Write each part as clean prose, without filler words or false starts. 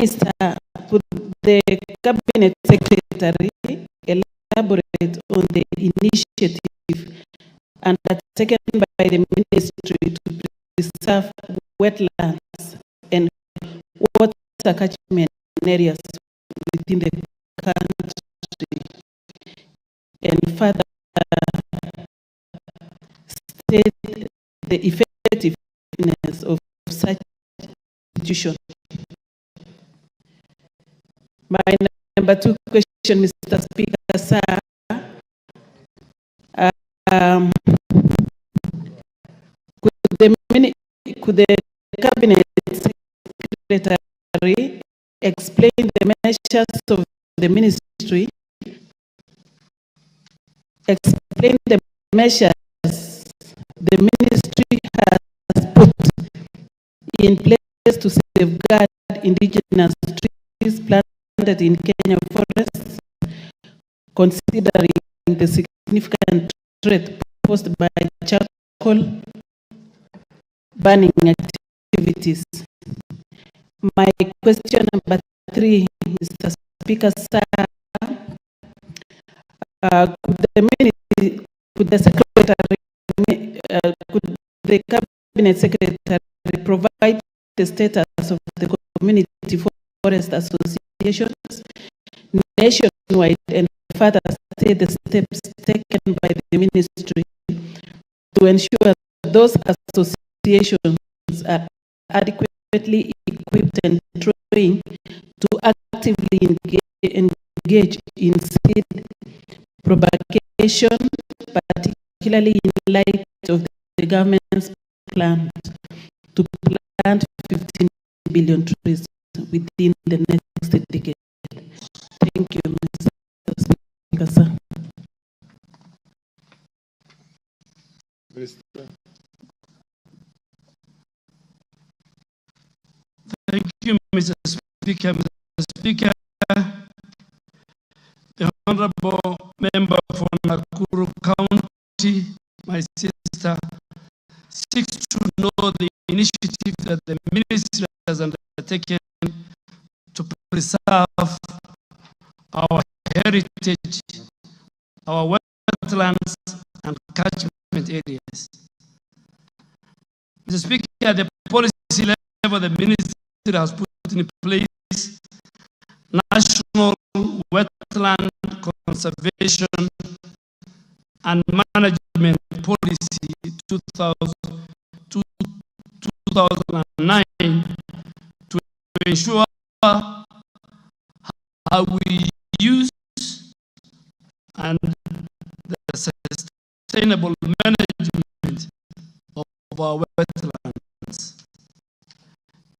Minister, could the Cabinet Secretary elaborate on the initiative undertaken by the Ministry to preserve wetlands and water catchment areas within the country, and further state the effectiveness of such institution? My number 2 question, Mr. Speaker, sir, could the Cabinet Secretary explain the measures of the Ministry, explain the measures the Ministry has put in place to safeguard indigenous trees planted in Kenya forests, considering the significant threat posed by charcoal burning activities? My question number 3, Mr. Speaker, sir, could the Cabinet Secretary provide the status of the community forest associations nationwide and further state the steps taken by the Ministry to ensure those associations are adequately equipped and trained to actively engage in seed propagation, particularly in light of the government's plan to plant 15 billion trees within the next decade? Thank you, Mr. Speaker, sir. Thank you, Mr. Speaker. Mr. Speaker, the Honorable Member for Nakuru County, my sister, seeks to know the initiative that the Ministry has undertaken to preserve our heritage, our wetlands and catchment areas. Mr. Speaker, at the policy level, the Ministry has put in place National Wetland Conservation and Management Policy 2009 to ensure how we use and the sustainable management of our wetlands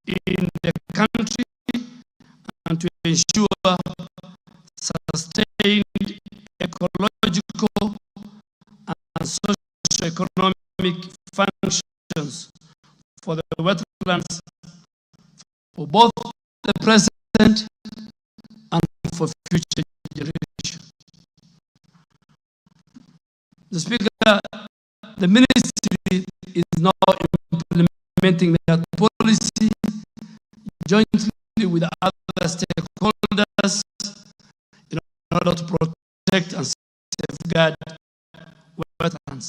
in the country, and to ensure sustained ecological and socio-economic functions for the wetlands for both the present and for future generations. The Speaker, the Ministry is now implementing that policy jointly with other stakeholders in order to protect and safeguard wetlands.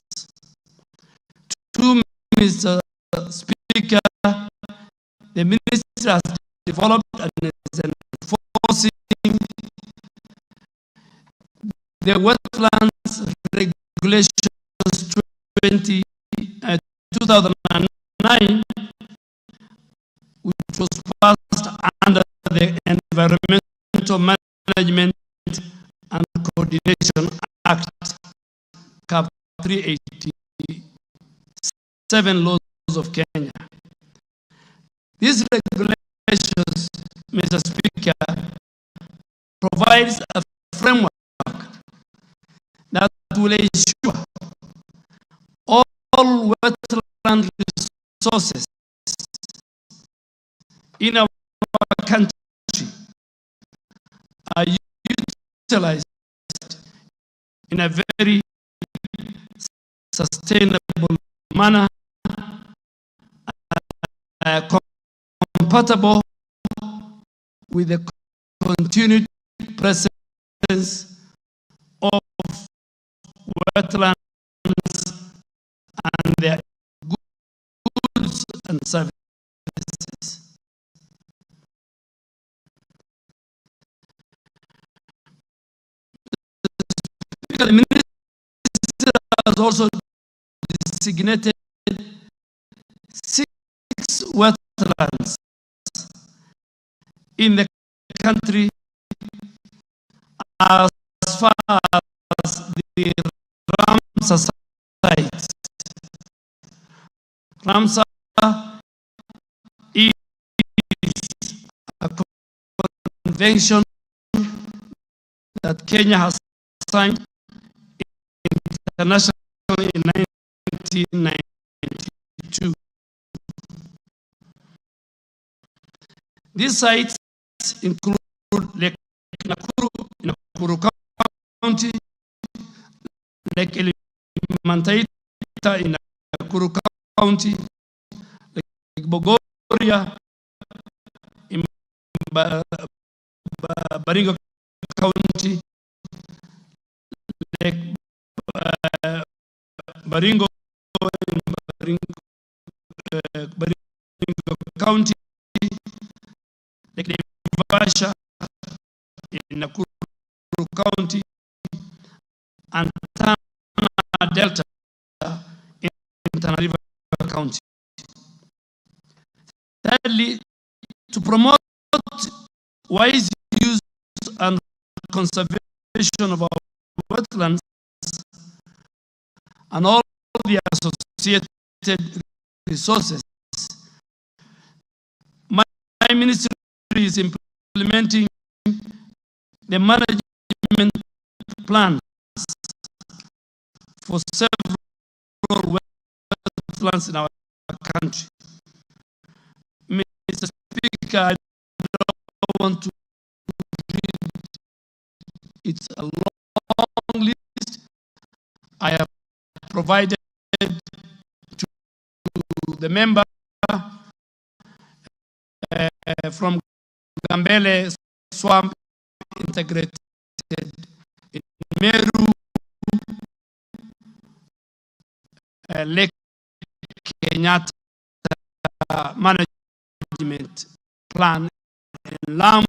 To Mr. Speaker, the Ministry has developed and is enforcing the Wetlands Regulations 2009, which was passed under the Environmental Management and Coordination Act, Cap 387 laws of Kenya. These regulations, Mr. Speaker, provides a framework that will ensure all wetland resources in our country are utilized in a very sustainable manner, compatible with the continued presence of wetlands and their goods and services. The minister has also designated 6 wetlands in the country as far as the Ramsar sites. Ramsar is a convention that Kenya has signed internationally in 1992. These sites include Lake Nakuru in Nakuru County, Lake Mantaita in Nakuru County, Lake Bogoria in Baringo County, Lake Baringo in Baringo County, Lake Naivasha in Nakuru County, and Tana Delta in Tana River County. Thirdly, to promote wise use and conservation of our wetlands and all the associated resources, my ministry is implementing the management plans for several wetlands in our country. Mr. Speaker, I don't want to read, it's a long list. I have provided to the member from Gambele Swamp Integrated in Meru, Lake Kenyatta Management Plan in Lamu,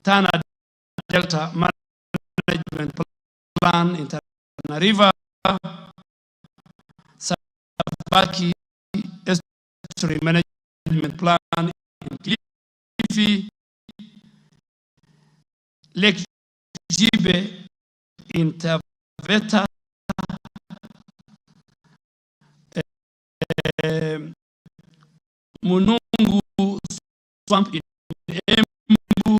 Tana Delta Management Plan in Tana River, Sabaki Estuary Management Plan in Kilifi, Lake Jibe in Taveta, Munungu Swamp in Embu,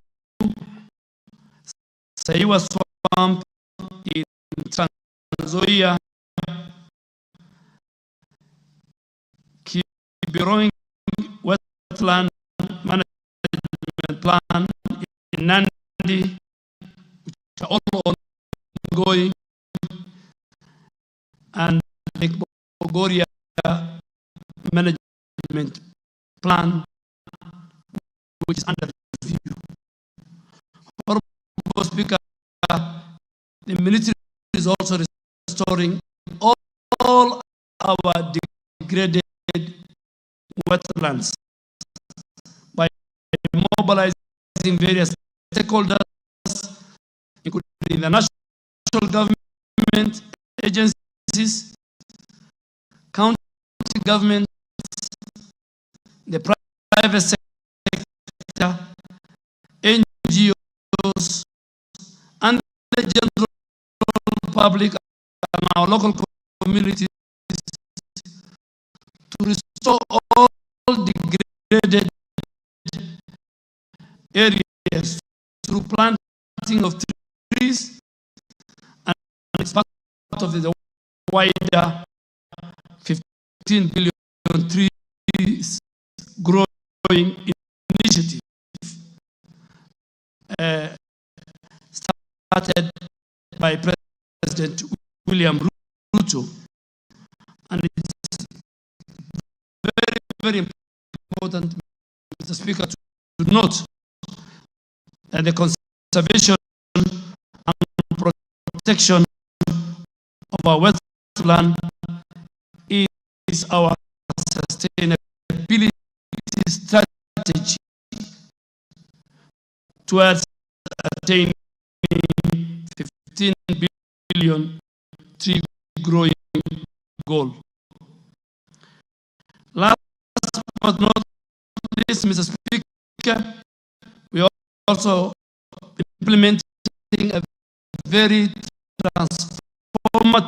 Saiwa Swamp in Trans Nzoia, Kibiroing Wetland Management Plan in Nandi, which are all ongoing, and Lake Bogoria Management Plan, which is under review. Honorable Speaker, the ministry is also restoring all our degraded wetlands by mobilizing various stakeholders, including the national government, agencies, county government, the private sector, NGOs, and the general public and our local communities to restore all degraded areas through planting of trees, and it's part of the wider 15 billion trees growing initiative started by President William Ruto, and it's very, very important, Mr. Speaker, to note that the conservation and protection of our wetland is our sustainability strategy towards attaining 15 billion tree growing goal. Last but not least, Mr. Speaker, we are also implementing a very transformative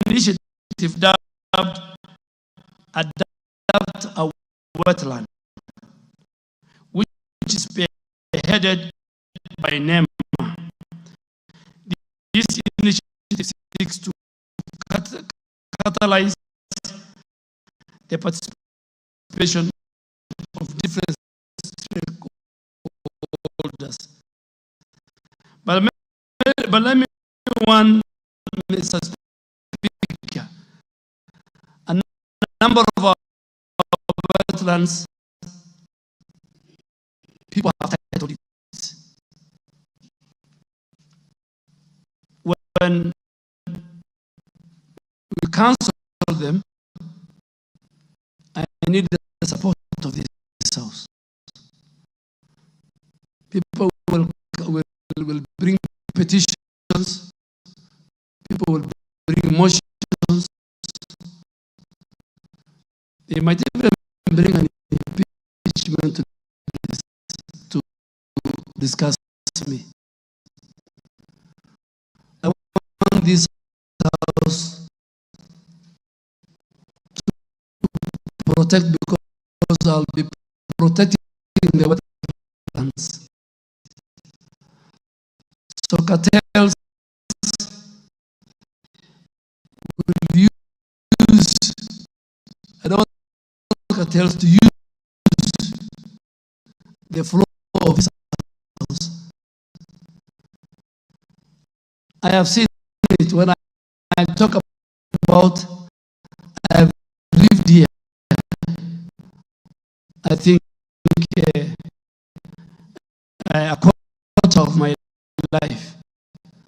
initiative dubbed Adapt a Wetland, which is headed by NEMA. This initiative seeks to catalyze the participation of different stakeholders. But let me warn Mr. Speaker, a number of our wetlands, people have titled it. When we cancel them, I need the support of this House. People will bring petitions, people will bring motions, they might even bring an impeachment to discuss me. I want this House to protect, because I'll be protecting the wetlands. So cartels will use, I don't want cartels to use the flow of this House. I have seen it when I talk about I have lived here. I think a quarter of my life.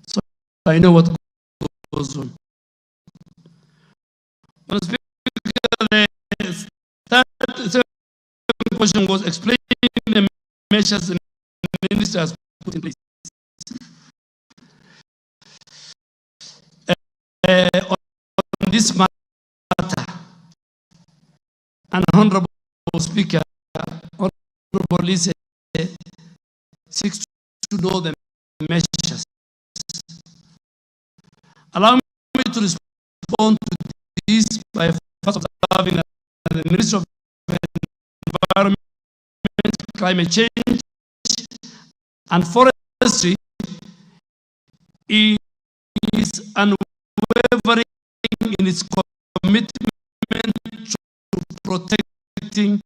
So I know what goes on. When the Speaker, the second question was explaining the measures the minister has put in place. On this matter, an honorable Speaker, Honorable Lise, seeks to know the measures. Allow me to respond to this by first observing that the Ministry of Environment, Climate Change and Forestry is unwavering in its commitment to protecting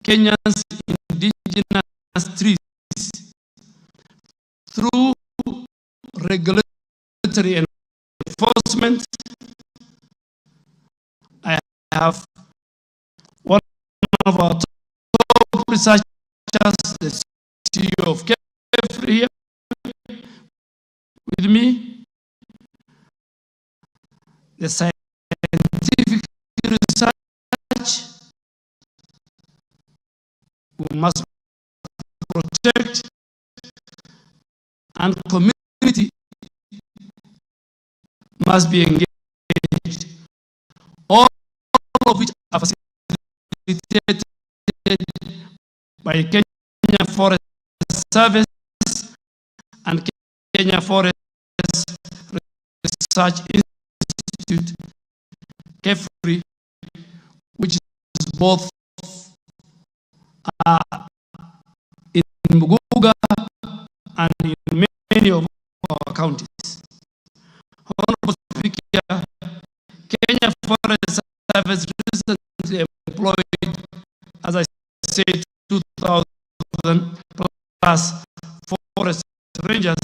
Kenya's indigenous trees through regulatory enforcement. I have one of our top researchers, the CEO of KEFRI, here with me. The scientific research we must protect, and community must be engaged, all of which are facilitated by Kenya Forest Service and Kenya Forest Research Institute, KEFRI, which is both in Muguga and in many of our counties. Honorable Speaker, Kenya Forest Service recently employed, as I said, 2,000 plus forest rangers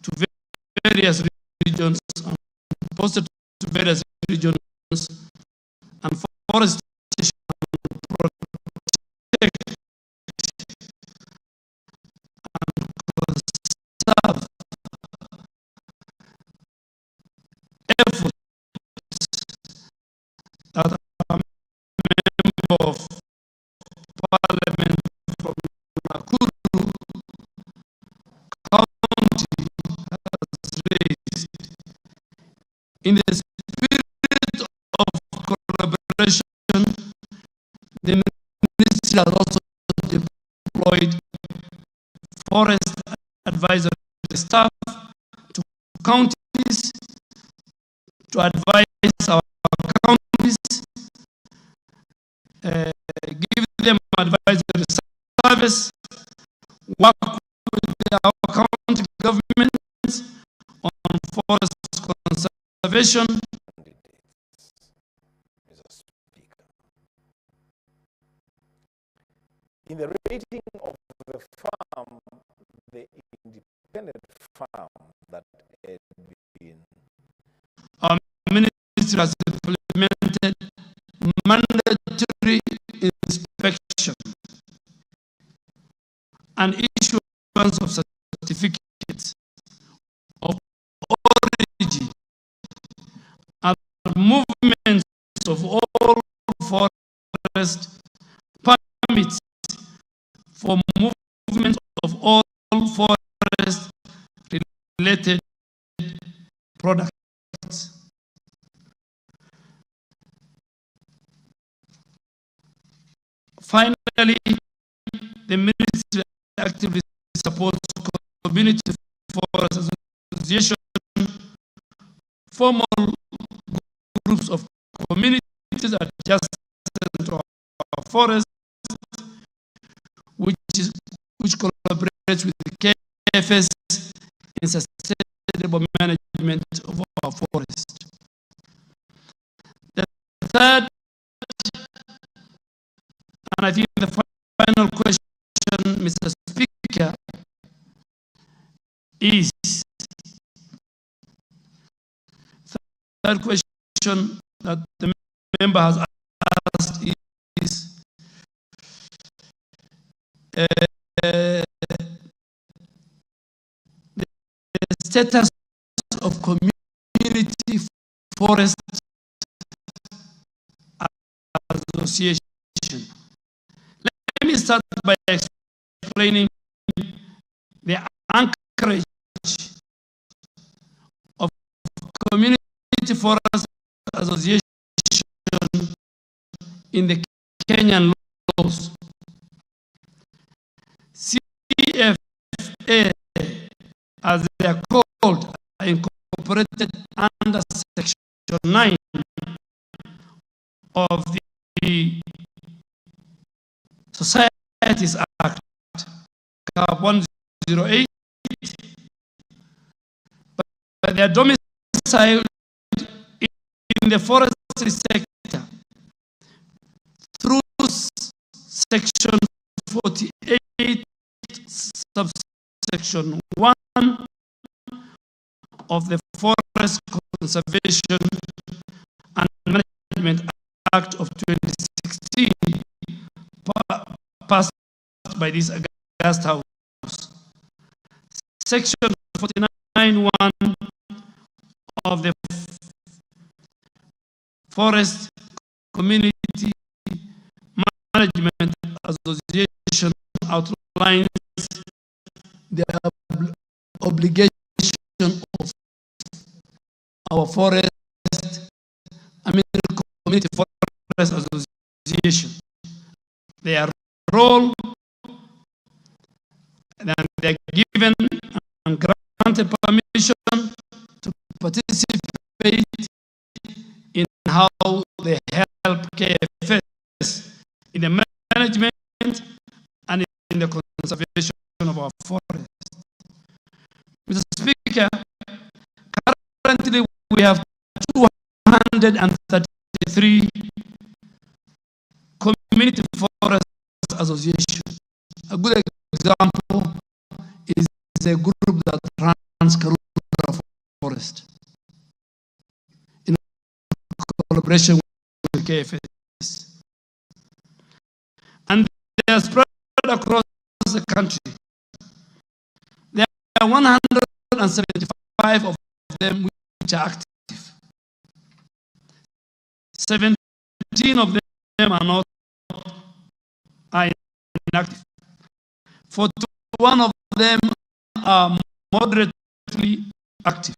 to various regions and posted to various regions, and forest In the spirit of collaboration, the ministry has also deployed forest advisory staff to counties to advise our counties, give them advisory service, work with our county governments on forest conservation. Mr. Speaker. In the rating of the farm, the independent farm that had been, Our ministry has implemented mandatory inspection and issuance of certificates of origin and movements of all forest permits for movement of all forest related products. Finally, the ministry actively supports community forest association, formal groups of communities adjacent to our forest, which collaborates with the KFS in sustainable management of our forest. The third, and I think the final question, Mr. Speaker, is third question that the member has asked is the status of community forest association. Let me start by explaining the anchorage of community forest association in the Kenyan laws. CFA, as they are called, are incorporated under Section 9 of the Societies Act, CAP 108, but they are domiciled in the forestry sector through Section 48, subsection 1 of the Forest Conservation and Management Act of 2016, passed by this August House. Section 49(1) of the Forest Community Management Association outlines the obligation of our forest, community forest association, their role, and they are given and granted permission to participate in how they help KFS in the management and in the conservation of our forest. Mr. Speaker, currently we have 233 community forest associations. A good example is a group that runs Karura Forest in collaboration with KFS. And they are spread across the country. There are 175 of them which are active. 17 of them are not inactive. 41 of them are moderately active.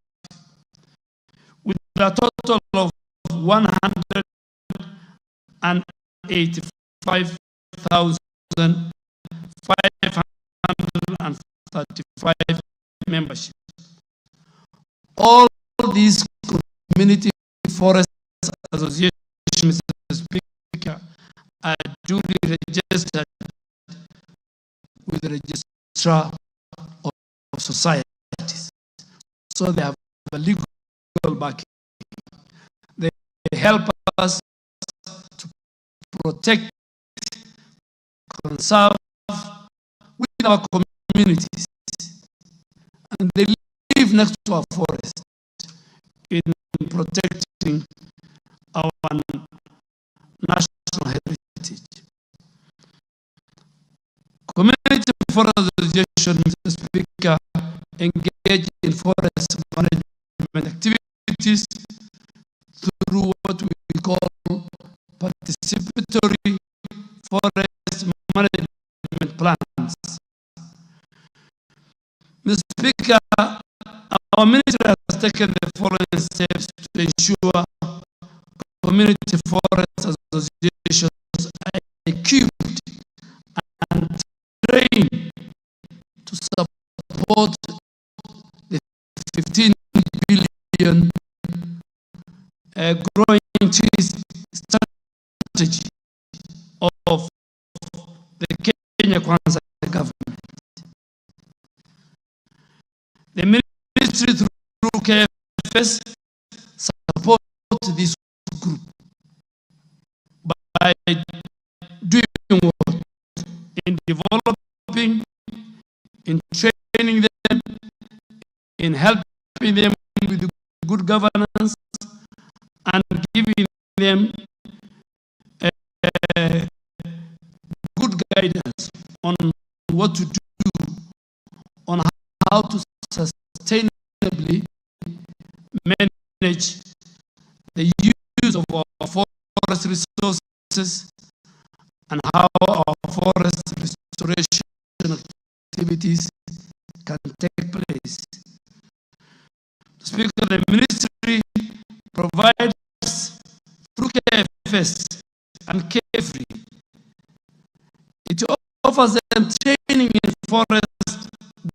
With a total of 185,535 membership. All these community forest associations, Mr. Speaker, are duly registered with the registrar of societies. So they have a legal backing. They help us to protect, conserve with our communities. And they live next to our forest in protecting our national heritage. Community forest association, Mr. Speaker, engage in forest management activities through what we call participatory forest management plans. Mr. Speaker, our ministry has taken the following steps to ensure community forest associations are equipped and trained to support the 15 billion growing trees strategy of the Kenya Kwanza government. The ministry through KFS supports this group by doing what? In developing, in training them, in helping them with good governance, and giving them good guidance on what to do, on how to sustainably manage the use of our forest resources and how our forest restoration activities can take place. Speaker, the ministry provides through KFS and KFRI. It offers them training in forest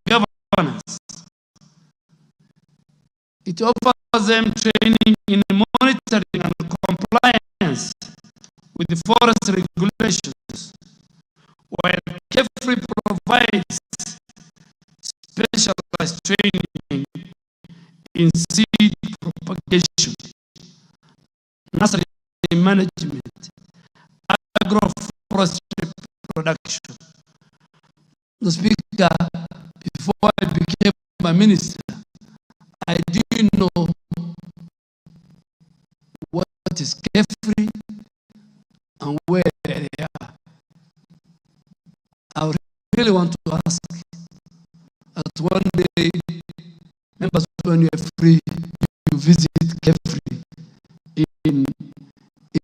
governance. It offers them training in monitoring and compliance with the forest regulations, while KFRI provides specialized training in seed propagation, nursery management, agroforestry production. The Speaker, before I became a minister, I didn't know what is carefree and where they are. I really want to ask that one day, members, when you're free, you visit Carefree in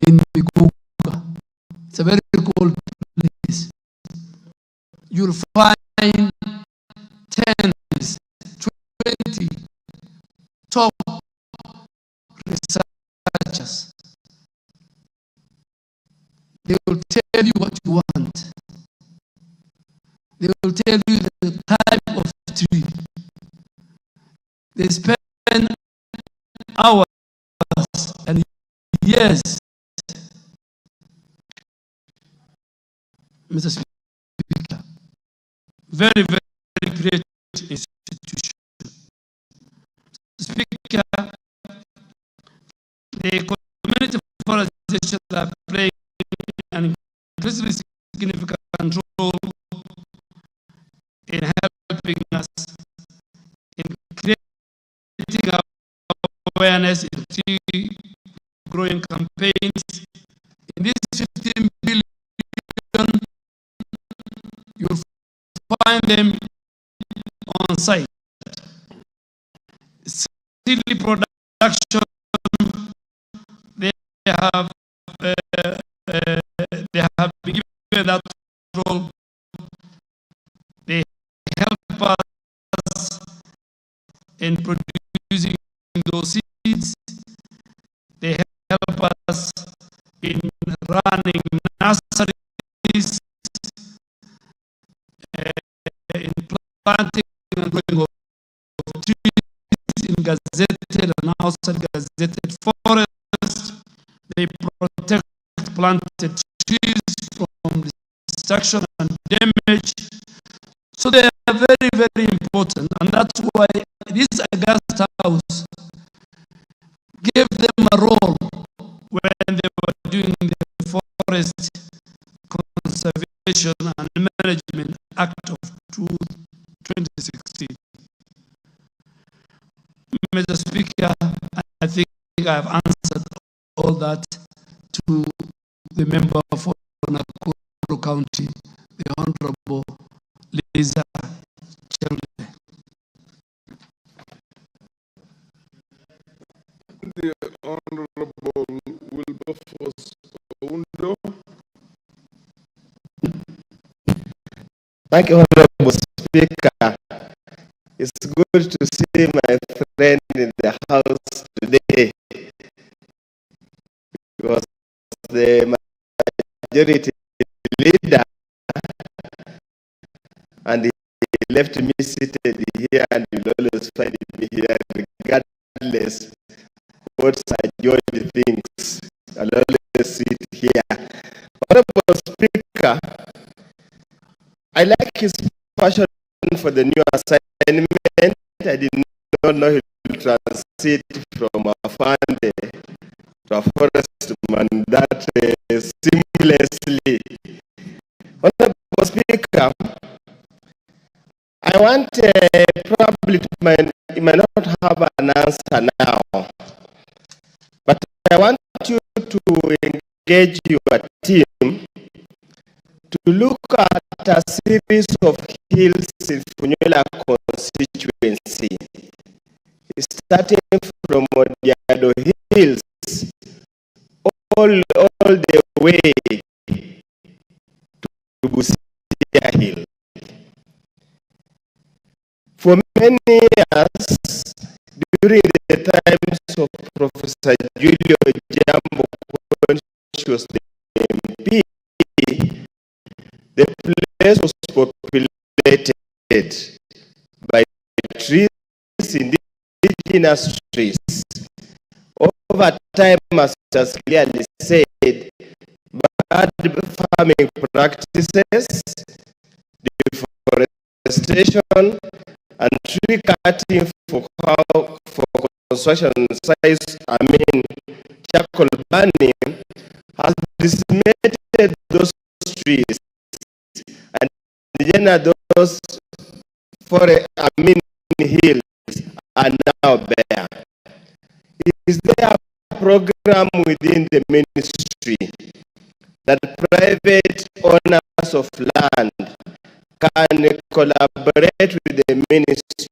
Miguga. It's a very cold place. You'll find 10, 20 top researchers. They will tell you what you want. They will tell you the type of tree. They spend hours and years. Mr. Speaker, very, very great institution. Speaker, the community forest associations are playing an increasingly significant role in helping us in creating awareness in tree growing campaigns. In this 15 billion, you'll find them on site. Seed production, they have been given that role. They help us in producing those seeds. running nurseries, in planting and growing of trees in gazetted and outside gazetted forests. They protect planted trees from destruction and damage. So they are very, very important. And that's why this August House gave them a role when they were doing the Forest Conservation and Management Act of 2016. Mr. Speaker, I think I have answered all that to the member for Nakuru County, the Honorable Lisa Chelule. The Honorable Wilberforce Oundo. Thank you, Honorable Speaker. It's good to see my friend in the House today, because the majority leader, and he left me seated here, and you'll always find me here regardless what Sir George thinks. I'll always sit here. Honorable Speaker, I like his passion for the new assignment. I did not know he would transit from a fund to a forest man that seamlessly. Honorable Speaker, I want probably you might not have an answer now, but I want you to engage your team to look at a series of hills in Funyula constituency, starting from Odiado Hills all the way to Busia Hill. For many years, during the times of Professor Julio Jambo, when she was the MP, the place was populated by trees, indigenous trees. Over time, as it has clearly said, bad farming practices, deforestation, and tree cutting for construction sites, charcoal burning, has decimated those trees. And in general, those hills are now bare. Is there a program within the ministry that private owners of land can collaborate with the ministry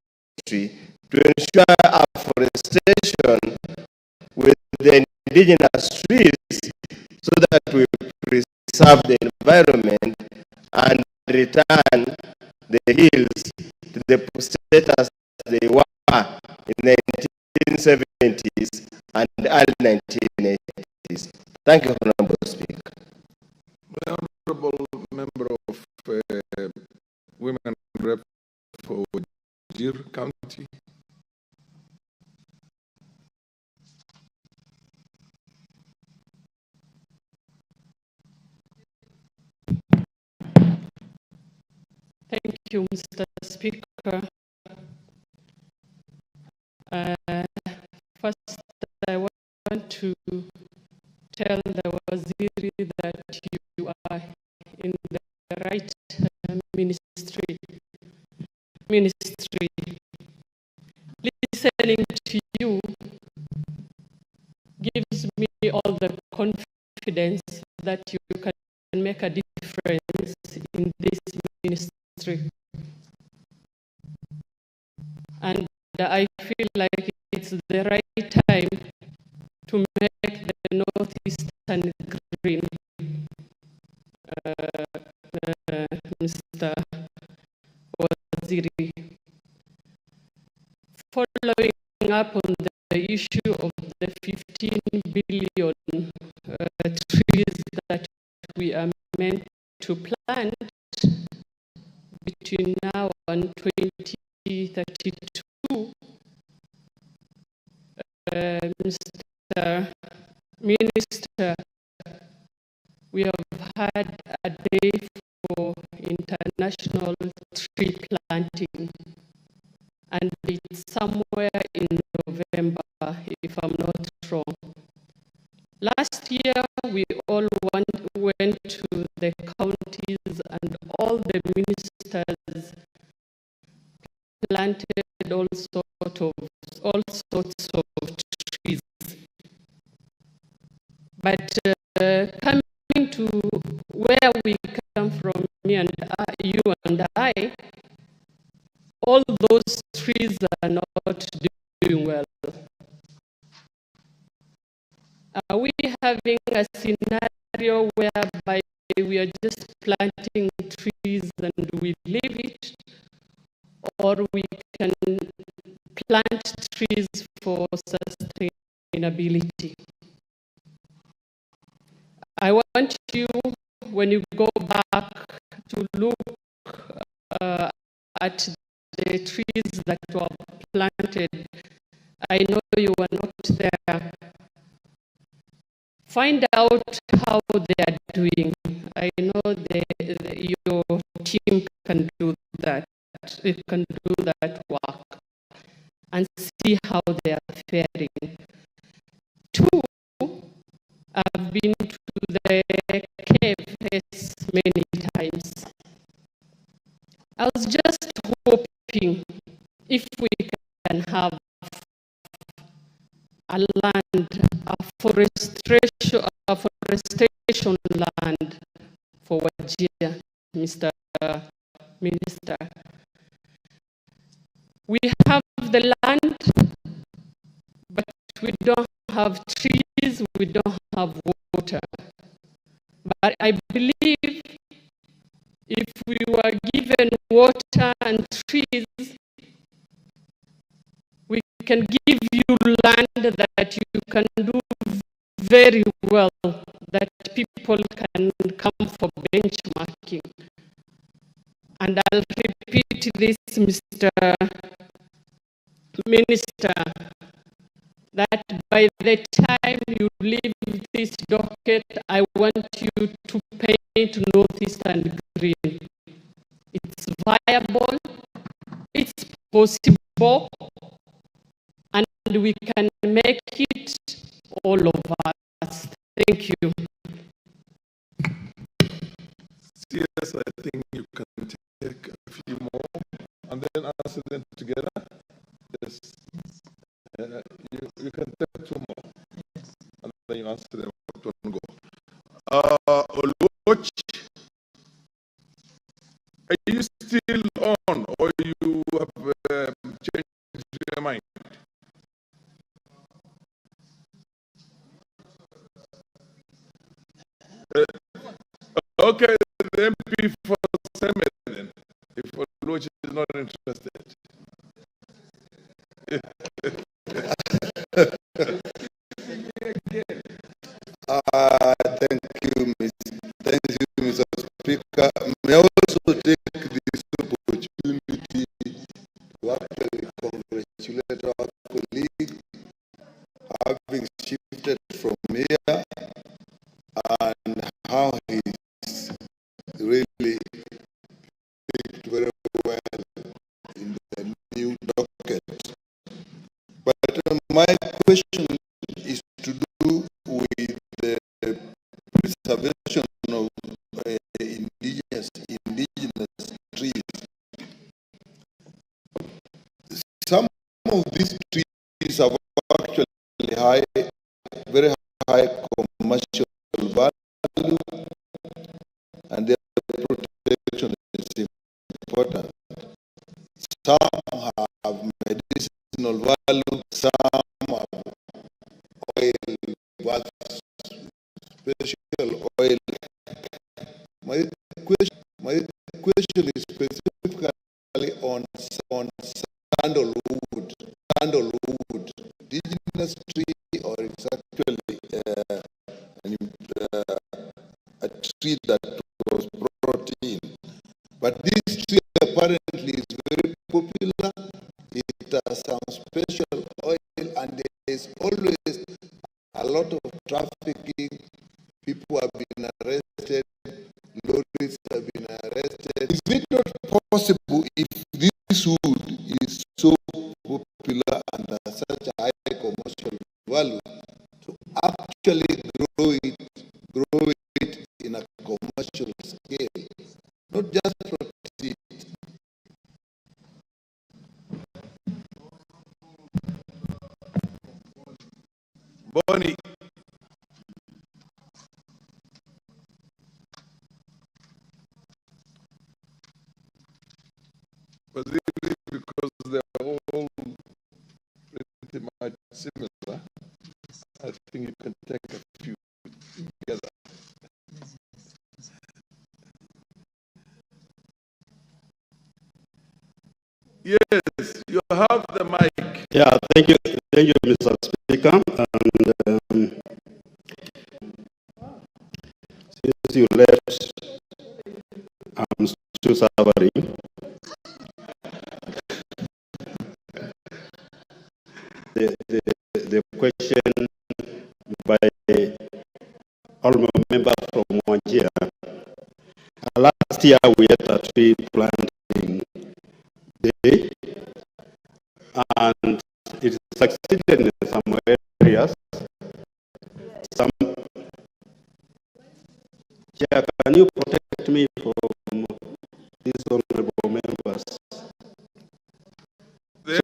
to ensure afforestation with the indigenous trees so that we preserve the environment and return the hills to the status they were in the 1970s and early 1980s. Thank you, Honorable Speaker. The Honorable Member of Women Rep for Wajir County. Thank you, Mr. Speaker. First, I want to tell the Waziri that you are in the right ministry. Listening to you gives me all the confidence that you can make a difference in this ministry. And I feel like it's the right time to make the Northeastern green, Mr. Waziri. Following up on the issue of the 15 billion trees that we are meant to plant between now and 2032, Mr. Minister, we have had a day for international tree planting, and it's somewhere in November, if I'm not wrong. Last year, we all went to the counties, and all the ministers planted all sorts of trees. But coming to where we come from, you and I, all those trees are not doing well. Are we having a scenario whereby we are just planting trees and we leave it, or we can plant trees for sustainability? I want you, when you go back, to look at the trees that were planted. I know you were not there. Find out how they are doing. I know your team can do that. It can do that work and see how they are faring. 2, I've been to the caves many times. I was just hoping if we can have a land, a forestation land for Wajir, Mr. Minister. We have the land, but we don't have trees, we don't have water. But I believe if we were given water and trees, we can give you land that you can do very well, that people can come for benchmarking. And I'll repeat this, Mr. Minister, that by the time you leave this docket, I want you to paint Northeastern green. It's viable, it's possible, and we can make it all of us. Thank you. Yes, I think you can take a few more and then answer them together. Yes. You can take 2 more. Yes. And then you answer them at one go. Oluoch, are you still on or you have changed your mind? Okay, the MP for Semet then, if Oluoch is not interested. Thank you, Mr. Speaker. May I also take this opportunity to actually congratulate our colleague having shifted from here and how he's really picked very well in the new docket. But my question is to do with the preservation of indigenous trees. Some of these trees have actually very high commercial value, and their protection is important. Some have medicinal value, some have oil, special oil. My question is specifically on sandalwood, indigenous tree, or it's actually a tree that was brought in. But this tree apparently is very popular. It has some special oil, and there is always a lot of trafficking. People have been arrested, lorries have been arrested. Is it not possible, if this wood is so popular and has such a high commercial value, to actually grow it in a commercial scale, not just protect it? Bonnie. Particularly because they're all pretty much similar, I think you can take a few together. Yes, you have the mic. Yeah, thank you, Mr. Speaker. And since you left, I'm still suffering. The question by all members from Wajir. Last year we had a tree planting day, and it succeeded in some areas. Some, yeah, can you protect me from these honorable members? The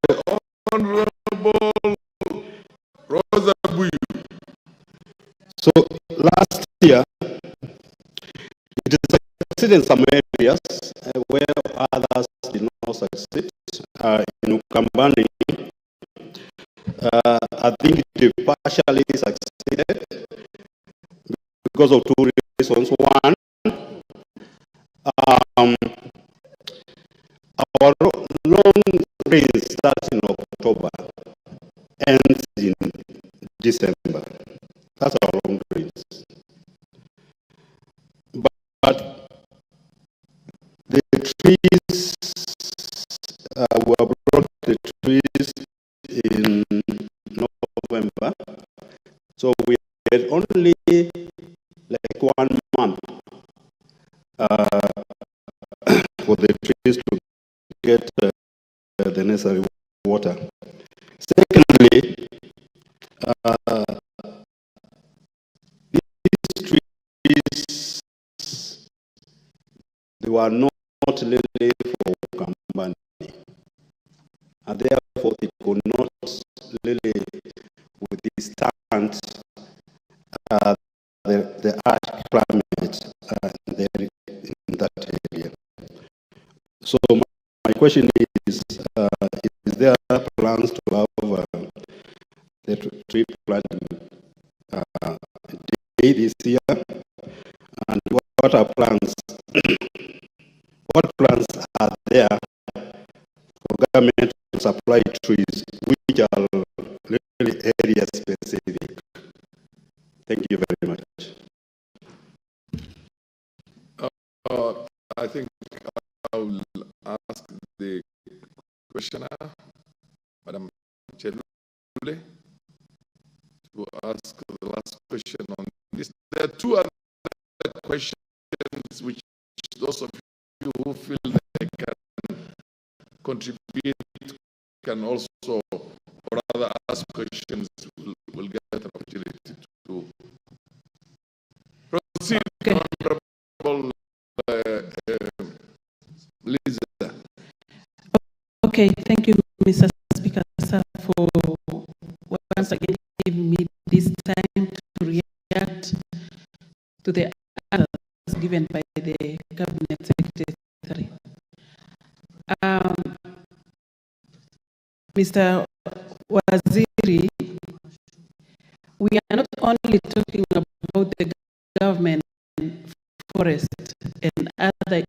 Honorable Rosa Buyu. So last year, it succeeded in some areas where others did not succeed. In Ukambani, I think it partially succeeded because of two reasons. One, our long rain starts in October, ends in December. That's our long rains. But the trees, we brought the trees in November, so we had only like 1 month for the trees to get the necessary water. Secondly, these trees, they were not really for Kambani, and therefore they could not really withstand the harsh climate in that area. So my question is there plans to have the tree planting day this year? And what are plans? What plans are there for government to supply trees, which are really area specific? Thank you very much. I think I will ask the questioner, Madam Chelule, to ask the last question on this. There are two other questions which those of you who feel they can contribute can also, or rather ask questions, will get an opportunity to proceed. Okay. Honorable Lisa. Okay, thank you, Mr. Speaker, sir, for once again giving me this time to react to the answers given by the Cabinet Secretary. Mr. Waziri, we are not only talking about the government forest and other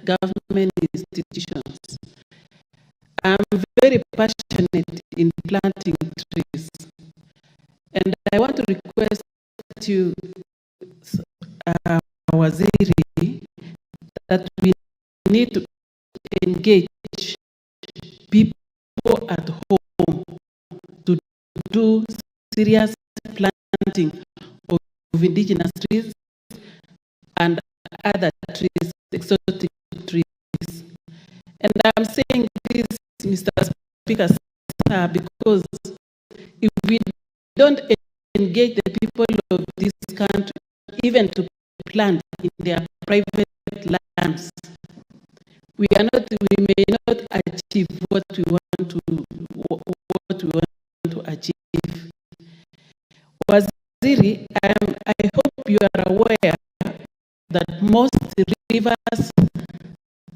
government institutions. I'm very passionate in planting trees, and I want to request you, Waziri, that we need to engage people at home to do serious planting of indigenous trees and other trees, exotic trees. And I'm saying this, Mr. Speaker, sir, because if we don't engage the people of this country, even to plant in their private lands, we may not achieve what we want to achieve. Waziri, I hope you are aware that most rivers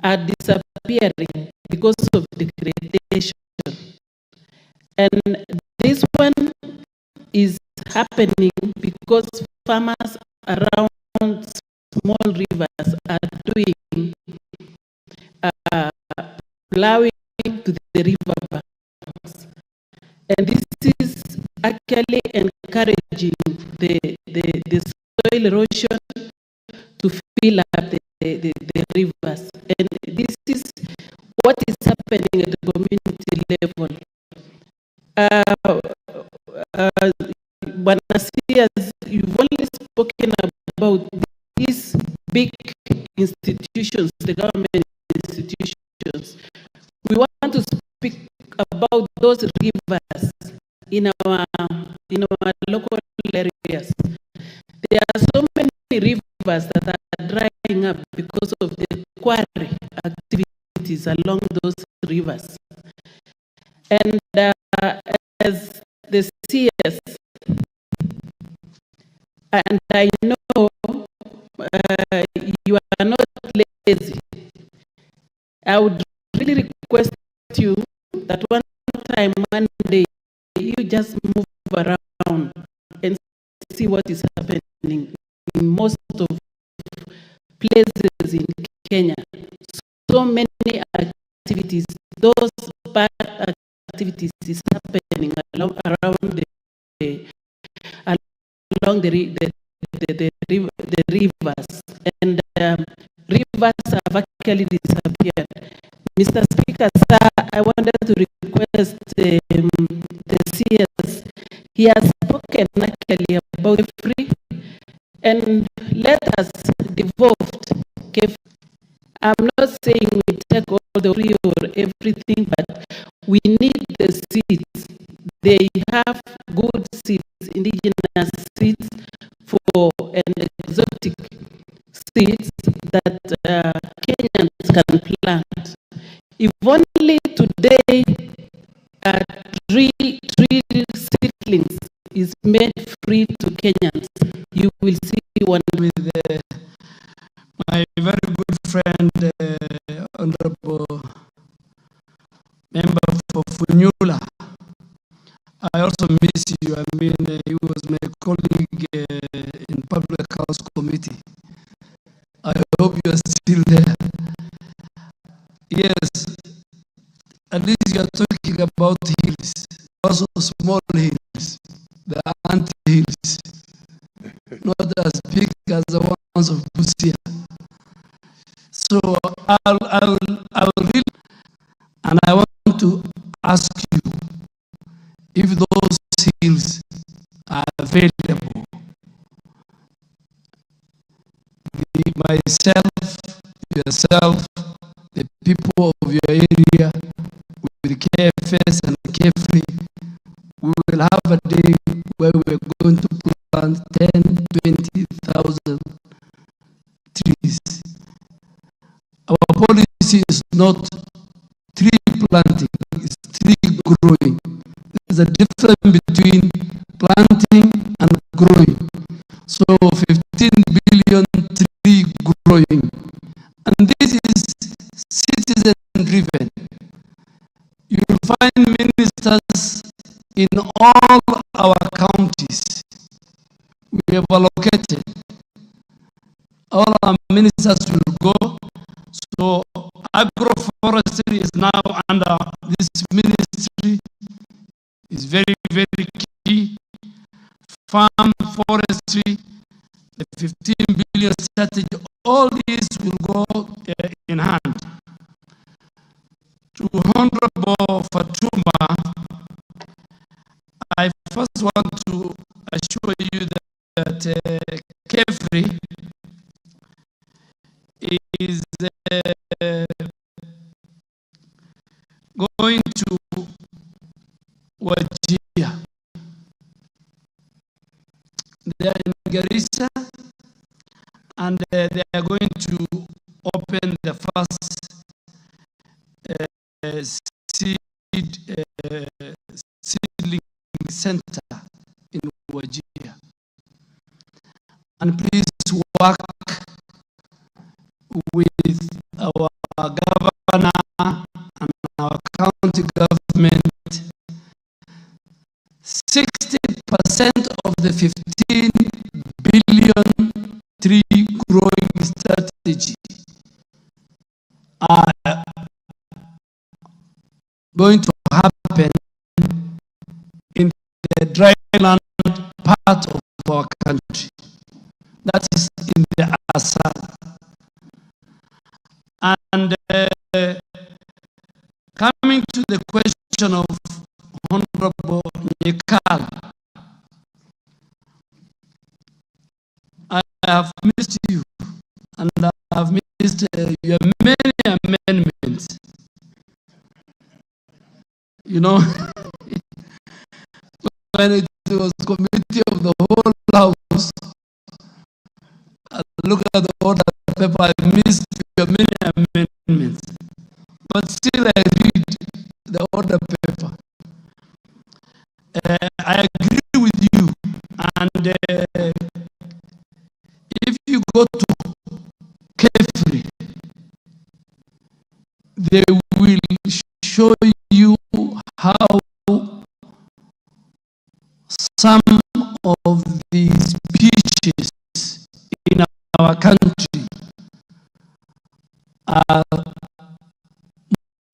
are disappearing because of degradation. And this one is happening because farmers around small rivers are doing plowing to the river banks. And this is actually encouraging the soil erosion to fill up the rivers. And this is what is happening at the community level. Banasias, you've only spoken about these big institutions, the government institutions. We want to speak about those rivers in our local areas. There are so many rivers that are drying up because of the quarry activities along those rivers. And as the CS, and I know you are not lazy, I would really request you that one day, you just move around and see what is happening in most of places in Kenya. So many activities, those bad activities is happening around along the rivers, and rivers have actually disappeared. Mr. Speaker, sir, I wanted to request the CS. He has spoken actually about free, and let us devote. I'm not saying we take all the free or everything, but we need the seeds. They have good seeds, indigenous seeds and exotic seeds that Kenyans can plant. If only today tree seedlings is made free to Kenyans, you will see one with my very good friend, Honorable Member for Funyula. I also miss you. I mean, he was my colleague in Public House Committee. I hope you are still there. Yes, at least you are talking about hills, also small hills. The ant-hills, not as big as the ones of Busia. So I will read, and I want to ask you if those hills are available. Myself, yourself, the people of your area, with KFS and KFRI, we will have a day where we're going to plant 10, 20,000 trees. Our policy is not tree planting, it's tree growing. There's a difference between planting and growing. So 15 billion tree growing. And this is citizen driven. You will find ministers in all our counties. We have allocated. All our ministers will go. So agroforestry is now under this ministry. It's very, very key. Farm forestry, the 15 billion strategy, all these will go going to Wajir. They are in Garissa, and they are going to open the first seedling center in Wajir. And please work with our governor and our county government. 60% of the 15 billion tree growing strategy are going to happen in the dryland part of our country. That is in the Assad. And coming to the question of Honorable Nyekal, I have missed you, and I have missed your many amendments. You know, when it was committee of the whole House, I look at the order paper, I missed your many amendments. But still I read the order paper. I agree with you, and if you go to Kefri, they will show you how some of the species in our country are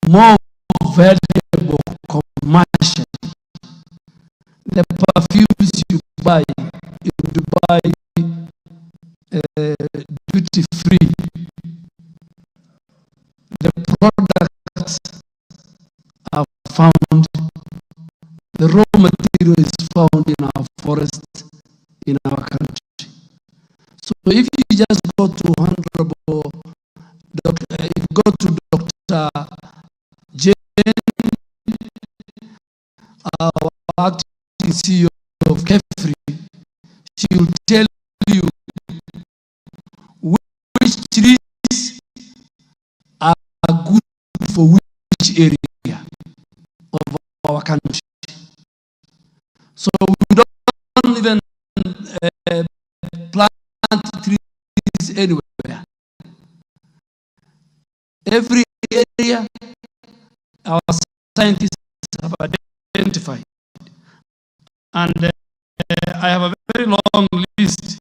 more valuable commercially. The perfumes you buy in Dubai, duty free. The products are found, the raw material is found in our forests, in our country. So if you just go to Honorable Doctor, if you go to Dr. Jane, our acting CEO of Kefri, she will tell you which trees are good for which area of our country. So we don't even plant trees anywhere. Every area our scientists have identified. And I have a very long list,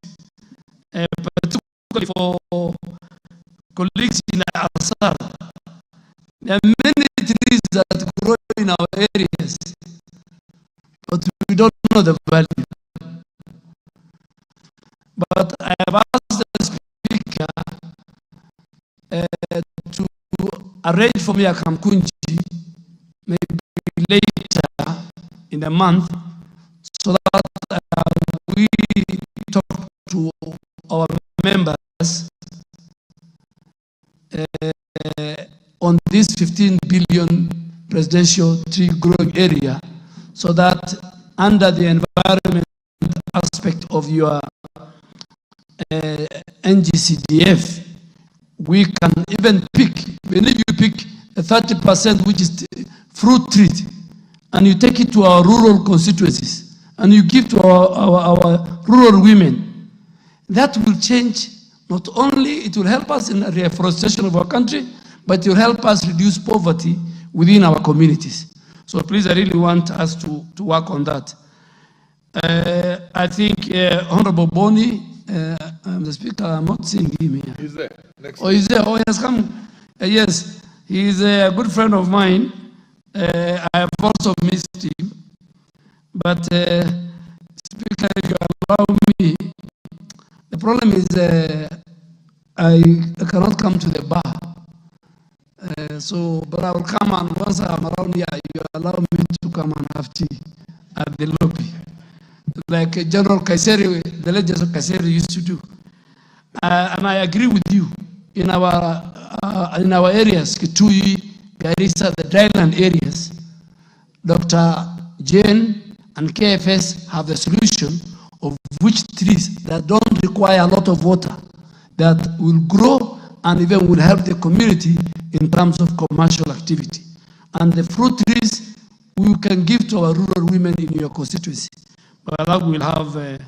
particularly for colleagues in Assad. There are many trees that grow in our areas, but we don't know the value. But I have asked the speaker to arrange for me a Kamkunji, maybe later in the month, so that we talk to our members on this 15 billion residential tree growing area, so that under the environment aspect of your NGCDF, we can even pick, when you pick a 30% which is fruit tree, and you take it to our rural constituencies, and you give to our rural women, that will change. Not only it will help us in the reforestation of our country, but it will help us reduce poverty within our communities. So please, I really want us to work on that. I think Honorable Boni, I'm the speaker, I'm not seeing him here. He's there. Next. Oh, he's there. Oh, he has come. Yes, he's a good friend of mine. I have also missed him. But Speaker, if you allow me, the problem is I cannot come to the bar. But I will come, and once I'm around here, you allow me to come and have tea at the lobby, like General Kaiseri, the late General Kaiseri used to do. And I agree with you. In our in our areas, Kitui, Garissa, the dryland areas, Dr. Jane and KFS have the solution of which trees that don't require a lot of water, that will grow and even will help the community in terms of commercial activity. And the fruit trees we can give to our rural women in your constituency. But we'll have a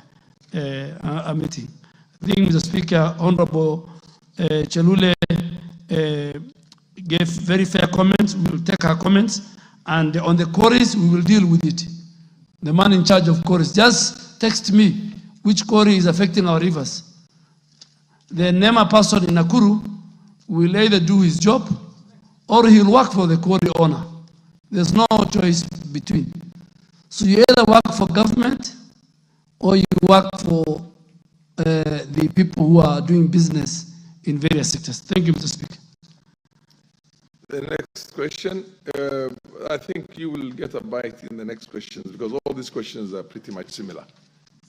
meeting. I think, Mr. Speaker, Honorable Chelule gave very fair comments. We will take her comments. And on the quarries, we will deal with it. The man in charge of quarries, just text me which quarry is affecting our rivers. The NEMA person in Nakuru will either do his job or he'll work for the quarry owner. There's no choice between. So you either work for government or you work for the people who are doing business in various sectors. Thank you, Mr. Speaker. The next question, I think you will get a bite in the next questions because all these questions are pretty much similar.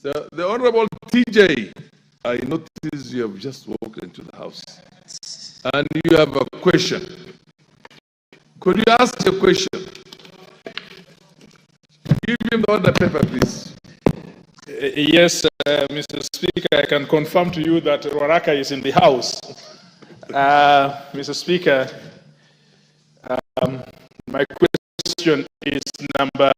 The Honorable TJ, I notice you have just walked into the house and you have a question. Could you ask your question? Give him the order paper, please. Yes, Mr. Speaker, I can confirm to you that Ruaraka is in the house. Mr. Speaker, my question is number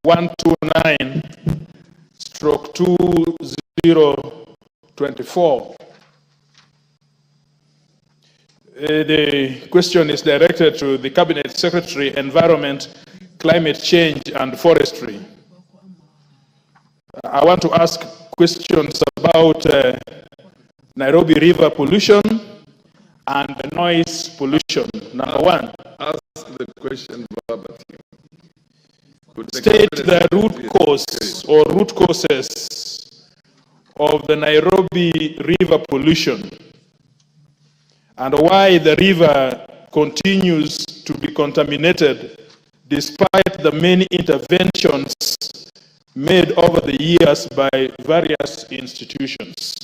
129/2024. The question is directed to the Cabinet Secretary, Environment, Climate Change and Forestry. I want to ask questions about Nairobi River pollution and noise pollution. Number one. Ask the question verbatim. State the root cause or root causes of the Nairobi River pollution and why the river continues to be contaminated despite the many interventions made over the years by various institutions.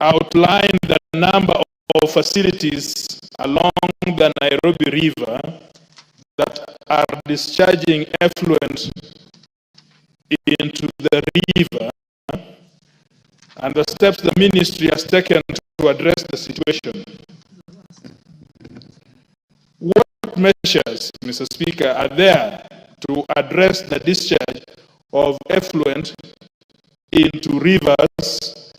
Outline the number of facilities along the Nairobi River that are discharging effluent into the river and the steps the ministry has taken to address the situation. What measures, Mr. Speaker, are there to address the discharge of effluent into rivers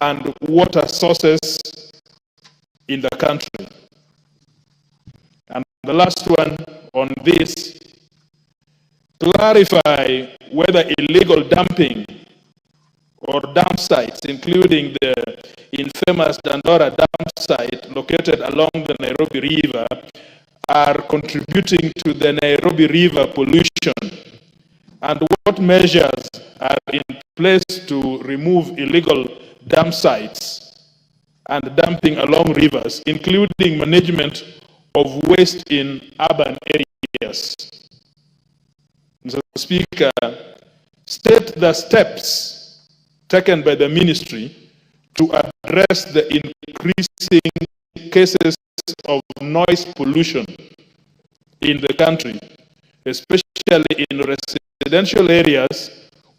and water sources in the country? And the last one on this, clarify whether illegal dumping or dump sites, including the infamous Dandora dump site located along the Nairobi River, are contributing to the Nairobi River pollution, and what measures are in place to remove illegal dump sites and dumping along rivers, including management of waste in urban areas. Mr. Speaker, state the steps taken by the ministry to address the increasing cases of noise pollution in the country, especially in residential areas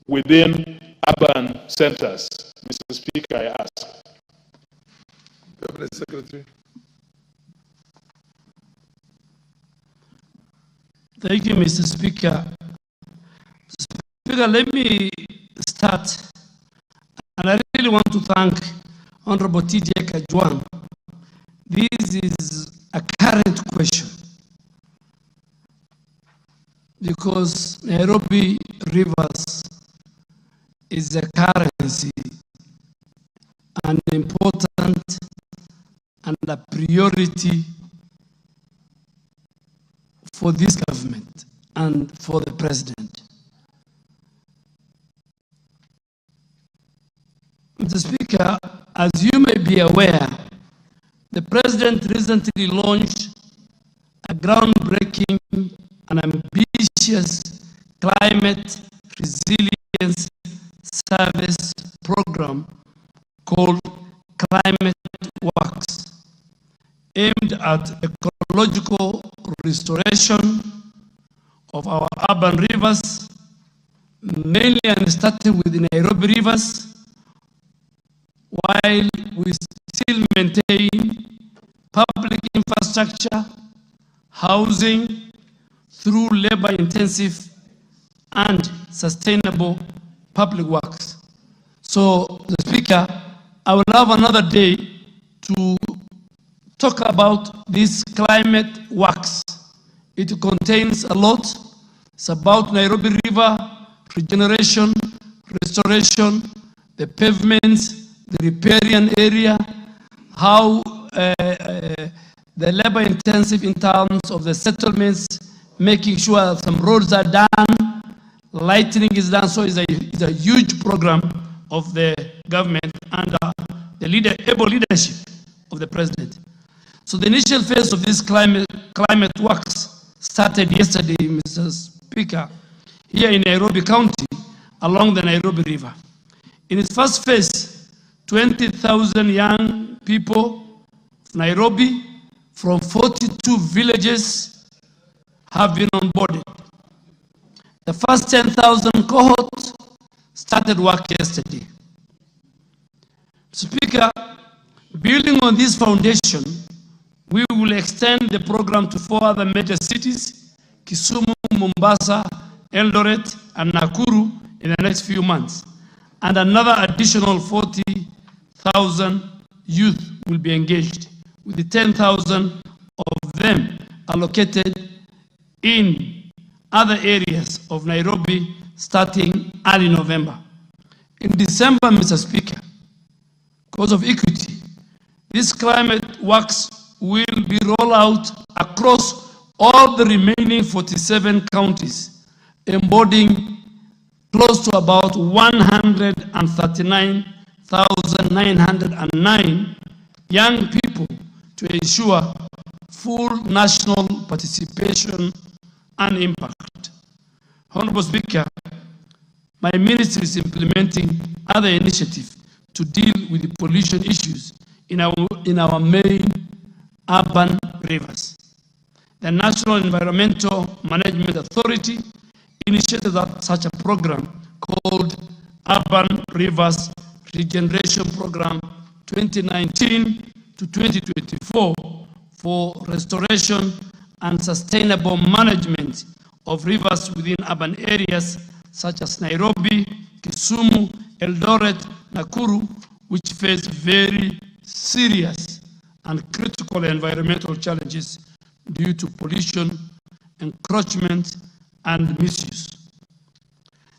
within urban centers. Mr. Speaker, I ask. Cabinet Secretary. Thank you, Mr. Speaker. Speaker, let me start. And I really want to thank Honorable TJ Kajwang. This is a current question because Nairobi rivers is a currency, an important and a priority for this government and for the president. Mr. Speaker, as you may be aware, the president recently launched a groundbreaking and ambitious climate resilience service program called climate works aimed at ecological restoration of our urban rivers, mainly and starting with the Nairobi rivers, while we still maintain public infrastructure, housing, through labor-intensive and sustainable public works. So, the Speaker, I will have another day to talk about these climate works. It contains a lot. It's about Nairobi River, regeneration, restoration, the pavements, the riparian area, how the labor-intensive in terms of the settlements, making sure some roads are done, lighting is done. So it's a huge program of the government under the able leadership of the president. So the initial phase of this climate works started yesterday, Mr. Speaker, here in Nairobi County, along the Nairobi River. In its first phase, 20,000 young people of Nairobi from 42 villages have been onboarded. The first 10,000 cohorts started work yesterday. Speaker, building on this foundation, we will extend the program to 4 other major cities, Kisumu, Mombasa, Eldoret, and Nakuru in the next few months. And another additional 40,000 youth will be engaged, with the 10,000 of them allocated in other areas of Nairobi starting early November. In December, Mr. Speaker, because of equity, this climate works will be rolled out across all the remaining 47 counties, embodying close to about 139,909 young people to ensure full national participation and impact. Honorable Speaker, my ministry is implementing other initiatives to deal with the pollution issues in our main urban rivers. The National Environmental Management Authority initiated such a program called Urban Rivers Regeneration Program 2019 to 2024 for restoration and sustainable management of rivers within urban areas such as Nairobi, Kisumu, Eldoret, Nakuru, which face very serious and critical environmental challenges due to pollution, encroachment, and misuse.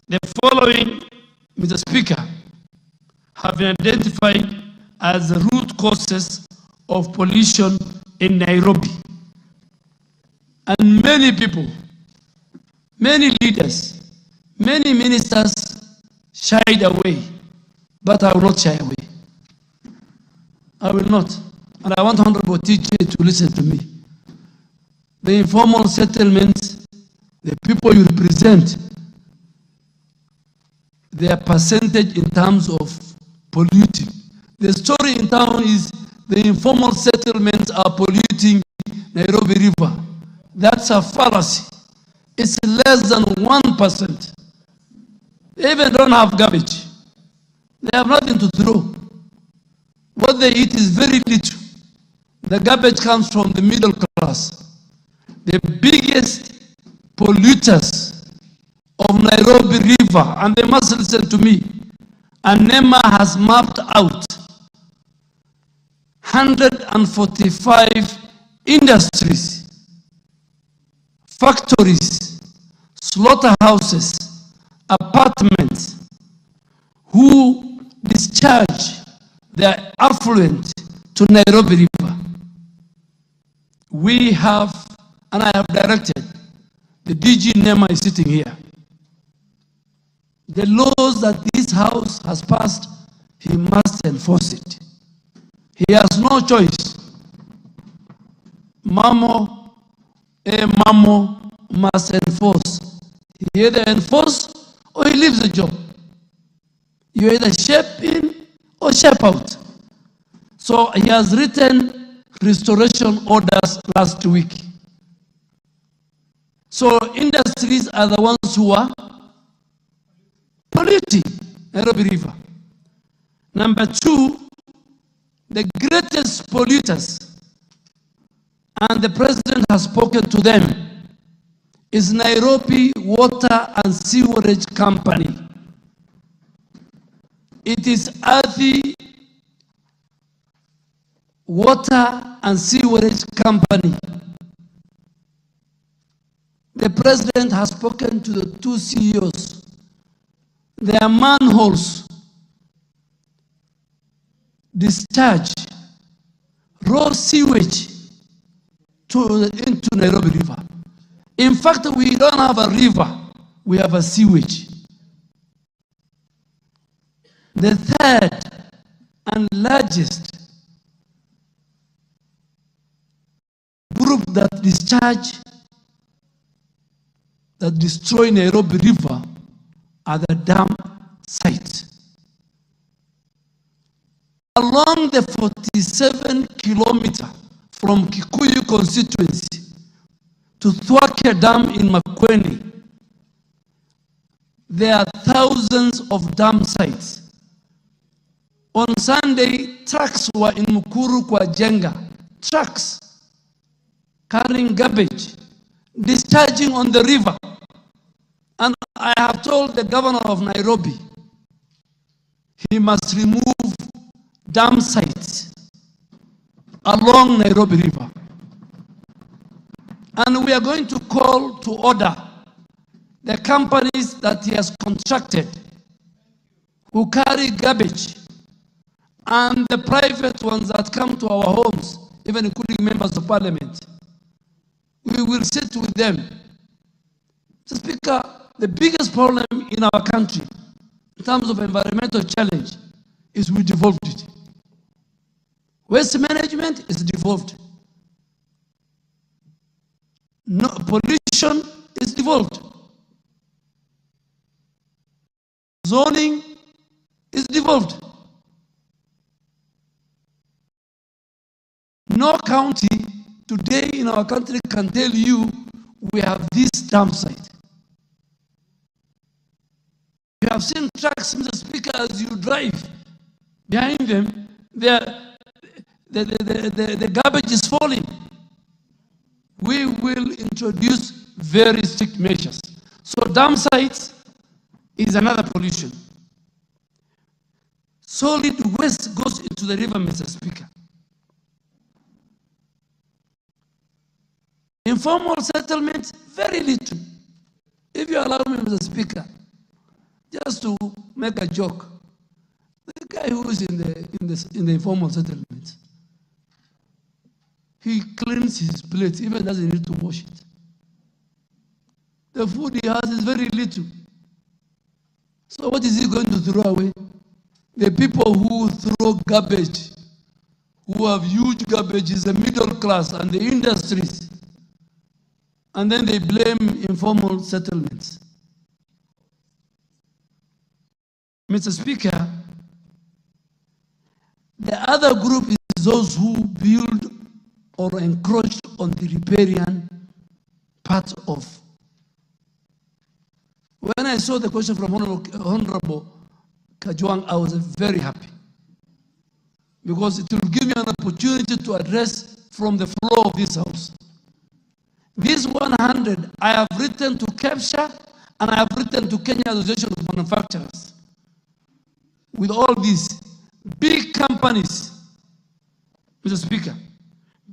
The following, Mr. Speaker, have been identified as the root causes of pollution in Nairobi. And many people, many leaders, many ministers shied away, but I will not shy away. I will not. And I want Honorable TJ to listen to me. The informal settlements, the people you represent, their percentage in terms of polluting. The story in town is the informal settlements are polluting Nairobi River. That's a fallacy. It's less than 1%. They even don't have garbage. They have nothing to throw. What they eat is very little. The garbage comes from the middle class. The biggest polluters of Nairobi River, and they must listen to me, and NEMA has mapped out 145 industries, factories, slaughterhouses, apartments, who discharge their affluent to Nairobi River. We have, and I have directed, the DG NEMA is sitting here. The laws that this house has passed, he must enforce it. He has no choice. Mamo must enforce. He either enforce or he leaves the job. You either shape in or shape out. So he has written restoration orders last week. So industries are the ones who are polluting Nairobi River. Number two, the greatest polluters, and the president has spoken to them, is Nairobi Water and Sewerage Company. It is Athi Water and Sewerage Company. The president has spoken to the two CEOs. Their manholes discharge raw sewage into Nairobi River. In fact, we don't have a river, we have a sewage. The third and largest group that discharge, that destroy Nairobi River are the dam sites. Along the 47-kilometer from Kikuyu constituency to Thwake Dam in Makueni, there are thousands of dam sites. On Sunday, trucks were in Mukuru kwa Jenga, trucks carrying garbage, discharging on the river. And I have told the governor of Nairobi, he must remove dam sites along Nairobi River. And we are going to call to order the companies that he has contracted who carry garbage and the private ones that come to our homes, even including members of parliament. We will sit with them. Mr. Speaker, the biggest problem in our country in terms of environmental challenge is we devolved it. Waste management is devolved. No, pollution is devolved. Zoning is devolved. No county today in our country can tell you we have this dam site. You have seen trucks, Mr. Speaker, as you drive. Behind them, the garbage is falling. We will introduce very strict measures. So dam sites is another pollution. Solid waste goes into the river, Mr. Speaker. Informal settlement, very little. If you allow me, Mr. Speaker, just to make a joke, the guy who is in the informal settlement, he cleans his plate, even doesn't need to wash it. The food he has is very little. So what is he going to throw away? The people who throw garbage, who have huge garbage, is the middle class and the industries. And then they blame informal settlements. Mr. Speaker, the other group is those who build or encroach on the riparian part of. When I saw the question from Honorable Kajuang, I was very happy, because it will give me an opportunity to address from the floor of this house. This 100, I have written to CAPTCHA and I have written to Kenya Association of Manufacturers. With all these big companies, Mr. Speaker,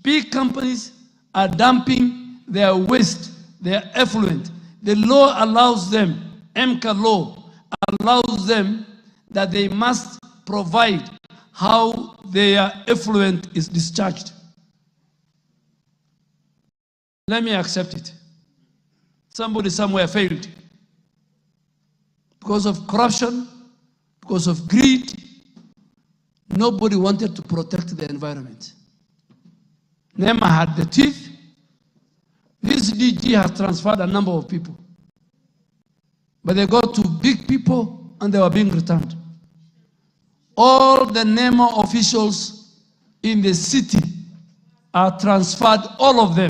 big companies are dumping their waste, their effluent. The law allows them, MCA law allows them that they must provide how their effluent is discharged. Let me accept it. Somebody somewhere failed. Because of corruption, because of greed, nobody wanted to protect the environment. NEMA had the teeth. This DG has transferred a number of people. But they got to big people and they were being returned. All the NEMA officials in the city are transferred, all of them,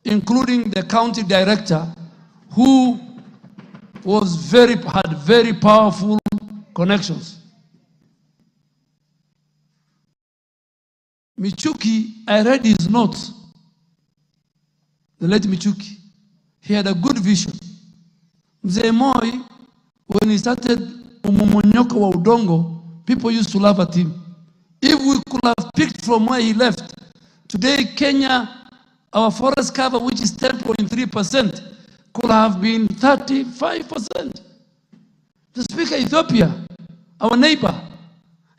including the county director, who had very powerful connections. Michuki, I read his notes. The late Michuki, he had a good vision. Mzee Moi, when he started umomonyoko wa udongo, people used to laugh at him. If we could have picked from where he left, today Kenya, our forest cover, which is 10.3%, could have been 35%. The Speaker, Ethiopia, our neighbor,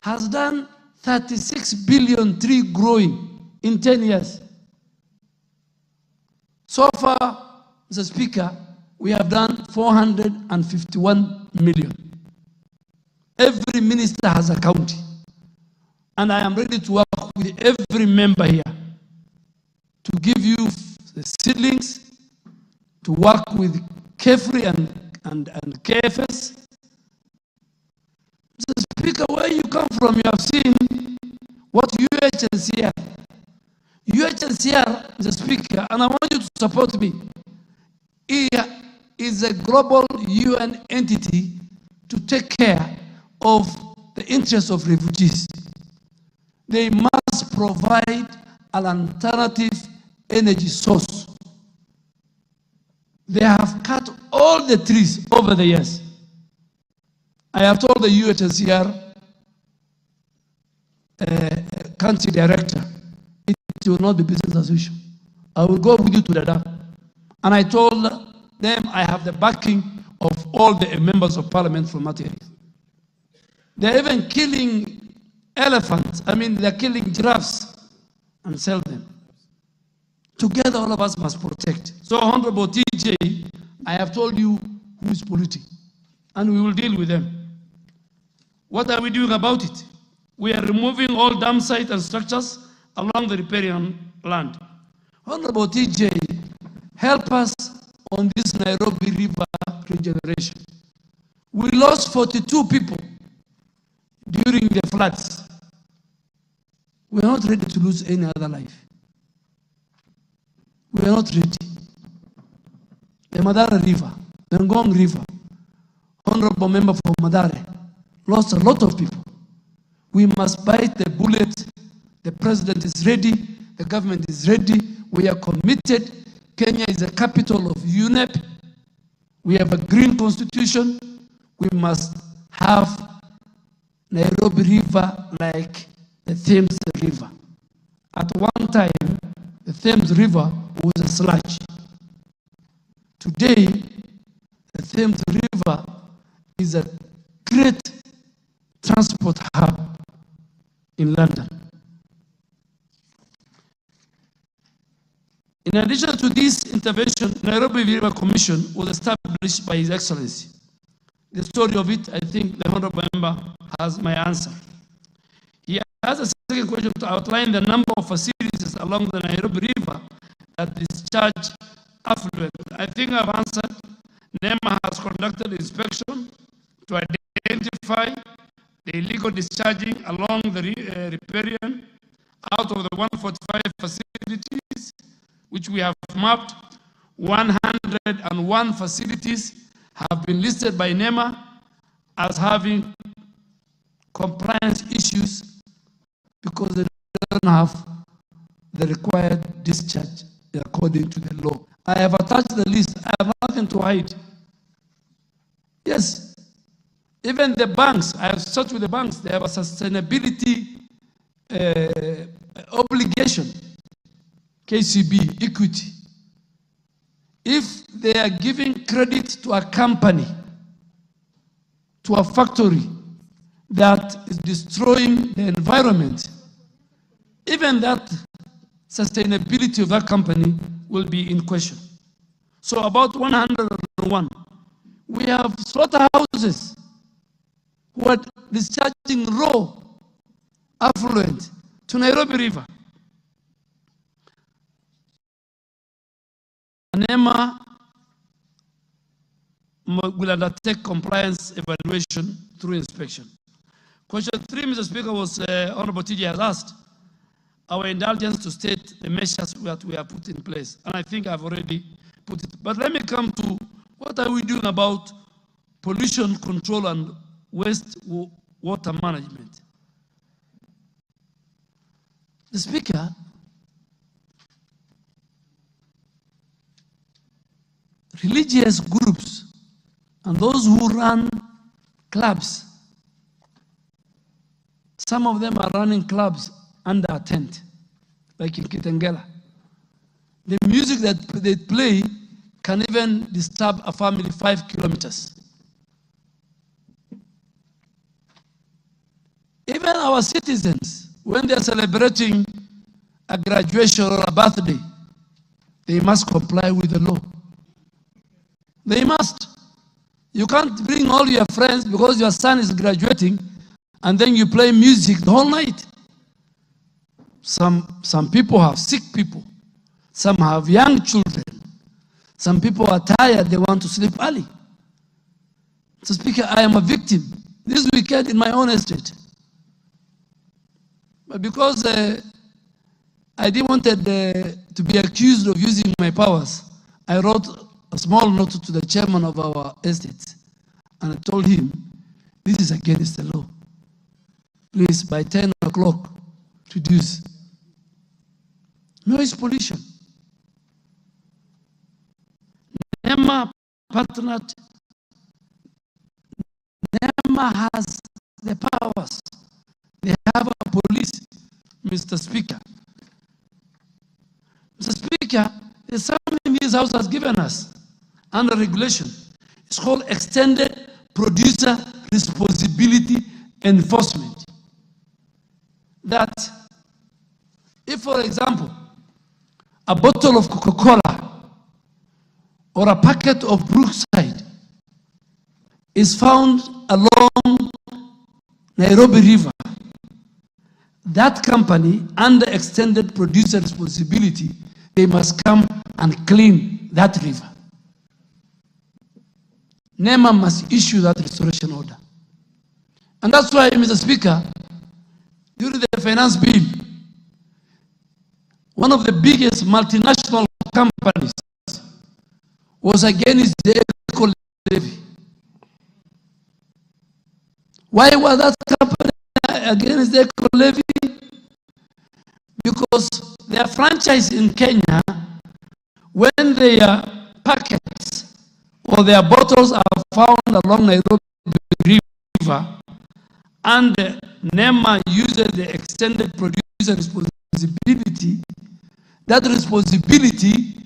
has done 36 billion tree growing in 10 years. So far, Mr. Speaker, we have done 451 million. Every minister has a county. And I am ready to work with every member here to give you the seedlings, to work with KEFRI and KFS. Mr. Speaker, where you come from, you have seen what UHNCR. UHNCR, Mr. Speaker, and I want you to support me, is a global UN entity to take care of the interests of refugees. They must provide an alternative energy source. They have cut all the trees over the years. I have told the UHCR country director, it will not be business as usual. I will go with you to the dam. And I told them I have the backing of all the members of parliament from Matiari. They're even killing elephants. They're killing giraffes and sell them. Together, all of us must protect. So, Honorable TJ, I have told you who is polluting, and we will deal with them. What are we doing about it? We are removing all dam sites and structures along the riparian land. Honorable TJ, help us on this Nairobi River regeneration. We lost 42 people during the floods. We are not ready to lose any other life. We are not ready. The Madare River, the Ngong River, honorable member for Madare, lost a lot of people. We must bite the bullet. The president is ready. The government is ready. We are committed. Kenya is the capital of UNEP. We have a green constitution. We must have Nairobi River like the Thames River. At one time, the Thames River was a sludge. Today, the Thames River is a great transport hub in London. In addition to this intervention, Nairobi River Commission was established by His Excellency. The story of it, I think the honorable member has my answer. He has a second question to outline the number of facilities along the Nairobi River that discharge affluent. I think I've answered. NEMA has conducted inspection to identify the illegal discharging along the riparian. Out of the 145 facilities, which we have mapped, 101 facilities have been listed by NEMA as having compliance issues because they don't have the required discharge according to the law. I have attached the list. I have nothing to hide. Yes. Even the banks, I have searched with the banks, they have a sustainability obligation, KCB, equity. If they are giving credit to a company, to a factory that is destroying the environment, even that sustainability of that company will be in question. So about 101, we have slaughterhouses who are discharging raw affluent to Nairobi River. NEMA will undertake compliance evaluation through inspection. Question 3, Mr. Speaker, was Honorable TJ has asked our indulgence to state the measures that we have put in place. And I think I've already put it. But let me come to what are we doing about pollution control and water management. The Speaker, religious groups and those who run clubs, some of them are running clubs under a tent, like in Kitengela. The music that they play can even disturb a family 5 kilometers. Even our citizens, when they're celebrating a graduation or a birthday, they must comply with the law. They must. You can't bring all your friends because your son is graduating and then you play music the whole night. Some people have sick people. Some have young children. Some people are tired, they want to sleep early. So Speaker, I am a victim. This weekend in my own estate. But because I didn't want to be accused of using my powers, I wrote a small note to the chairman of our estate. And I told him, this is against the law. Please, by 10 o'clock, reduce. Noise pollution. NEMA partnered. NEMA has the powers. They have a police, Mr. Speaker. Mr. Speaker, there's something this House has given us under regulation. It's called Extended Producer Responsibility Enforcement. That if, for example, a bottle of Coca-Cola or a packet of Brookside is found along Nairobi River, that company, under extended producer responsibility, they must come and clean that river. NEMA must issue that restoration order. And that's why, Mr. Speaker, during the finance bill, one of the biggest multinational companies was against the eco levy. Why was that company against the eco levy? Because their franchise in Kenya, when their packets or their bottles are found along Nairobi River, and NEMA uses the extended producer responsibility, that responsibility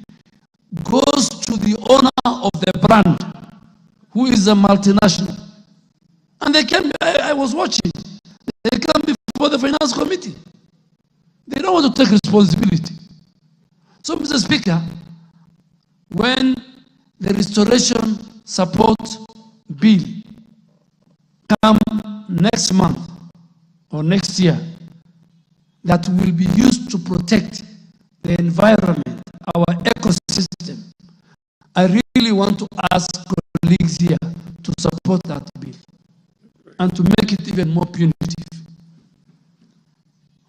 goes to the owner of the brand, who is a multinational. And they came, I was watching, they come before the finance committee. They don't want to take responsibility. So, Mr. Speaker, when the restoration support bill come next month or next year, that will be used to protect the environment, our ecosystem, I really want to ask colleagues here to support that bill and to make it even more punitive.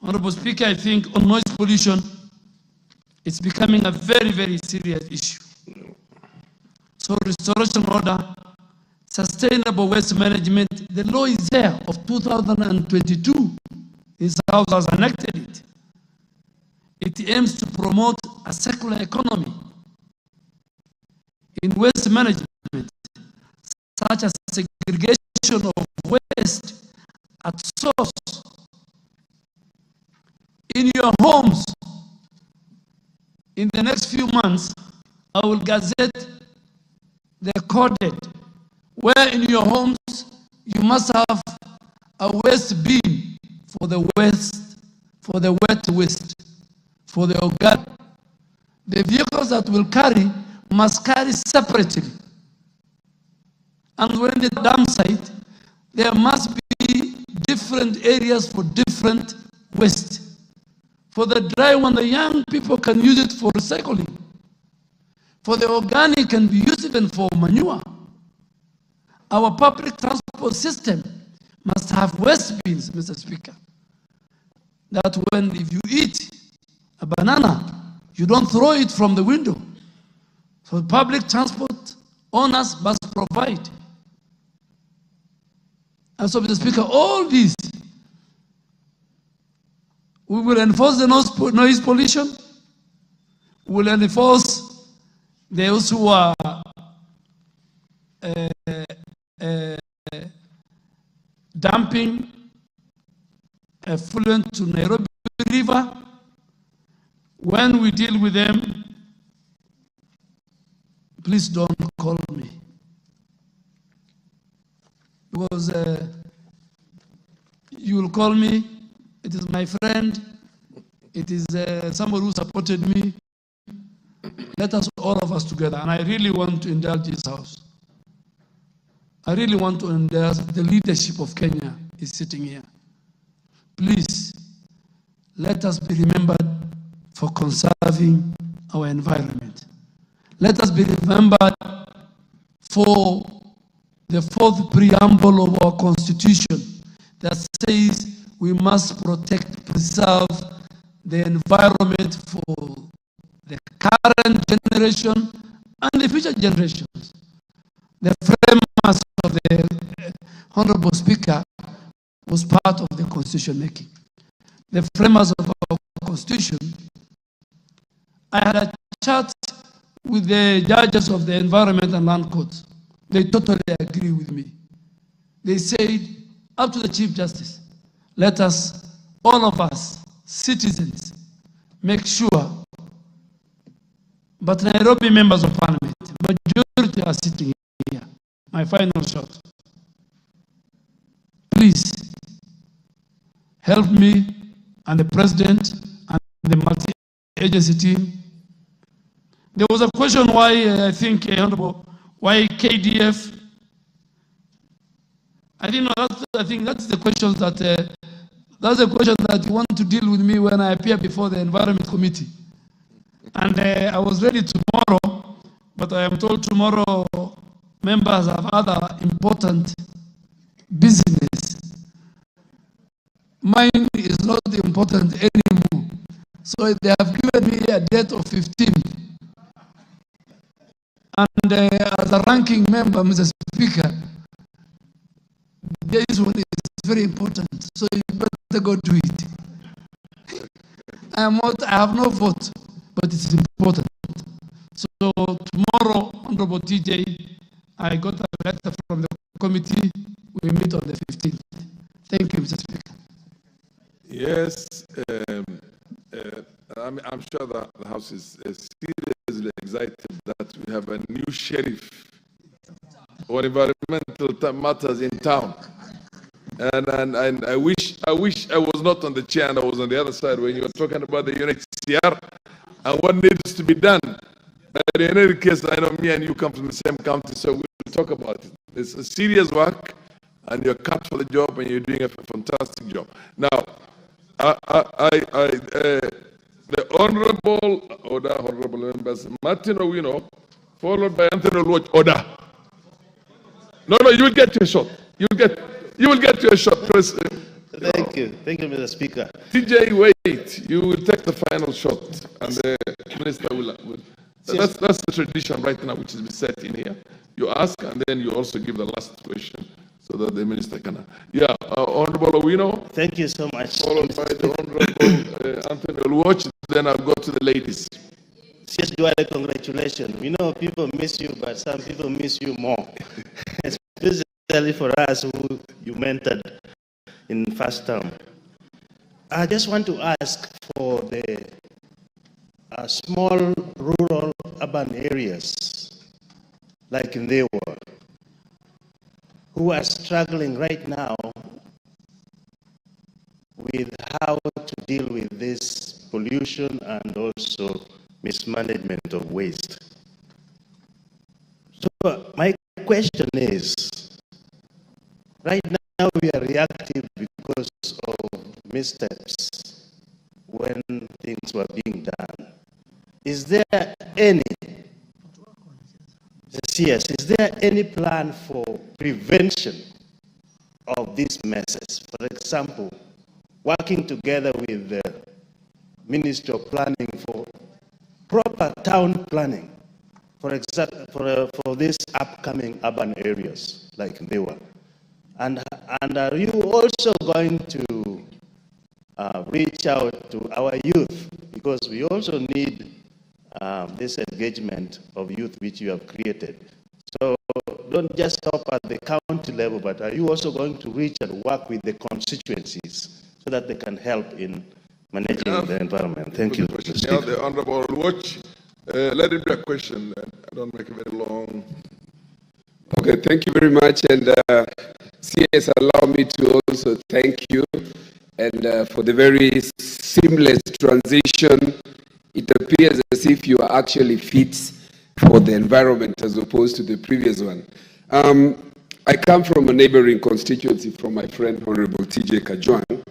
Honorable Speaker, I think on noise pollution, it's becoming a very, very serious issue. So restoration order, sustainable waste management, the law is there of 2022. This House has enacted it. It aims to promote a circular economy in waste management, such as segregation of waste at source. In your homes, in the next few months, I will gazette the coded, where in your homes you must have a waste bin for the waste, for the wet waste, for the organic. The vehicles that will carry must carry separately. And when the dump site, there must be different areas for different waste. For the dry one, the young people can use it for recycling. For the organic, can be used even for manure. Our public transport system must have waste bins, Mr. Speaker. that if you eat a banana, you don't throw it from the window. So public transport owners must provide. And so, Mr. Speaker, all these, we will enforce the noise pollution, we will enforce those who are dumping effluent to Nairobi River. When we deal with them, please don't call me. Because you will call me, it is my friend, it is somebody who supported me. Let us, all of us together, and I really want to indulge this house. I really want to indulge the leadership of Kenya is sitting here. Please, let us be remembered for conserving our environment. Let us be remembered for the fourth preamble of our Constitution that says we must protect, preserve the environment for the current generation and the future generations. The framers of the Honorable Speaker was part of the Constitution making. The framers of our Constitution, I had a chat with the judges of the Environment and Land Courts. They totally agree with me. They said, up to the Chief Justice, let us, all of us, citizens, make sure, but Nairobi members of parliament, majority are sitting here. My final shot. Please, help me and the president and the multi-agency team. There was a question why, I think, why KDF? I think that's the question that you want to deal with me when I appear before the Environment Committee. And I was ready tomorrow, but I am told tomorrow members have other important business. Mine is not important anymore. So they have given me a date of 15. And as a ranking member, Mr. Speaker, this one is very important. So you better go do it. I have no vote, but it's important. So tomorrow, Honorable TJ, I got a letter from the committee. We meet on the 15th. Thank you, Mr. Speaker. Yes, I'm sure that the House is seriously excited that we have a new sheriff on environmental matters in town. And I wish I was not on the chair and I was on the other side when you were talking about the UNHCR and what needs to be done. But in any case, I know me and you come from the same county, so we'll talk about it. It's a serious work, and you're cut for the job, and you're doing a fantastic job. Now, the honorable members, Martin Owino, followed by Anthony Oluoch, order. No, you will get your shot. You will get your shot. Thank you, Mr. Speaker. TJ, wait. You will take the final shot, and the minister will. That's the tradition right now, which is set in here. You ask, and then you also give the last question, so that the minister can. Yeah, Honorable Owino. Thank you so much. Followed by the Honorable Anthony Oluoch. Then I'll go to the ladies. Yes, Duale, congratulations. We know people miss you, but some people miss you more. Especially for us who you mentored in first term. I just want to ask for the small rural urban areas, like in Dewa, who are struggling right now with how to deal with this pollution and also mismanagement of waste. So my question is, right now we are reactive because of missteps when things were being done. Is there any plan for prevention of these messes? For example, working together with the Ministry of Planning for proper town planning for these upcoming urban areas like Mewa? And are you also going to reach out to our youth? Because we also need this engagement of youth which you have created. So don't just stop at the county level, but are you also going to reach and work with the constituencies so that they can help in managing the environment? Thank you. Now the Honorable Watch. Let it be a question. I don't make it very long. Okay, thank you very much. And CS, allow me to also thank you and for the very seamless transition. It appears as if you are actually fit for the environment as opposed to the previous one. I come from a neighboring constituency from my friend Honorable TJ Kajuang.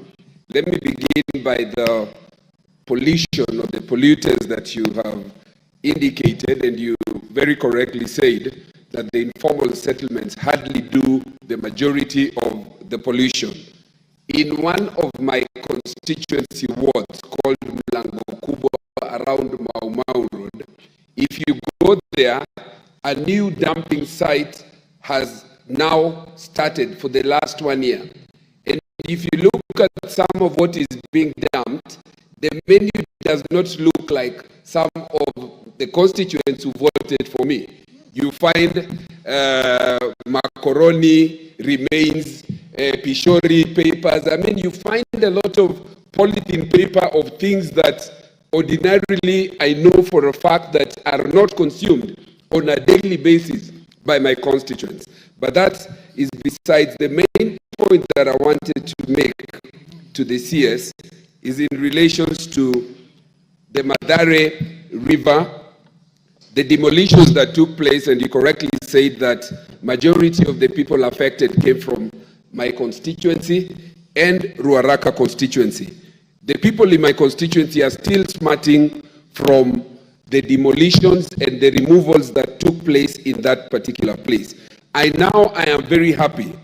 Let me begin by the pollution or the pollutants that you have indicated, and you very correctly said that the informal settlements hardly do the majority of the pollution. In one of my constituency wards called Mlango Kubwa around Mau Mau Road, if you go there, a new dumping site has now started for the last 1 year. And if you look at some of what is being dumped, the menu does not look like some of the constituents who voted for me. You find macaroni remains, pishori papers. I mean, you find a lot of polythene paper of things that ordinarily I know for a fact that are not consumed on a daily basis by my constituents. But that is besides. The main point that I wanted to make to the CS is in relations to the Madare River, the demolitions that took place, and you correctly said that majority of the people affected came from my constituency and Ruaraka constituency. The people in my constituency are still smarting from the demolitions and the removals that took place in that particular place. I am very happy,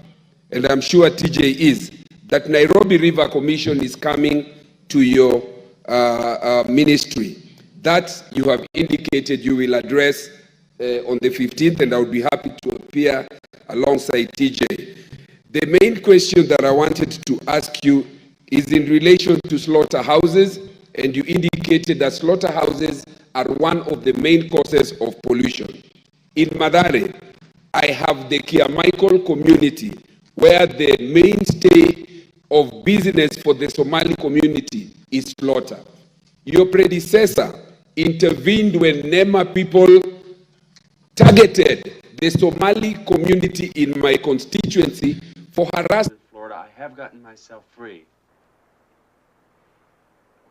and I'm sure TJ is, that Nairobi River Commission is coming to your ministry. That you have indicated you will address on the 15th, and I would be happy to appear alongside TJ. The main question that I wanted to ask you is in relation to slaughterhouses, and you indicated that slaughterhouses are one of the main causes of pollution. In Madare, I have the Kiamaikol community, where the mainstay of business for the Somali community is slaughter. Your predecessor intervened when Nema people targeted the Somali community in my constituency for harassment. Florida, I have gotten myself free.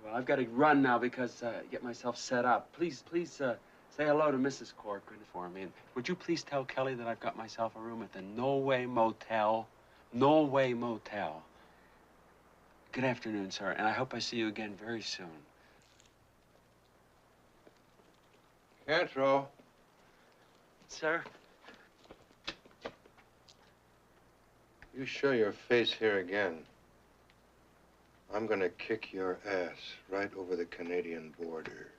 Well, I've got to run now because get myself set up. Please, say hello to Mrs. Corcoran for me. And would you please tell Kelly that I've got myself a room at the Norway Motel? Norway Motel. Good afternoon, sir, and I hope I see you again very soon. Castro. Sir? You show your face here again, I'm gonna kick your ass right over the Canadian border.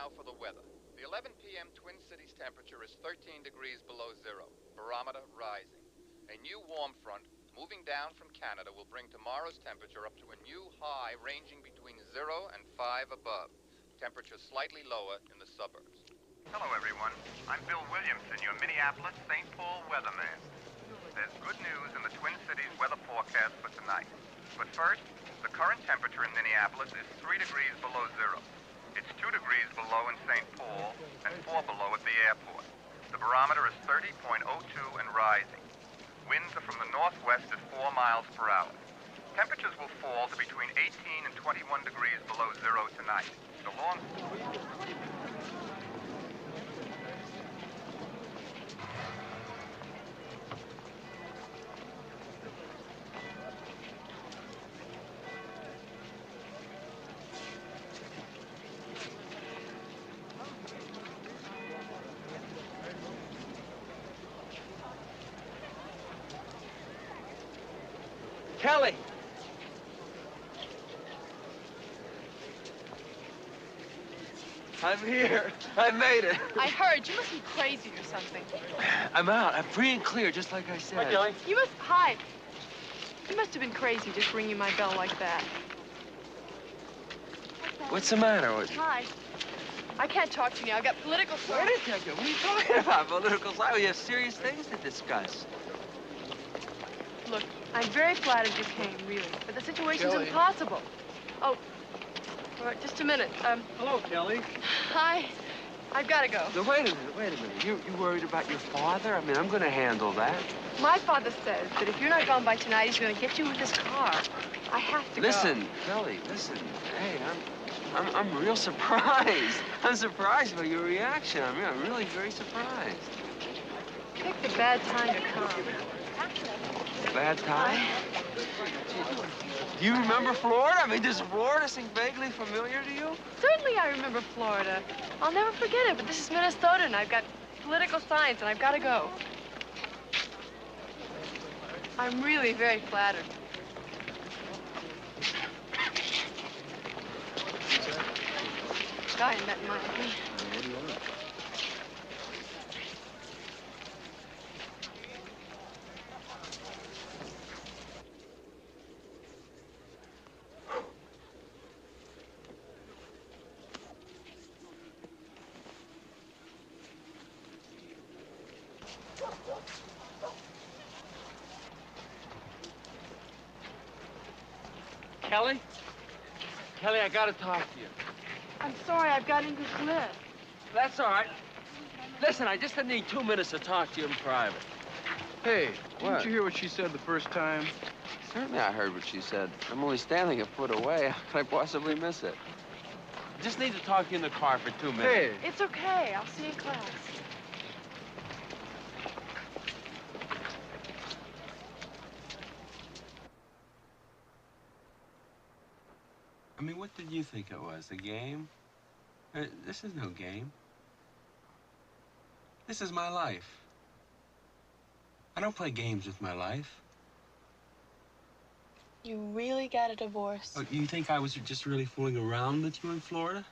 For the weather. The 11 p.m. Twin Cities temperature is 13 degrees below zero, barometer rising. A new warm front moving down from Canada will bring tomorrow's temperature up to a new high ranging between 0 and 5 above. Temperature slightly lower in the suburbs. Hello, everyone. I'm Bill Williamson, your Minneapolis St. Paul weatherman. there's good news in the Twin Cities weather forecast for tonight. But first, the current temperature in Minneapolis is 3 degrees below zero. It's 2 degrees below in St. Paul and 4 below at the airport. The barometer is 30.02 and rising. Winds are from the northwest at 4 miles per hour. Temperatures will fall to between 18 and 21 degrees below zero tonight. The long... Kelly! I'm here. I made it. I heard. You must be crazy or something. I'm out. I'm free and clear, just like I said. Hi, Kelly. You must hide. You must have been crazy just ringing my bell like that. What's the matter? Hi. I can't talk to you now. I've got political Wait a second. What are you talking about? Political side? We have serious things to discuss. Look, I'm very flattered you came, really. But the situation's Kelly. impossible. Oh, all right, just a minute. Hello, Kelly. Hi. I've got to go. No, wait a minute. You worried about your father? I mean, I'm going to handle that. My father says that if you're not gone by tonight, he's going to get you with his car. I have to Listen, Kelly, listen. Hey, I'm real surprised. I'm surprised by your reaction. I mean, I'm really very surprised. go. Pick the bad time to come. Bad time? Do you remember Florida? I mean, does Florida seem vaguely familiar to you? Certainly I remember Florida. I'll never forget it, but this is Minnesota, and I've got political science, and I've got to go. I'm really very flattered. Guy I met in Miami. What do you want? Kelly? Kelly, I gotta talk to you. I'm sorry, I've got English lit. That's all right. Listen, I just need 2 minutes to talk to you in private. Hey, What? didn't you hear what she said the first time? Certainly I heard what she said. I'm only standing a foot away. How could I possibly miss it? I just need to talk to you in the car for 2 minutes. It's okay. I'll see you in class. I mean, what did you think it was? A game? This is no game. This is my life. I don't play games with my life. You really got a divorce? Oh, you think I was just really fooling around with you in Florida?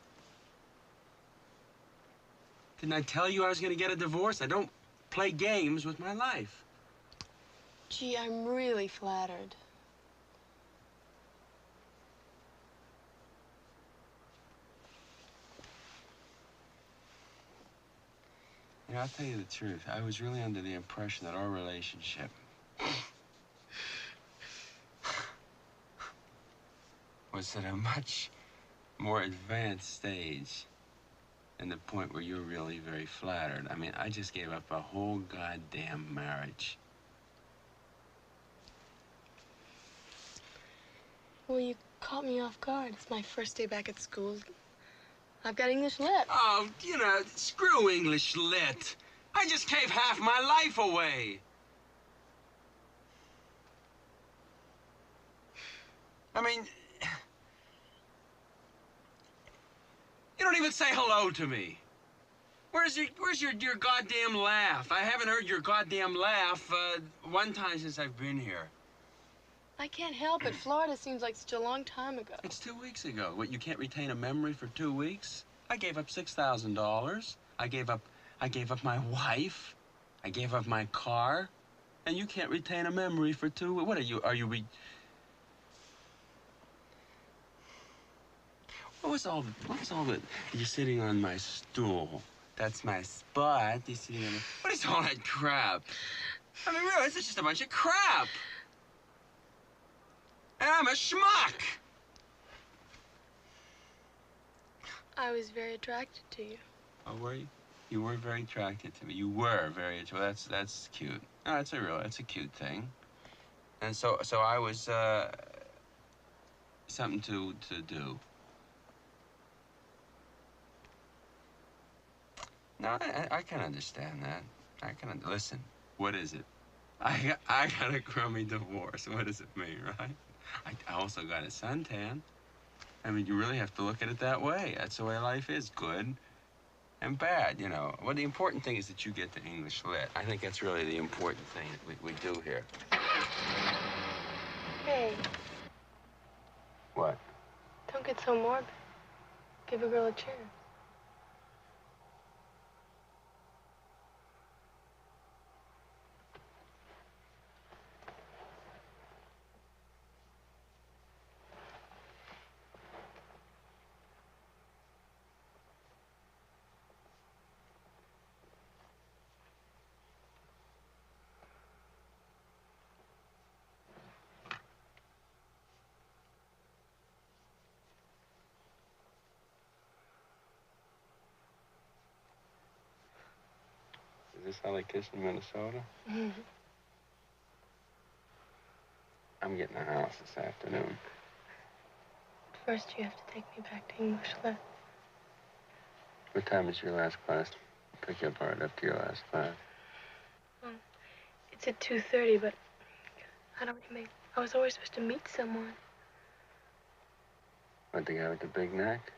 Didn't I tell you I was going to get a divorce? I don't play games with my life. Gee, I'm really flattered. You know, I'll tell you the truth. I was really under the impression that our relationship was at a much more advanced stage than the point where you're really very flattered. I mean, I just gave up a whole goddamn marriage. Well, you caught me off guard. It's my first day back at school. I've got English lit. Oh, you know, screw English lit. I just gave half my life away. I mean, you don't even say hello to me. Where's your goddamn laugh? I haven't heard your goddamn laugh one time since I've been here. I can't help it. Florida seems like such a long time ago. It's 2 weeks ago. What, you can't retain a memory for 2 weeks? I gave up $6,000. I gave up my wife. I gave up my car. And you can't retain a memory for 2 weeks. What are you What was all the, you're sitting on my stool. That's my spot. You're sitting on the, what is all that crap? I mean, really, it's just a bunch of crap. And I'm a schmuck. I was very attracted to you. Oh, were you? You were very attracted to me. You were very attracted. That's cute. No, that's a cute thing. And so I was, something to do. No, I can understand that. Listen, what is it? I got a crummy divorce. What does it mean, right? I also got a suntan. I mean, you really have to look at it that way. That's the way life is, good and bad, you know. Well, the important thing is that you get the English lit. I think that's really the important thing that we do here. Hey, What? don't get so morbid. Give a girl a chance. Is this how they kiss in Minnesota? I'm getting a house this afternoon. First, you have to take me back to English lit. What time is your last class? Pick you up right up to your last class. It's at 2:30, but I don't remember. I was always supposed to meet someone. What, the guy with the big neck?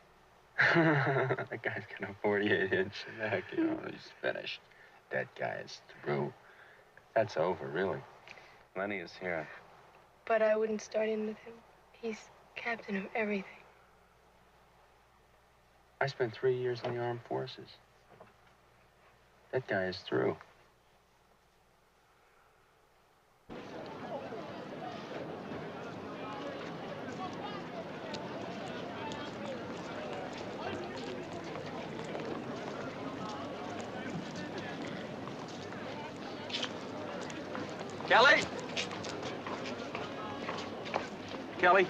That guy's got a 48-inch neck, you know. He's finished. That guy is through. That's over, really. Lenny is here. But I wouldn't start in with him. He's captain of everything. I spent 3 years in the armed forces. That guy is through. Kelly? Kelly?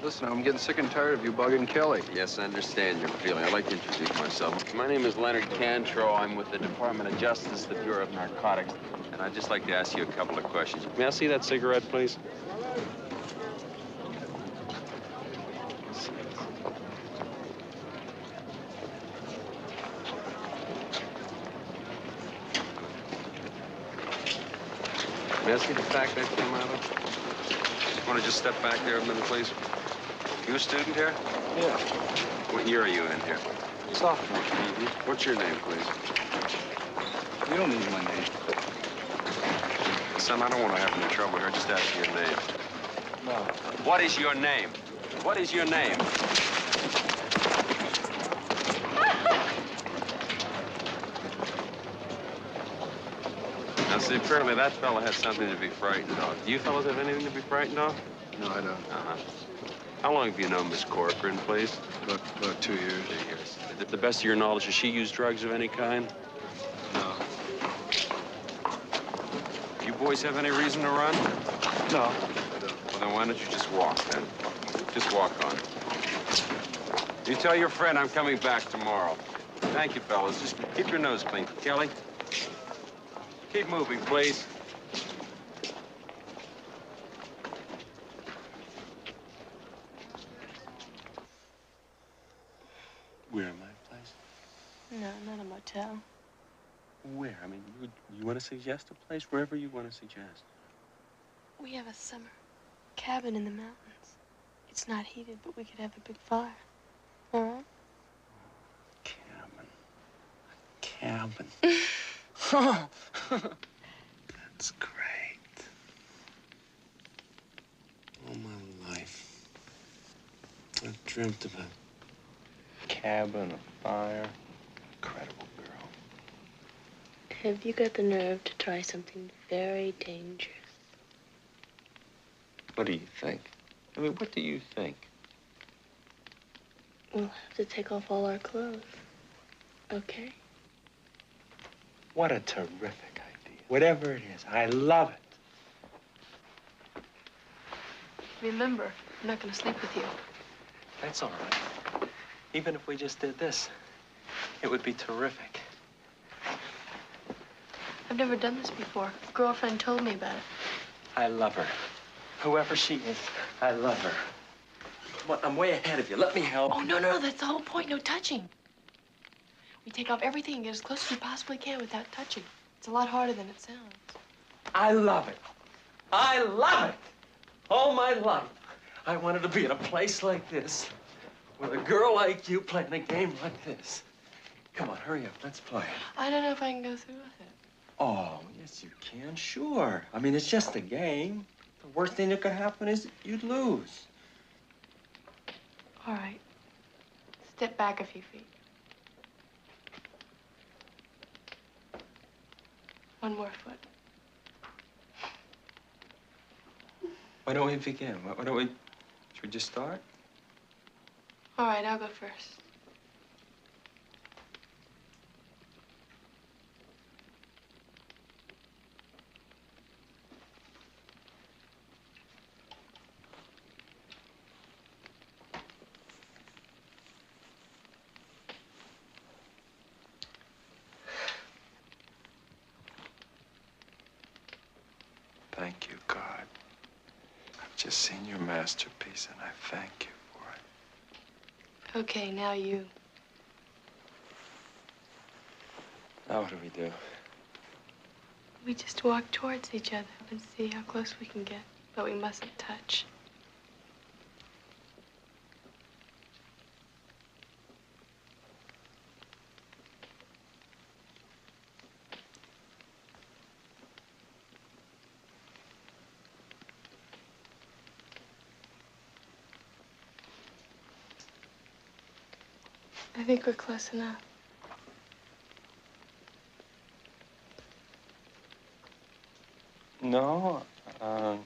Listen, I'm getting sick and tired of you bugging Kelly. Yes, I understand your feeling. I'd like to introduce myself. My name is Leonard Cantrow. I'm with the Department of Justice, the Bureau of Narcotics. And I'd just like to ask you a couple of questions. May I see that cigarette, please? May I see the pack that came out of? Want to just step back there a minute, please? You a student here? Yeah. What year are you in here? Sophomore. Mm-hmm. What's your name, please? You don't need my name. Son, I don't want to have any trouble here. Just ask your name. No. What is your name? What is your name? Now, see, apparently that fella has something to be frightened of. Do you fellas have anything to be frightened of? No, I don't. Uh-huh. How long have you known Miss Corcoran, please? About 2 years. 2 years. To the best of your knowledge, has she used drugs of any kind? No. You boys have any reason to run? No, I don't. Well, then why don't you just walk, then? Just walk on. You tell your friend I'm coming back tomorrow. Thank you, fellas. Just keep your nose clean. Kelly, keep moving, please. Where, my place? No, not a motel. Where? I mean, you want to suggest a place? Wherever you want to suggest. We have a summer cabin in the mountains. It's not heated, but we could have a big fire. All right? Cabin. That's great. All my life, I've dreamt of a cabin, a fire. Incredible girl. Have you got the nerve to try something very dangerous? What do you think? I mean, what do you think? We'll have to take off all our clothes. Okay. What a terrific idea. Whatever it is, I love it. Remember, I'm not going to sleep with you. That's all right. Even if we just did this, it would be terrific. I've never done this before. A girlfriend told me about it. I love her. Whoever she is, I love her. Come on, I'm way ahead of you. Let me help. Oh, no, that's the whole point. No touching. We take off everything and get as close as we possibly can without touching. It's a lot harder than it sounds. I love it. I love it. All my life, I wanted to be in a place like this with a girl like you playing a game like this. Come on, hurry up. Let's play. I don't know if I can go through with it. Oh, yes, you can. Sure. I mean, it's just a game. The worst thing that could happen is you'd lose. All right. Step back a few feet. One more foot. Why don't we begin? Why don't we... Should we just start? All right, I'll go first. Thank you, God. I've just seen your masterpiece, and I thank you for it. Okay, now you. Now what do we do? We just walk towards each other and see how close we can get, but we mustn't touch. I think we're close enough. No, I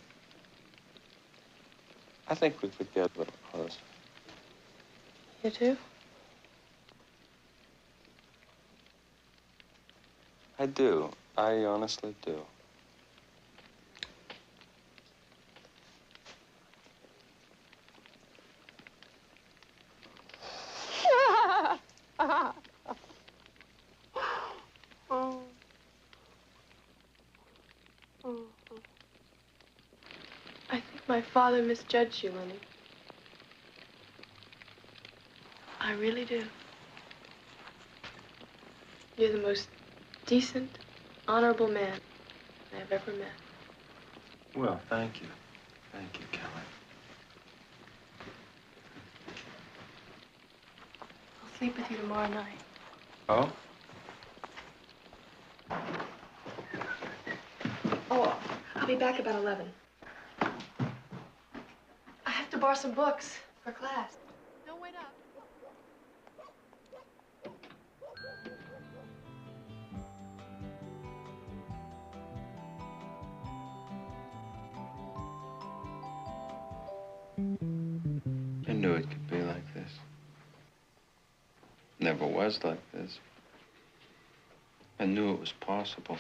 think we could get a little closer. You do? I do. I honestly do. I think my father misjudged you, Lenny. I really do. You're the most decent, honorable man I've ever met. Well, thank you. Thank you, Kelly. I'll sleep with you tomorrow night. Oh? Oh, I'll be back about 11. I have to borrow some books for class. Don't wait up. I knew it could be like this. Never was like this. I knew it was possible.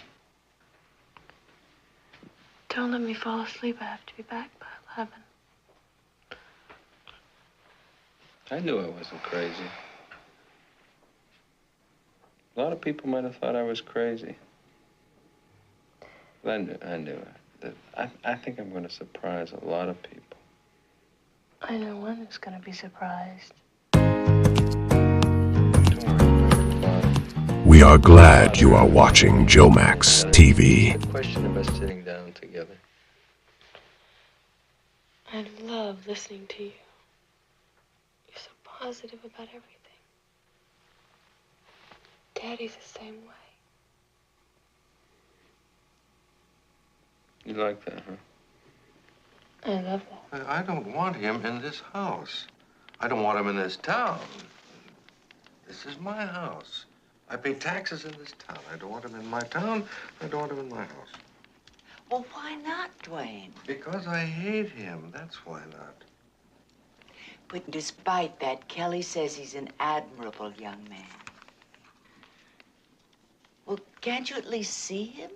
Don't let me fall asleep. I have to be back by 11. I knew I wasn't crazy. A lot of people might have thought I was crazy. But I knew that I think I'm going to surprise a lot of people. I know one who's going to be surprised. We are glad you are watching Jomax TV. The question of us sitting down together. I love listening to you. You're so positive about everything. Daddy's the same way. You like that, huh? I love that. I don't want him in this house. I don't want him in this town. This is my house. I pay taxes in this town. I don't want him in my town. I don't want him in my house. Well, why not, Dwayne? Because I hate him. That's why not. But despite that, Kelly says he's an admirable young man. Can't you at least see him?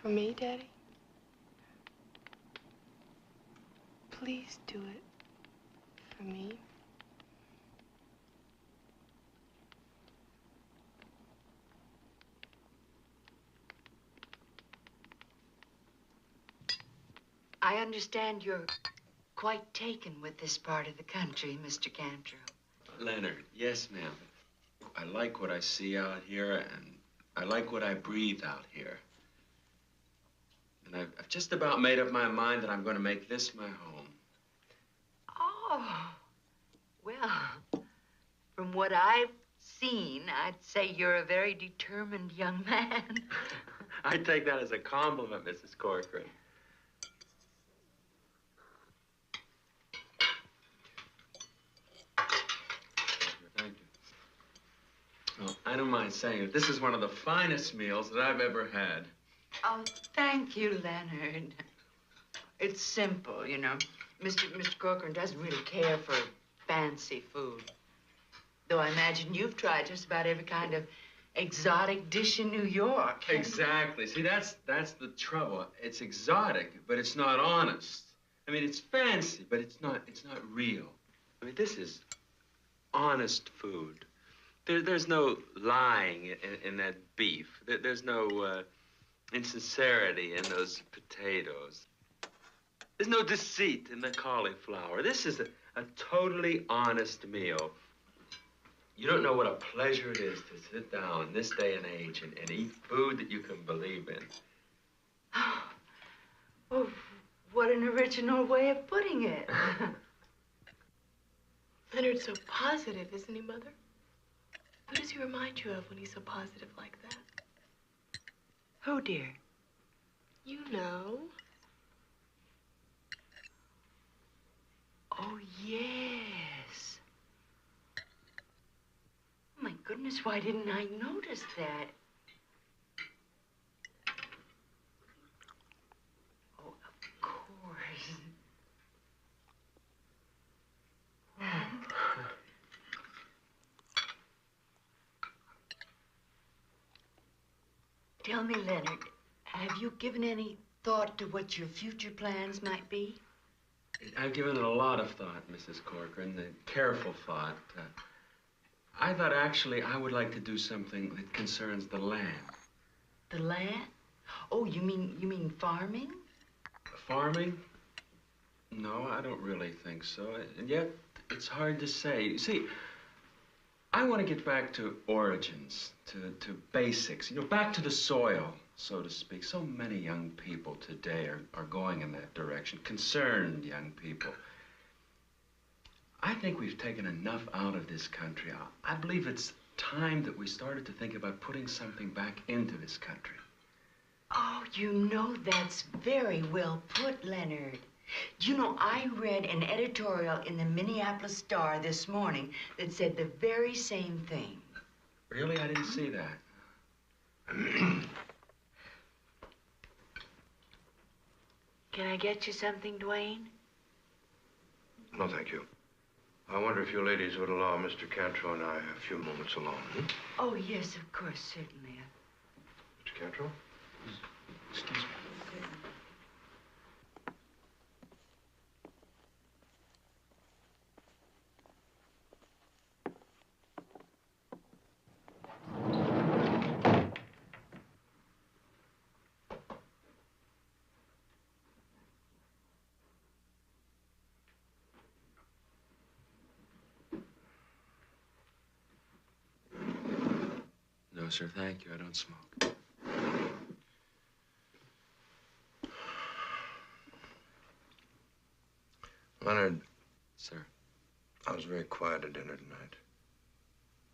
For me, Daddy? Please do it. For me? I understand you're quite taken with this part of the country, Mr. Cantrell. Leonard, yes, ma'am. I like what I see out here, and I like what I breathe out here. And I've just about made up my mind that I'm going to make this my home. Oh, well, from what I've seen, I'd say you're a very determined young man. I take that as a compliment, Mrs. Corcoran. Thank you. Well, I don't mind saying it. This is one of the finest meals that I've ever had. Oh, thank you, Leonard. It's simple, you know. Mr. Corcoran doesn't really care for fancy food. Though I imagine you've tried just about every kind of exotic dish in New York. Exactly. See, that's the trouble. It's exotic, but it's not honest. I mean, it's fancy, but it's not real. I mean, this is honest food. There's no lying in that beef. There's no insincerity in those potatoes. There's no deceit in the cauliflower. This is a totally honest meal. You don't know what a pleasure it is to sit down in this day and age and eat food that you can believe in. Oh, what an original way of putting it. Leonard's so positive, isn't he, Mother? Who does he remind you of when he's so positive like that? Who, dear? You know. Oh, yes. Oh, my goodness, why didn't I notice that? Oh, of course. Tell me, Leonard, have you given any thought to what your future plans might be? I've given it a lot of thought, Mrs. Corcoran, careful thought. I thought actually I would like to do something that concerns the land. The land? Oh, you mean farming? Farming? No, I don't really think so. And yet, it's hard to say. You see, I want to get back to origins, to basics, you know, back to the soil, so to speak. So many young people today are going in that direction, concerned young people. I think we've taken enough out of this country. I believe it's time that we started to think about putting something back into this country. Oh, you know that's very well put, Leonard. You know, I read an editorial in the Minneapolis Star this morning that said the very same thing. Really? I didn't see that. Can I get you something, Dwayne? No, thank you. I wonder if you ladies would allow Mr. Cantrell and I a few moments alone. Oh, yes, of course, certainly. Mr. Cantrell? Excuse me. No, sir, thank you. I don't smoke. Leonard. Sir. I was very quiet at dinner tonight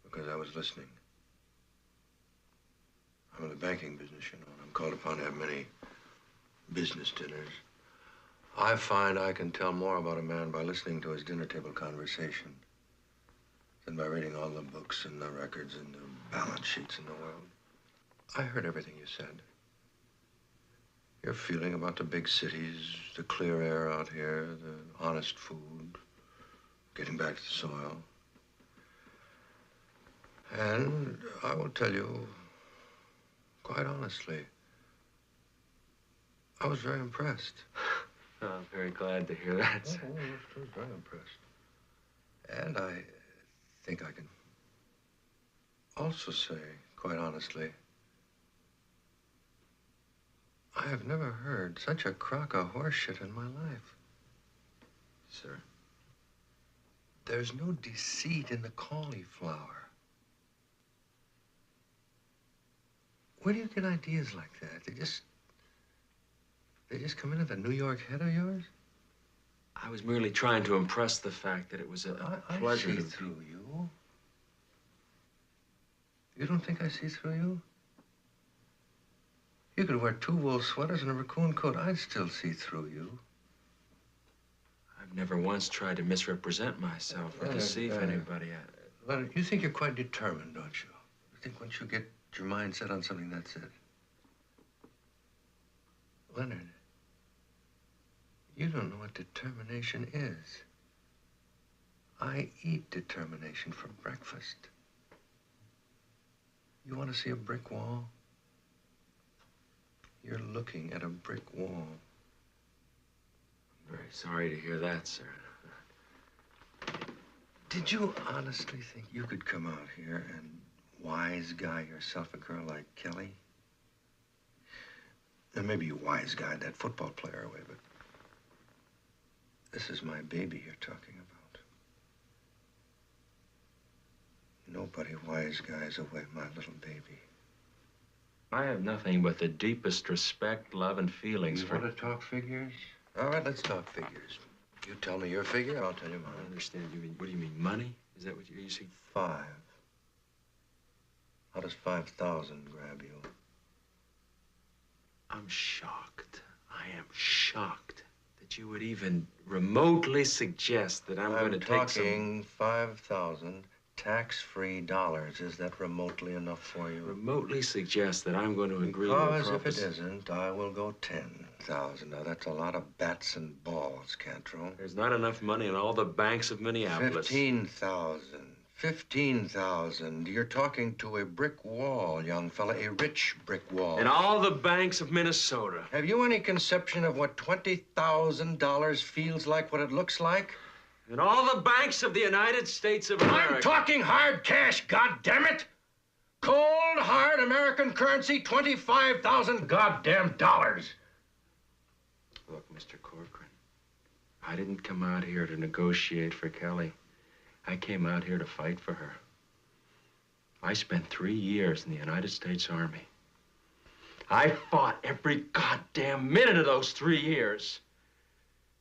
because I was listening. I'm in the banking business, you know, and I'm called upon to have many business dinners. I find I can tell more about a man by listening to his dinner table conversation than by reading all the books and the records and the balance sheets in the world. I heard everything you said. your feeling about the big cities, the clear air out here, the honest food, getting back to the soil. And I will tell you, quite honestly, I was very impressed. Oh, I'm very glad to hear that, sir. Oh, I was very impressed. And I think I can also say, quite honestly, I have never heard such a crock of horseshit in my life. Sir? There's no deceit in the cauliflower. Where do you get ideas like that? They just come into the New York head of yours? I was merely trying to impress the fact that it was a pleasure I see to through you. You don't think I see through you? You could wear 2 wool sweaters and a raccoon coat. I'd still see through you. I've never once tried to misrepresent myself or deceive anybody. Leonard, you think you're quite determined, don't you? You think once you get your mind set on something, that's it. Leonard, you don't know what determination is. I eat determination for breakfast. You want to see a brick wall? You're looking at a brick wall. I'm very sorry to hear that, sir. Did you honestly think you could come out here and wise guy yourself a girl like Kelly? And maybe you wise guyed that football player away, but this is my baby you're talking about. Nobody wise guys away my little baby. I have nothing but the deepest respect, love, and feelings You for... want to talk figures? All right, let's talk figures. You tell me your figure, I'll tell you mine. I don't understand. What do you mean, money? Is that what you see? 5. How does 5,000 grab you? I'm shocked. I am shocked that you would even remotely suggest that I'm going to take some... talking 5,000 tax-free dollars. Is that remotely enough for you? Remotely suggest that I'm going to agree to a Because if it proposition. isn't, I will go 10,000. Now, that's a lot of bats and balls, Cantro. There's not enough money in all the banks of Minneapolis. 15,000. 15,000. You're talking to a brick wall, young fella, a rich brick wall. In all the banks of Minnesota. Have you any conception of what $20,000 feels like, what it looks like? In all the banks of the United States of America. I'm talking hard cash, goddammit! Cold, hard American currency, 25,000 goddamn dollars. Look, Mr. Corcoran, I didn't come out here to negotiate for Kelly. I came out here to fight for her. I spent 3 years in the United States Army. I fought every goddamn minute of those 3 years.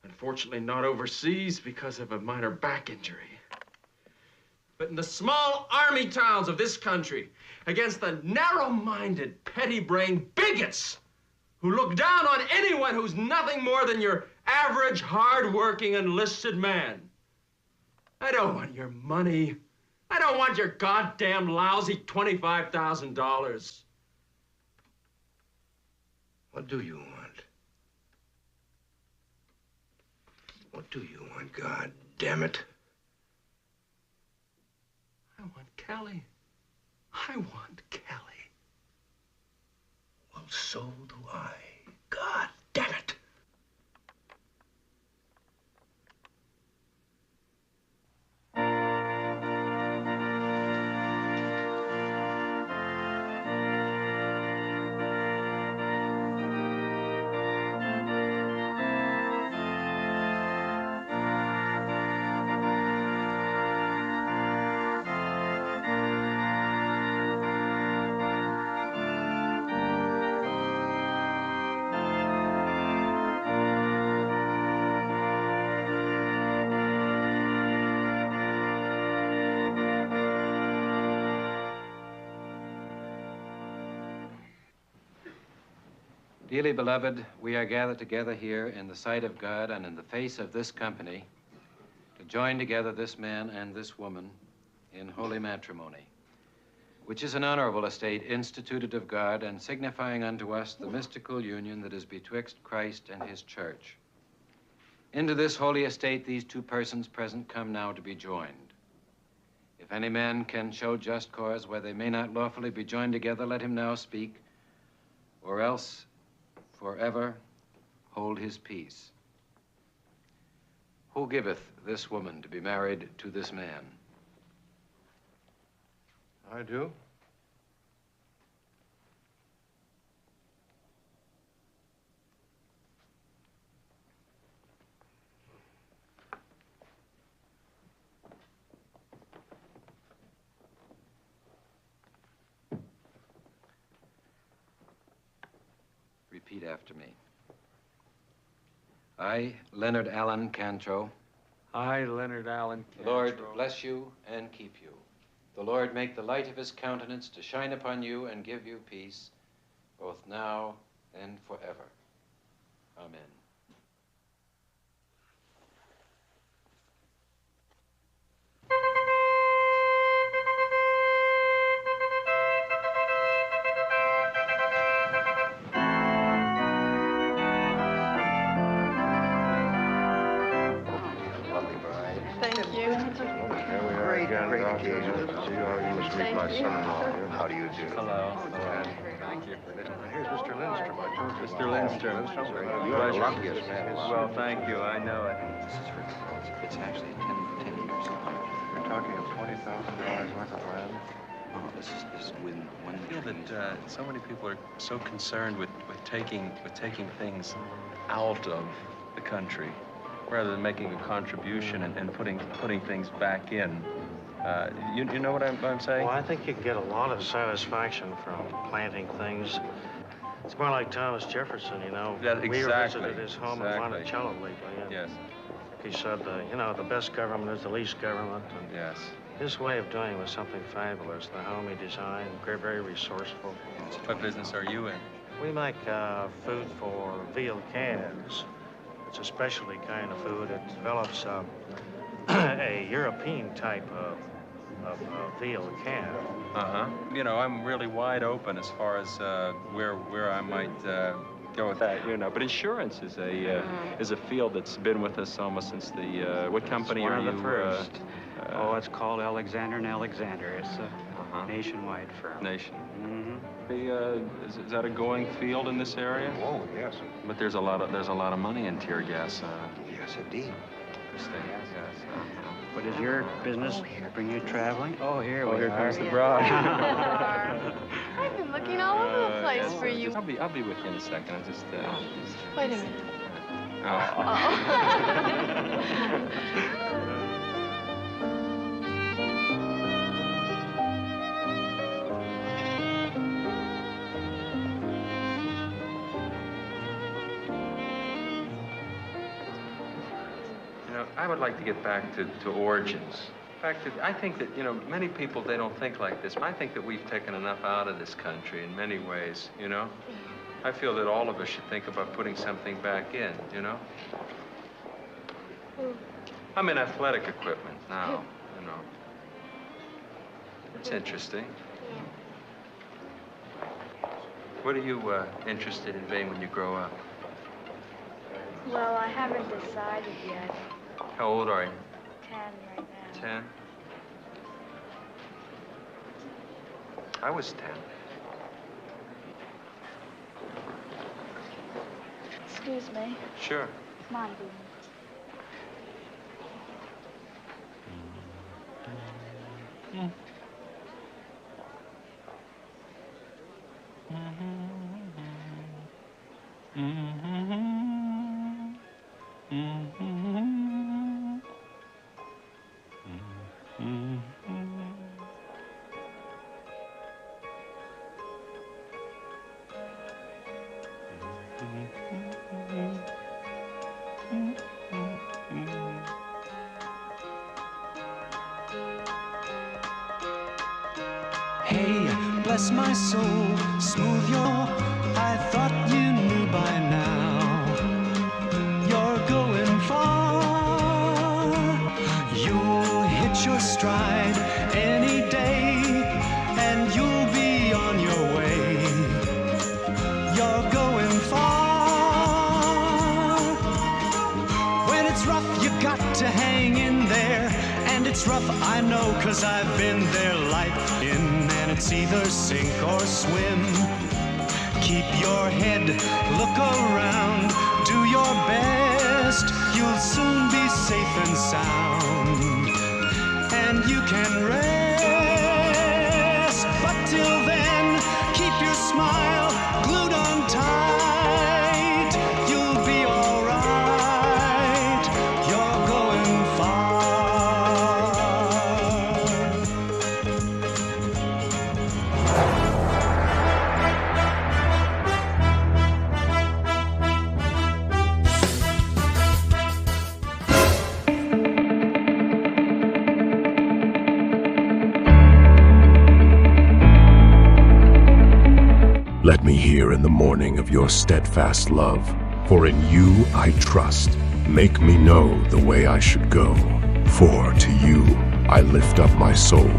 Unfortunately, not overseas because of a minor back injury. But in the small army towns of this country, against the narrow-minded, petty-brained bigots who look down on anyone who's nothing more than your average, hard-working, enlisted man. I don't want your money. I don't want your goddamn lousy $25,000. What do you want? What do you want, God damn it? I want Kelly. I want Kelly. Well, so do I. God damn it. Dearly beloved, we are gathered together here in the sight of God and in the face of this company to join together this man and this woman in holy matrimony. which is an honorable estate instituted of God and signifying unto us the mystical union that is betwixt Christ and his church. Into this holy estate these two persons present come now to be joined. If any man can show just cause where they may not lawfully be joined together, let him now speak, or else forever hold his peace. Who giveth this woman to be married to this man? I do. Repeat after me. I, Leonard Allen Cantrow. I, Leonard Allen The Lord bless you and keep you. The Lord make the light of his countenance to shine upon you and give you peace, both now and forever. Amen. Great occasion. See how you must meet my son-in-law. How do you do? Hello. Thank you. Here's Mr. Lindstrom. I told you. Mr. Lindstrom. You are the luckiest man. Well, thank you. I know it. It's actually 10 years. You're talking of $20,000 worth of land? Oh, this is when I feel that so many people are so concerned with taking things out of the country, rather than making a contribution and putting things back in. You know what I'm saying? Well, I think you can get a lot of satisfaction from planting things. It's more like Thomas Jefferson, you know. Yeah, We exactly. visited his home in Monticello lately. And Yes. he said, you know, the best government is the least government. And Yes. his way of doing was something fabulous. The home he designed, very resourceful. What business are you in? We make food for veal calves. It's a specialty kind of food. It develops a European type of veal calf. Uh-huh. You know, I'm really wide open as far as where I might go with that, you know. But insurance is a field that's been with us almost since the what company It's are one you? of the first. It's called Alexander & Alexander. It's a nationwide firm. Nation. Mm-hmm. Is that a going field in this area? Oh, yes. But there's a lot of money in tear gas. Yes, indeed. This thing, yes. What is your business? Bring you traveling? Oh, here we here are. comes the bride. I've been looking all over the place for you. I'll be with you in a second. I just Wait a minute. I would like to get back to origins. In fact, I think that, you know, many people, they don't think like this, but I think that we've taken enough out of this country in many ways, you know? I feel that all of us should think about putting something back in, you know? I'm in athletic equipment now, you know. It's interesting. What are you interested in being when you grow up? Well, I haven't decided yet. How old are you? 10 right now. 10? I was 10. Excuse me. Sure. Come on, Boone. Hey, bless my soul, smooth your. I thought you knew by now. You're going far. You'll hit your stride any day, and you it's rough, you got to hang in there. And it's rough, I know, 'cause I've been there life in. And it's either sink or swim. Keep your head, look around, do your best. You'll soon be safe and sound. And you can rest. But till then, keep your smile glued on tight. You'll be all right. You're going far. Let me hear in the morning of your steadfast love, for in you I trust. Make me know the way I should go, for to you I lift up my soul.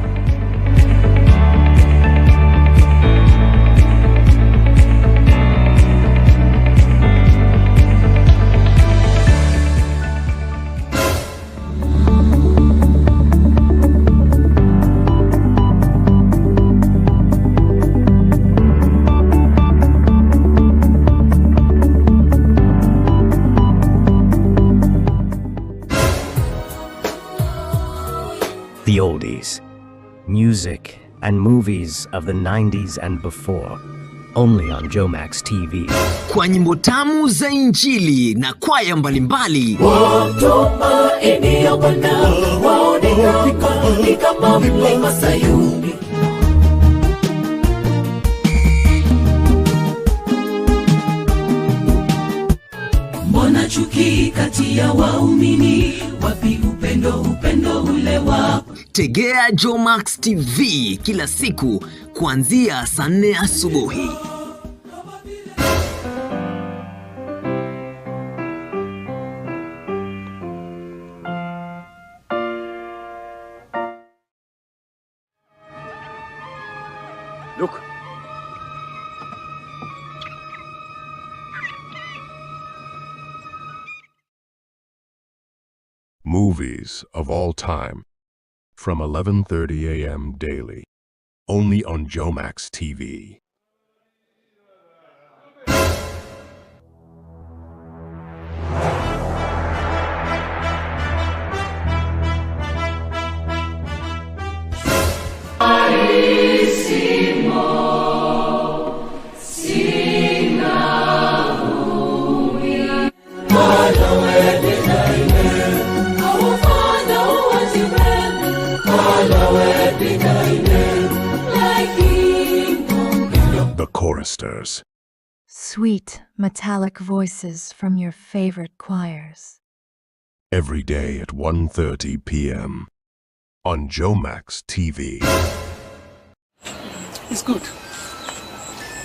The oldies, music and movies of the 90s and before, only on Jomax TV. Kwa nyimbo tamu za Injili na kwaya mbalimbali. Watumaini ya Bwana waonekana ni kama mlima Sayuni. Mbona chuki kati ya waumini? Wapi upendo ule wako? Tegea Jomax TV kila siku kuanzia saa 4 asubuhi. Look. Movies of all time, from 11:30 a.m. daily, only on Jomax TV. The Choristers. Sweet, metallic voices from your favorite choirs. Every day at 1:30 p.m. on Jomax TV. It's good.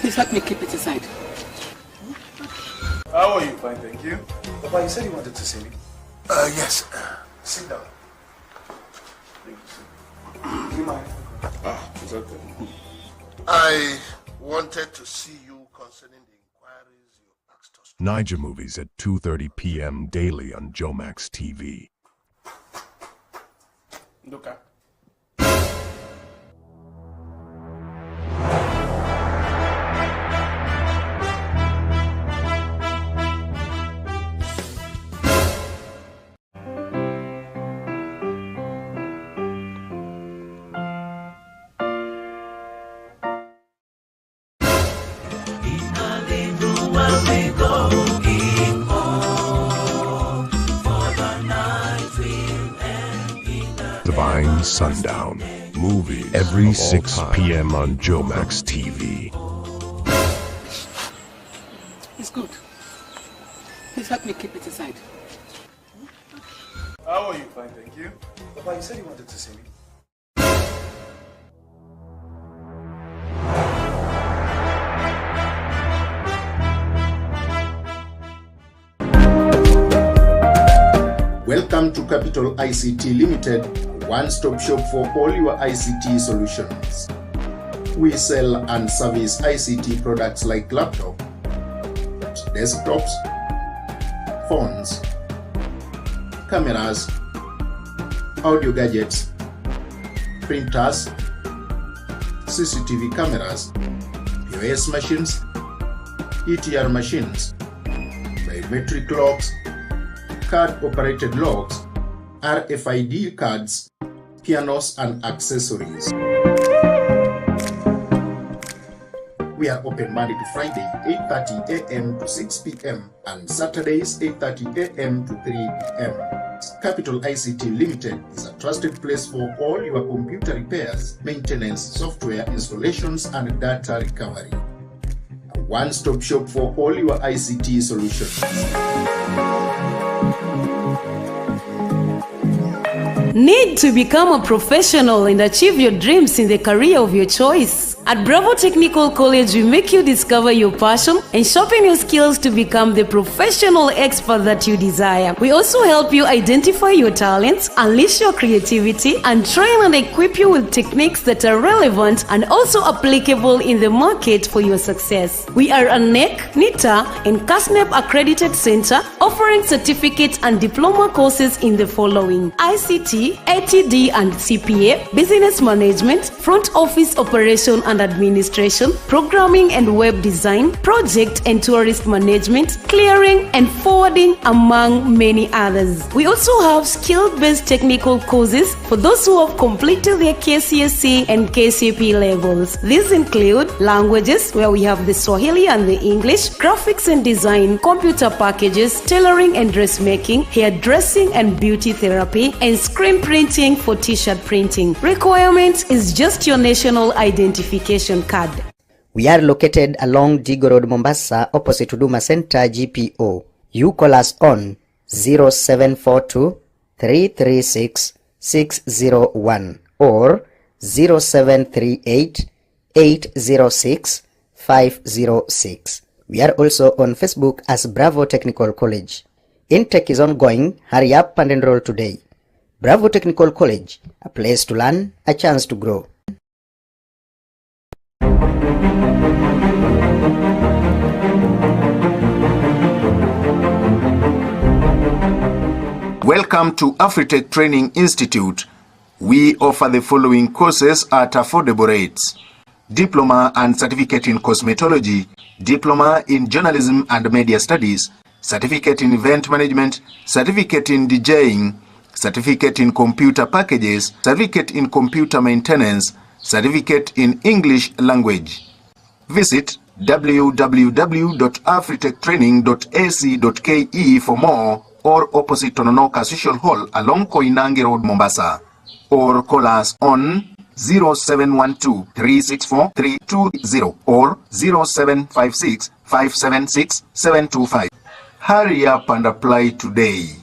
Please help me keep it aside. How are you? Fine, thank you. Papa, you said you wanted to see me. Yes. Sit down. Do you mind? It's okay. I wanted to see you concerning the inquiries you asked us. Niger movies at 2:30 p.m. daily on Jomax TV. Okay. Divine Sundown. Movie every 6 p.m. on Jomax TV. It's good. Please help me keep it aside. How are you? Fine, thank you. Papa, you said you wanted to see me. Welcome to Capital ICT Limited, one-stop shop for all your ICT solutions. We sell and service ICT products like laptops, desktops, phones, cameras, audio gadgets, printers, CCTV cameras, POS machines, ETR machines, biometric locks, card-operated locks, RFID cards, pianos and accessories. We are open Monday to Friday, 8:30 a.m. to 6 p.m. and Saturdays, 8:30 a.m. to 3 p.m. Capital ICT Limited is a trusted place for all your computer repairs, maintenance, software installations, and data recovery. A one-stop shop for all your ICT solutions. Need to become a professional and achieve your dreams in the career of your choice? At Bravo Technical College, we make you discover your passion and sharpen your skills to become the professional expert that you desire. We also help you identify your talents, unleash your creativity, and train and equip you with techniques that are relevant and also applicable in the market for your success. We are a NEC, NITA, and CASNEP accredited center offering certificate and diploma courses in the following: ICT, ATD and CPA, business management, front office operation and administration, programming and web design, project and tourist management, clearing and forwarding, among many others. We also have skill-based technical courses for those who have completed their KCSE and KCP levels. These include languages, where we have the Swahili and the English, graphics and design, computer packages, tailoring and dressmaking, hairdressing and beauty therapy, and screen printing for t-shirt printing. Requirement is just your national identification card. We are located along Digo Road, Mombasa, opposite Huduma Center, GPO. You call us on 0742 336 601 or 0738 806 506. We are also on Facebook as Bravo Technical College. Intake is ongoing. Hurry up and enroll today. Bravo Technical College, a place to learn, a chance to grow. Welcome to Afritech Training Institute. We offer the following courses at affordable rates: Diploma and Certificate in Cosmetology, Diploma in Journalism and Media Studies, Certificate in Event Management, Certificate in DJing, Certificate in Computer Packages, Certificate in Computer Maintenance, Certificate in English Language. Visit www.afritechtraining.ac.ke for more, or opposite Tononoka Social Hall along Koinange Road, Mombasa, or call us on 0712 364 320 or 0756 576 725. Hurry up and apply today.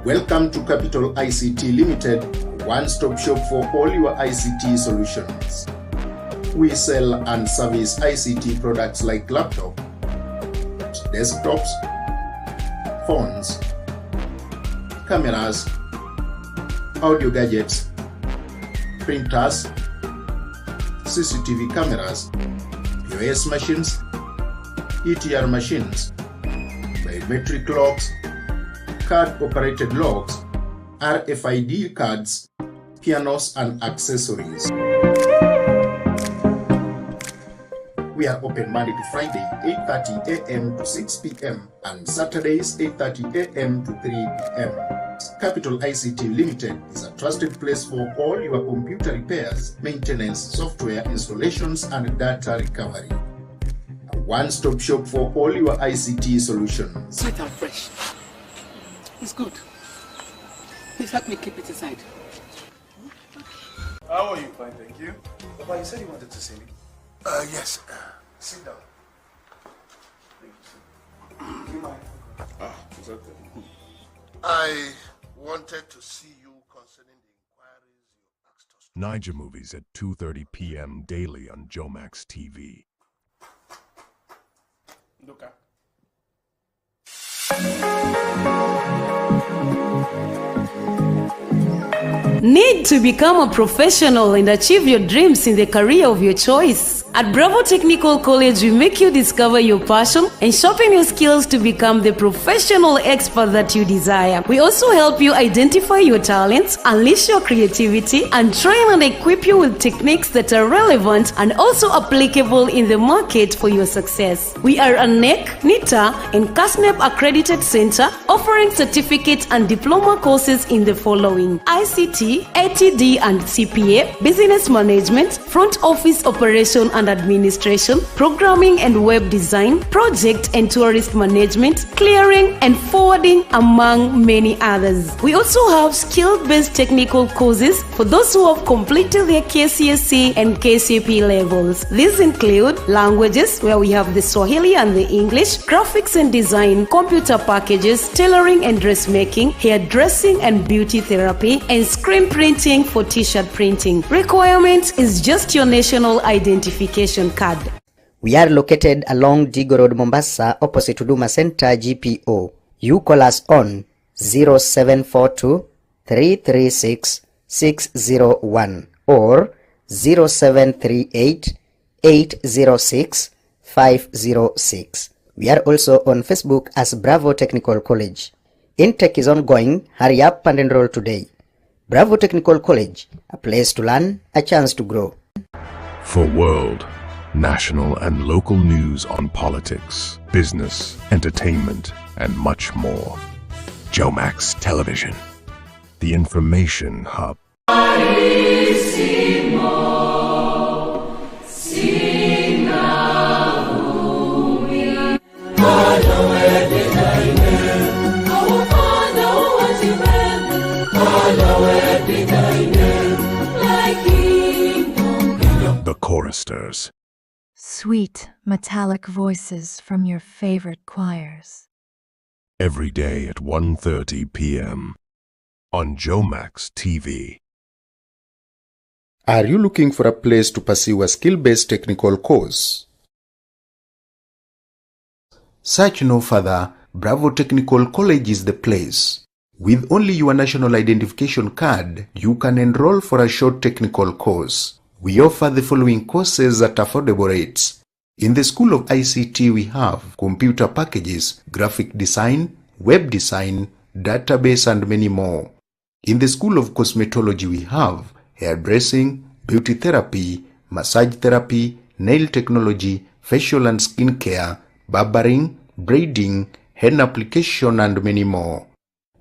Welcome to Capital ICT Limited, one-stop shop for all your ICT solutions. We sell and service ICT products like laptops, desktops, phones, cameras, audio gadgets, printers, CCTV cameras, POS machines, ETR machines, biometric locks, card-operated locks, RFID cards, pianos and accessories. We are open Monday to Friday, 8:30 a.m. to 6 p.m. and Saturdays, 8:30 a.m. to 3 p.m. Capital ICT Limited is a trusted place for all your computer repairs, maintenance, software installations, and data recovery. A one-stop shop for all your ICT solutions. Sweet and fresh. It's good. Please help me keep it inside. How are you? Fine, thank you. Papa, you said you wanted to see me. Yes. Sit down. You mind? It's okay. I wanted to see you concerning the inquiries you asked us. Niger Movies at 2:30 p.m. daily on Jomax TV. Luca. Need to become a professional and achieve your dreams in the career of your choice? At Bravo Technical College, we make you discover your passion and sharpen your skills to become the professional expert that you desire. We also help you identify your talents, unleash your creativity, and train and equip you with techniques that are relevant and also applicable in the market for your success. We are a NEC, NITA, and CASNEP accredited center offering certificate and diploma courses in the following: ICT, ATD and CPA, business management, front office operation and administration, programming and web design, project and tourist management, clearing and forwarding, among many others. We also have skill-based technical courses for those who have completed their KCSE and KCP levels. These include languages, where we have the Swahili and the English, graphics and design, computer packages, tailoring and dressmaking, hairdressing and beauty therapy, and screen printing for t-shirt printing. Requirement is just your national identification card. We are located along Digo Road, Mombasa, opposite Huduma Center, GPO. You call us on 0742 336 601 or 0738 806 506. We are also on Facebook as Bravo Technical College. Intake is ongoing. Hurry up and enroll today. Bravo Technical College, a place to learn, a chance to grow. For world, national and local news on politics, business, entertainment, and much more. Jomax Television, the information hub. The choristers. Sweet, metallic voices from your favorite choirs. Every day at 1:30 p.m. on Jomax TV. Are you looking for a place to pursue a skill-based technical course? Search no further. Bravo Technical College is the place. With only your national identification card, you can enroll for a short technical course. We offer the following courses at affordable rates. In the School of ICT, we have computer packages, graphic design, web design, database, and many more. In the School of Cosmetology, we have hairdressing, beauty therapy, massage therapy, nail technology, facial and skin care, barbering, braiding, henna application, and many more.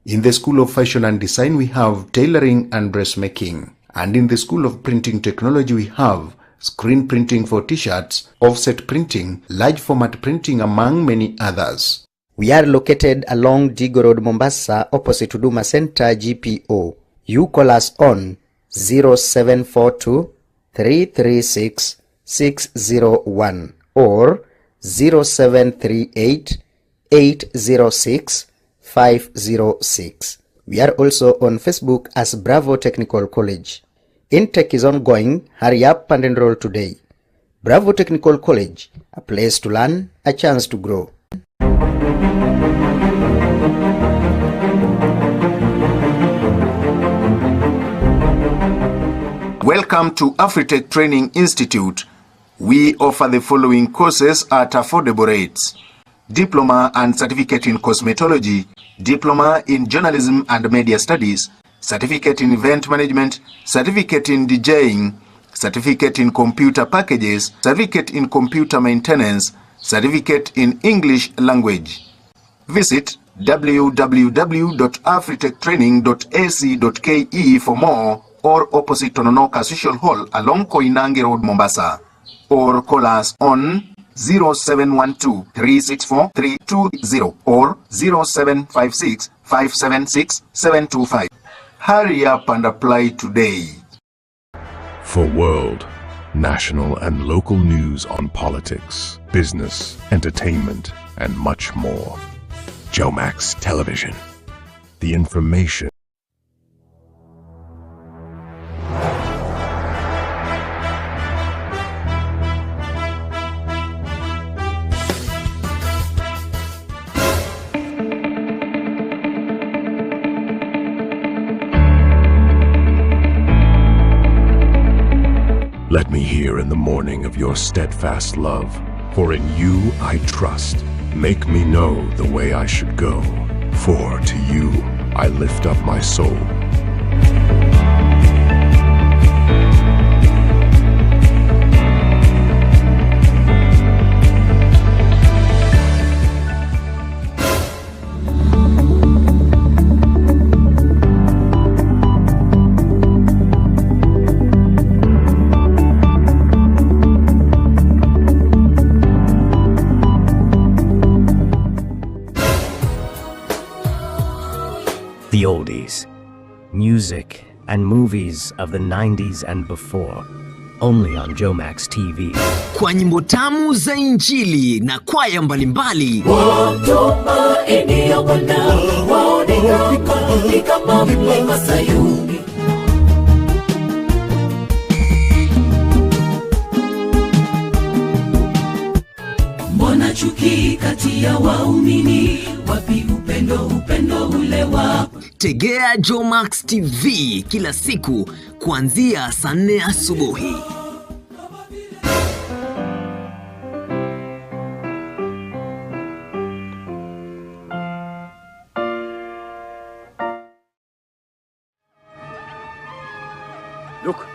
In the School of Fashion and Design, we have tailoring and dressmaking. And in the School of Printing Technology, we have screen printing for t-shirts, offset printing, large format printing, among many others. We are located along Digo Road, Mombasa, opposite Huduma Center, GPO. You call us on 0742 336 601 or 0738 806 506. We are also on Facebook as Bravo Technical College. Intake is ongoing. Hurry up and enroll today. Bravo Technical College, a place to learn, a chance to grow. Welcome to Afritech Training Institute. We offer the following courses at affordable rates: Diploma and Certificate in Cosmetology, Diploma in Journalism and Media Studies, Certificate in Event Management, Certificate in DJing, Certificate in Computer Packages, Certificate in Computer Maintenance, Certificate in English Language. Visit www.afritechtraining.ac.ke for more, or opposite Tononoka Social Hall along Koinange Road, Mombasa, or call us on 0712 364 320 or 0756 576 725. Hurry up and apply today. For world, national and local news on politics, business, entertainment, and much more. Jomax Television, the information. Let me hear in the morning of your steadfast love, for in you I trust. Make me know the way I should go, for to you I lift up my soul. The oldies, music and movies of the 90s and before, only on Jomax TV. Kwa nyimbo tamu za Injili na kwaya mbalimbali. Watumaini ya Bwana waonekana kama mlima Sayuni. Mbona chuki kati ya waumini? Wapi upendo ule wapo? Tegea Jomax TV kila siku kuanzia saa 4 asubuhi. Look.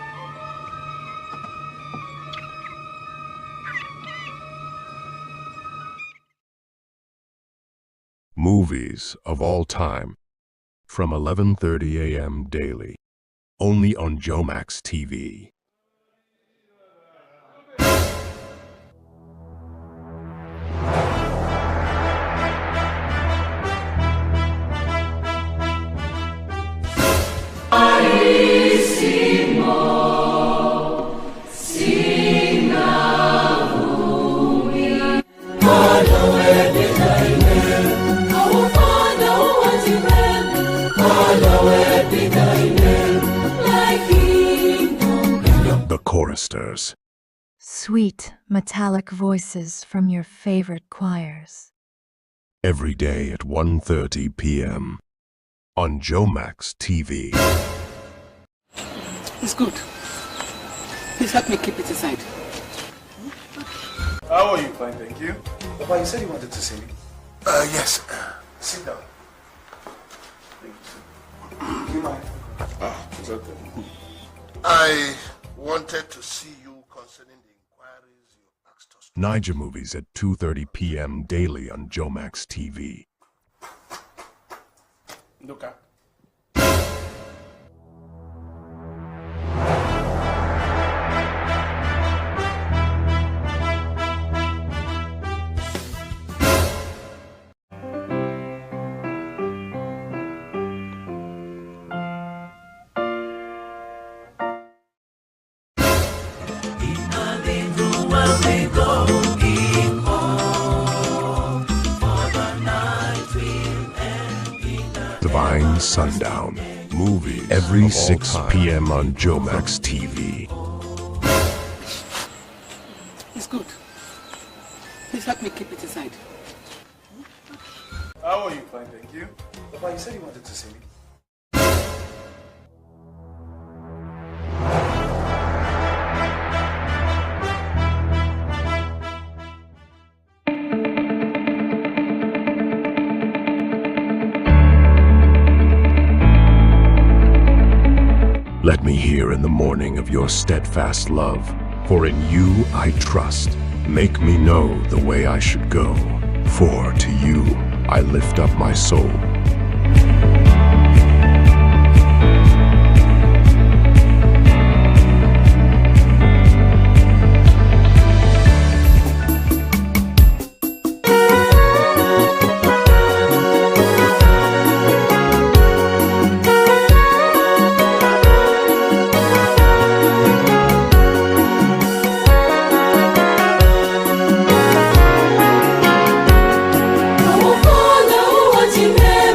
Movies of all time, from 11:30 a.m. daily, only on Jomax TV. The choristers. Sweet, metallic voices from your favorite choirs. Every day at 1:30 p.m. on Jomax TV. It's good. Please help me keep it aside. How are you? Fine, thank you. Papa, you said you wanted to see me. Yes. Sit down. Do you mind? It's okay. I wanted to see you concerning the inquiries you asked us. Niger movies at 2:30 p.m. daily on Jomax TV. Luca. Divine Sundown. Movies every 6 p.m. on Jomax TV. It's good. Please help me keep it aside. How are you? Fine, thank you. Papa, you said you wanted to see me. Let me hear in the morning of your steadfast love, for in you I trust. Make me know the way I should go, for to you I lift up my soul. Ufanya uwatime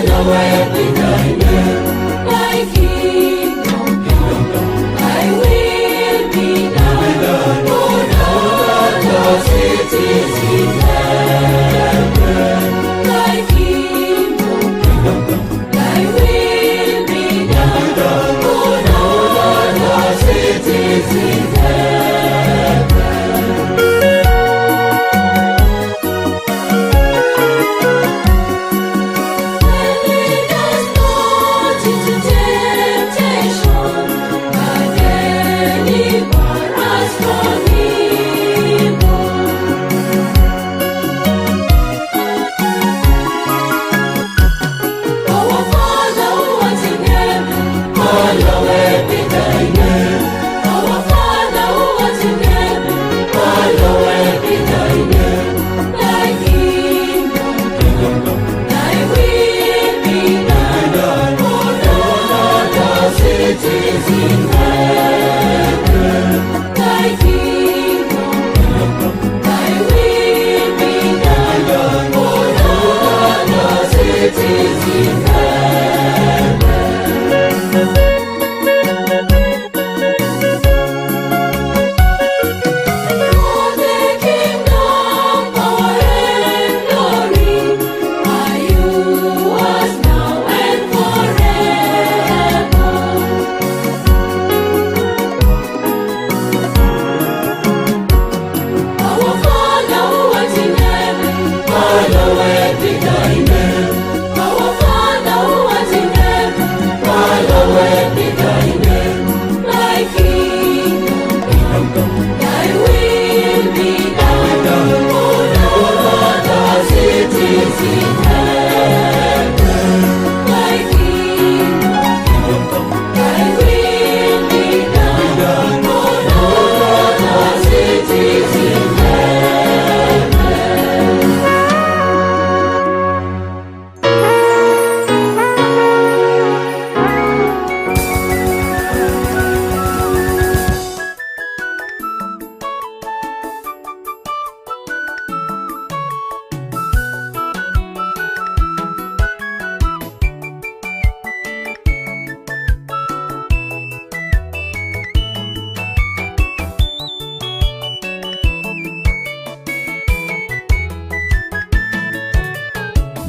hallowed be thy name. Thy kingdom come, thy will be done on earth as it is in heaven. Thy kingdom come, thy will be done on earth as it is in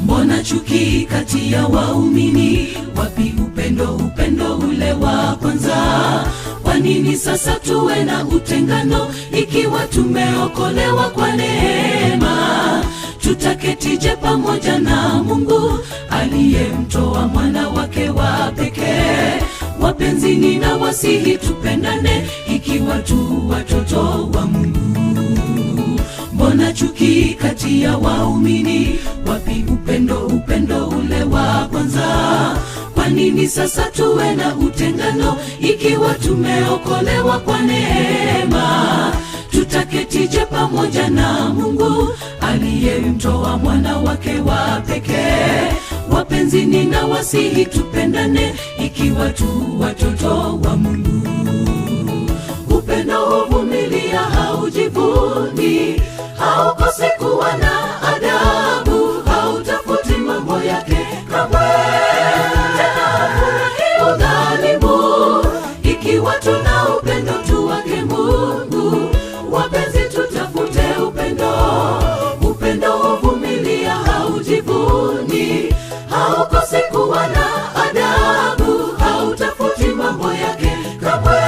Mbona chuki kati ya waumini? Wapi upendo ule wa kwanza? Kwa nini sasa tuwe na utengano ikiwa tumeokolewa kwa neema? Tutaketije pamoja na Mungu aliyemtoa mwana wake wa pekee? Wapenzi ninawasihi tupendane ikiwa tu watoto wa Mungu. Mbona chuki kati ya waumini? Wapi upendo ule wa kwanza? Kwa nini sasa tuwe na utengano ikiwa tumeokolewa kwa neema? Tutaketije pamoja na Mungu aliyemtoa mwana wake wa pekee? Wapenzi ninawasihi tupendane ikiwa tu watoto wa Mungu. Upendo huvumilia, haujivuni, haukosi kuwa na adabu, hautafuti mambo yake kamwe, tena hafurahi udhalimu. Ikiwa tuna upendo tu wake Mungu, wapenzi tutafute upendo. Upendo huvumilia, haujivuni, haukosi kuwa na adabu, hautafuti mambo yake kamwe,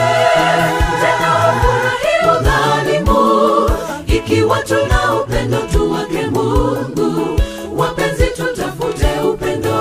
tena hafurahi udhalimu. Ikiwa tuna upendo tu wake Mungu, wapenzi tutafute upendo.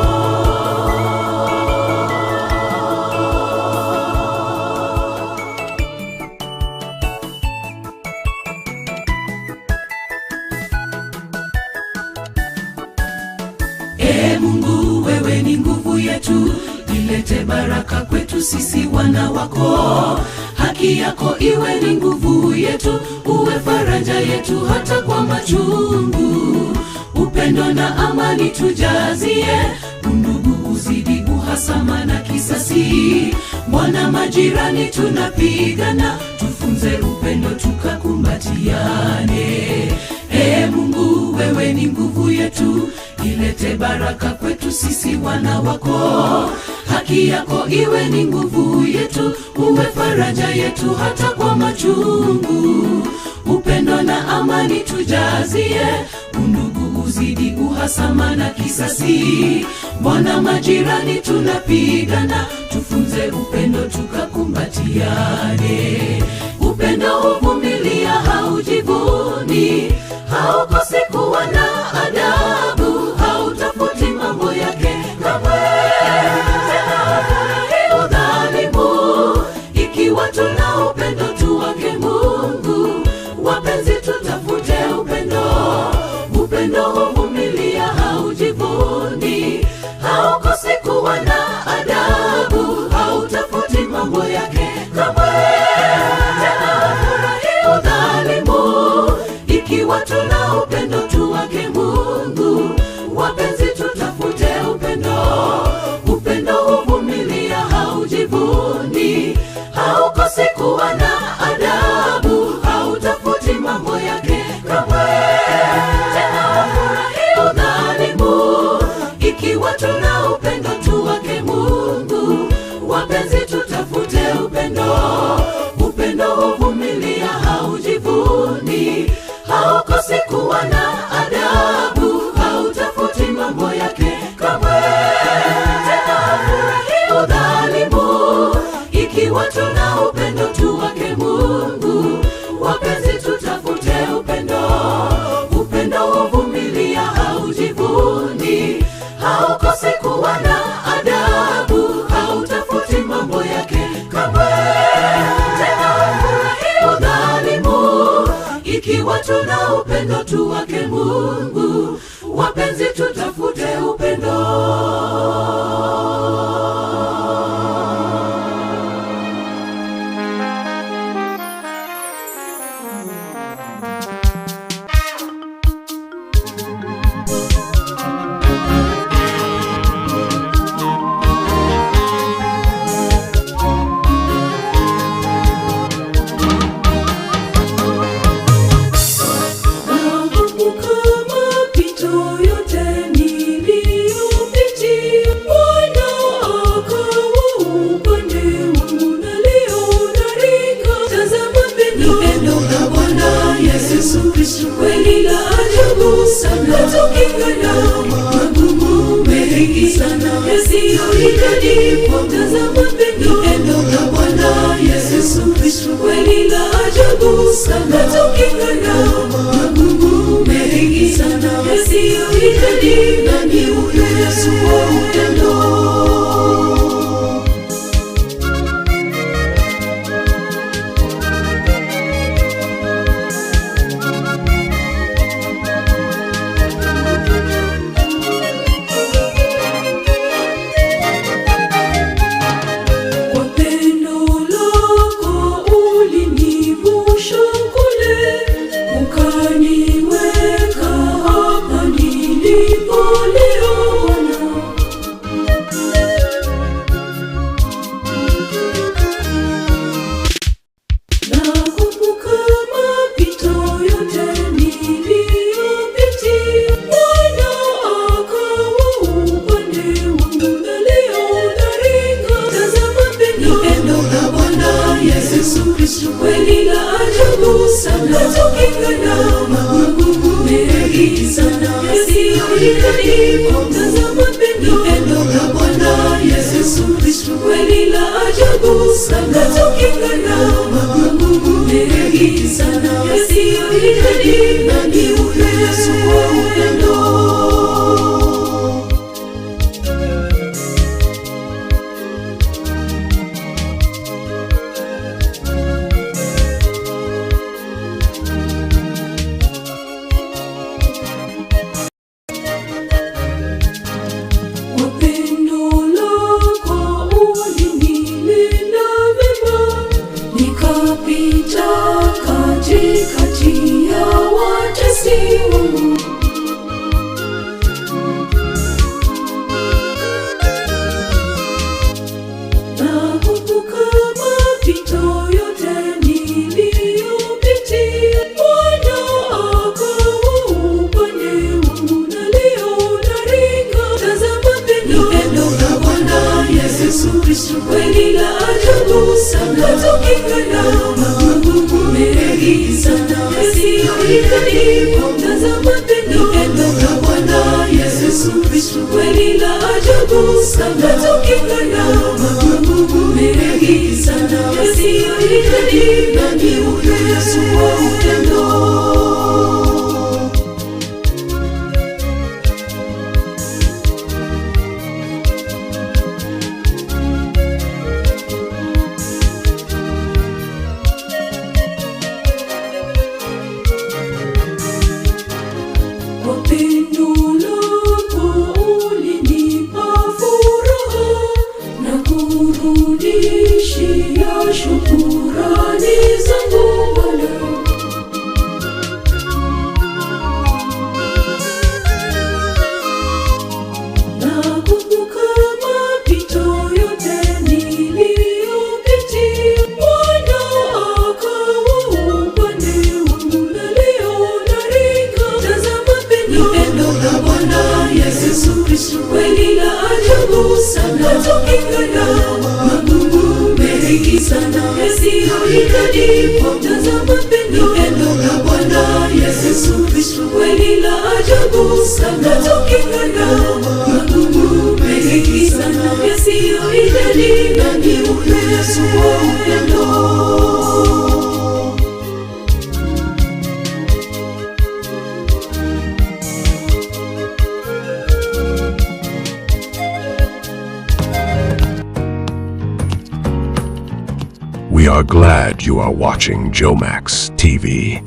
Mungu, wewe ni nguvu yetu, ilete baraka kwetu sisi wana wako. Haki yako iwe ni nguvu yetu, uwe faraja yetu hata kwa machungu. Upendo na amani tujazie, undugu uzidi, uhasama na kisasi. Mbona majirani tunapigana? Tufunze upendo tukakumbatiane. Mungu, wewe ni nguvu yetu, ilete baraka kwetu sisi wana wako. Haki yako iwe ni nguvu yetu, uwe faraja yetu hata kwa machungu. Upendo na amani tujazie, undugu uzidi, uhasama na kisasi. Mbona majirani tunapigana, tufunze upendo tukakumbatiane. Upendo huvumilia, haujivuni, haukosi kuwa na adabu, hautafuti mambo yake kamwe. Tena hafurahi udhalimu, ikiwa tuna upendo tu wake Mungu. Wapenzi tutafute upendo, upendo huvumilia, haujivuni, haukosi kuwa na adabu, hautafuti mambo yake kamwe. Tena hafurahi udhalimu, ikiwa tuna upendo tu wake Mungu. Wapenzi tutafute upendo, upendo huvumilia, haujivuni, haukosi kuwa na adabu, hautafuti mambo yake kamwe. Tena hafurahi udhalimu, ikiwa tuna upendo tu wake Mungu. Wapenzi tutafute upendo, upendo huvumilia, haujivuni, haukosi kuwa na adabu, hautafuti mambo yake kamwe. Tena hafurahi udhalimu, ikiwa tuna upendo tu wake Mungu. Wapenzi tutafute upendo, upendo huvumilia, haujivuni, haukosi kuwa na adabu, hautafuti mambo yake kamwe. Tena hafurahi udhalimu, ikiwa tuna upendo tu wake Mungu. Wapenzi tutafute upendo. Upendo lako ulinilinda vema, Kristo kweli la ajabu sana, tukikana magumu mengi sana yasiyohitajiwa. Tazama pendo la Bwana Yesu Kristo kweli la ajabu sana, tukikana magumu mengi sana yasiyohitajiwa. Ni Yesu wa upendo. Shukurani zangu Bwana, nakumbuka mapito yote niliyopitia. Bwana akawa upande wangu na leo naringa. Tazama pendo la Bwana Yesu Kristo kweli la ajabu sana, tukikana sana yasiyohitajiwa. Tazama pendo la Bwana Yesu Kristo kweli la ajabu sana, tukikana magumu mengi sana yasiyohitajiwa. Ni Yesu wa upendo. We are glad you are watching Jomax TV.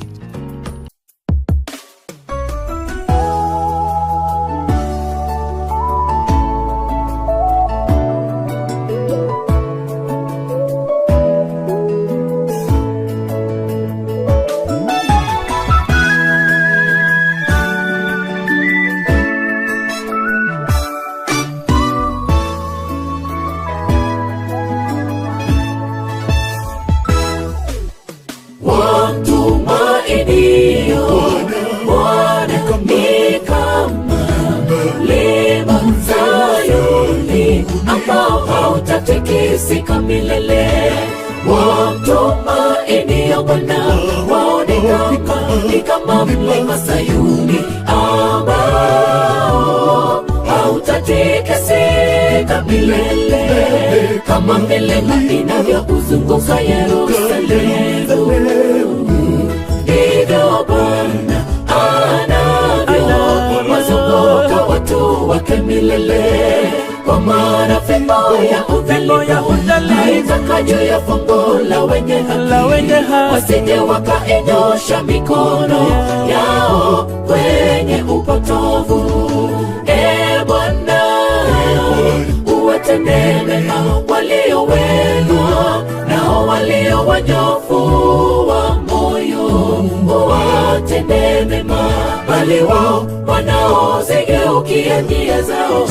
Hautatikisika milele. Watumaini ya Bwana waonekana kama mlima Sayuni ambao hautatikisika milele, kama milima inavyokuzunguka Yerusalemu. Ndivyo Bwana anavyowazunguka watu wake milele. Kwa maana fimbo ya udhalimu haitaka juu ya fungu la wenye haki, wasije wakainyosha mikono yao kwenye upotovu. Bwana, uwatendee mema walio wema, nao walio wanyofu wa moyo uwatendee mema, bali wao wanaozigeukia njia zao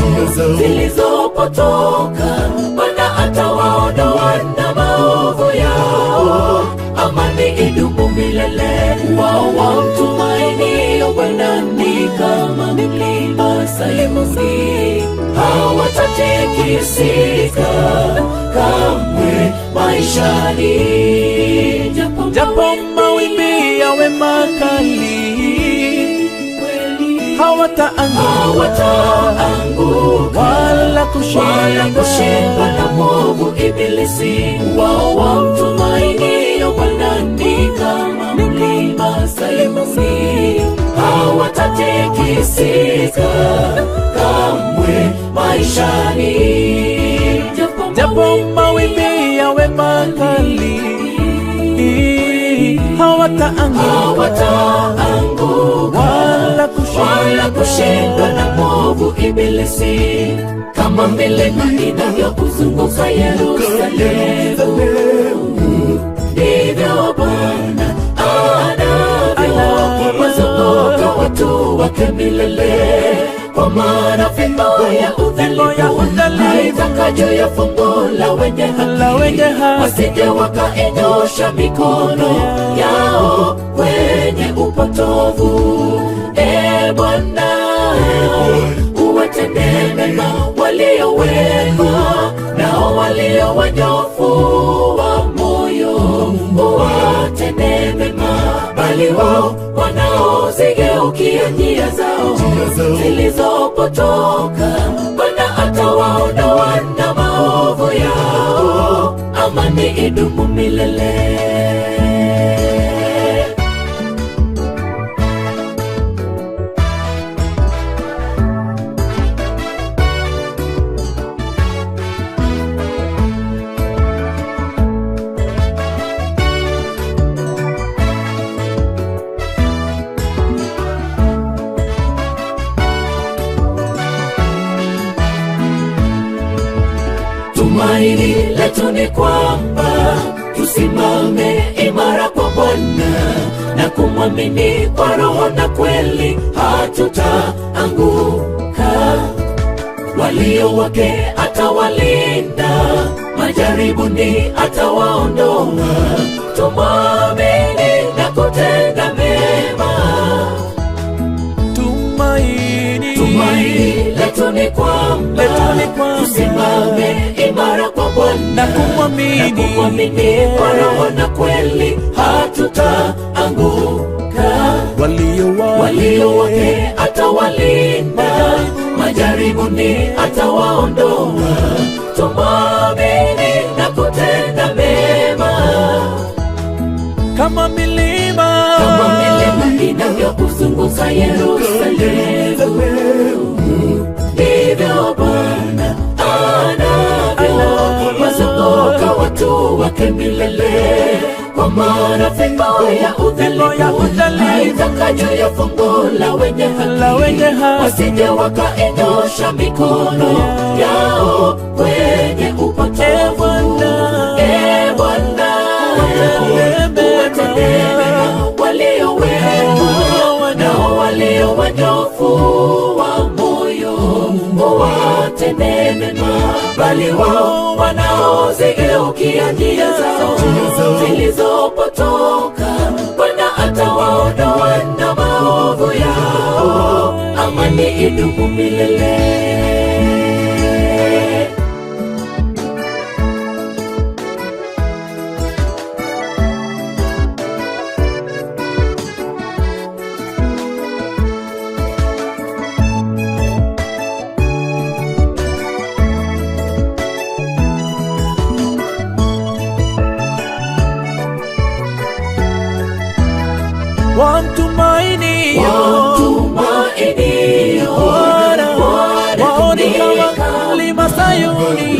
zilizopotoka, Bwana atawaondoa na maovu yao. Amani idumu milele. Wao wamtumainio Bwana ni kama mlima Sayuni, hawatatikisika kamwe maishani. Japo mawimbi yawe makali, hawataanguka wala kushindwa na mwovu ibilisi. Wao wamtumainio Bwana ni kama mlima Sayuni, hawatatikisika kamwe maishani. Japo mawimbi yawe makali, hawataanguka wala kushindwa na mwovu ibilisi. Kama milima inavyokuzunguka Yerusalemu, ndivyo Bwana anavyowazunguka watu wake milele. Kwa maana fimbo ya udhalimu haitaka juu ya fungu la wenye haki, wasije wakainyosha mikono yao kwenye upotovu. Bwana, uwatendee mema walio wema, nao walio wanyofu wa moyo uwatende mema, bali wao wanaozigeukia njia zao zilizopotoka, Bwana atawaondoa na maovu yao, amani idumu milele. Tumaini letu ni kwamba tusimame imara kwa Bwana na kumwamini kwa roho na kweli, hatutaanguka. Walio wake atawalinda, majaribuni atawaondoa. Tumwamini na kutenda mema. Tumaini letu ni kwamba tusimame imara kwa Bwana na kumwamini kwa roho na kweli, hatutaanguka. Walio wake atawalinda, majaribuni atawaondoa. Tumwamini na kutenda mema. Kama milima inavyokuzunguka Yerusalemu, ndivyo Bwana anavyowazunguka watu wake milele. Kwa maana fimbo ya udhalimu haitaka juu ya fungu la wenye haki, wasije wakainyosha mikono yao kwenye upotevu. Bwana watende mema walio wema, nao walio wanyofu wa moyo watende mema, bali wao wanaozigeukia njia zao zilizopotoka, Bwana atawaondoa na maovu yao, amani idumu milele. Wamtumaini waone kama mlima Sayuni,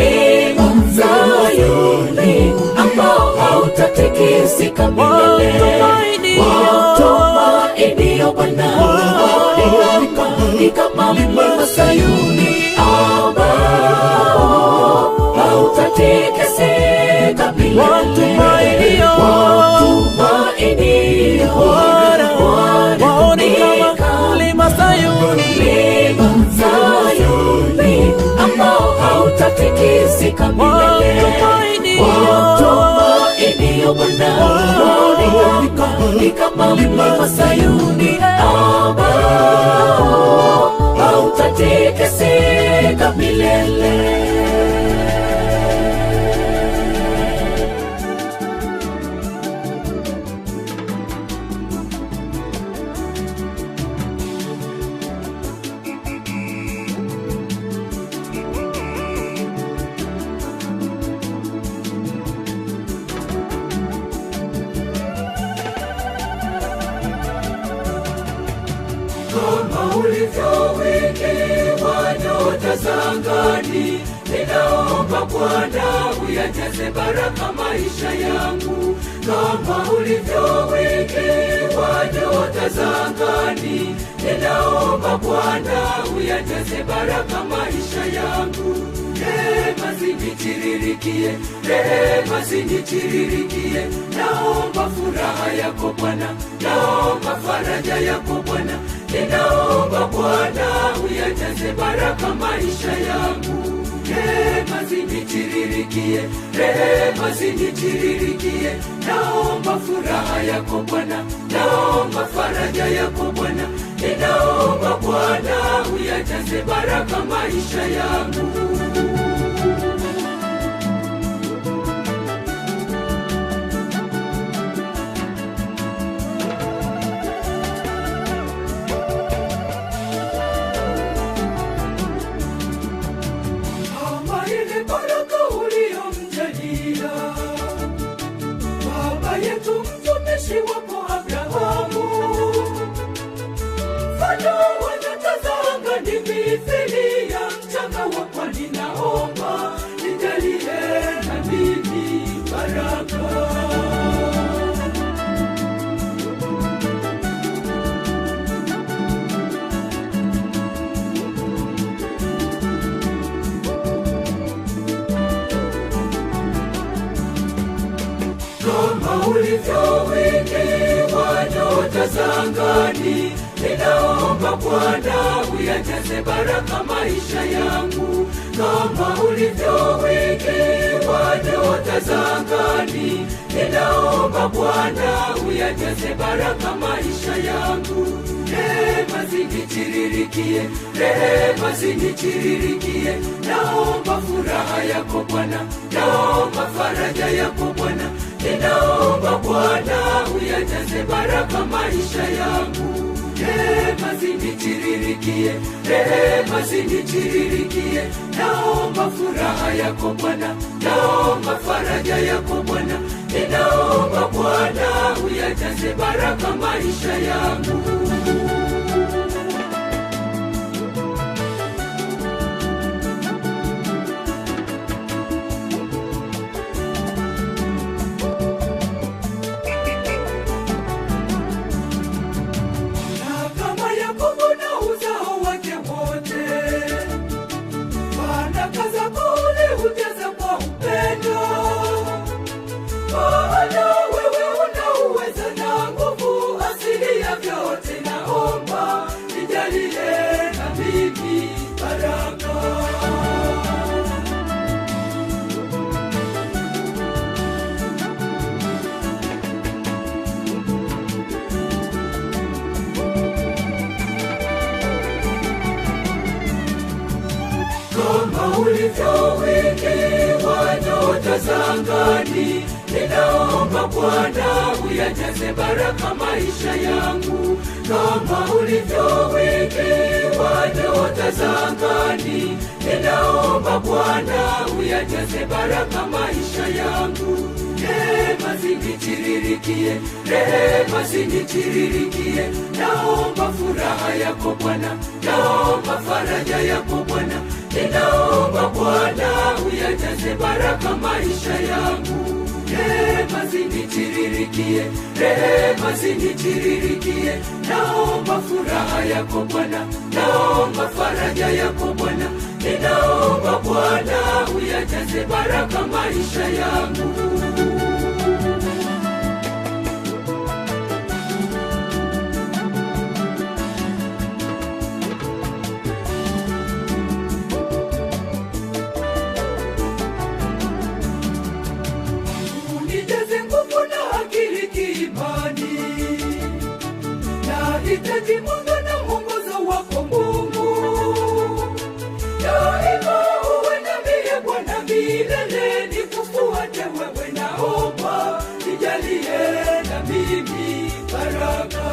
ambao hautatikisika milele. Wamtumaini Bwana waone kama mlima Sayuni, ambao hautatikisika milele. Wamtumaini waone kama mlima Sayuni, ambao hautatikisika milele. Wamtumaini Bwana waone kama mlima Sayuni, ambao hautatikisika milele. Kama ulivyo wingi wa nyota za angani, ninaomba Bwana uyajaze baraka maisha yangu. Kama ulivyo wingi wa nyota za angani, ninaomba Bwana uyajaze baraka maisha yangu. Rehema zinitiririkie, rehema zinitiririkie. Naomba furaha yako Bwana, naomba faraja yako Bwana. Ninaomba Bwana uyajaze baraka maisha yangu. Rehema zinitiririkie, rehema zinitiririkie. Naomba furaha yako Bwana, naomba faraja yako Bwana. Ninaomba Bwana uyajaze baraka maisha yangu. uyajaze baraka uliyomjalia baba yetu mtumishi wako Abrahamu. Mfano wa nyota za angani mithili ya mchanga wa pwani, naomba nijalie na mimi baraka. Kama ulivyo wingi wa nyota za angani, ninaomba Bwana uyajaze baraka maisha yangu. Kama ulivyo wingi wa nyota za angani, ninaomba Bwana uyajaze baraka maisha yangu. Rehema zinitiririkie, rehema zinitiririkie. Naomba furaha yako Bwana, naomba faraja yako Bwana. Ninaomba Bwana uyajaze baraka maisha yangu. Rehema zinitiririkie, rehema zinitiririkie. Naomba furaha yako Bwana, naomba faraja yako Bwana. Ninaomba Bwana uyajaze baraka maisha yangu. Kama ulivyo wingi wa nyota za angani, ninaomba Bwana uyajaze baraka maisha yangu. Kama ulivyo wingi wa nyota za angani, ninaomba Bwana uyajaze baraka maisha yangu. Rehema zinitiririkie, rehema zinitiririkie. Naomba furaha yako Bwana, naomba faraja yako Bwana. Ninaomba Bwana uyajaze baraka maisha yangu. Rehema zinitiririkie, rehema zinitiririkie. Naomba furaha yako Bwana, naomba faraja yako Bwana. Ninaomba Bwana uyajaze baraka maisha yangu. Nahitaji Mungu na mwongozo wako Mungu. Daima uwe nami Bwana milele, nikufuate wewe, naomba nijalie na mimi baraka.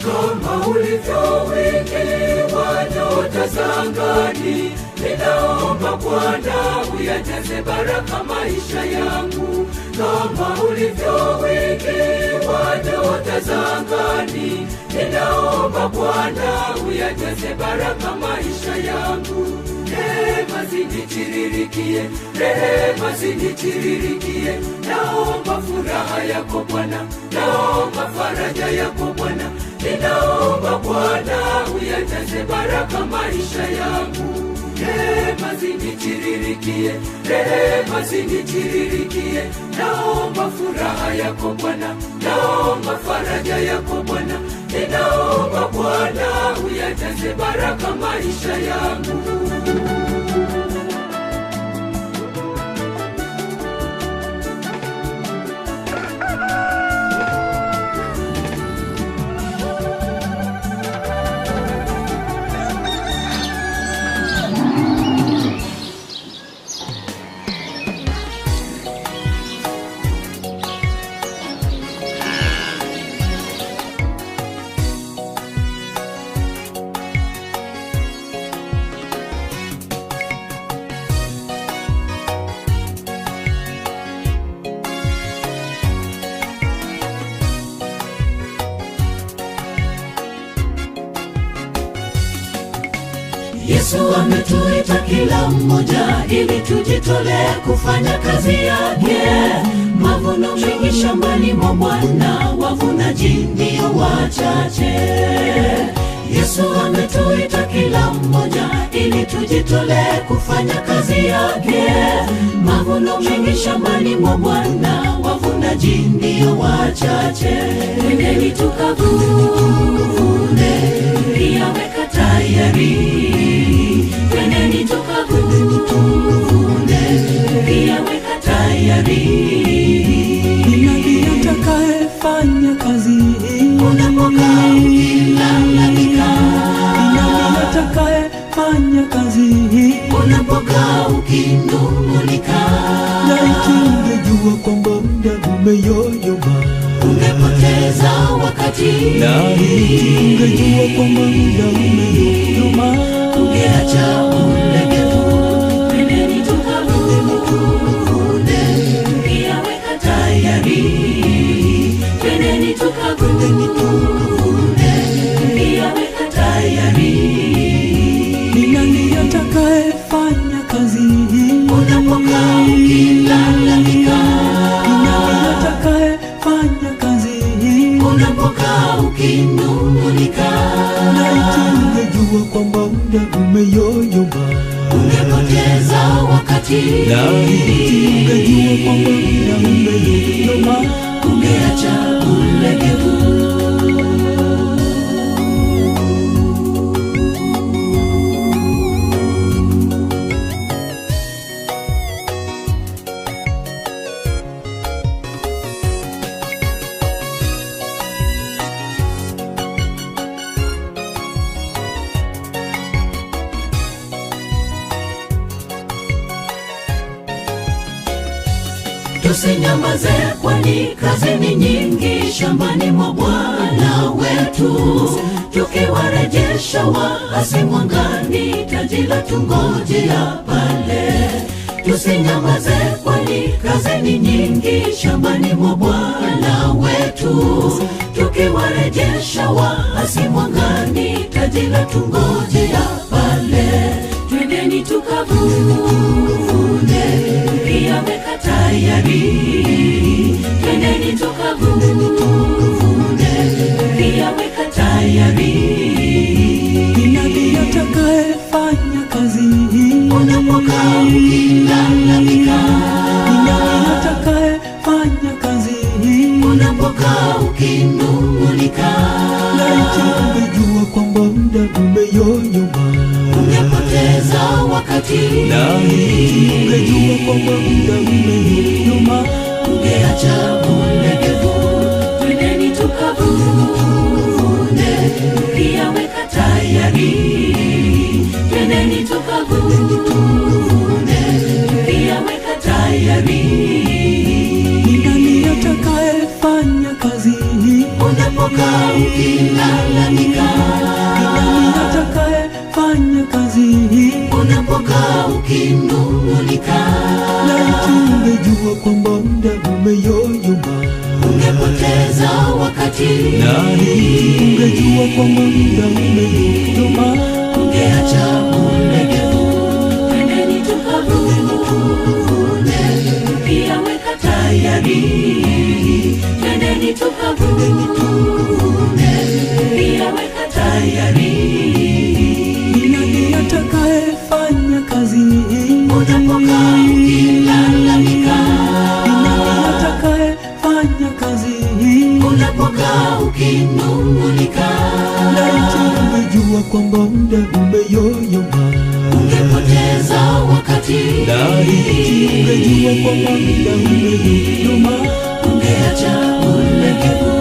Kama ulivyo wingi wa nyota za angani, ninaomba Bwana uyajaze baraka maisha yangu. Kama ulivyo wingi wa nyota za angani, ninaomba Bwana uyajaze baraka maisha yangu. Rehema zinitiririkie, rehema zinitiririkie. Naomba furaha yako Bwana, naomba faraja yako Bwana. Ninaomba Bwana uyajaze baraka maisha yangu. Rehema zinitiririkie, rehema zinitiririkie. Naomba furaha yako Bwana, naomba faraja yako Bwana. Ninaomba Bwana uyajaze baraka maisha yangu. ametuita kila mmoja ili tujitolee kufanya kazi yake. Mavuno mengi shambani mwa Bwana, wavunaji ndio wachache. Yesu ametuita kila mmoja ili tujitolee kufanya kazi yake. Mavuno mengi shambani mwa Bwana, wavunaji ndio wachache. Twendeni tukavune, pia weka tayari. Twendeni tukavune, pia weka tayari. Ni nani atakayefanya kazi hii? Unapokaa ukilalamika. Ni nani atakayefanya kazi hii? Unapokaa ukinung'unika. Laiti ungejua kwamba muda umeyoyoma, ungepoteza wakati. Laiti ungejua kwamba muda umeyoyoma, ungeacha ulegevu. Twendeni tukavune, pia weka tayari. Twendeni tukavune, pia weka tayari. Ni nani atakayefanya kazi hii? Unapokaa ukilalamika. Ni nani atakayefanya kazi hii? Unapokaa ukinung'unika. Laiti ungejua kwamba muda umeyoyoma, ungepoteza wakati. Laiti ungejua kwamba muda umeyoyoma, ungeacha ulegevu. Tusinyamaze, kwani kazi ni nyingi shambani mwa Bwana wetu. Tukiwarejesha waasi mwangani, taji la tungojea pale. Tusinyamaze, kwani kazi ni nyingi shambani mwa Bwana wetu. Tukiwarejesha waasi mwangani, taji la tungojea pale. Twendeni tukavune, pia weka tayari. Twendeni tukavune, pia weka tayari. Ni nani atakayefanya kazi hii? Unapokaa ukilalamika. Ni nani atakayefanya kazi hii? Unapokaa ukinung'unika. Laiti ungejua kwamba muda umeyoyoma, ungepoteza wakati. Laiti ungejua kwamba muda umeyoyoma, ungeacha ulegevu. Twendeni tukavune, pia weka tayari. Twendeni tukavune, pia weka tayari. Ni nani atakayefanya kazi hii? Unapokaa ukilalamika. Ni nani atakayefanya kazi hii? Unapokaa ukinung'unika. Laiti ungejua kwamba muda umeyoyoma, ungepoteza wakati. Laiti ungejua kwamba muda umeyoyoma, ungeacha ulegevu. Twendeni tukavune, pia weka tayari. Twendeni tukavune, pia weka tayari. Ni nani atakayefanya kazi hii? Unapokaa ukilalamika. Ni nani atakayefanya kazi hii? Unapokaa ukinung'unika. Laiti ungejua kwamba muda umeyoyoma, ungepoteza wakati. Laiti ungejua kwamba muda umeyoyoma, ungeacha ulegevu.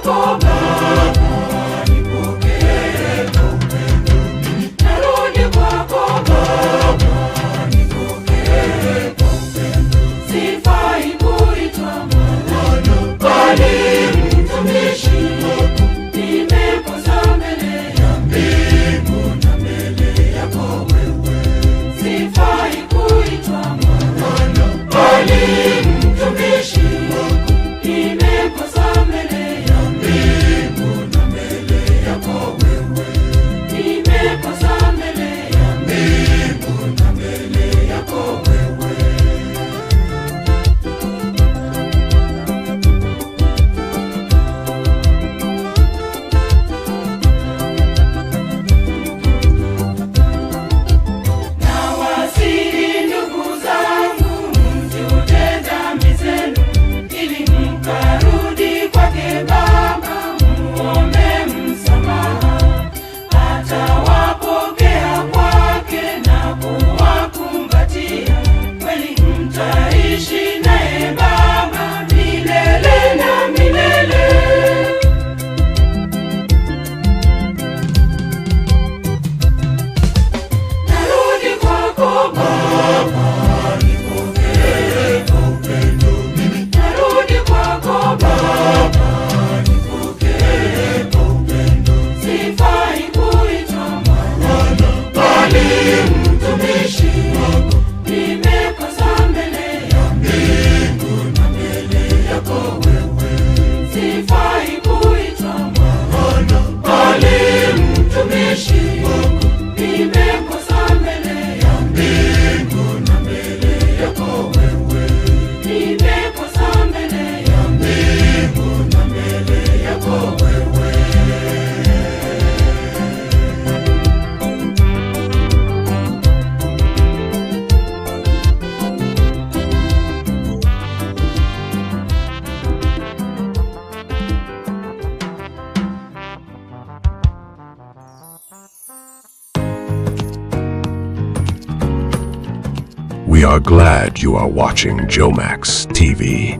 kwako Baba, nipokee kwa upendo. Narudi kwako Baba, nipokee kwa upendo. Sifai kuitwa mwana, bali mtumishi. Nimekosa mbele ya mbingu na mbele yako wewe. Sifai kuitwa mwana, bali mtumishi. Nimekosa mbele ya mbingu na mbele yako wewe. Nimekosa mbele ya mbingu na mbele yako wewe. Nawasihi ndugu zangu, msirudie dhambi zenu, ili mkarudi kwake Baba, muombe msamaha. Atawapokea kwake na kuwakumbatia, kweli mtaishi naye Baba milele na milele. Narudi kwako Baba, nipokee kwa upendo. Narudi kwako Baba, nipokee kwa upendo. Sifai kuitwa mwana, bali mtumishi. Nimekosa mbele ya mbingu na mbele yako wewe. Sifai kuitwa mwana, bali mtumishi. Nimekosa mbele ya mbingu na mbele yako wewe. Nimekosa mbele ya mbingu na mbele yako wewe. We are glad you are watching Jomax TV.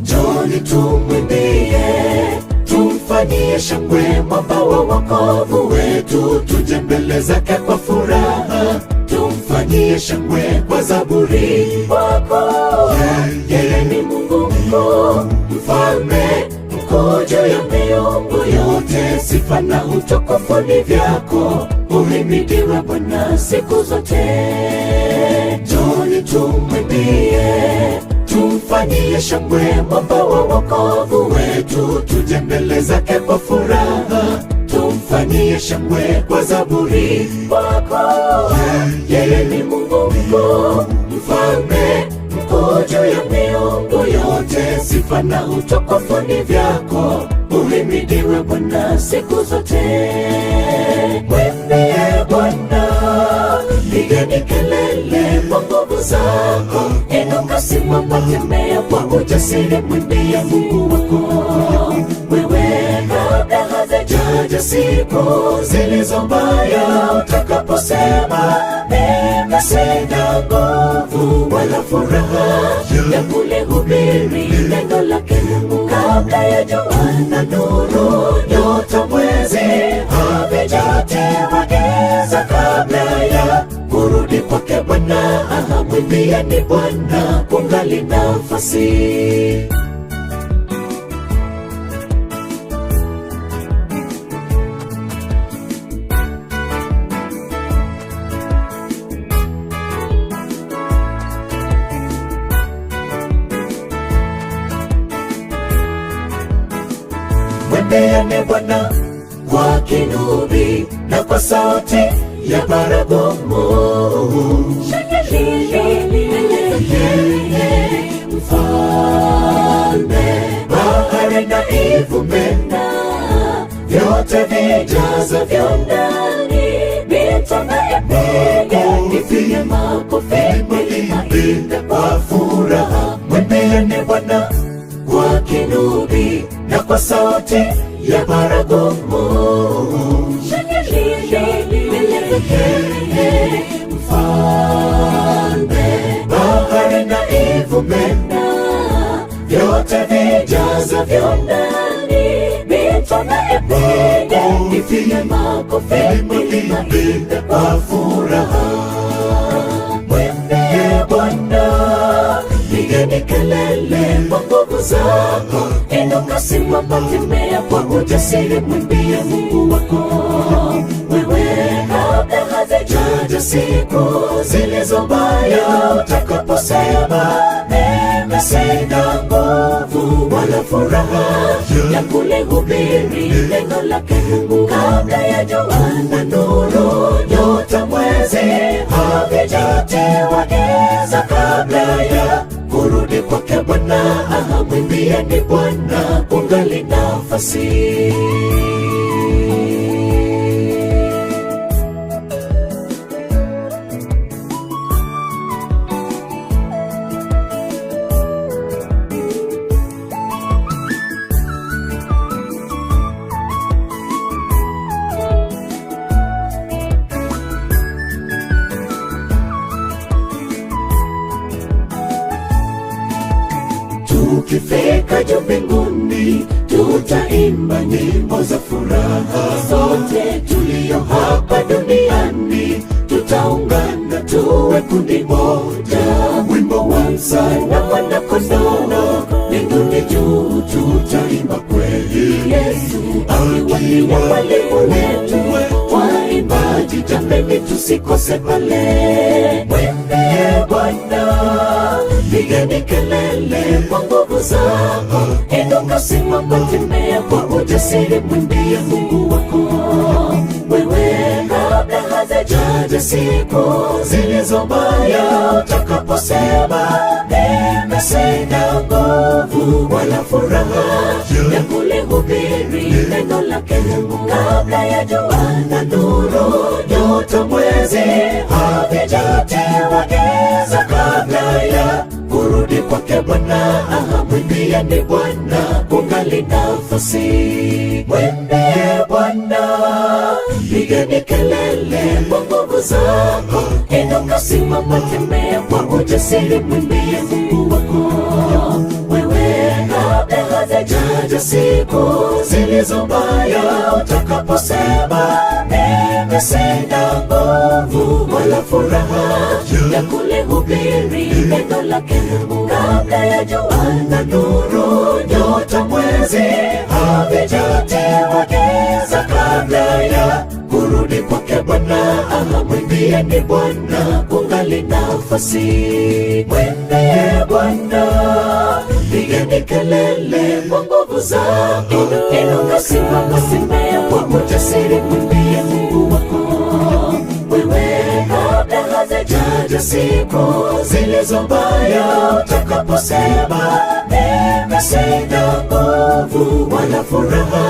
Njoni tumwimbie, tumfanyie shangwe mwamba wa wokovu wetu, tuje mbele zake kwa furaha, tumfanyie shangwe kwa zaburi wako. Yeye ni Mungu mkuu, mfalme mkuu juu ya miungu yote. Sifa na utukufu ni vyako, uhimidiwe Bwana siku zote. Njoni tumwimbie, tumfanyie shangwe mwamba wa wokovu wetu, tuje mbele zake kwa furaha, tumfanyie shangwe kwa zaburi wako. Yeye ni Mungu mkuu, mfalme mkuu juu ya miungu yote. Sifa na utukufu ni vyako, uhimidiwe Bwana siku zote. Mwimbie Bwana, pigeni kelele kwa nguvu zako. Inuka, simama, tembea kwa ujasiri, mwimbie Mungu wako. Wewe kabla hazijaja siku zilizo mbaya, utakaposema mimi sina nguvu wala furaha ya kulihubiri neno lake Mungu. Kabla ya jua na nuru, nyota, mwezi havijatiwa giza, kabla ya kurudi kwake Bwana, mwimbieni Bwana kungali nafasi. Mwimbieni Bwana kwa kinubi na kwa sauti ya baragumu. Mfalme, bahari na ivume, vyote vijazavyo ndani, mito na Nipige makofi, niimbe kwa furaha, mwimbieni Bwana kwa kinubi na kwa sauti ya baragumu. Mfalme, bahari na ivume, vyote vijazavyo ndani, mito na ipige, nipige makofi, niimbe kwa furaha, mwimbie Bwana. Pigeni kelele kwa nguvu zako, inuka, simama, tembea kwa ujasiri, mwimbie Mungu wako. Wewe kabla hazijaja siku zilizo mbaya, utakaposema mimi sina nguvu wala furaha ya kulihubiri neno lake Mungu, kabla ya jua na nuru, nyota, mwezi havijatiwa giza, kabla ya kurudi kwake Bwana, mwimbieni Bwana ungali nafasi. Tukifika juu mbinguni, tutaimba nyimbo za furaha. Sote tulio hapa duniani tutaungana tuwe kundi moja, wimbo wa msana Mwana Kondoo. Mbinguni juu tutaimba kweli, Yesu akiwa mwalimu wetu. Waimbaji, jameni, tusikose pale, mwimbie Bwana. Pigeni kelele kwa nguvu zako, inuka, simama, tembea kwa ujasiri, mwimbie Mungu wako. Wewe kabla hazijaja siku zilizo mbaya, utakaposema mimi sina nguvu wala furaha ya kulihubiri neno lake Mungu, kabla ya jua na nuru, nyota, mwezi havijatiwa giza, kabla ya kurudi kwake Bwana, mwimbieni Bwana kungali nafasi, mwimbie Bwana. Pigeni kelele kwa nguvu zako, inuka, simama, tembea kwa ujasiri, mwimbie Mungu wako. Wewe kabla hazijaja siku zilizo mbaya, utakaposema mimi sina nguvu wala furaha ya kulihubiri neno lake Mungu, kabla ya jua na nuru, nyota, mwezi havijatiwa giza, kabla ya kurudi kwake Bwana, mwimbieni Bwana kungali nafasi, mwimbie Bwana. Pigeni kelele kwa nguvu zako, inuka, simama, tembea kwa ujasiri, mwimbie Mungu wako. Wewe kabla hazijaja siku zilizo mbaya, utakaposema mimi sina nguvu wala furaha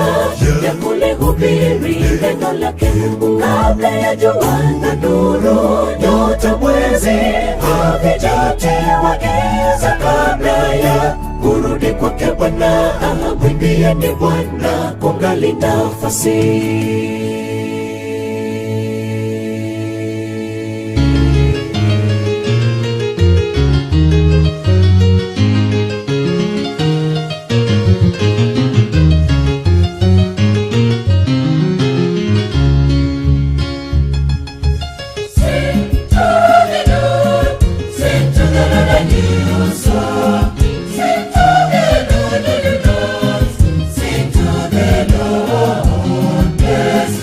ya kulihubiri neno lake Mungu, kabla ya jua na nuru, nyota, mwezi havijatiwa giza, kabla ya kurudi kwake Bwana, mwimbieni Bwana kungali nafasi. Sing to the Lord, yes.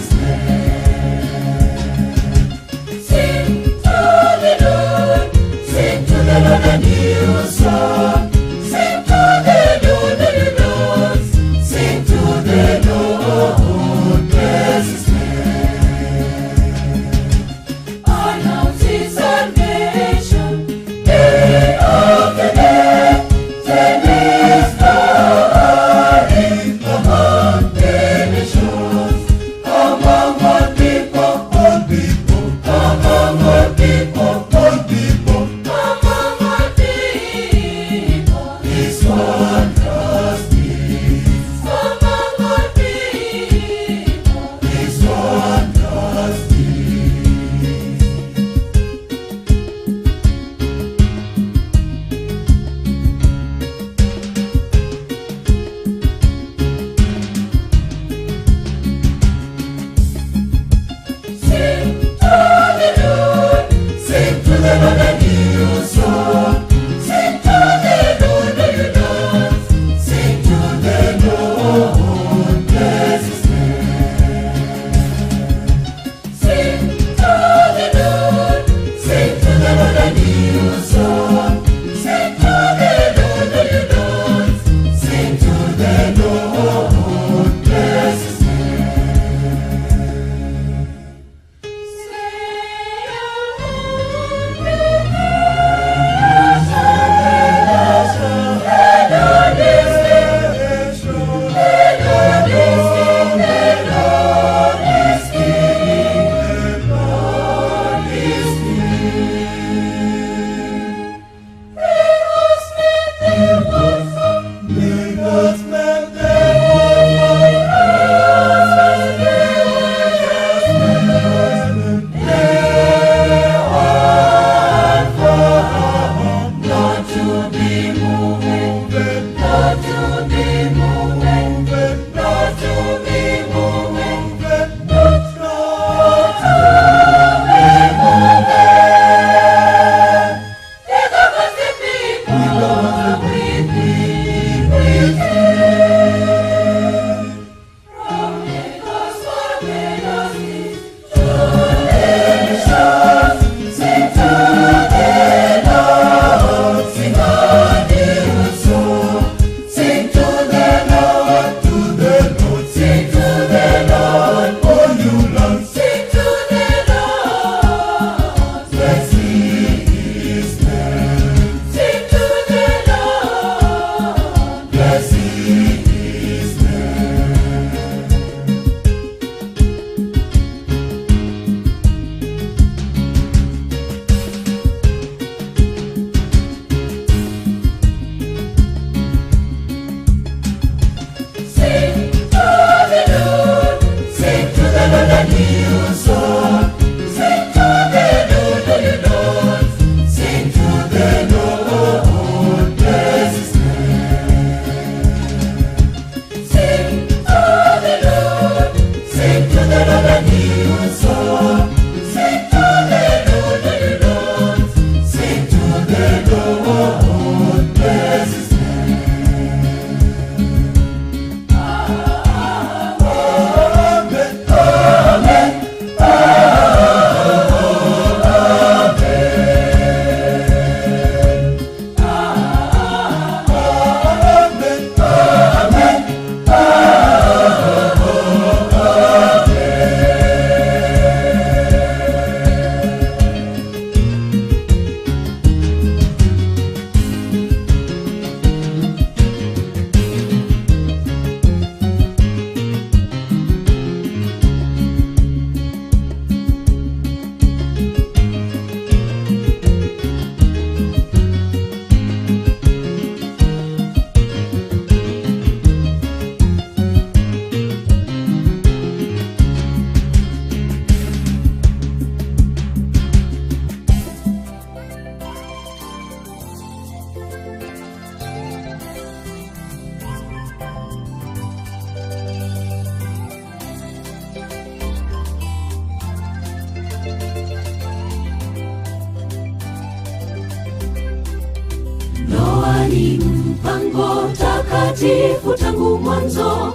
takatifu tangu mwanzo,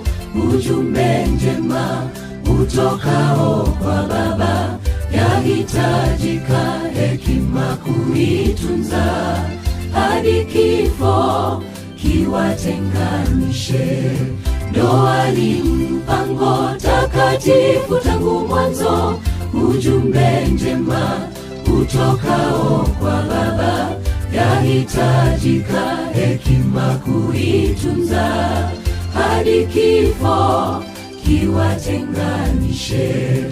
ujumbe njema utokao kwa Baba, yahitajika hekima kuitunza, hadi kifo kiwatenganishe. Ndoa ni mpango takatifu tangu mwanzo, ujumbe njema utokao kwa Baba, yahitajika hekima kuitunza, hadi kifo kiwatenganishe.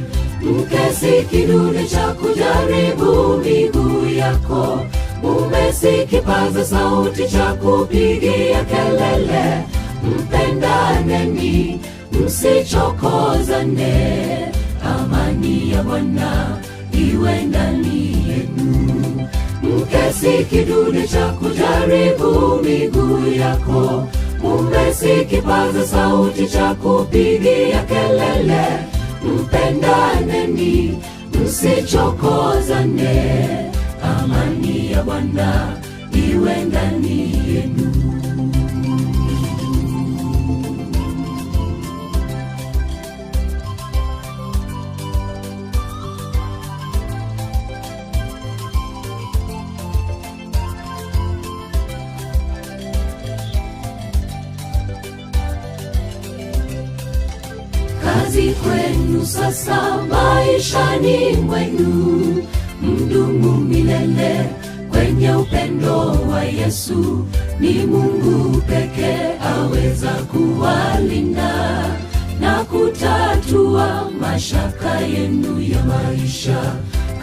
Mke si kidude cha kujaribu miguu yako, mume si kipaza sauti cha kupigia kelele. Mpendaneni, msichokozane, amani ya Bwana iwe ndani yenu. Mke si kidude cha kujaribu miguu yako, mume si kipaza sauti cha kupigia kelele. Mpendaneni, msichokozane, amani ya Bwana iwe ndani yenu. Kazi kwenu sasa maishani mwenu, mdumu milele kwenye upendo wa Yesu. Ni Mungu pekee aweza kuwalinda na kutatua mashaka yenu ya maisha.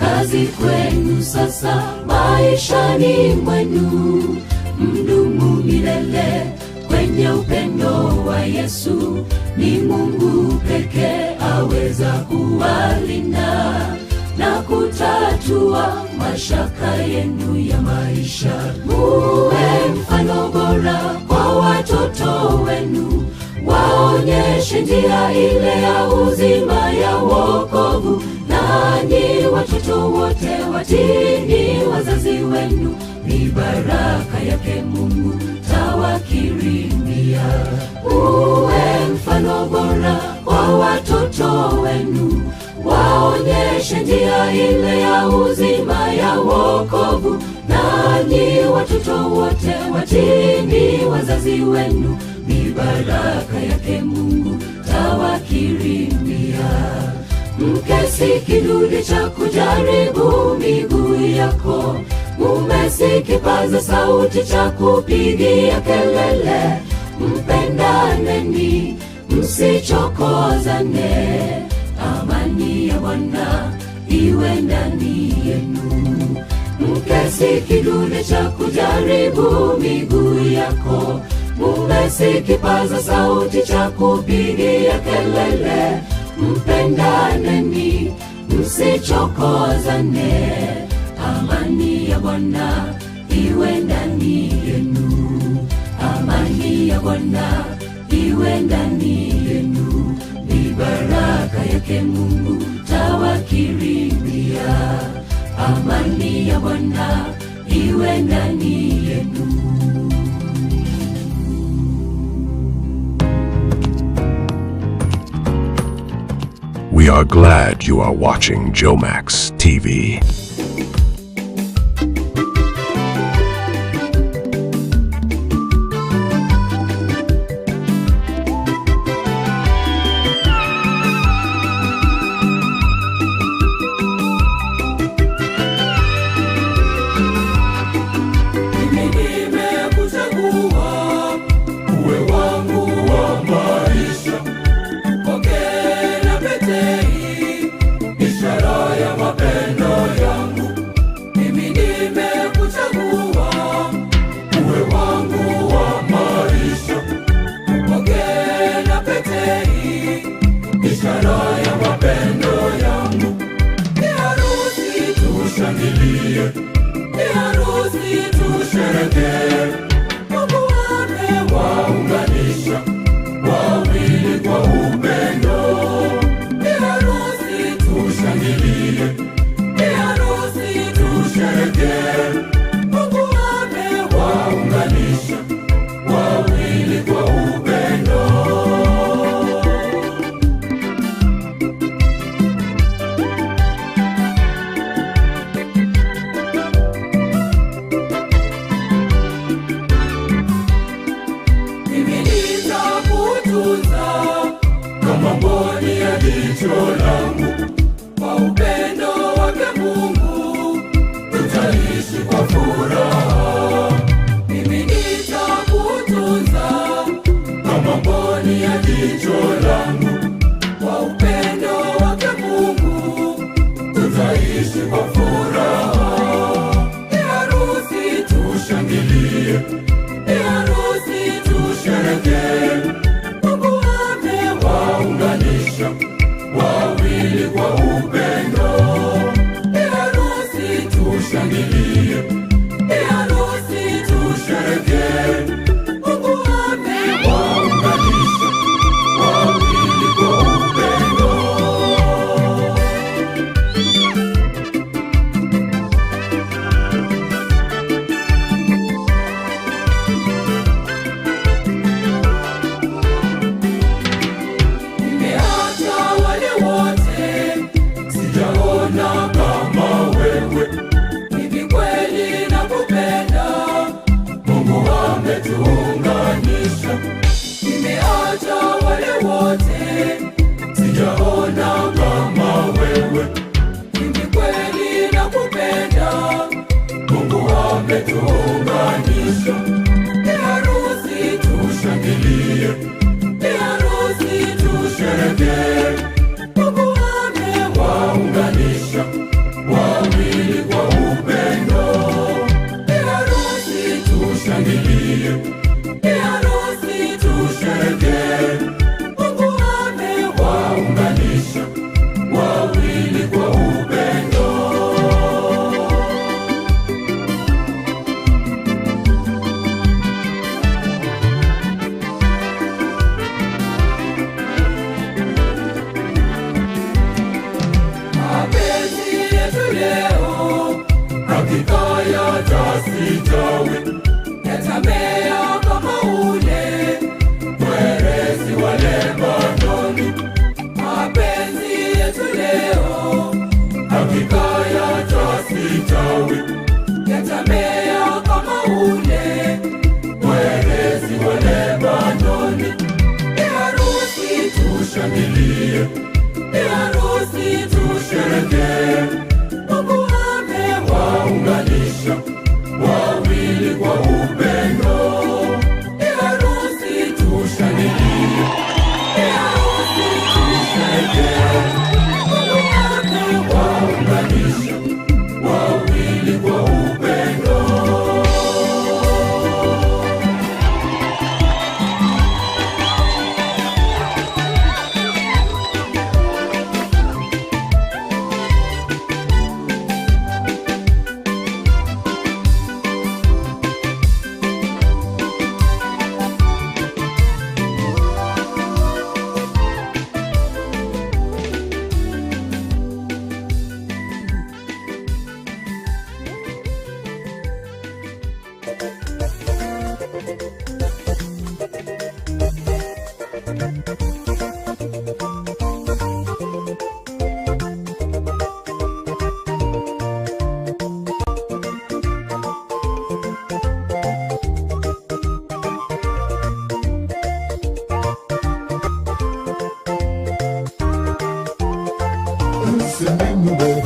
Kazi kwenu sasa maishani mwenu, mdumu milele kwenye upendo wa Yesu. Ni Mungu pekee aweza kuwalinda na kutatua mashaka yenu ya maisha. Muwe mfano bora kwa watoto wenu, waonyeshe njia ile ya uzima ya wokovu. Nanyi watoto wote watini wazazi wenu, ni baraka yake Mungu tawakirimia. Uwe mfano bora kwa watoto wenu, waonyeshe njia ile ya uzima ya wokovu. Nanyi watoto wote watini wazazi wenu, ni baraka yake Mungu tawakirimia. Mke si kidude cha kujaribu miguu yako, mume si kipaza sauti cha kupigia kelele. Mpendaneni, msichokozane, amani ya Bwana iwe ndani yenu. Mke si kidude cha kujaribu miguu yako, mume si kipaza sauti cha kupigia kelele. Mpendaneni, msichokozane, amani ya Bwana iwe ndani yenu. Amani ya Bwana iwe ndani yenu, ni baraka yake Mungu tawakirimia. Amani ya Bwana iwe ndani yenu. We are glad you are watching Jomax TV. Ni harusi tusherehekee, Mungu amewaunganisha wawili kwa upendo. Ni harusi tushangilie, ni harusi tusherehekee, Mungu amewaunganisha wawili kwa kwa furaha. Harusi tushangilie, harusi tusherekee. Mungu amewaunganisha wawili kwa upendo. Harusi tushangilie, harusi tusherekee. Mungu amewaunganisha wawili kwa upendo. Nimeacha wale wote, sijaona kama wewe. Hivi kweli nakupenda, Mungu ametuunganisha. Nimeacha wale wote, sijaona kama wewe. Hivi kweli nakupenda, Mungu ametuunganisha. Harusi tushangilie, harusi tusherekee. Mungu amewaunganisha wawili kwa upendo. Harusi tushangilie, harusi tusherekee. Mungu amewaunganisha wawili kwa upendo. Mapenzi yetu leo hakika yatastawi, yatamea kama ule mwerezi wa Lebanoni. Mapenzi yetu leo hakika yatastawi, yatamea kama ule mwerezi wa Lebanoni. Harusi tushangilie, harusi tusherekee. Mungu amewaunganisha wawili kwa upendo. Harusi tushangilie, harusi tusherekee. Mungu amewaunganisha wawili kwa upendo.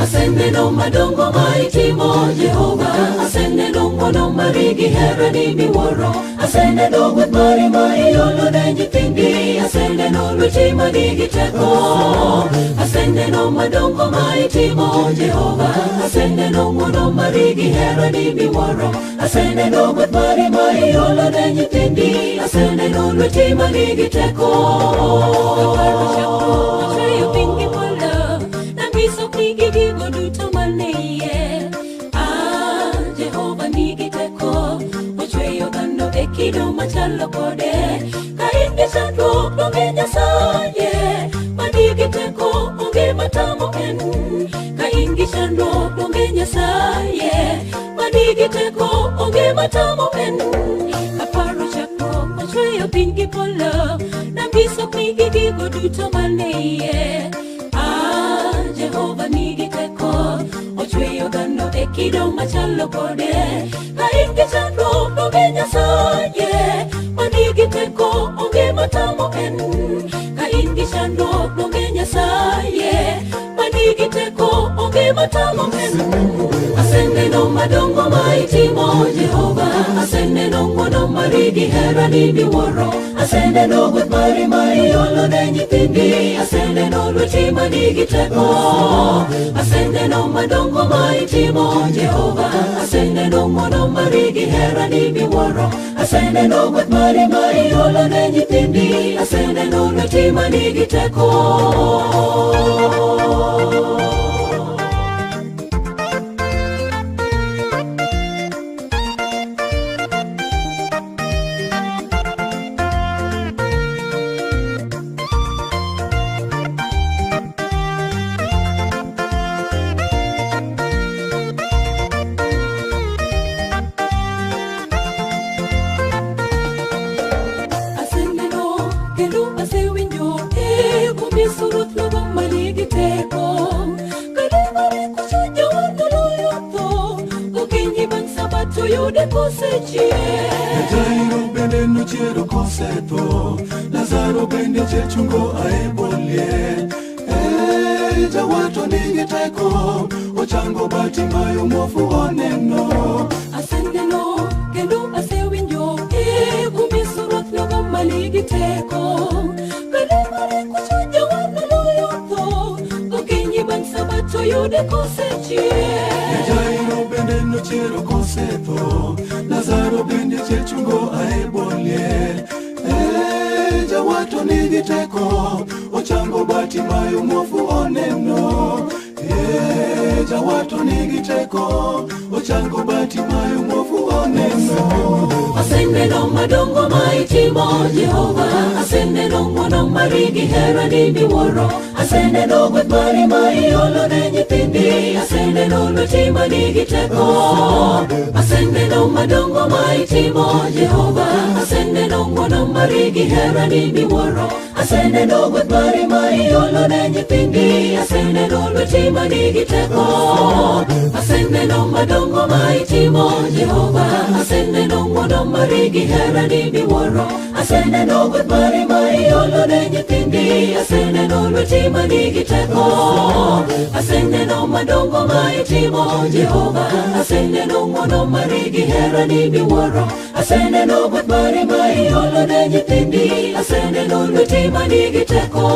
Aseneno madongo maitimo Jehova, aseneno mono marigi herani miworo, aseneno gweth mari ma iolo ne nyithindi, aseneno lweti manigi teko. Aseneno madongo maitimo Jehova, aseneno mono marigi herani miworo, aseneno gweth mari ma iolo ne nyithindi, aseneno lweti manigi teko. Atreyo pingi mola, nangiso pigi gigo duto manie. Jehova nigi teko, ochweyo dhano e kido machalo kode. Ka in gi chandruok donge Nyasaye manigi teko onge matamo en. Ka in gi chandruok donge Nyasaye manigi teko onge matamo en. Kaparo chakruok ochweyo piny gi polo, nangiso pigi gigo duto manie. Jehova nigi teko, ochweyo dhano e kido machalo kode. Ka in gi chandruok donge Nyasaye manigi teko onge matamo en. Ka in gi chandruok donge Nyasaye manigi teko onge matamo en. Aseneno madongo ma itimo Jehova. Aseneno ng'wono mari gi herani miwuoro. Aseneno gweth mari ma iolo ne nyithindi. Aseneno lweti ma nigi teko. Aseneno madongo ma itimo Jehova. Aseneno ng'wono mari gi herani miwuoro. Aseneno gweth mari ma iolo ne nyithindi. Aseneno lweti ma nigi teko. Jairo bende nochiero kosetho, Lazaro bende chechungo aebolie. Jawato nigi teko, ochango Bartimayo muofu oneno. Aseneno kendo asewinjo kumiso ruoth nogo manigi teko. Kalimare kucho Joana noloyo tho, gokinyi bang' Sabato yude kosechier. Jairo bende nochiero kosetho, Lazaro bende chechungo aebolie. Jawato nigi teko, ochango Bartimayo muofu oneno. Jawato nigi teko, ochango Bartimayo muofu oneno. Aseneno madongo ma itimo Jehova. Aseneno ng'wono mari gi herani miwuoro. Aseneno gweth mari ma iolo ne nyithindi. Aseneno lweti ma nigi teko. Aseneno madongo ma itimo Jehova. Aseneno ng'wono mari gi herani miwuoro. Aseneno gweth mari ma iolo ne nyithindi. Aseneno lweti ma nigi teko. Aseneno madongo ma itimo Jehova. Aseneno ng'wono mari gi herani miwuoro. Aseneno gweth mari ma iolo ne nyithindi. Aseneno lweti ma nigi teko. Aseneno madongo ma itimo Jehova. Aseneno ng'wono mari gi herani miwuoro. Aseneno gweth mari ma iolo ne nyithindi. Aseneno lweti ma nigi teko.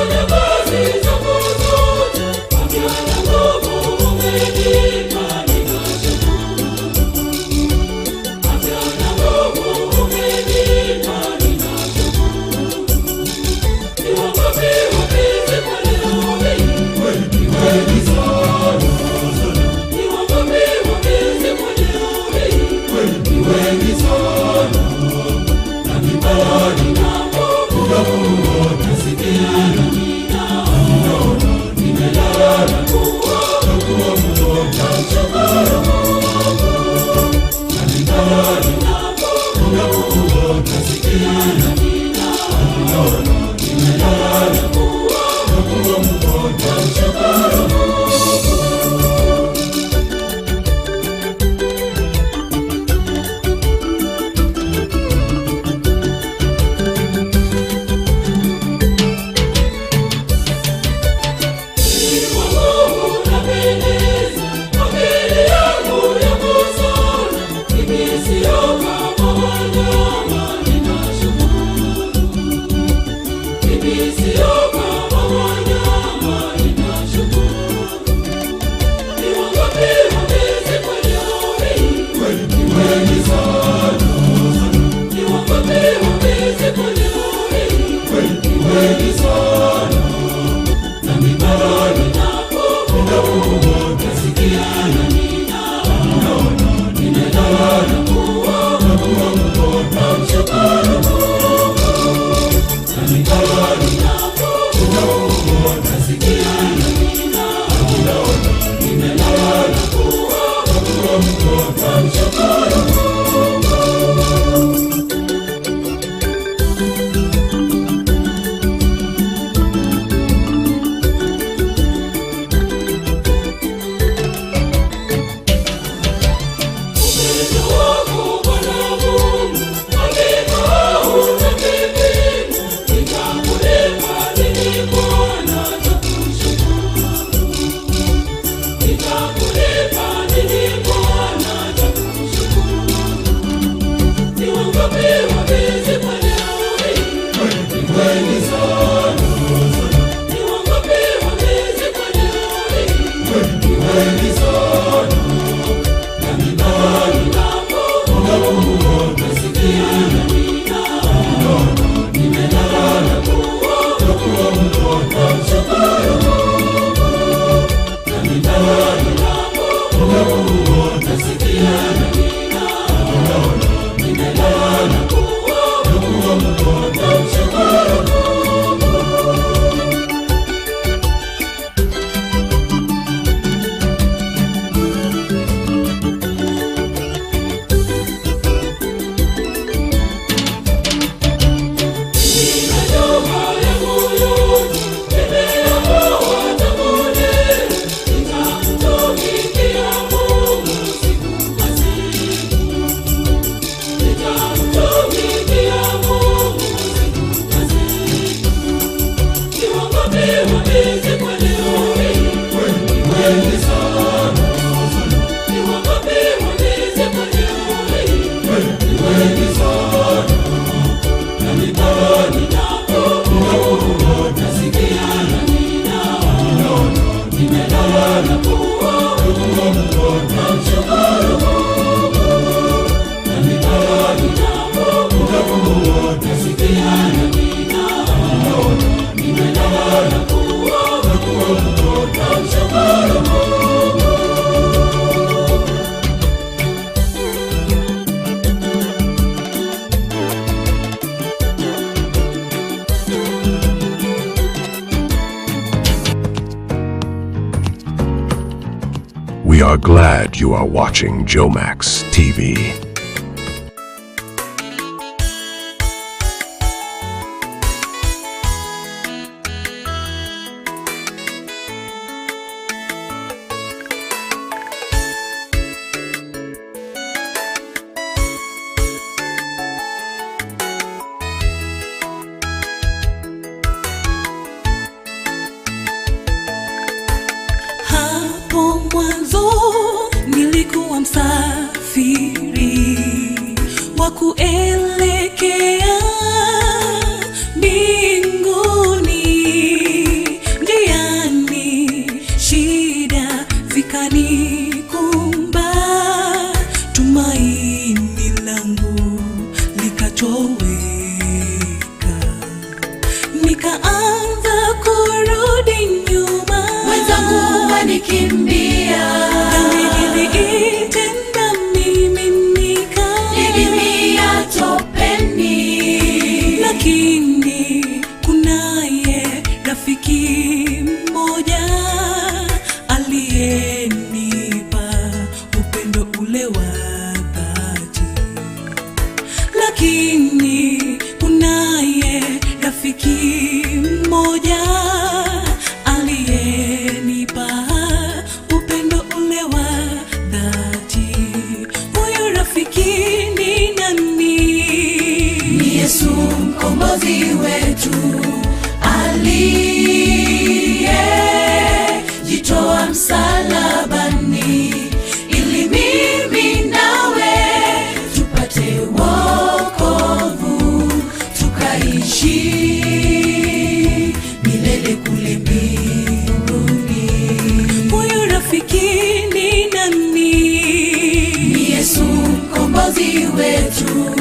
Never We are glad you are watching Jomax TV. Hapo mwanzo nilikuwa msafiri wa kuelekea mbinguni. Njiani shida zikanikumba, tumaini langu likatoweka. Nikaanza kurudi nyuma, wenzangu wanikimbia, niliitenda mimi nikaingia topeni, lakini kunaye rafiki mmoja aliyenipa upendo ule wa dhati. Lakini kunaye rafiki mmoja aliyenipa upendo ule wa dhati. Huyu rafiki ni nani? Ni Yesu mkombozi wetu, aliyejitoa msalabani ili mimi nawe tupate wokovu, tukaishi milele kule mbinguni. Huyu rafiki ni nani? Ni Yesu mkombozi wetu,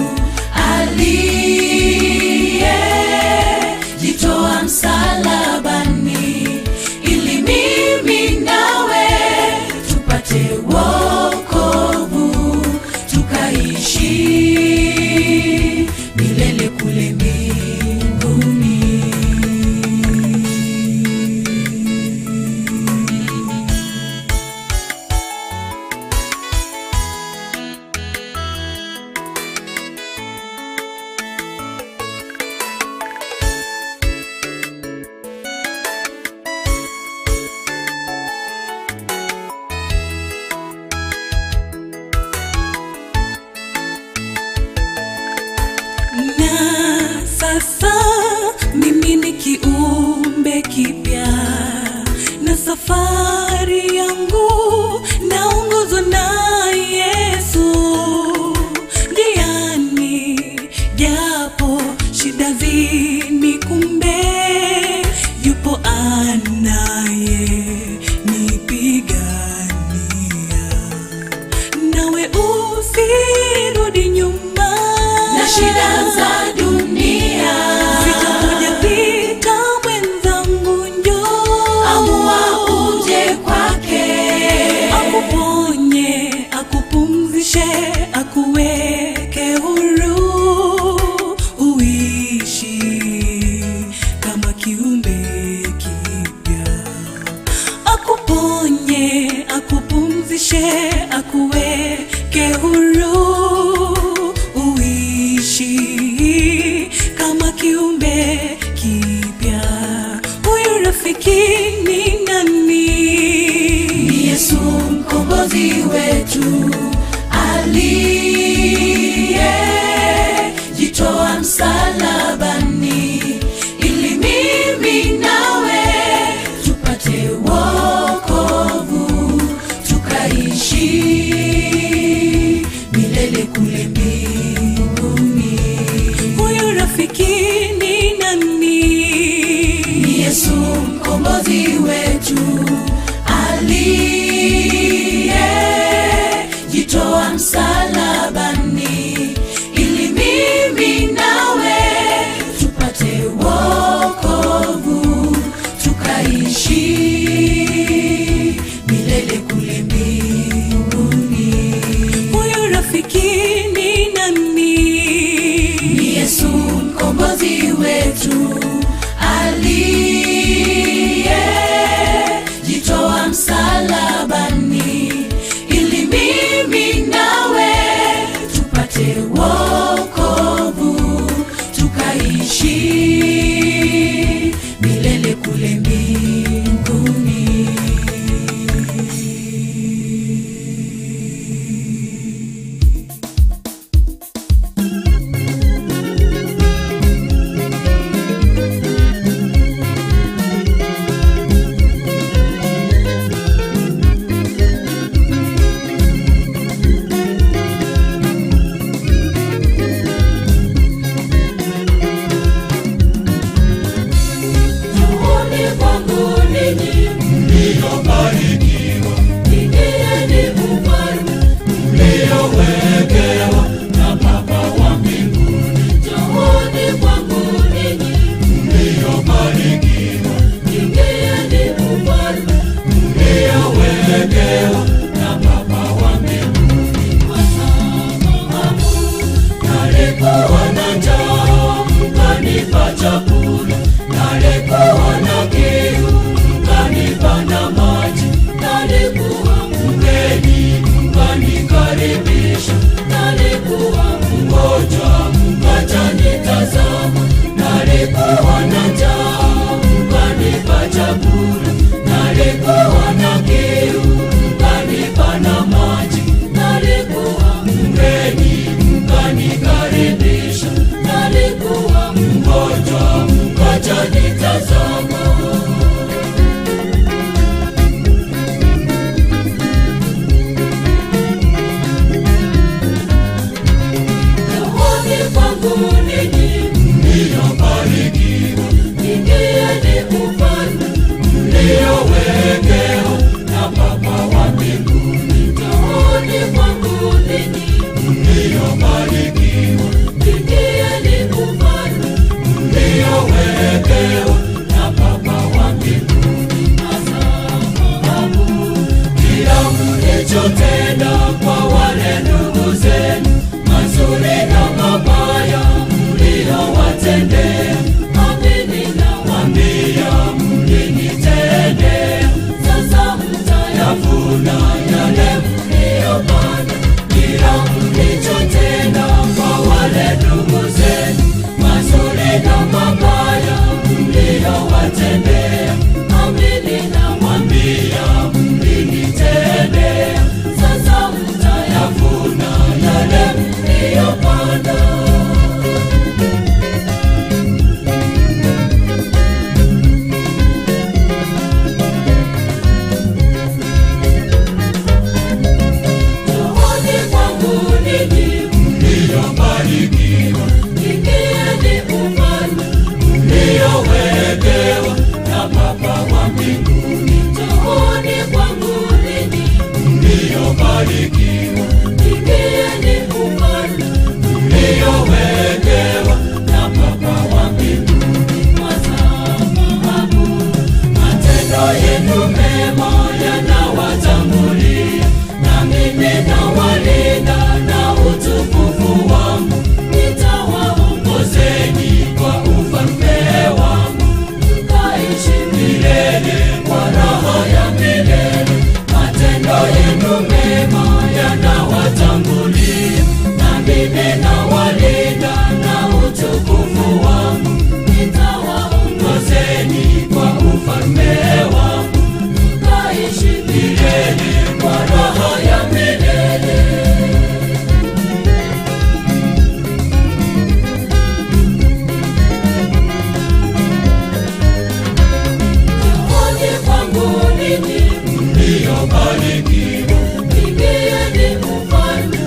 aliyejitoa msalabani ili mimi nawe tupate wokovu, tukaishi milele kule mbinguni. Na sasa mimi ni kiumbe kipya, na safari yangu naongozwa na Yesu. Njiani japo shida zinikumbe, yupo anaye nipigania. Nawe usirudi nyuma na shida za dunia, zitakuja pita mwenzangu, njoo amua uje kwake, akuponye, akupumzishe, akuweke huru, uishi kama kiumbe kipya. Akuponye, akupumzishe, akuweke huru, uishi kama kiumbe kipya. Huyu rafiki ni nani? Ni Yesu mkombozi wetu, aliyejitoa msalabani ili mimi nawe tupate wokovu, tukaishi milele kule mbinguni. Huyu rafiki ni nani? Ni Yesu mkombozi wetu, aliyejitoa msalabani ili mimi nawe tupate wokovu, tukaishi milele kule mbinguni. Huyu rafiki ni nani? Ni Yesu mkombozi wetu, Njooni kwangu ninyi mliobarikiwa, ingieni ufalme mliowekewa na Baba wa mbinguni. Njooni kwangu ninyi mliobarikiwa, ingieni ufalme mliowekewa na Baba wa mbinguni. Kwa sababu nalikuwa na njaa mkanipa chakula, nalikuwa na kiu mkanipa na maji, nalikuwa mgeni mkanikaribisha, nalikuwa mgonjwa mkanitazama, nalikuwa na njaa mkanipa chakula, nalikuwa na kiu mkanipa na maji, nalikuwa mgeni mkanikaribisha, nalikuwa mgonjwa mkanitazama. Njooni kwangu ninyi mliobarikiwa, ingieni ufalme mliowekewa na Baba wa mbinguni. Njooni kwangu ninyi mliobarikiwa, ingieni ufalme mliowekewa na Baba wa mbinguni. Kwa sababu kila mlichotenda kwa wale ndugu zenu, mazuri na mabaya mliowatendea, amini nawaambia mlinitendea. Sasa mtayavuna yale mliyopanda. Kila mlichotenda kwa wale ndugu zenu, mazuri na mabaya mliowatendea, amini nawaambia mlinitendea. Sasa mtayavuna yale mliyopanda. Njooni kwangu ninyi mliobarikiwa, ingieni ufalme mliowekewa na Baba wa mbinguni. Njooni kwangu ninyi mliobarikiwa, ingieni ufalme mliowekewa na Baba wa mbinguni. Kwa sababu matendo yenu mema yanawatangulia, na mimi nawalinda na utukufu wangu, nitawaongozeni kwa ufalme wangu, mkaishi milele kwa raha ya milele. Matendo yenu mema yanawatangulia, na mimi nawalinda na utukufu wangu, nitawaongozeni kwa ufalme wangu, mkaishi milele kwa raha ya milele. Njooni kwangu ninyi mliobarikiwa, ingieni ufalme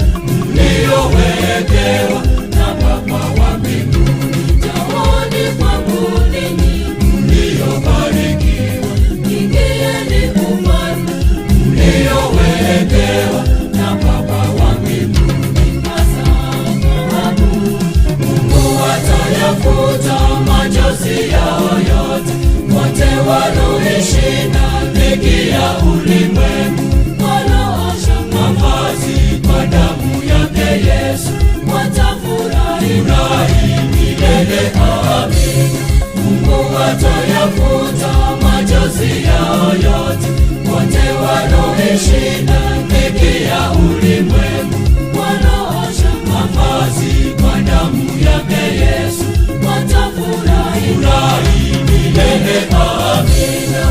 mliowekewa na Baba wa mbinguni. Njooni kwangu ninyi mliobarikiwa, ingieni ufalme mliowekewa na Baba wa mbinguni. Kwa sababu Mungu atayafuta machozi yao yote, wote wanaoishi na dhiki ya ulimwengu, wanaosha mavazi kwa damu yake Yesu, watafurahi milele. Amina. Mungu atayafuta machozi yao yote, wote wanaoishi na dhiki ya ulimwengu, wanaosha mavazi kwa damu yake Yesu, watafurahi milele. Amina.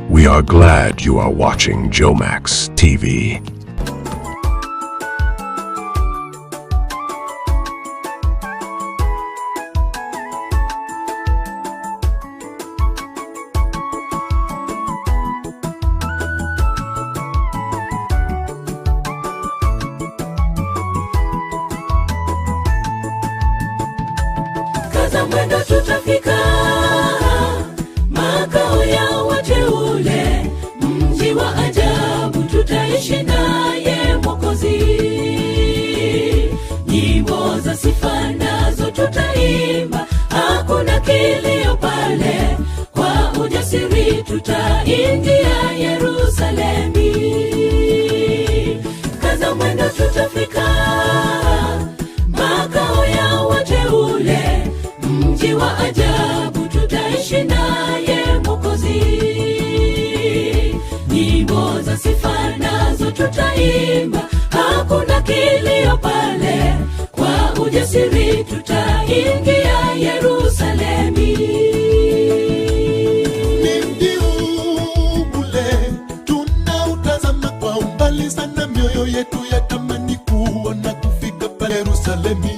We are glad you are watching Jomax TV. kaza mwendo tutafika makao ya wateule, mji wa ajabu tutaishi naye Mwokozi. Nyimbo za sifa nazo tutaimba, hakuna kilio pale, kwa ujasiri tutaingia Yerusalemi. Kaza mwendo tutafika makao ya wateule, mji wa ajabu tutaishi naye Mwokozi. Nyimbo za sifa nazo tutaimba, hakuna kilio pale, kwa ujasiri tutaingia Yerusalemi. Ni mji ule tunautazama kwa umbali sana, mioyo yetu yatamani kuona kufika pale Yerusalemi.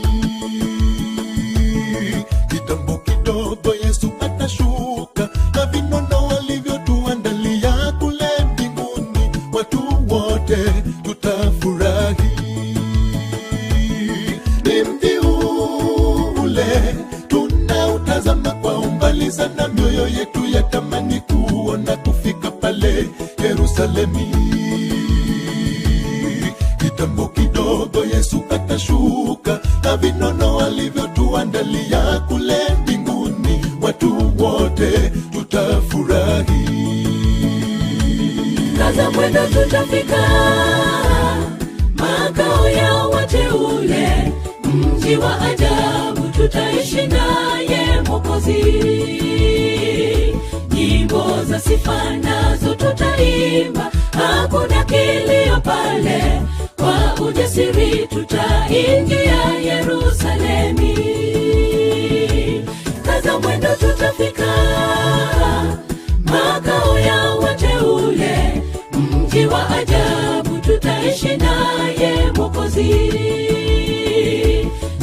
Kitambo kidogo Yesu atashuka, na vinono alivyotuandalia kule mbinguni, watu wote tutafurahi. Ni mji ule tunautazama kwa umbali sana, mioyo yetu yatamani kuona kufika pale Yerusalemi. Kitambo kidogo Yesu atashuka, na vinono alivyotuandalia kule mbinguni, watu wote tutafurahi. Kaza mwendo tutafika makao ya wateule, mji wa ajabu tutaishi naye Mwokozi. Nyimbo za sifa nazo tutaimba, hakuna kilio pale, kwa ujasiri tutaingia Yerusalemi. Kaza mwendo tutafika makao ya wateule, mji wa ajabu tutaishi naye Mwokozi.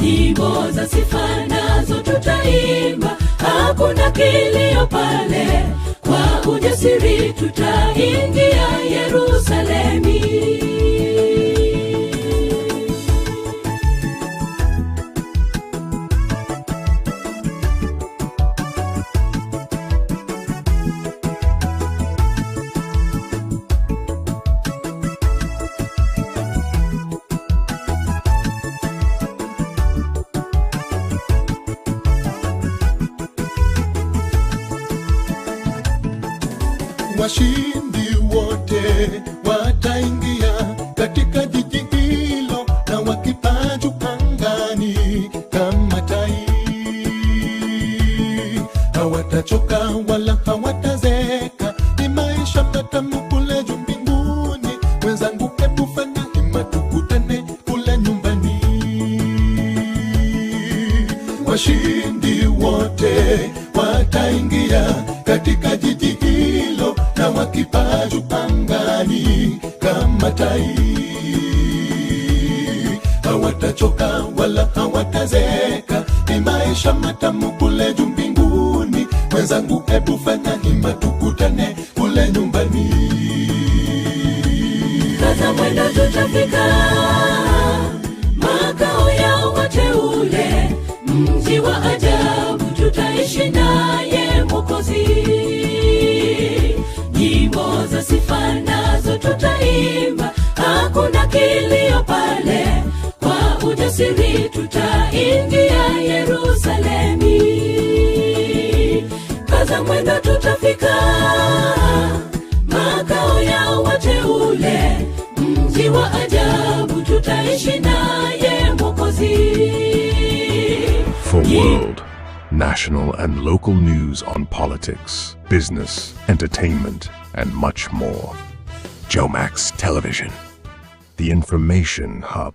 Nyimbo za sifa nazo tutaimba, hakuna kilio pale, kwa ujasiri tutaingia Yerusalemi. Washindi wote wataingia katika jiji hilo, na wakipaa juu angani kama tai. Hawatachoka wala hawatazeka, ni maisha matamu kule juu mbinguni. Wenzangu, hebu fanya hima tukutane kule nyumbani. Washindi wote wataingia katika jiji hilo, na wakipaa juu angani kama tai. Hawatachoka wala hawatazeka, ni maisha matamu kule juu mbinguni. Wenzangu, hebu fanya hima tukutane kule nyumbani. Kaza mwendo tutafika makao ya wateule, mji wa ajabu tutaishi naye Mwokozi. Nyimbo za sifa nazo tutaimba, hakuna kilio pale, kwa ujasiri tutaingia Yerusalemi. Kaza mwendo tutafika makao ya wateule, mji wa ajabu tutaishi naye Mwokozi. For world, national and local news on politics, business, entertainment, and much more. Jomax Television, the information hub.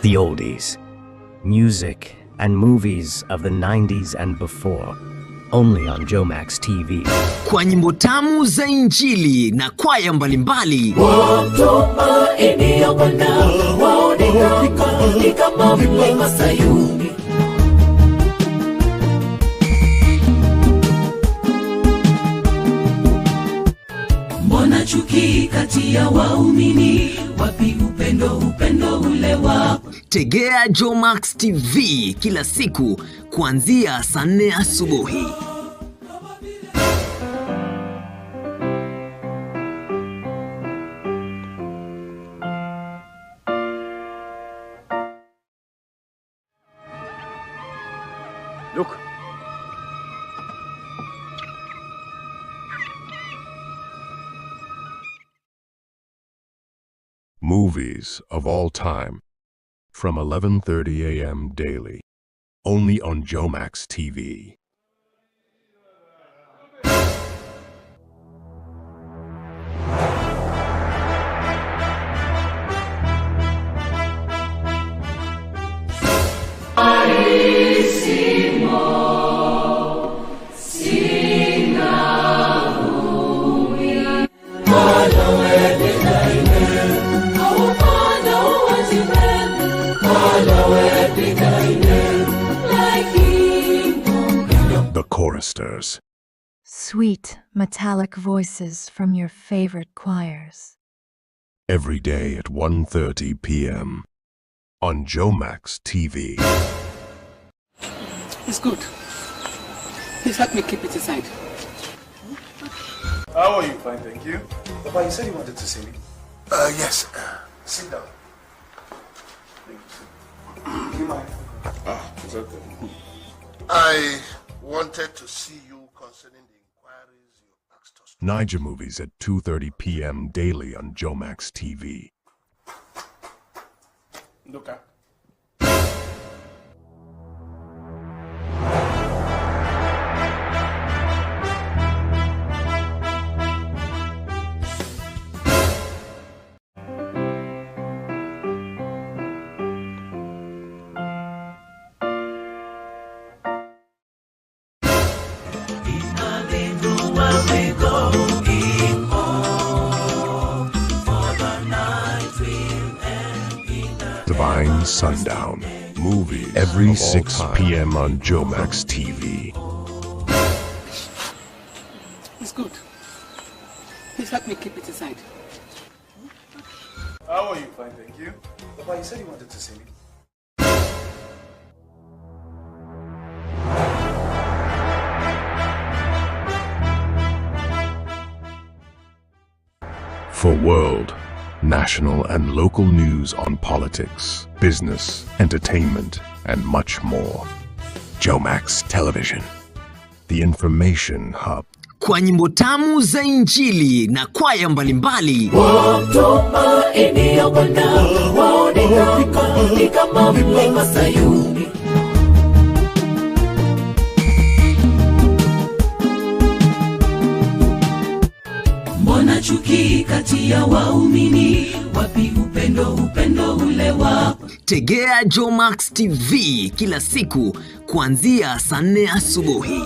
The oldies, music and movies of the 90s and before, only on Jomax TV. Kwa nyimbo tamu za Injili na kwaya mbalimbali. Watumaini ya Bwana waonekana kama mlima Sayuni. Mbona chuki kati ya waumini? Wapi upendo? upendo ule wako. Tegea Jomax TV kila siku kuanzia saa 4 asubuhi. Look. Movies of all time. From 11:30 a.m. daily. Only on Jomax TV. The Choristers. Sweet, metallic voices from your favorite choirs. Every day at 1:30 p.m. on Jomax TV. It's good. Please help me keep it aside. How are you? Fine, thank you. Papa, you said you wanted to see me. Yes. Sit down. Do you mind? It's okay. I wanted to see you concerning the inquiries you asked us. Niger movies at 2:30 p.m. daily on Jomax TV. Look up. Divine Sundown. Movies every 6 p.m. on Jomax TV. It's good. Please help me keep it aside. How are you? Fine, thank you. Papa, you said you wanted to see me. For world, national and local news on politics, business, entertainment, and much more. Jomax Television. The information hub. Kwa nyimbo tamu za Injili na kwaya mbalimbali. Watumaini ya Bwana waonekana ni kama mlima Sayuni. Mbona chuki kati ya waumini? Wapi upendo ule wako? Tegea Jomax TV kila siku kuanzia saa 4 asubuhi.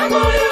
Amoyo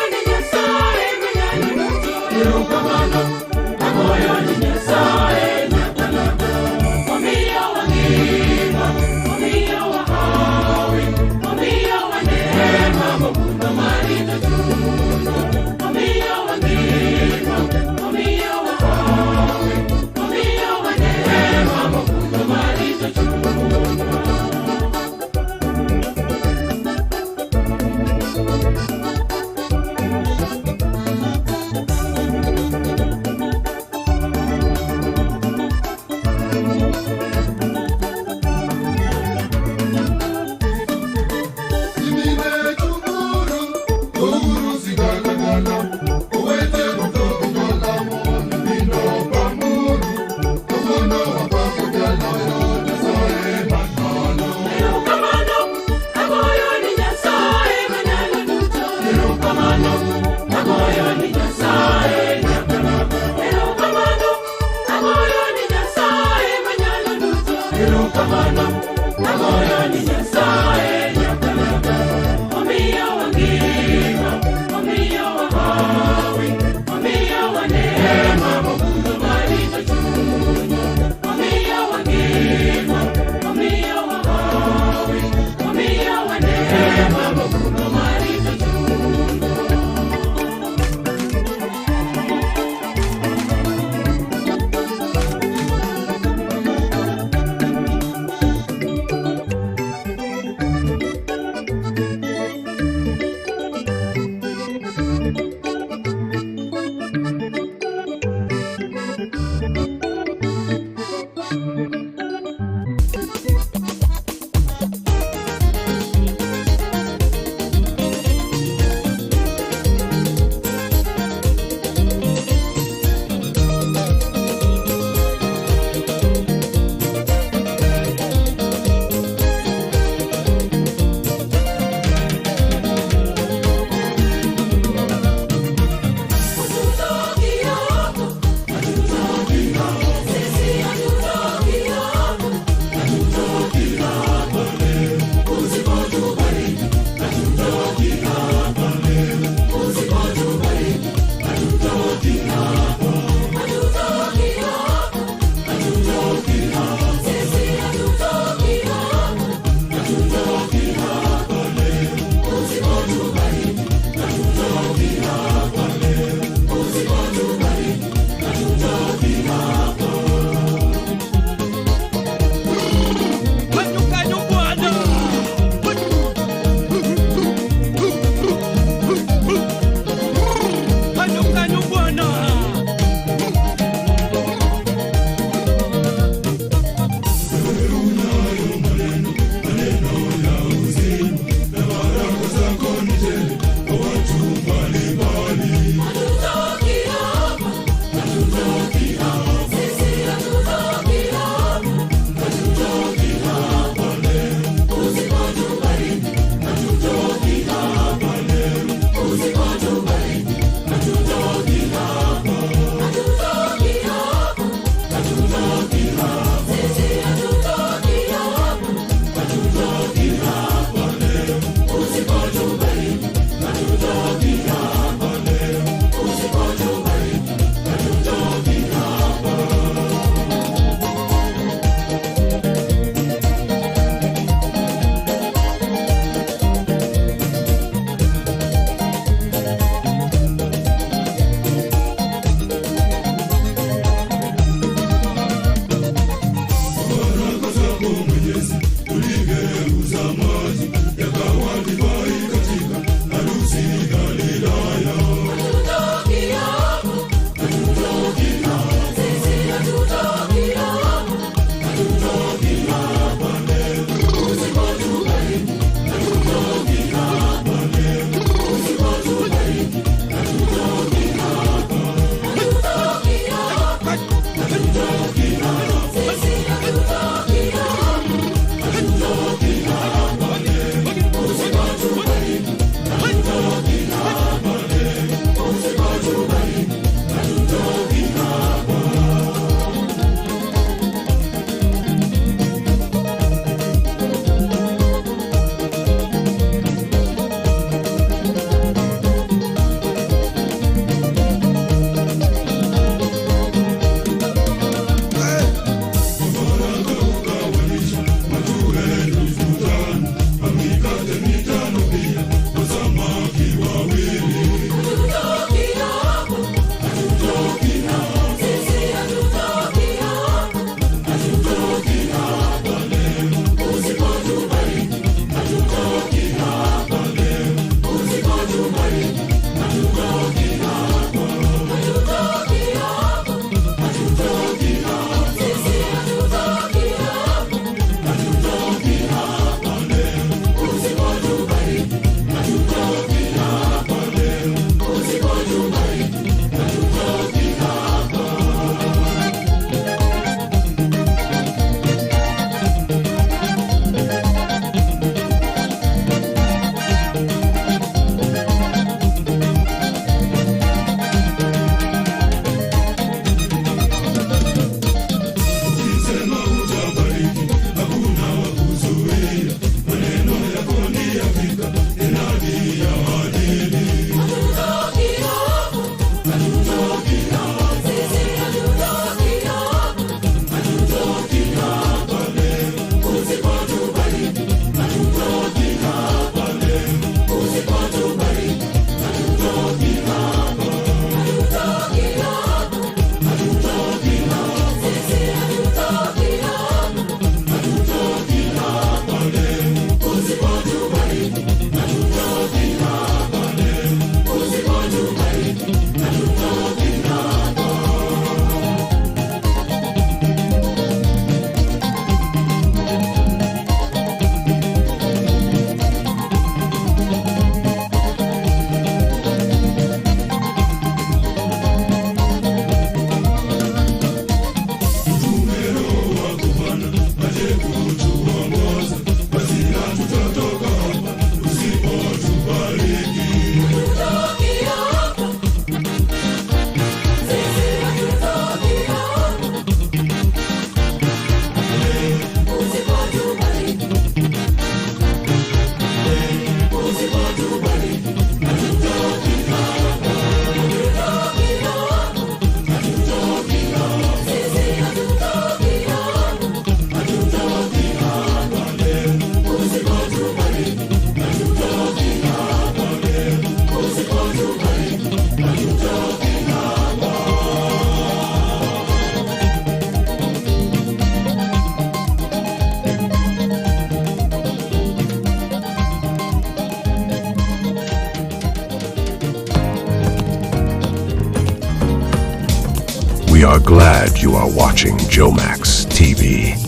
We are glad you are watching Jomax TV.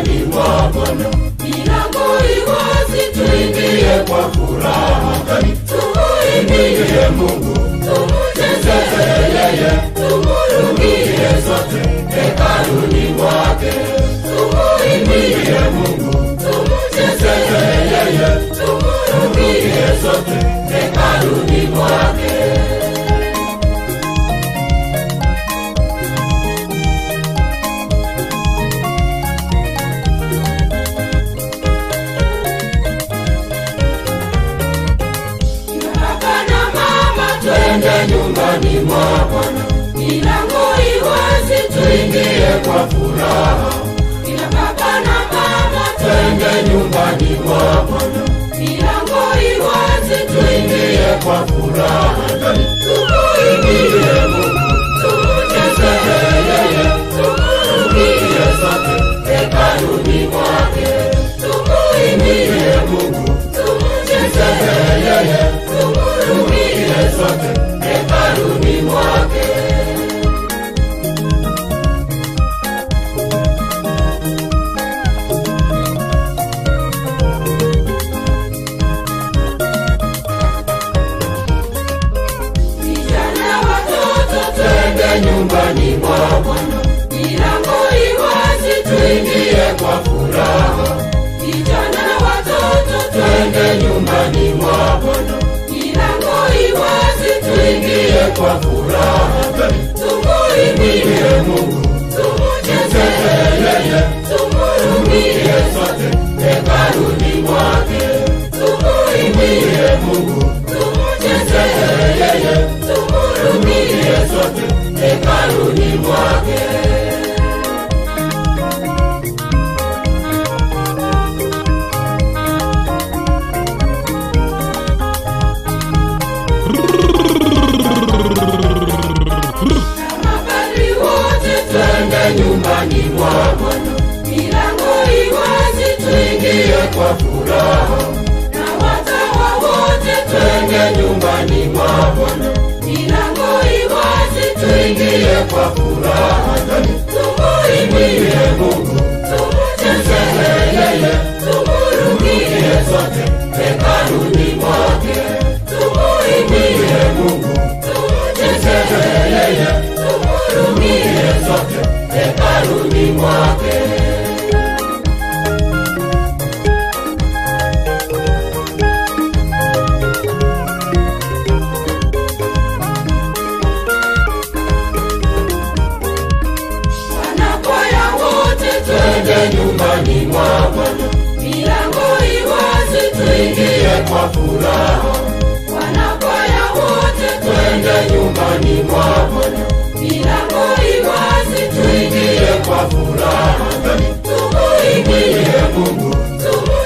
nyumbani mwa Bwana. Milango iwazi, tuingie kwa furaha ndani. Tumuimbie Mungu, tumchezee yeye, tumurudie sote hekaluni mwake. Tumuimbie Mungu, tumchezee yeye, tumurudie sote hekaluni mwake. Twende nyumbani mwa Bwana. Milango iwazi, tuingie kwa furaha. Kina baba na mama, twende nyumbani mwa Bwana. Milango iwazi, tuingie kwa furaha. Tumuimbie Mungu, tumchezee yeye, tumurudie sote hekaluni mwake. Tumuimbie Mungu, tumchezee yeye, tumurudie sote hekaluni mwake. Vijana watoto, twende nyumbani mwa Bwana. Milango iwazi, tuingie kwa furaha. Vijana watoto, twende nyumbani mwa Bwana. Milango iwazi, tuingie kwa furaha. Tumuimbie Mungu, tumchezee yeye, tumurudie sote hekaluni mwake. Tumuimbie Mungu, tumchezee yeye, tumurudie sote hekaluni mwake. Nyumbani mwa Bwana. Milango iwazi, tuingie kwa furaha. Na watawa wote, twende nyumbani mwa Bwana. Milango iwazi, tuingie kwa furaha. Tumuimbie Mungu, tumchezee yeye, tumurudie sote hekaluni mwake. Tumuimbie Mungu, tumchezee yeye, tumurudie sote hekaluni mwake. Wanakwaya wote, twende nyumbani mwa Bwana. Milango iwazi, tuingie kwa furaha. Wanakwaya wote, twende nyumbani mwa Bwana. Milango iwazi, tuingie kwa furaha. Tumuimbie Mungu,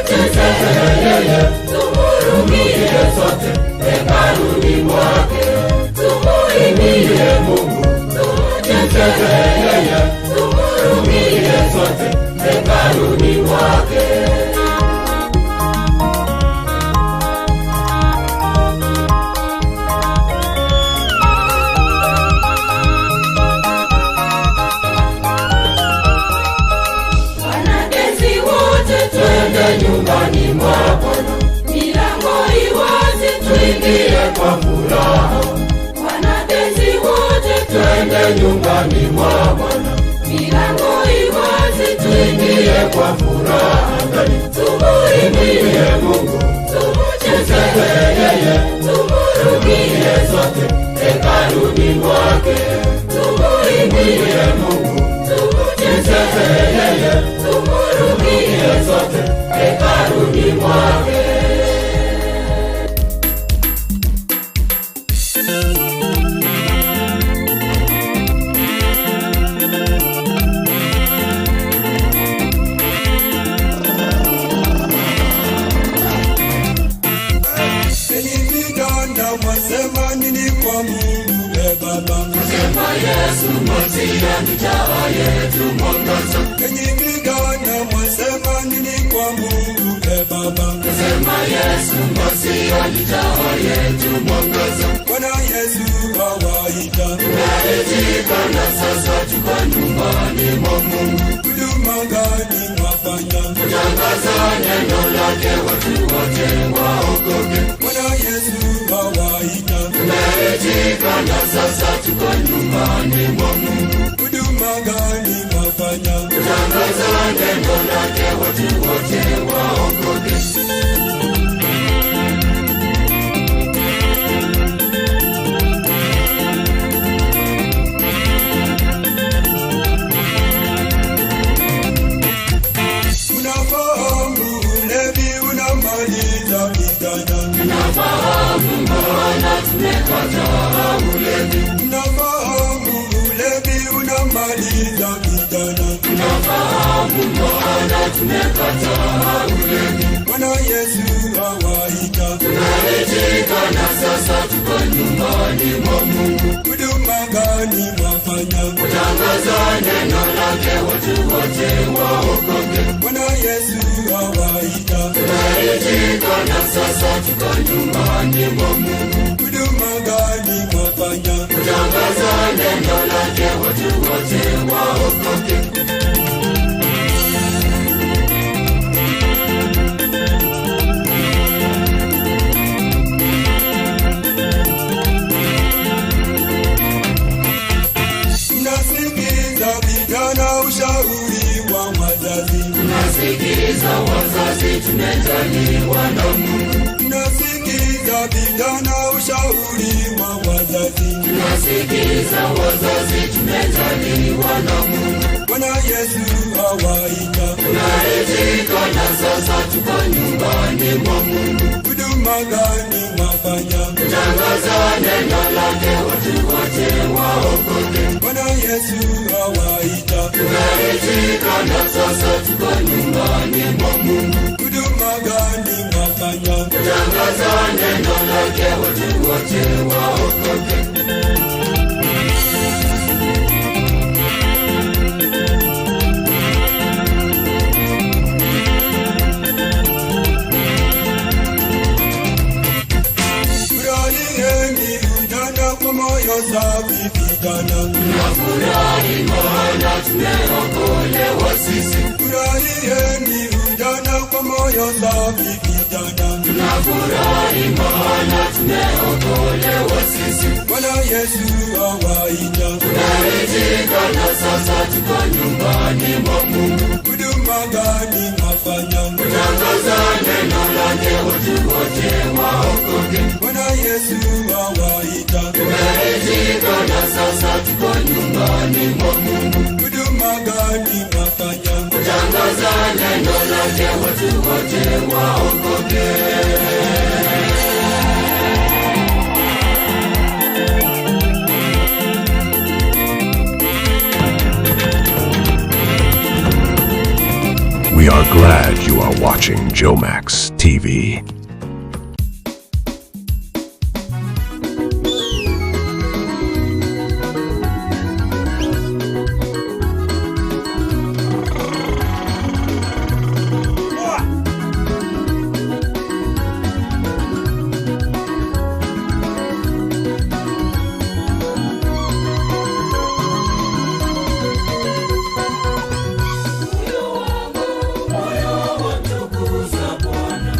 tumchezee yeye, tumurudie sote hekaluni mwake. Tumuimbie Mungu, tumchezee yeye, tumurudie sote hekaluni mwake. Twende nyumbani mwa Bwana. Milango iwazi, tuingie kwa furaha. Wanadensi wote, twende nyumbani mwa Bwana. Milango iwazi, tuingie kwa furaha. Tumuimbie Mungu, tumchezee yeye, tumurudie sote hekaluni mwake. Tumuimbie Mungu, tumchezee yeye, tumurudie sote hekaluni mwake. Mwasema nini kwa Mungu Baba? Mwasema Yesu Masia ni taa yetu mwangaza. Enyi vijana mwasema nini kwa Mungu Baba? Mwasema Yesu Masia ni taa yetu mwangaza. Bwana Yesu awaita, tunaitika na sasa tuko nyumbani mwa Mungu. Huduma gani mwafanya? kutangaza neno lake watu wote waokoke. Bwana Yesu awaita, tumeitika na sasa tuko nyumbani mwa Mungu. Huduma gani mwafanya? Kutangaza neno lake watu wote waokoke. Nafahamu mbona tumekataa ulevi. Nafahamu ulevi unamaliza vijana. Nafahamu mbona tumekataa ulevi. Bwana Yesu awaita, tunaitika na sasa tuko nyumbani mwa Mungu. Huduma gani mwafanya? Kutangaza neno lake watu wote waokoke. Bwana Yesu awaita, tunaitika na sasa tuko nyumbani mwa Mungu. Huduma gani mwafanya? Kutangaza neno lake watu wote waokoke. Mnasikiza vijana ushauri wa wazazi. Mnasikiza wazazi tumejaliwa na Mungu. Mnasikiza vijana ushauri wa wazazi. Mnasikiza wazazi tumejaliwa na Mungu. Bwana Yesu awaita, tunaitika na sasa tuko nyumbani mwa Mungu. Huduma gani mwafanya? Kutangaza neno lake watu wote waokoke. Bwana Yesu awaita, tunaitika na sasa tuko nyumbani mwa Mungu. Huduma gani mwafanya? Kutangaza neno lake watu wote waokoke. Moyo safi vijana, tunafurahi maana tumeokolewa sisi. Furahieni vijana kwa moyo safi vijana, tunafurahi maana tumeokolewa sisi. Bwana Yesu awaita, tunaitika na sasa tuko nyumbani mwa Mungu. Huduma gani mwafanya? Kutangaza neno lake watu wote waokoke. Bwana Yesu awaita, tunaitika na sasa tuko nyumbani mwa Mungu. Huduma gani mwafanya? Kutangaza neno lake watu wote waokoke. We are glad you are watching Jomax TV. Moyo wangu, moyo wangu, tukuza Bwana.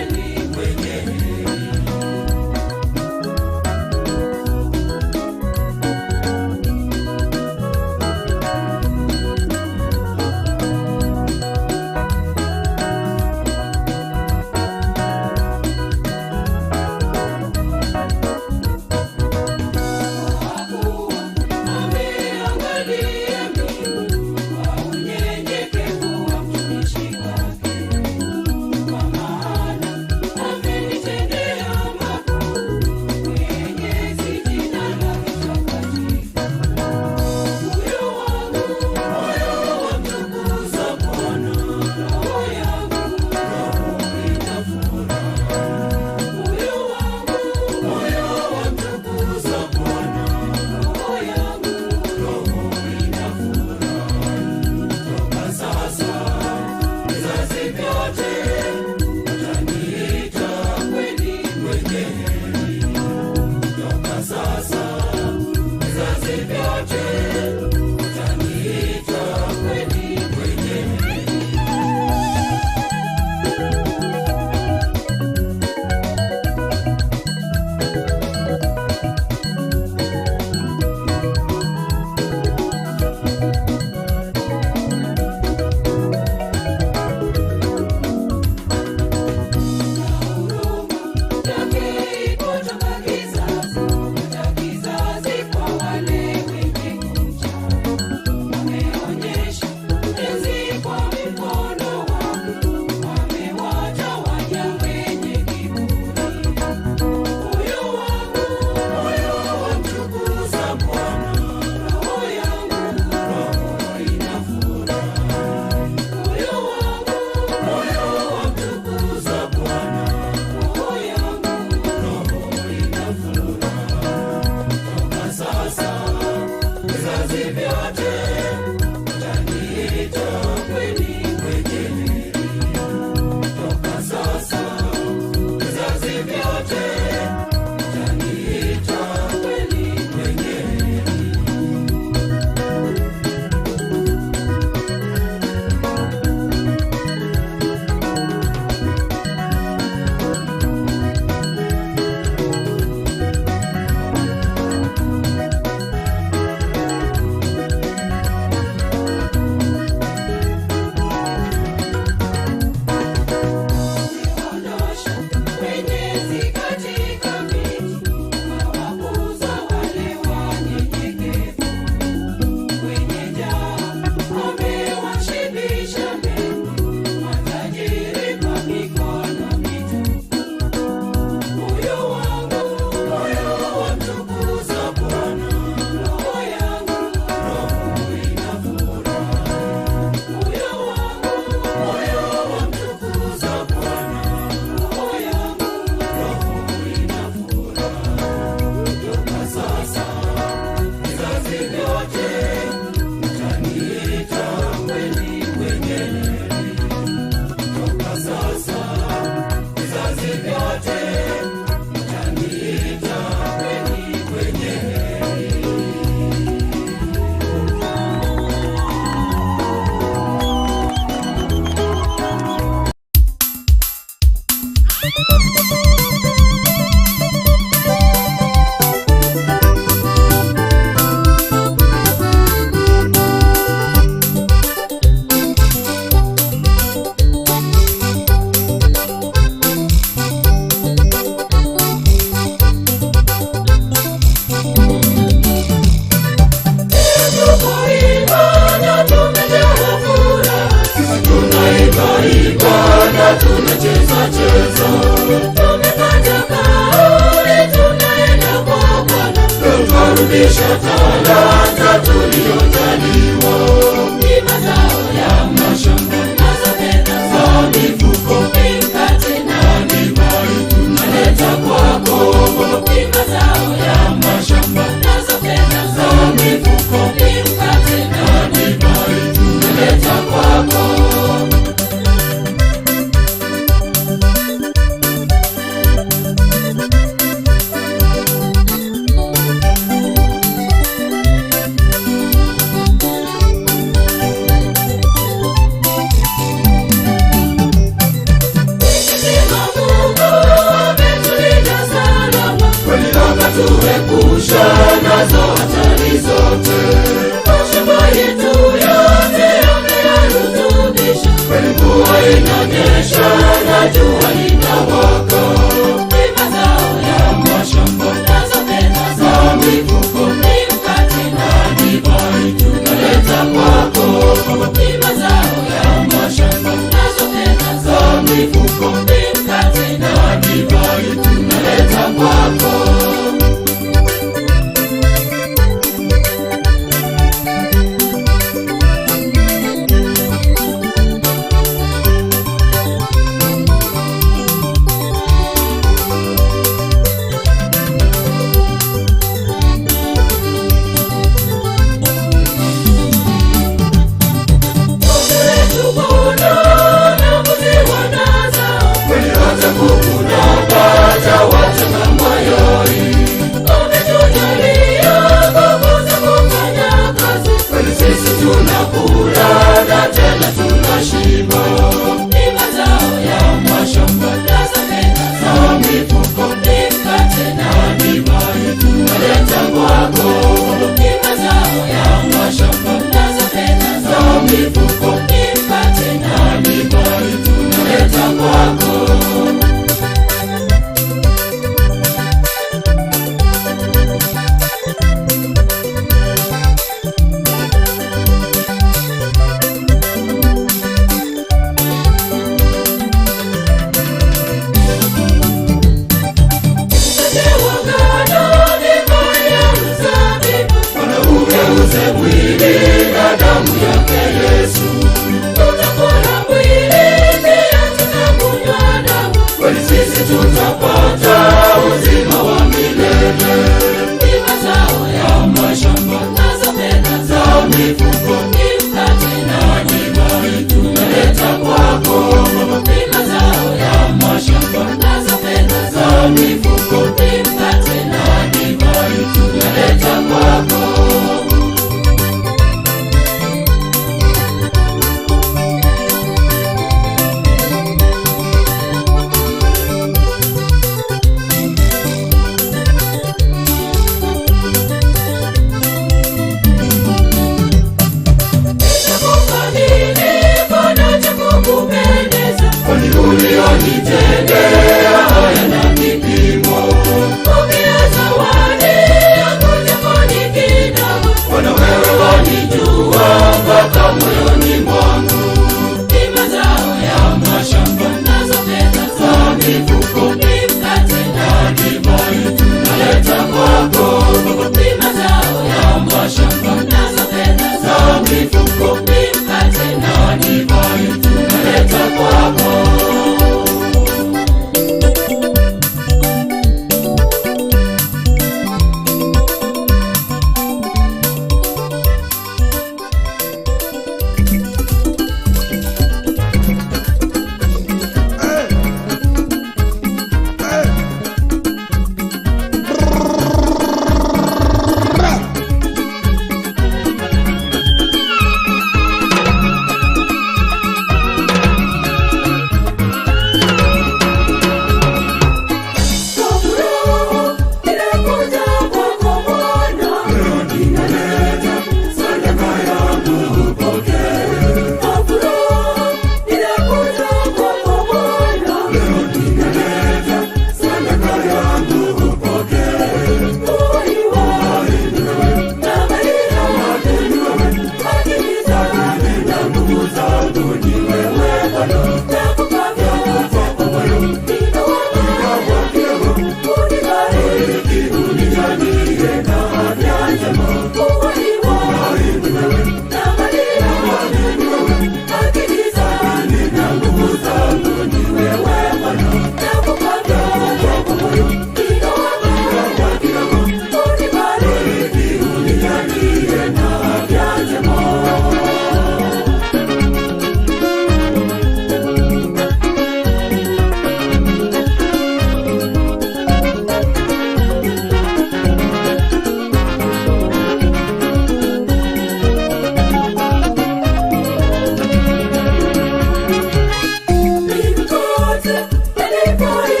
What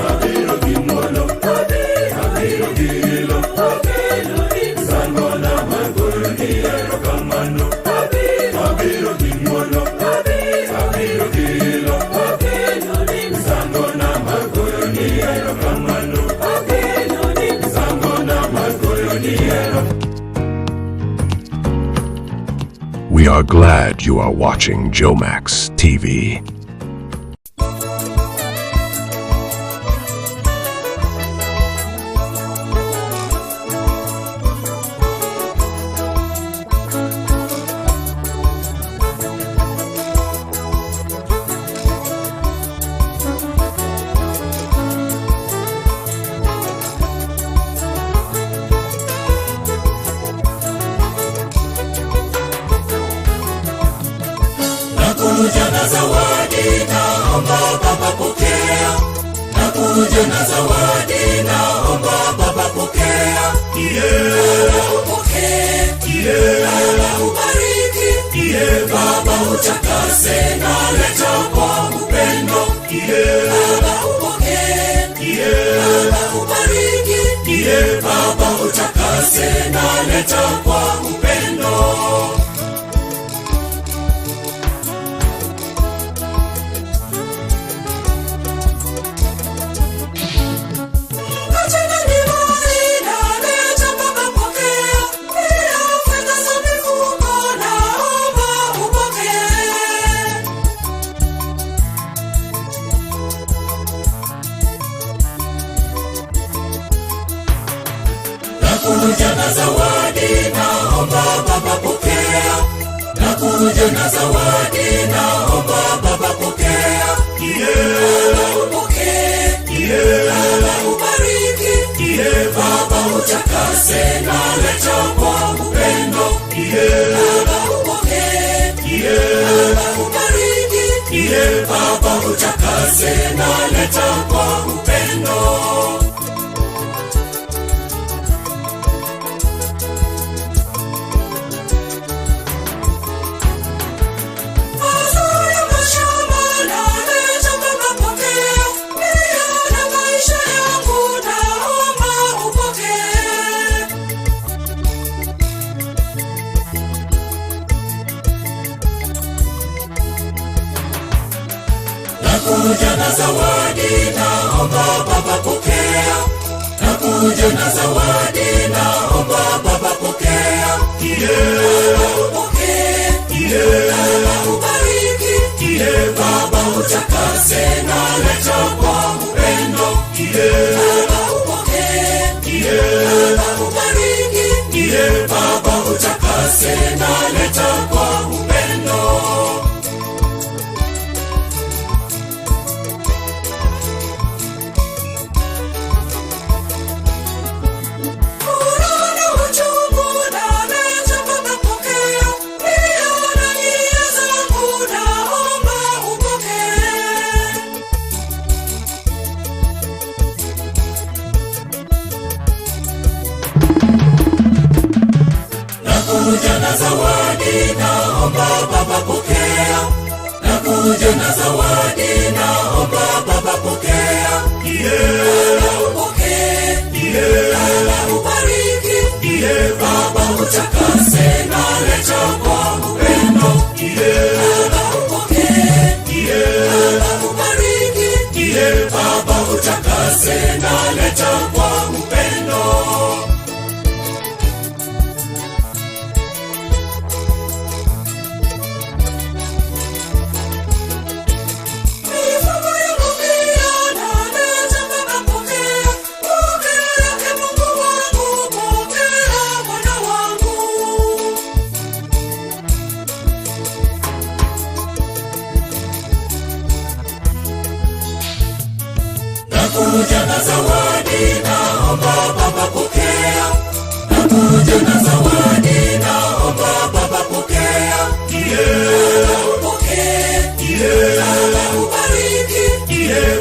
Abiro are glad you are watching Jomax TV. Nakuja na zawadi, naomba Baba pokea. Nakuja na zawadi, naomba Baba pokea. Baba upokee, Baba ubariki, Baba utakase, naleta kwa upendo. Baba upokee, Baba ubariki, Baba utakase, naleta kwa upendo. Nakuja na zawadi, naomba Baba pokea. Nakuja na zawadi, naomba Baba pokea. Baba upokee, Baba ubariki, Baba utakase, naleta kwa upendo. Baba upokee, Baba ubariki, Baba utakase, naleta kwa upendo. Nakuja na zawadi, naomba Baba pokea. Nakuja na zawadi, naomba Baba pokea. Baba upokee, Baba ubariki, Baba utakase, naleta kwa upendo. Baba upokee, Baba ubariki, Baba utakase, naleta kwa upendo. Nakuja na zawadi, naomba Baba pokea. Nakuja na zawadi, naomba Baba pokea. Baba upokee, Baba ubariki, Baba utakase, naleta kwa upendo. Baba upokee, Baba ubariki, Baba utakase, naleta kwa upendo. Nakuja na zawadi, naomba Baba pokea. Nakuja na zawadi, naomba Baba pokea. Baba upokee, Baba ubariki,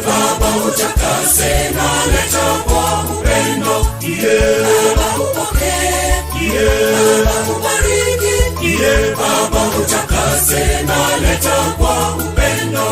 Baba utakase, naleta kwa upendo. Baba upokee, Baba ubariki, Baba utakase, naleta kwa upendo.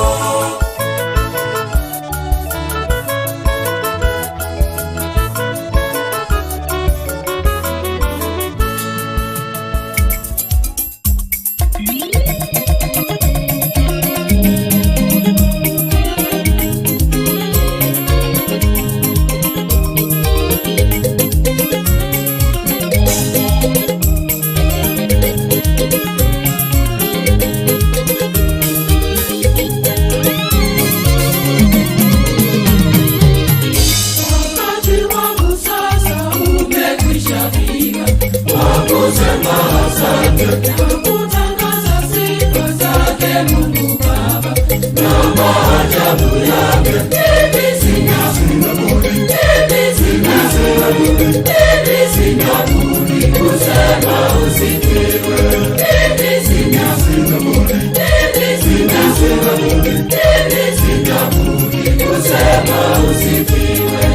kusema usifiwe.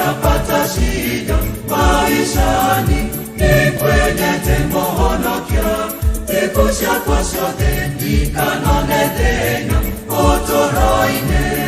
sitapata shida maishani. Ni kwenye tembo honokia tekusha kwa shote ikanone tena otoroine.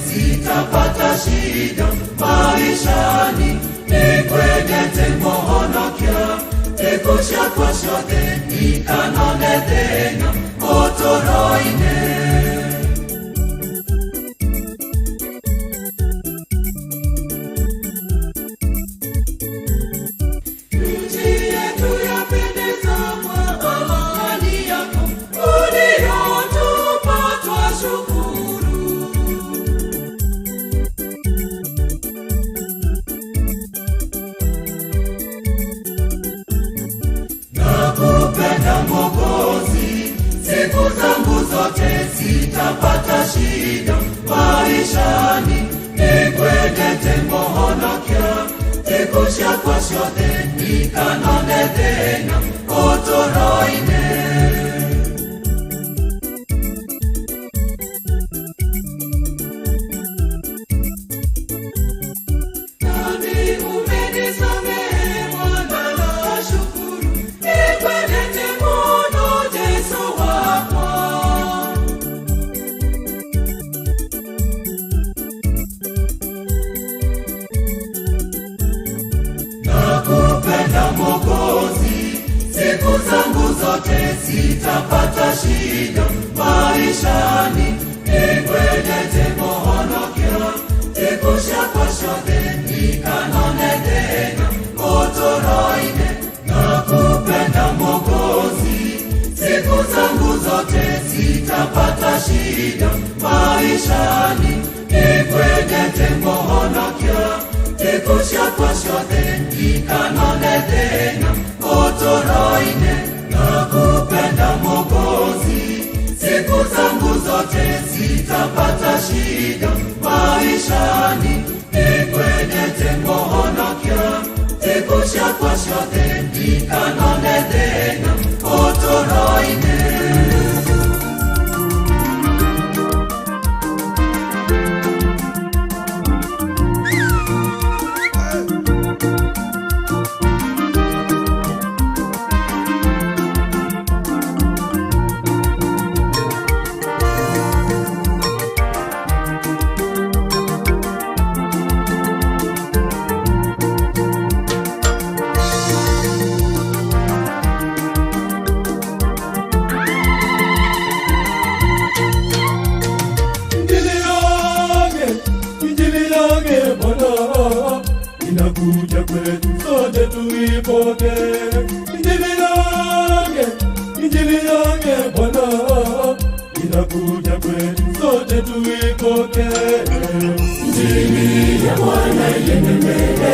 Sitapata shida maishani. Ni kwenye tembo honokia tekusha kwa shote ikanone tena otoroine. Sitapata shida maishani. Ni kwenye tembo honokia tekusha kwa shote ikanone tena otoroine. Sitapata shida maishani. Ni kwenye tembo honokia tekusha kwa shote ikanone tena otoroine. Nakupenda Mwokozi siku zangu zote, sitapata shida maishani. Ni kwenye tembo honokia tekusha kwa shote ikanone tena otoroine. Nakupenda Mwokozi siku zangu zote, sitapata shida maishani. Ni kwenye tembo honokia tekusha kwa shote ikanone tena otoroine. Inakuja kwetu sote tuipoke. Injili yake Bwana inakuja kwetu sote tuipoke. Injili ya Bwana iende mbele,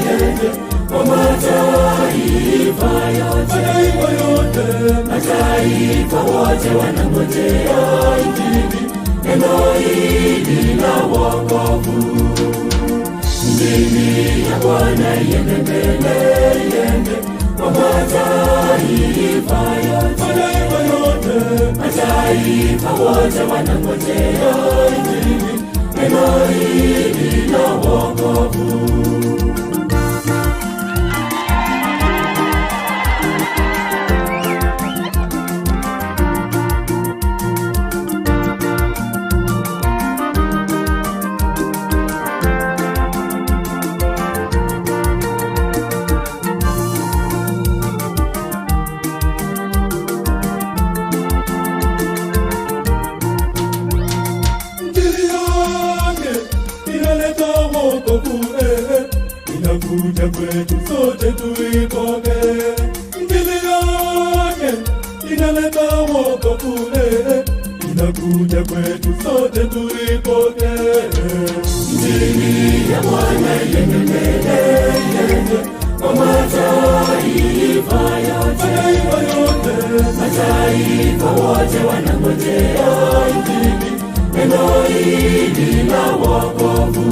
iende kwa mataifa yote. Mataifa wote wanangojea injili, neno hili la wokovu. Injili ya Bwana iende mbele, iende kwa mataifa yote. Mataifa wote wanangojea injili, neno hili la wokovu. Inakuja kwetu sote tuipoke. Injili yake inaleta wokovu, inakuja kwetu sote tuipokee. Injili ya Bwana iende mbele, kwa mataifa yote, mataifa wote wanangojea injili, neno hili la wokovu.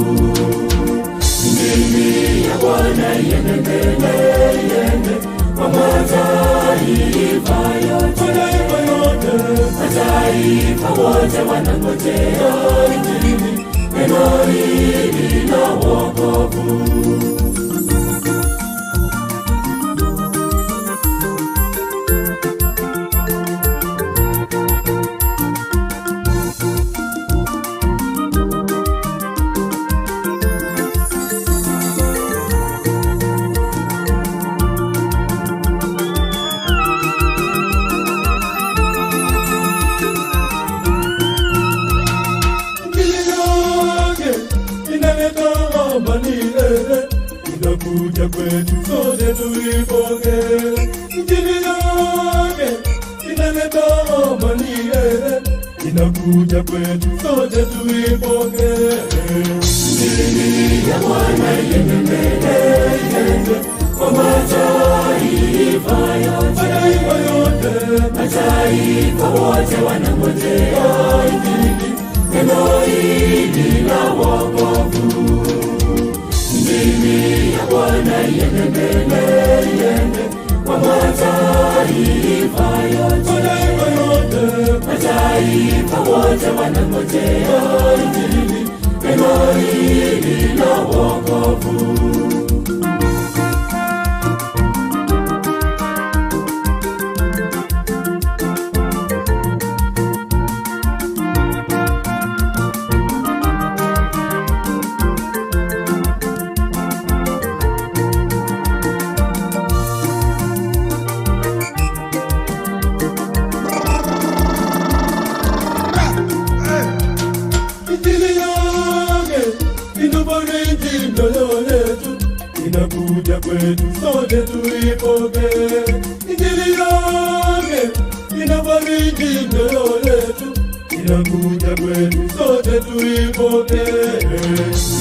Injili ya Bwana iende mbele, kwa mataifa yote, mataifa wote wanangojea injili, neno hili la wokovu. Inakuja kwetu sote tuipokee. Injili yake inaleta amani, inakuja kwetu sote tuipokee. Injili ya Bwana iende mbele, kwa mataifa yote, mataifa wote wanangojea injili, neno hili la wokovu. Injili ya Bwana iende mbele, kwa mataifa yote, mataifa wote wanangojea injili, neno hili la wokovu. Inakuja kwetu sote tuipokee. Injili yake inabariki nyoyo yetu, inakuja kwetu sote tuipokee.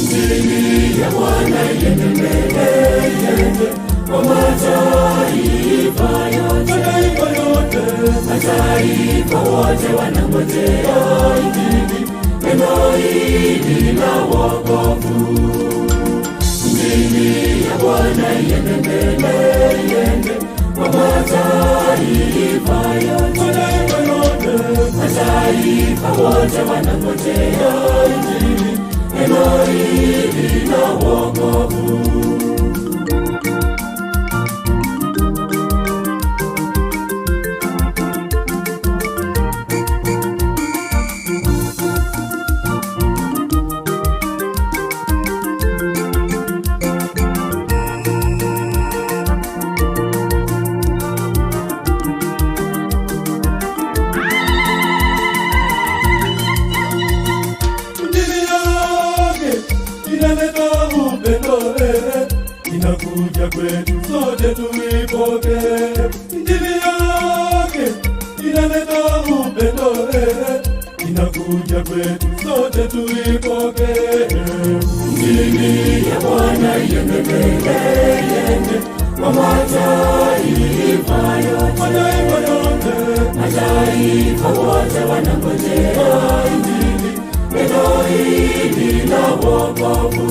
Injili ya Bwana iende mbele, kwa mataifa yote, mataifa wote wanangojea injili, neno hili la wokovu. Injili ya Bwana iende mbele, kwa mataifa yote, mataifa wote wanangojea injili, neno hili la wokovu. Inakuja kwetu sote tuipokee. Injili yake inaleta upendo, inakuja kwetu sote tuipokee. Injili ya Bwana iende mbele, kwa mataifa yote, mataifa wote wanangojea injili, neno hili la wokovu.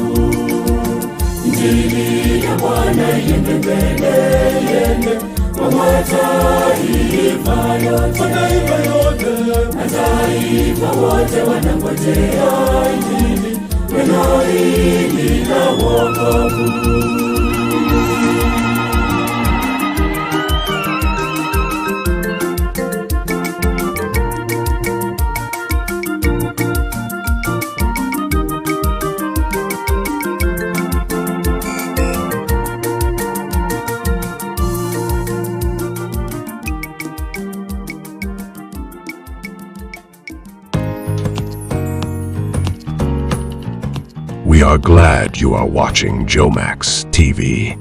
Injili ya Bwana iende mbele, kwa mataifa yote, mataifa wote wanangojea injili, neno hili la wokovu. We are glad you are watching Jomax TV.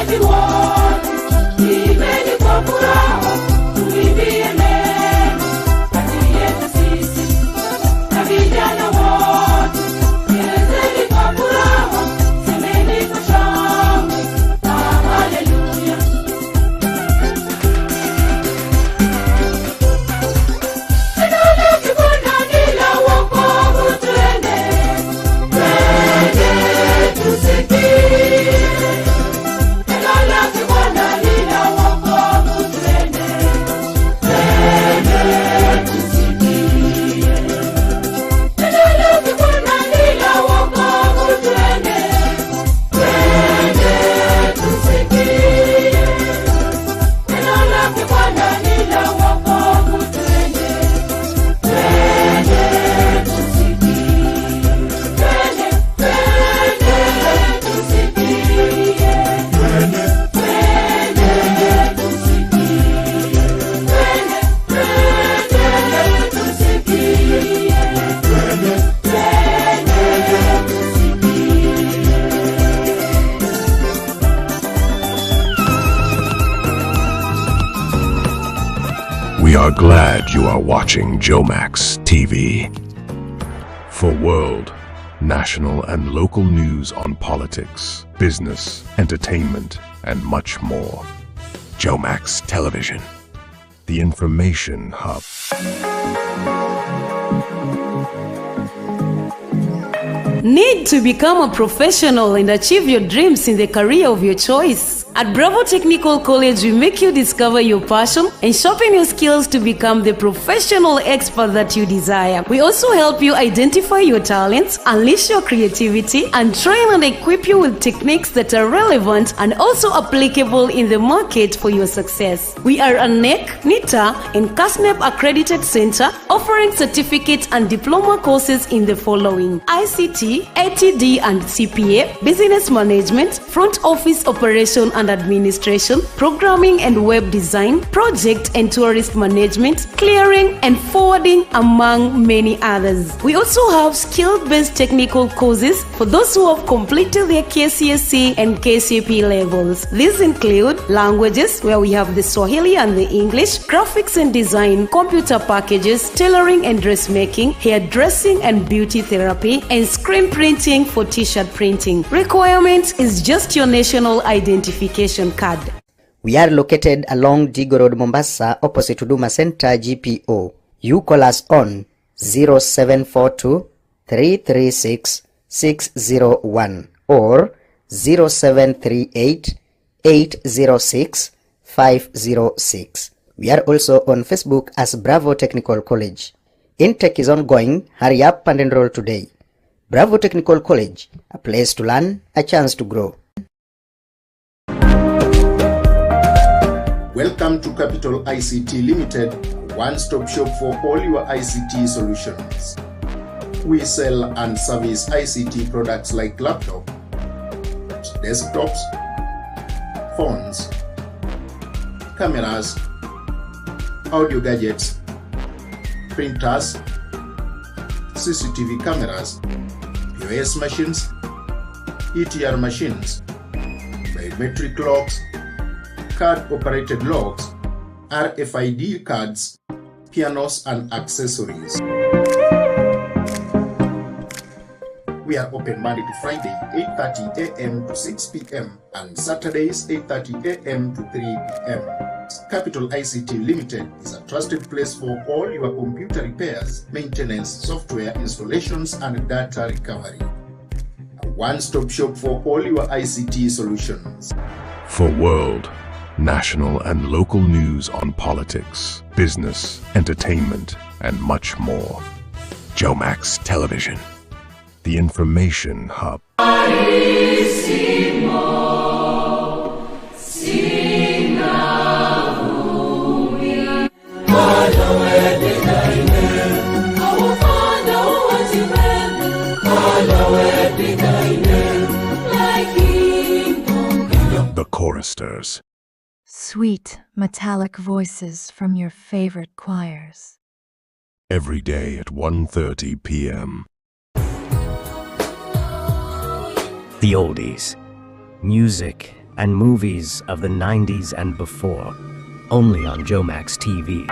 waimbaji wote, imbeni kwa furaha, tuimbie neno kati yetu sisi na vijana wote. Chezeni kwa furaha, semeni kwa shangwe, haleluya. We are glad you are watching Jomax TV. For world, national and local news on politics, business, entertainment, and much more. Jomax Television, the information hub. Need to become a professional and achieve your dreams in the career of your choice? At Bravo Technical College, we make you discover your passion and sharpen your skills to become the professional expert that you desire. We also help you identify your talents, unleash your creativity, and train and equip you with techniques that are relevant and also applicable in the market for your success. We are a NEC, NITA, and CASNEP accredited center offering certificate and diploma courses in the following: ICT, ATD and CPA, business management, front office operation and administration, programming and web design, project and tourist management, clearing and forwarding, among many others. We also have skill-based technical courses for those who have completed their KCSE and KCP levels. These include languages, where we have the Swahili and the English, graphics and design, computer packages, tailoring and dressmaking, hairdressing and beauty therapy, and screen printing for t-shirt printing. Requirement is just your national identification card. We are located along Digo Road, Mombasa, opposite Huduma Center, GPO. You call us on 0742 336 601 or 0738 806 506. We are also on Facebook as Bravo Technical College. Intake is ongoing. Hurry up and enroll today. Bravo Technical College, a place to learn, a chance to grow. Welcome to Capital ICT Limited, a one-stop shop for all your ICT solutions. We sell and service ICT products like laptops, desktops, phones, cameras, audio gadgets, printers, CCTV cameras, POS machines, ETR machines, biometric locks, card-operated locks, RFID cards, pianos and accessories. We are open Monday to Friday, 8:30 a.m. to 6 p.m. and Saturdays, 8:30 a.m. to 3 p.m. Capital ICT Limited is a trusted place for all your computer repairs, maintenance, software installations, and data recovery. A one-stop shop for all your ICT solutions. For world, national and local news on politics, business, entertainment, and much more. Jomax Television, the information hub. The choristers. Sweet, metallic voices from your favorite choirs. Every day at 1:30 p.m. The oldies, music and movies of the 90s and before, only on Jomax TV.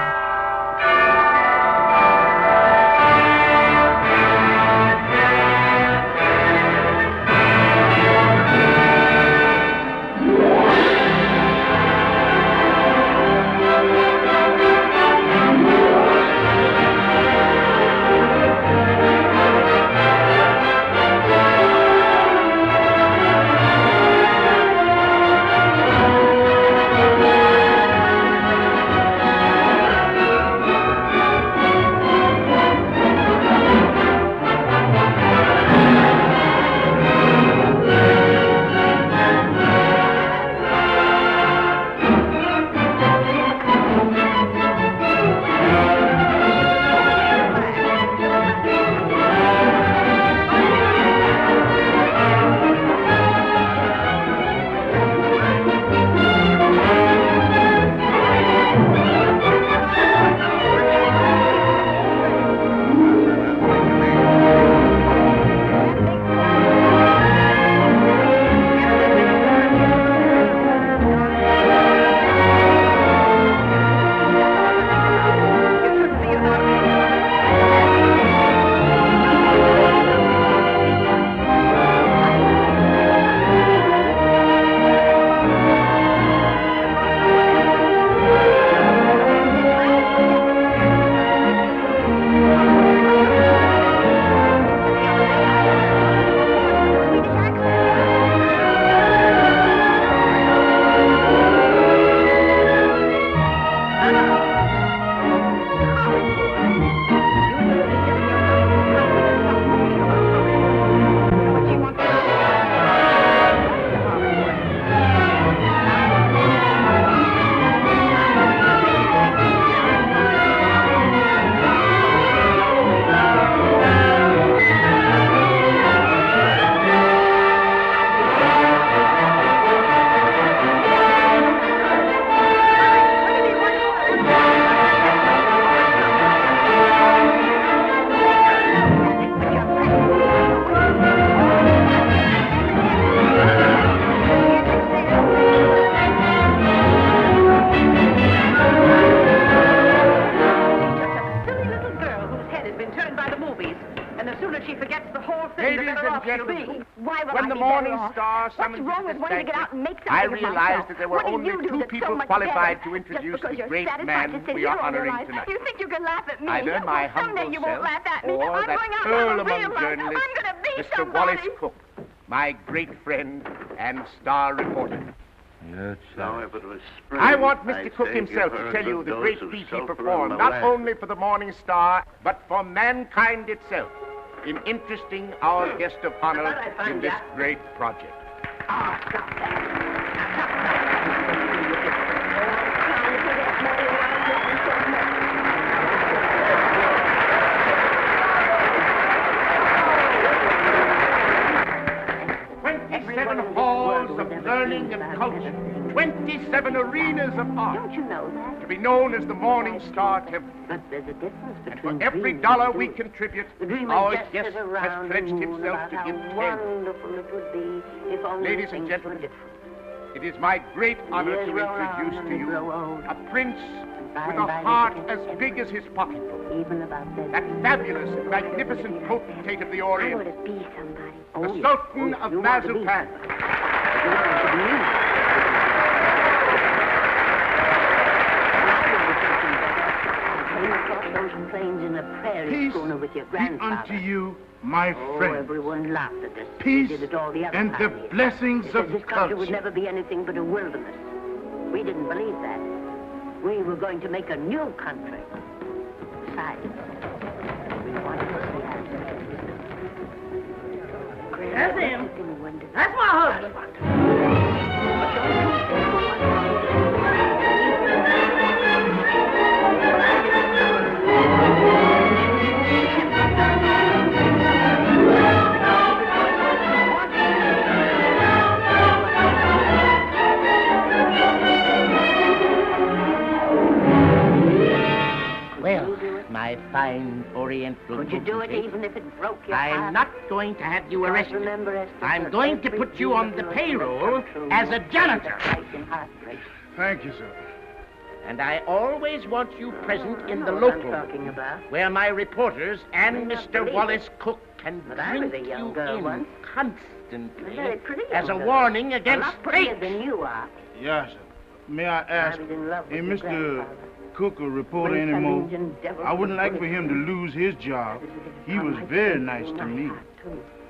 When the Morning Star summoned me to this banquet, I realized that there were only two people qualified to introduce the great man we are honoring tonight. You think you can laugh at me? Either my humble Someday you won't self laugh at me. or I'm that going out pearl on a among real life. journalists, I'm going to be Mr. somebody. Wallace Cook, my great friend and star reporter. I want Mr. Cook himself to tell you the great feat he performed, not only for the Morning Star, but for mankind itself, in interesting our guest of honor in this great project. Halls of learning and culture, 27 arenas of art. Don't you know that? To be known as the Morning Star Temple. But there's a difference And between for every dreams dollar and we doing. contribute, The dreamer our just guest sits has around pledged and himself about to how give 10. wonderful it would be if only Ladies and things gentlemen, were different. it is my great honor Years to roll on introduce and to they you grow old. a prince by with and a by they heart forget as big as his pocketbook. Even about that. That fabulous and magnificent potentate of the Orient, I want to be somebody. the yes. Sultan of you want to be Mazupan. somebody. You want to be me. Those plains in a prairie Peace schooner with your be grandfather. unto you, my Oh, friend. everyone laughed at us. Peace They did it all the other and the time. blessings They said of this country would culture. never be anything but a wilderness. We didn't believe that. We were going to make a new country. Besides, we wanted to see our That's him. That's my husband. my fine Oriental Could you do it potentate. even if it broke your heart? I'm not going to have you arrested. Remember, Esther, I'm going to put you on the payroll as a janitor. Thank you, sir. And I always want you present in the local room, where my reporters and Mr. Wallace Cook can drink you in constantly as a warning against fate. Yes, sir. May I ask, ain't Mr. Cook a reporter anymore? I wouldn't like for him to lose his job. He was very nice to me.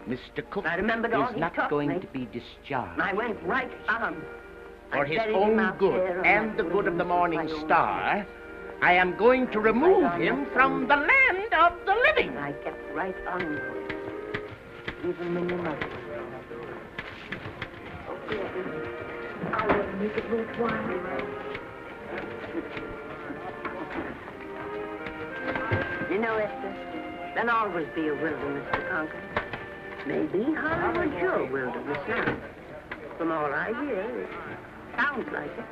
Mr. Cook all is he not taught going me. to be discharged. I went right on. For I his buried him own out good there on and that the good of the wooden Morning platform. Star, I am going to remove him from the land of the living. I kept right on with it, even when your mother was I will make it worthwhile. You know, Esther, there'll always be a wilderness to conquer. Maybe Hollywood's your wilderness now. From all I hear, it sounds like it.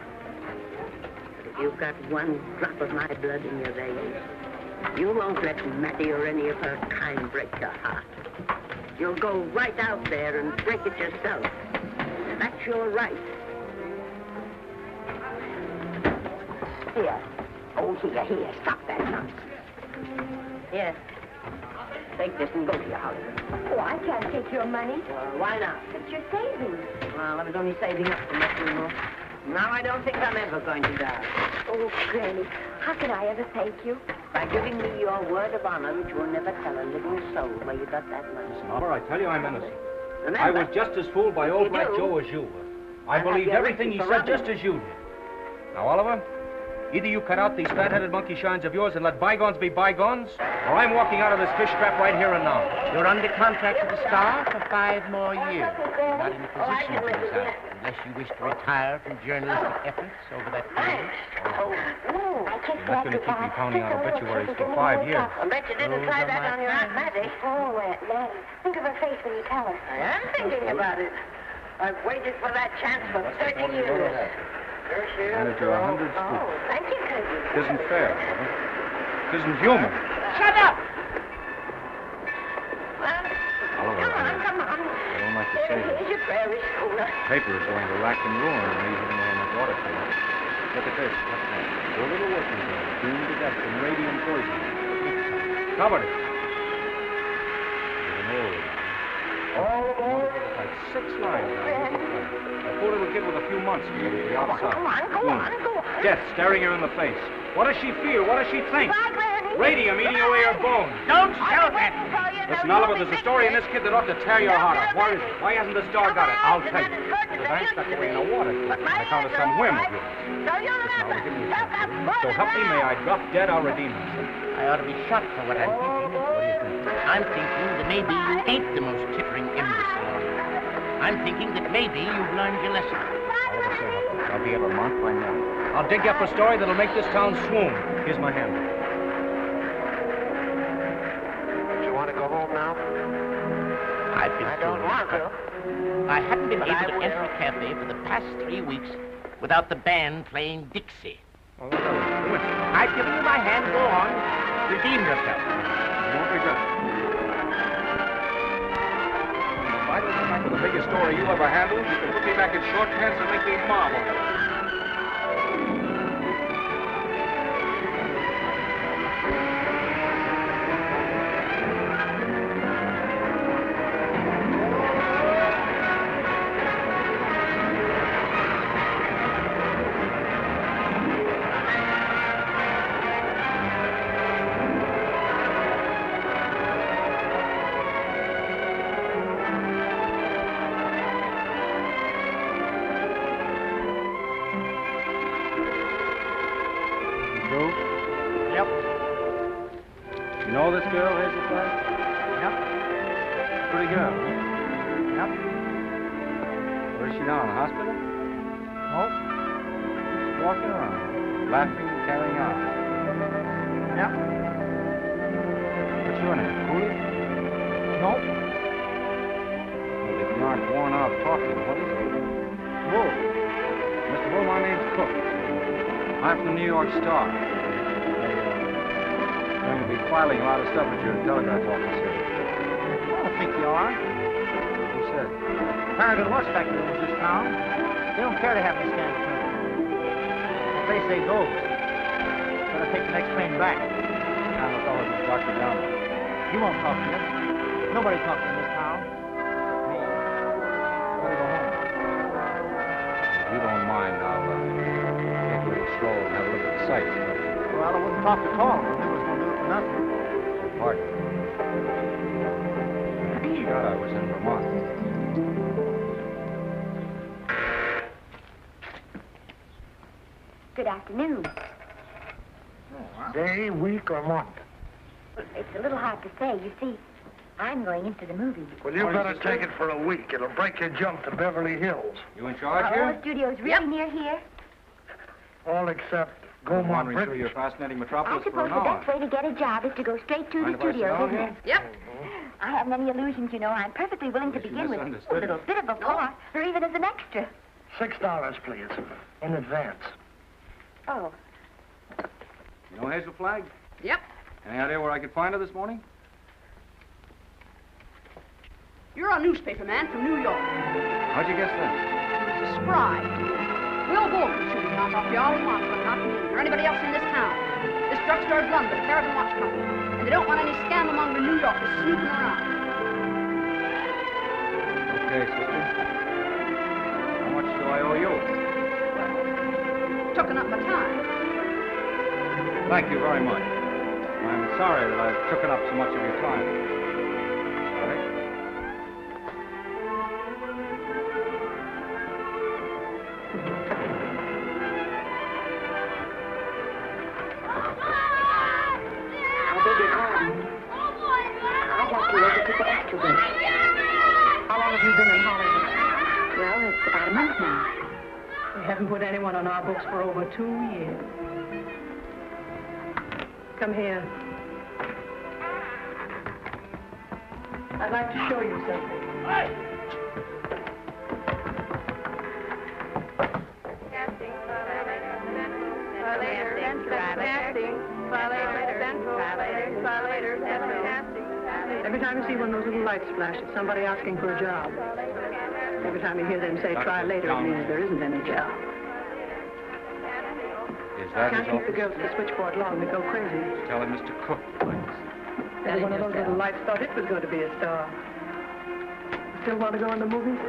But if you've got one drop of my blood in your veins, you won't let Mattie or any of her kind break your heart. You'll go right out there and break it yourself. That's your right. Here. Oh, here. Stop that nonsense. Here. Take this and go to your house. Oh, I can't take your money. Why not? It's your savings. Well, I was only saving up for my funeral. Now I don't think I'm ever going to die. Oh, Granny, how can I ever thank you? By giving me your word of honor that you will never tell a living soul where you got that money. Oliver, I tell you I'm innocent. Remember, I was just as fooled by old Black do, Joe as you were. I I'll have believed you everything he arrested said for just as you did. Now, Oliver, either you cut out these fat-headed monkey shines of yours and let bygones be bygones, or I'm walking out of this fish trap right here and now. You're under contract with the Star for 5 more years. You're not in a position to resign unless you wish to retire from journalistic efforts over that period. You're not going to keep me pounding out obituaries for 5 years. I bet you didn't try that on your Aunt Mattie. Oh, Aunt Mattie. Think of her face when you tell her. I am thinking about it. I've waited for that chance for 30 years. Manager, 100 Oh, thank you, cousin. It isn't fair, Oliver. It isn't human. Shut up! Oliver, Come on. I don't like to say this. Here's your prairie schooner. Paper is going to rack and ruin me even though I'm a water taker. Look at this. Look at that. 4 little working girls doomed to death from radium poisoning. Covered it. With an old all aboard? Like 6 lines. A poor little kid with a few months to be outside. Go on. Death staring her in the face. What does she feel? What does she think? Radium eating away her bones. Don't shout at me. Listen, Oliver, there's a story in this kid that ought to tear your heart out. Where is it? Why hasn't the Star got it? I'll tell you. Because I'm stuck away in a water tank on account of some whim of yours. So help me, may I drop dead, I'll redeem myself. I ought to be shot for what I'm thinking. What do you think? I'm thinking that maybe you ain't the most tittering imbecile on earth. I'm thinking that maybe you've learned your lesson. Oliver, so help me. I'll be at Vermont by now. I'll dig you up a story that'll make this town swoon. Here's my hand. You want to go home now? I've been I don't want to. I haven't been But able I to will. enter a cafe for the past 3 weeks without the band playing Dixie. I've given you my hand. Go on. Redeem yourself. You won't regret it. If I don't come back with the biggest story you ever handled, you can put me back in short pants and make me marvel. Yep. You know this girl, Hazel Flagg? Yep. Pretty girl, huh? Yep. Where is she now, in the hospital? No. Just walking around, laughing, carrying on. Yep. What's your name, Cooley? No. Well, if you aren't worn out talking, what is it? Bull. Mr. Bull, my name's Cook. I'm from the New York Star. Going to be be filing a lot of stuff at your telegraph office here. I don't think you are. Who said? Paragon Watch Factory owns this town. They don't care to have any scandal printed. If they say goes, better take the next plane back. I'm a fellow who's Dr. Down. He won't talk to you. Nobody talks in this town. Me. I gotta go home. If you don't mind, I'll take a little stroll and have a look at the sights. Well, I wouldn't talk at all. I was going to do it for nothing. Pardon. I forgot I was in Vermont. Good afternoon. Day, week, or month? It's a little hard to say. You see, I'm going into the movies. Well, you better take it for a week. It'll break your jump to Beverly Hills. You in charge All here? the studios really near here. All except Wandering Gaumont through Bridge. your fascinating I metropolis for suppose an the hour. best way to get a job is to go straight to Mind the if I sit studios, down isn't here? it? Yep. I haven't any illusions, you know. I'm perfectly willing to Guess you begin with a misunderstood little me. bit of a part, or even as an extra. $6, please, in advance. Oh. You know Hazel Flagg? Yep. Any idea where I could find her this morning? You're a newspaper man from New York. How'd you guess that? Spry. Will Bolton should be knocked off you all at once, but not me, or anybody else in this town. This drugstore's run by the Paragon Watch Company, and they don't want any scandalmonger New Yorkers snooping around. Okay, sister. How much do I owe you? Taking up my time. Thank you very much. I'm sorry that I've taken up so much of your time. Sorry. I beg your pardon. I got you over to the extra bench. How long have you been in Hollywood? Well, it's about a month now. We haven't put anyone on our books for over 2 years. Come here. I'd like to show you something. Every time you see one of those little lights flash, it's somebody asking for a job. Every time you hear them say, try later, it means there isn't any job. Is that Can't his keep the office? girls at the switchboard long. They go crazy. Tell him Mr. Cook, please. Every one of those little lights thought it was going to be a star. Still want to go in the movies?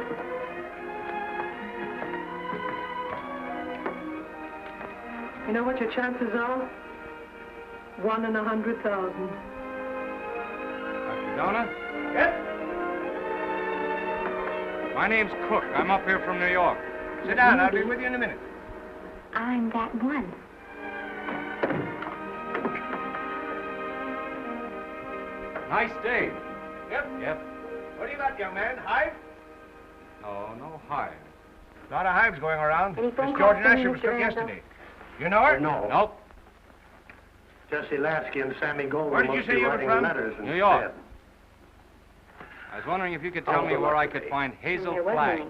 You know what your chances are? 1 in 100,000. Dr. Donna? Yes? My name's Cook. I'm up here from New York. Sit down. I'll be with you in a minute. I'm that one. Nice day. Yep. Yep. What do you got, young man? Hive? No hive. A lot of hives going around. Any Miss phone Georgia calls for me, Nasher was Mr. took Randall? yesterday. You know her? No. Nope. Jesse Lasky and Sammy Goldman Where did you must say be you were writing from? letters New York. instead. I was wondering if you could tell me where I could find Hazel Flagg.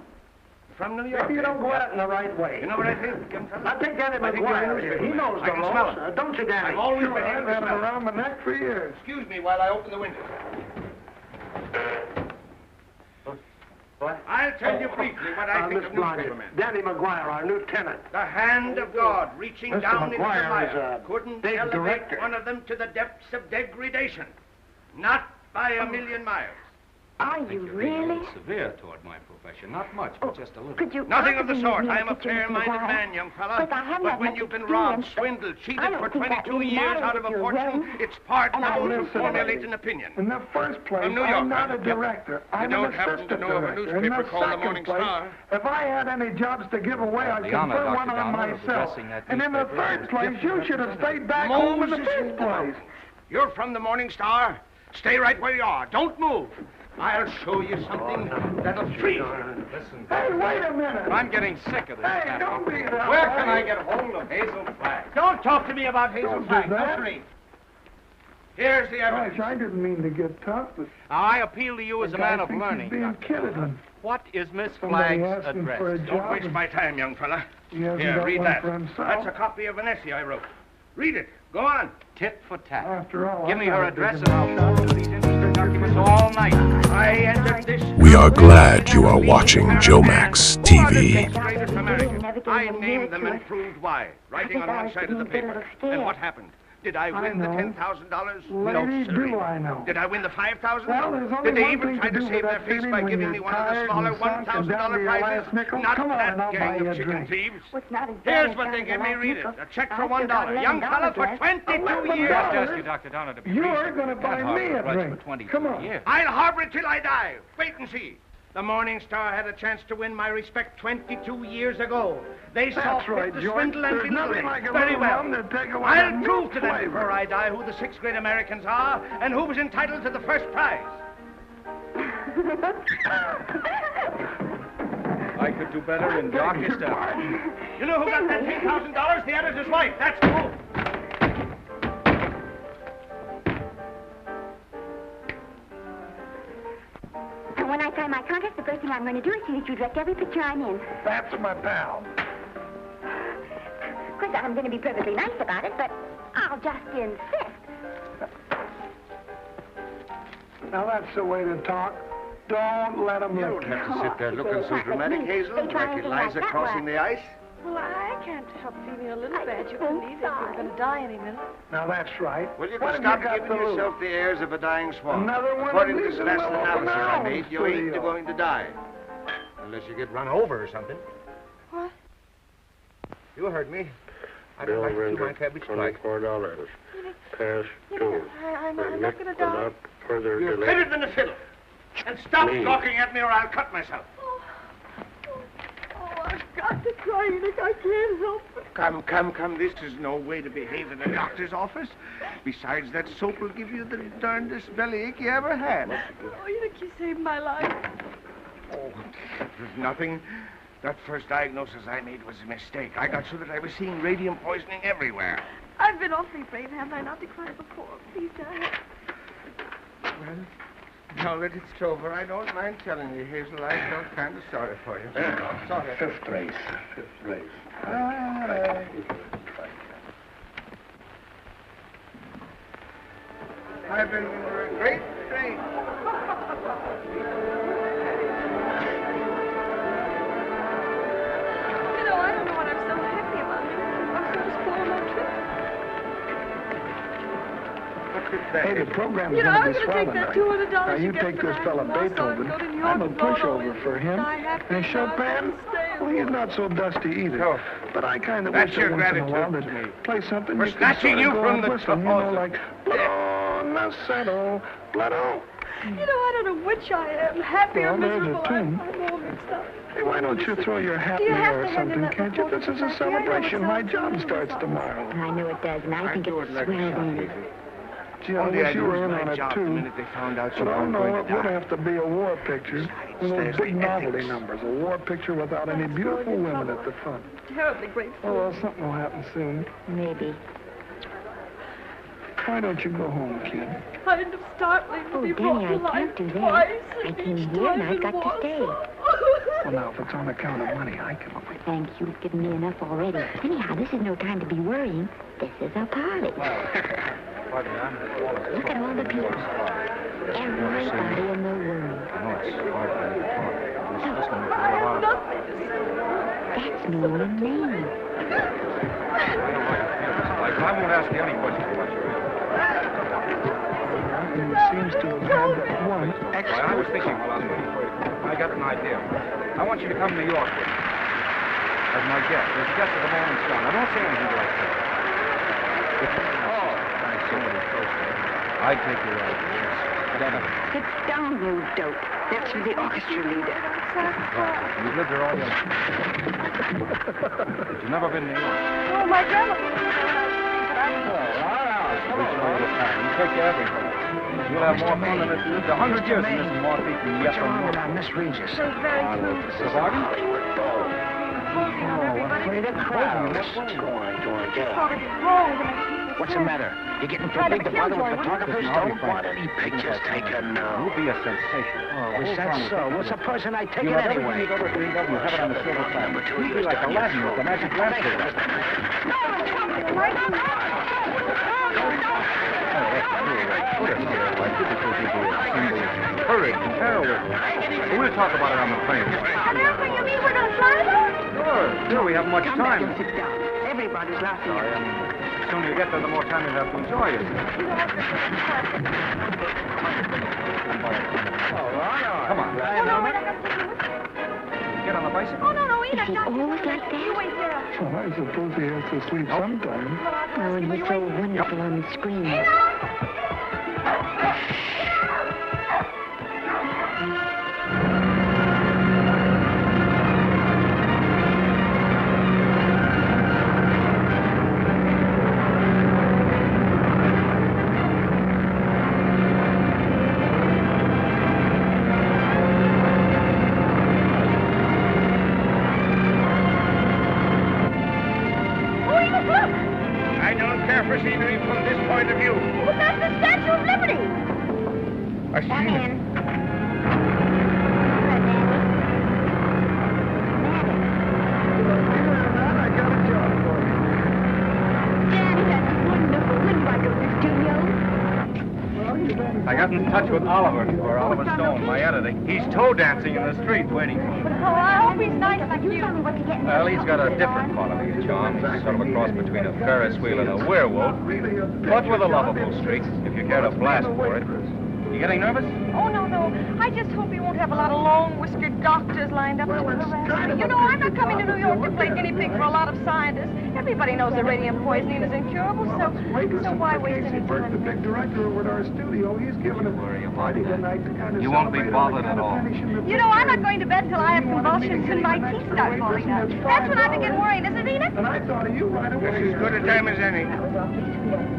From New York. Maybe you don't go out in the right way. You know what I think? I think Danny I think you're McGuire a here. He newspaper knows man. I the can law. smell it. Don't you, Danny? I've always been Sure, able I've to had it smell it. around my neck for years. Excuse me while I open the window. What? I'll tell you briefly what I think Miss of Blondie, newspapermen. Danny McGuire, our lieutenant. The hand of God reaching Mr. down into the McGuire is mire a couldn't big elevate director. one of them to the depths of degradation. Not by a million miles. Are you really? Severe toward my profession. Not much, but just a little. Could you Nothing of the possibly sort. read I am a picture, Mr. fair-minded McGuire? man, young fella. But I haven't But had when much you've been experience, robbed, but swindled, cheated I don't for think that 22 really years matters out of if a you're fortune, willing. it's part And of I to listen. formulate an opinion. In the first place, From New York, I'm not a Yep. director. You I'm don't an happen to assistant know of a director. newspaper In the called the second Morning place, Star? if I had any jobs to give away, I'd The honor, confer Dr. one on Donner, of myself. addressing that And in the newspaper third is place, you different should have representative. stayed back home in the Moses first place. You're from the Morning Star. Stay right where you are. Don't move. I'll show you something that'll free you. Listen. Hey, wait a minute. I'm getting sick of this. Hey, Danny. don't be that Where way. can I get hold of Hazel Flagg? Don't talk to me about Hazel Don't do Flagg. that. Don't read. Here's the evidence. Gosh, I didn't mean to get tough, but Now, I appeal to you as a the guy man of thinks he's learning, being Dr. kidded. Donner. What is Miss Somebody Flagg's asked him address? for a Don't job. waste my time, young fella. He hasn't Here, got read one that. for himself. That's a copy of an essay I wrote. Read it. Go on, tit for tat. After all, Give me I'm her not a big address and I'll go through these interesting documents all night. I entered this... We are glad you are watching Jomax TV. Greatest American. I named them and proved why. Writing on one side of the paper. And what happened? Did I win the $10,000? No, Lady, sir. do I know. Did I win the $5,000? Well, there's only Did they one even thing try to to do save with their that face feeling by when giving you're me one of the tired smaller and sunk and down to $1,000 your prizes? last nickel? Not Come on, that I'll buy gang you of a chicken drink. thieves. Well, it's not as bad Here's as what down they to gave the me. last Read it. nickel. A check for I still got $1. Young fella for $11 22 years. $11. Just ask your Dr. Downer to be You're reasonable. gonna You buy can't me harbor a grudge drink. for 22 Come on. years. I'll harbor it till I die. Wait and see. The Morning Star had a chance to win my respect 22 years ago. They saw That's right, fit to George. swindle and There's belittle nothing me. like a Very little well. rum to take away I'll that prove to them flavor. before I die who the 6 great Americans are and who was entitled to the first prize. I could do better in darkest hour. You know who got that $10,000? The editor's wife. That's who. And when I sign my contract, the first thing I'm going to do is see that you direct every picture I'm in. That's my pal. Of course, I'm going to be perfectly nice about it, but I'll just insist. Now that's the way to talk. Don't let them You don't have to sit there looking so dramatic, Hazel, like Eliza crossing the ice. Well, I can't help feeling a little bad. You believe that you're going to die any minute. Now that's right. Well, you What can have stop you got giving to lose? yourself the airs of a dying swan. Another one of According to these this last little analysis I made, you ain't studio. going to die. Unless you get run over or something. What? You heard me. I don't like to chew my cabbage twice. $24. Pass You due. know, I'm not going to die. Without further You're delay. fitter than a fiddle. And stop Please. talking at me or I'll cut myself. Oh, I've got to cry, Nick. I can't help it. Come. This is no way to behave in a doctor's office. Besides, that soap will give you the darndest bellyache you ever had. Oh, Nick, you saved my life. Oh, there's nothing. That first diagnosis I made was a mistake. I got so that I was seeing radium poisoning everywhere. I've been awfully brave, haven't I, not to cry before? Please, Dad. Well, now that it's over, I don't mind telling you, Hazel, I felt kind of sorry for you. Sorry. Fifth race. I've been under a great strain. You know, I don't know what I'm so happy about. I'm so spoiled my trip. Hey, the program's You know, going I'm to be going to swell take that tonight. $200 Now, you you get take for this that fella and also Beethoven. go to New York I'm a and blow it pushover all for in. him. Die happy And Chopin, well, he's not so dusty either. No. But I kind of That's wish your that once in a while gratitude they'd to me. play something For you could snatching sort of you go from on the whistling, you know, closet. like, blood on the saddle, blood on. You know, I don't know which I am, happy or Well, there's a miserable. tune. I'm all mixed up. Hey, why don't you throw your hat Do in you the have air or to hand in something, that can't you? report This is a to Jackie? I know it celebration. My sounds job silly, starts but- tomorrow. I know it does, and I think do it's it like swell a shot, then. Hazel. Gee, I Only wish I'd you were lose in my on it, job the too. minute they found out you But I weren't know going it to would die. have to be a war picture. One of those there's big the novelty ethics. numbers. A war picture without any beautiful women at the front. Terribly grateful. Oh, well, something will happen soon. Maybe. Why don't you go home, kid? Kind of startling to Oh, be brought Danny, to I life can't do that. twice. I and came each here and time I've in got to stay. Well, now, if it's on account of money, I can... Thank you. You've given me enough already. Anyhow, this is no time to be worrying. This is a party. Look at all the people. Everybody in the world. That's me and me. I won't ask you any questions about your He seems to have had that one extra... I was thinking while I was waiting for you. I got an idea. I want you to come to New York with me. As my guest. As a guest of the Morning Star. Now, don't say anything like that. Thanks, somebody close to me. I'd take you out. Yes. Sit down, you dope. That's for the orchestra leader. You've lived here all your life. But you've never been to New York. Oh, my grandmother. We show you the time. You take care of everything. You'll have more fun than if you lived 100 years in this Northeast than yet from North. Miss Regis. The bargain? Oh, afraid of crowds. It's hard and wrong to make people What's the matter? You're getting too big to bother with photographers? Don't want any pictures taken now. You'll be a sensation. Oh, is that so? What's the person I take it anyway? You have it on the silver platter. You'll be like Aladdin with the magic lampshade. Courage and heroism. We'll talk about it on the plane. And that's what you mean we're going to fly them? Sure, we haven't much Come time. back and sit down. Everybody's laughing. Sorry, I mean, the sooner you get there, the more time you have to enjoy it. Come on. Get on the bicycle. Oh, no, Enoch. Is he always like that? You wait here. Well, I suppose he has to sleep sometime. Oh, and he's so wonderful on the screen. I don't care for scenery from this point of view. But that's the Statue of Liberty. I've seen it. I got a job for you. Daddy, that's wonderful. When do I go to the studio? I got in touch with Oliver Stone, my editor. He's toe dancing in the street waiting for me. Oh, I hope he's nice like you. Well, he's got a different quality of charm. He's sort of a cross between a Ferris wheel and a werewolf, but with a lovable streak, if you care to blast for it. You getting nervous? Oh, no. I just hope he won't have a lot of long-whiskered doctors lined up to harass me. You know, I'm not coming to New York to play guinea pig for a lot of scientists. Everybody knows that radium poisoning is incurable, so why waste any time? The big director over at our studio, he's giving a party tonight to kind of You won't be bothered at all. You know, I'm not going to bed till I have convulsions and my teeth start falling out. That's when I begin worrying, isn't it, Enoch? And I thought of you right away. This is as good a time as any.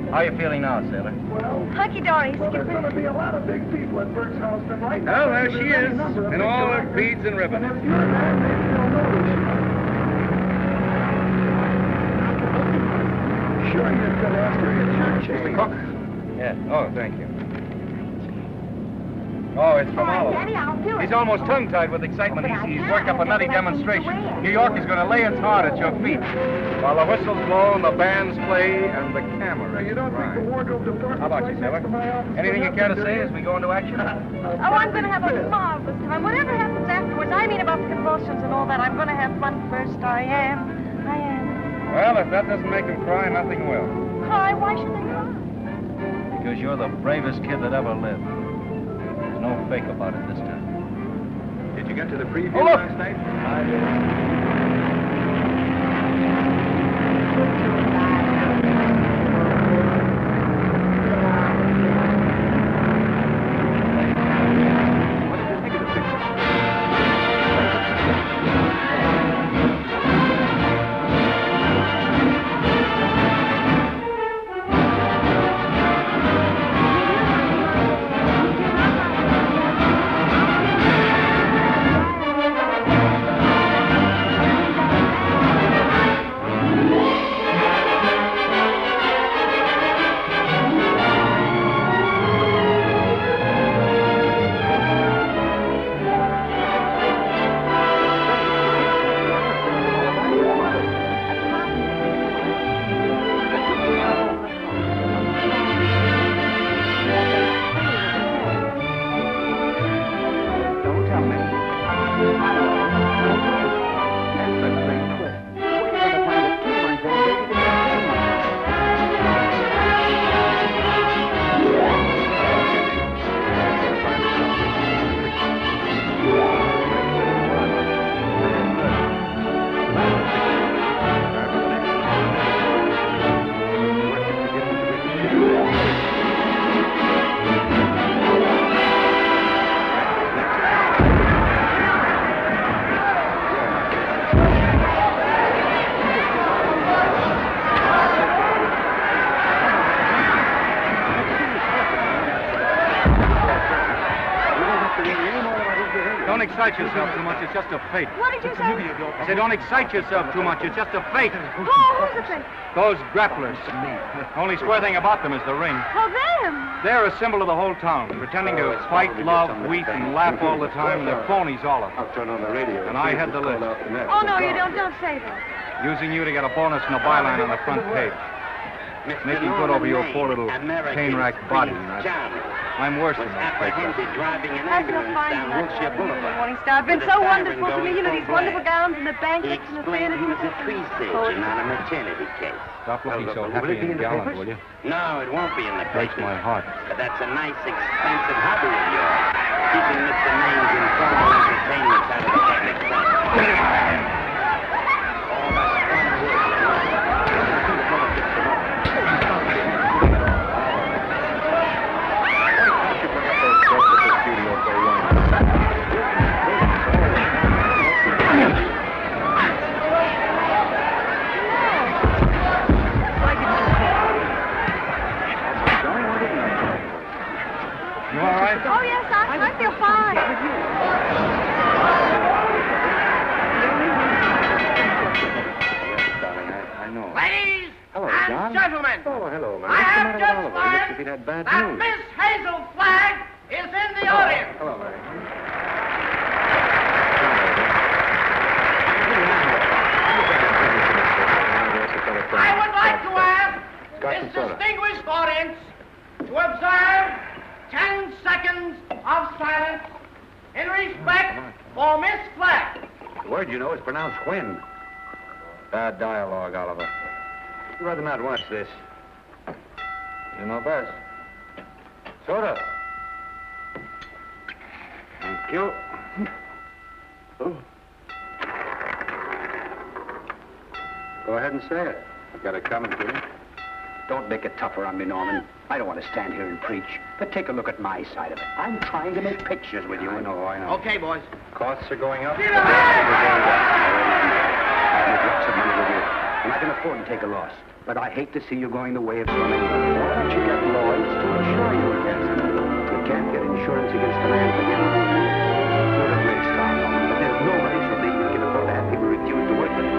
How are you feeling now, sailor? Hunky-dory, Well, there's going Skipper. to be a lot of big people at Burke's house tonight. Oh, there she is, in all her beads and ribbons. And if you're there, maybe they'll notice you. Sure, you could ask her if you're Mr. Cook? Yes. Oh, thank you. Oh, it's from Oliver. Daddy, I'll do it. He's almost tongue-tied with excitement. He's worked up a nutty demonstration. New York is going to lay its heart at your feet while the whistles blow and the bands play and the camera. You don't think the wardrobe department... How about you, sailor? Anything you care to say as we go into action? Oh, I'm going to have a marvelous time. Whatever happens afterwards, I mean about the convulsions and all that, I'm going to have fun first. I am. Well, if that doesn't make them cry, nothing will. Cry? Why should they cry? Because you're the bravest kid that ever lived. There's no fake about it this time. Did you get to the preview last night? I excite yourself too much. It's just a fate. What did you say? I said, don't excite yourself too much. It's just a fate. Oh, who's the thing? Those grapplers. Only square thing about them is the ring. Oh, them. They're a symbol of the whole town, pretending to fight, love, weep, and laugh all the time. They're phonies, all of them. I'll turn on the radio. And I had the list. Oh, no, you don't. Don't say that. Using you to get a bonus and a byline on the front page. Making good over your poor little cane-racked body. I'm worse than that. Hasn't a fine Morning Star. Been so wonderful to me. You know, these wonderful gowns and the banquets and the theater. He was a tree surgeon on a maternity case. Stop looking so happy and gallant, will you? No, it won't be in the Breaks my heart. But that's a nice, expensive hobby of yours. Keeping Mr. Maine's informal entertainments out of the public sight. You all right? Oh, yes, I feel fine. I know. Ladies Hello, and John. gentlemen, Oh, hello, man. I What's the have matter just with Oliver? He looks as if he'd learned had bad that news. Miss Hazel Flagg is in the audience. Hello, Larry. I would like to ask Scotch this and soda. distinguished audience to observe 10 seconds of silence in respect for Miss Flagg. The word you know is pronounced Quinn. Bad dialogue, Oliver. You'd rather not watch this. You know best. Soda. Thank you. Oh. Go ahead and say it. I've got it coming to you. Don't make it tougher on me, Norman. I don't want to stand here and preach, but take a look at my side of it. I'm trying to make pictures with you. I know. Okay, boys. Costs are going up. I've made lots of money with you, and I can afford to take a loss. But I hate to see you going the way of so many others. Why don't you get lawyers to insure you against them? You can't get insurance against a man for getting on. You're a great star, Norman, but there's nobody so big you can afford to have people refuse to work with you.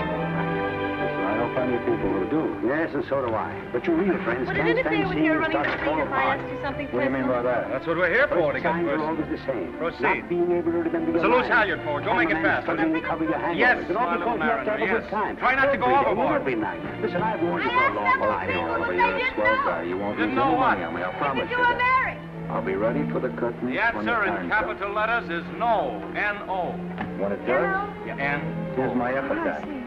I know plenty of people who do. Yes, and so do I. But your real friends Would can't it interfere stand with seeing your you running start the to fall street if I apart. asked you something What do you mean by that? That's what we're here for, to get Signs are first. always the same. Proceed. Not being able to remember There's your a loose lines. halyard forward. Go make it fast, will Struggling you? to cover your hangovers. Yes, And all my because little you have to have a mariner, good time. yes. Try not to go Every day will overboard. be nice. Listen, I've warned you for a long time. Okay, Oliver, you're a swell guy. You won't lose Didn't know any what? money on me, I promise you You are that. married. I'll be ready for the curtain. The answer in capital letters is no. N-O. When it does, N. here's my I epitaph. see.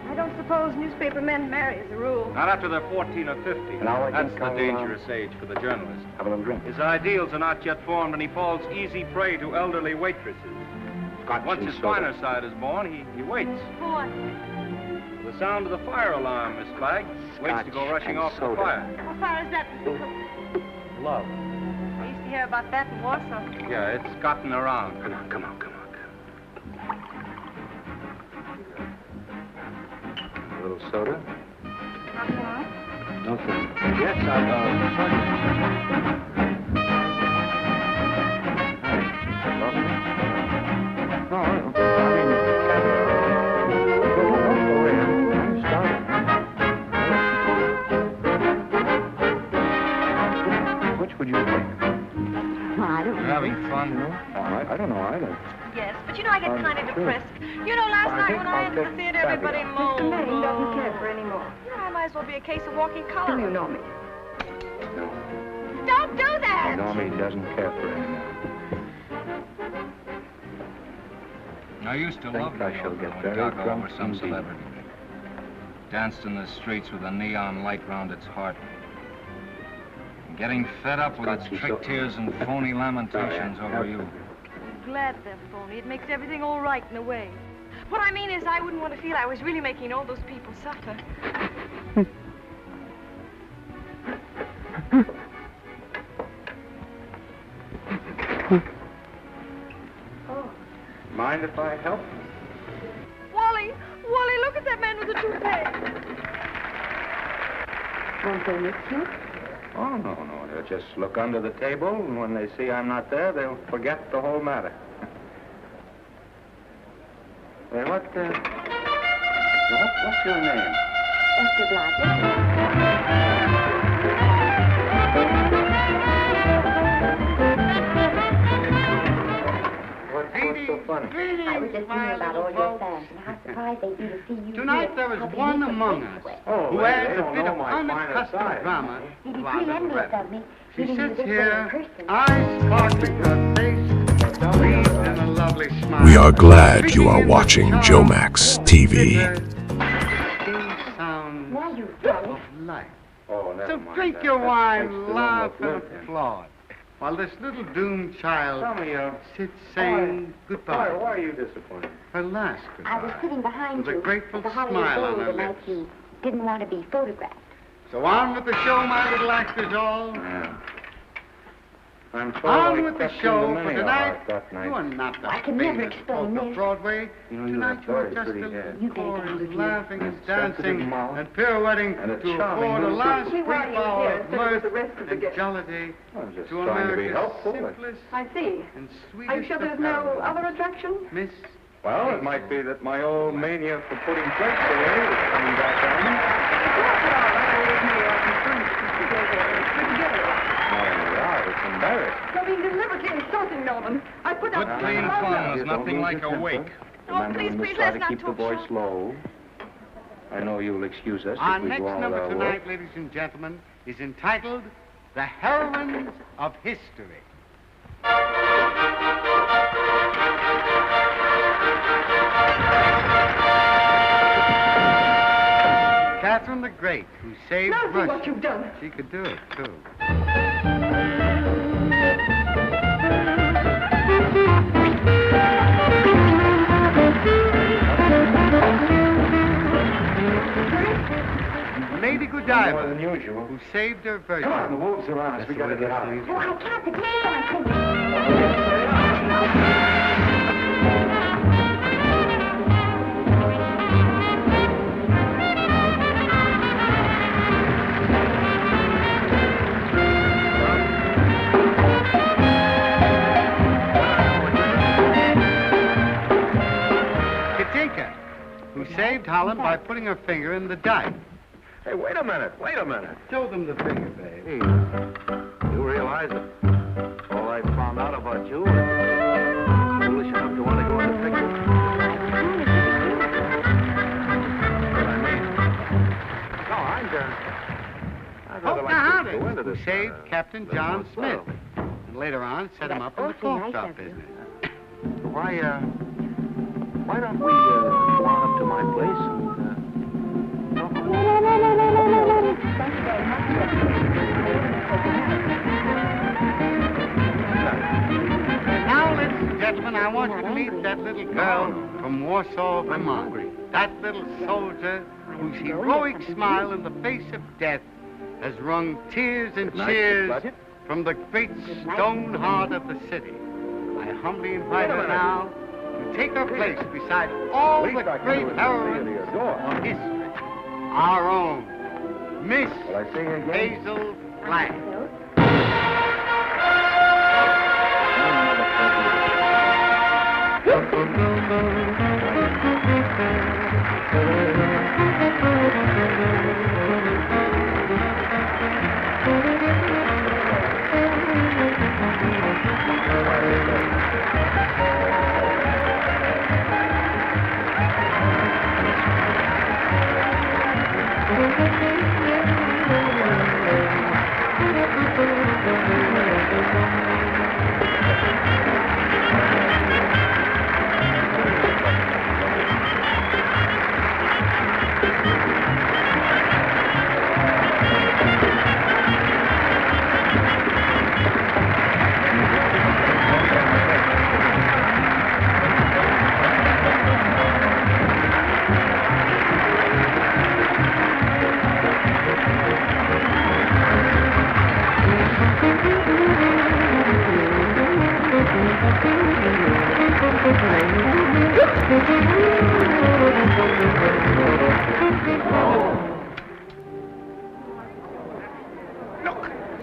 I don't suppose newspaper men marry as a rule. Not after they're 14 or 15. Now I That's think the I'll, dangerous age for the journalist. Have a little drink. His ideals are not yet formed, and he falls easy prey to elderly waitresses. Once his finer side is born, he waits. For what? The sound of the fire alarm, Miss Flagg. Waits to go rushing off to the fire. How far is that? Love. I used to hear about that in Warsaw. Yeah, it's gotten around. Come on. A little soda? Nothing wrong? Nothing. Yes, Which would you pick? I don't You're having fun? I don't know either. Yes, but you know, I get kind of depressed. You know, last I night think when I I'll entered the take theater, Fabio. everybody moaned. Mr. Maine doesn't care for any more. Yeah, I might as well be a case of walking color. Do you know me? No. Don't do that! Normie doesn't care for anymore. I used to Think love I New shall York get when very Gachagua drunk was some indeed. celebrity. Danced in the streets with a neon light round its heart. And getting fed up with its trick tears and phony lamentations over you. I'm glad they're phony. It makes everything all right in a way. What I mean is, I wouldn't want to feel I was really making all those people suffer. Mind if I help? Wally, look at that man with the toupee. Won't they miss you? Oh, no. They'll just look under the table, and when they see I'm not there, they'll forget the whole matter. Hey, what's your name? Esther Blodgett. What's so funny? I was just thinking about all your fans and how surprised they'd be to see you. Tonight there is one among us who adds a bit of unaccustomed drama to our little record. She sits here, eyes sparkling, her face wreathed in a lovely smile. We are glad you are watching Jomax TV. Sound Now you of life. Oh, never So mind drink that. your That wine, makes the room laugh, look and good. applaud, while this little doomed child sits Why saying goodbye. why are you disappointed? Her last I goodbye. was sitting behind With a you grateful at the Hollywood smile on Bowl her the night lips. you didn't want to be photographed. So on with the show, my little actors all. Yeah. I'm told On I with the stepped show into for many tonight. hours that night. You are not the I can never famous explain folk of this. Broadway. You know, you Tonight have you are very just a pretty little hair. You better chorus, get out of here. laughing and sensitive dancing mouth. and pirouetting And a to charming afford a little last sister. brief hour of mirth the rest of the and guests. jollity I'm just to trying to be America's helpful. simplest I see. and Are you sweetest sure of there's no heroines. other attraction? Miss Well, it might be that my old mania for putting plates away is coming back on. It's embarrassed. You're being deliberately insulting, Norman. I put Good up clean fun is nothing like a wake. please, Let's let's to not keep the talk voice short. low. I know you'll excuse us Our if we next go on with number our tonight, work. ladies and gentlemen, is entitled The Heroines of History. Catherine the Great, who saved Now see Russia. what you've done. She could do it, too. Lady Godiva, More than usual. who saved her virgin. Come on, the wolves are on us. That's We the gotta way get they out. say it. Oh, I can't. The tail's on. Katinka, who saved Holland by putting her finger in the dike. Hey, wait a minute. Show them the finger, babe. Hey, you realize that all I found out about you is foolish enough to want to go into pictures? What I mean? No, I'd rather like to Pocahontas, go into who this. saved Captain little John more Smith, thoroughly. and later on set him up in the cloth shop business. Why don't we go on up to my place and talk about it? Thank you very much. Now, ladies and gentlemen, I want you to meet that little girl from Warsaw, Vermont. That little soldier whose heroic smile in the face of death has wrung tears and cheers from the great stone heart of the city. I humbly invite her now to take her place beside all the great heroines of history. Our own Miss Hazel Blank.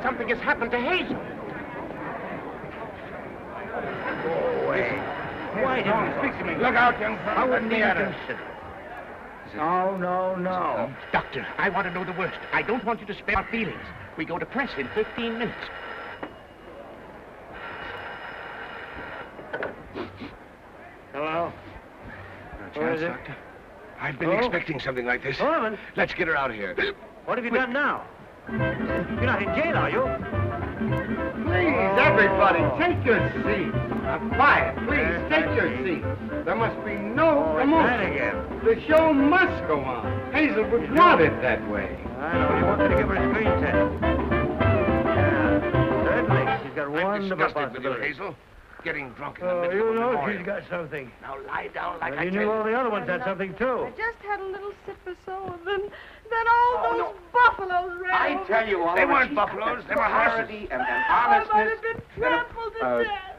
something has happened to Hazel. Go away. Why didn't you speak to me? Look out, young fellow. I wouldn't Let me even at her. consider it. No. Doctor, I want to know the worst. I don't want you to spare our feelings. We go to press in 15 minutes. Hello? Who is it? Doctor? I've been expecting something like this. Norman? Let's get her out of here. What have you done now? You're not in jail, are you? Please, everybody, take your seats. Quiet, please, take your seats. There must be no commotion. Again. The show must go on. Hazel would want it that way. I know. You want me to give her a screen test? Yeah, certainly. She's got wonderful possibilities. Hazel. Getting drunk in the middle of the You know memorial. she's got something. Now lie down like Well, I you tell knew you. all the other ones had something, too. I just had a little sip or so, and then all those buffaloes ran I over tell me. you, Oliver, They weren't she's got buffaloes, that they were horses. sincerity and I might honestness. have been trampled to death.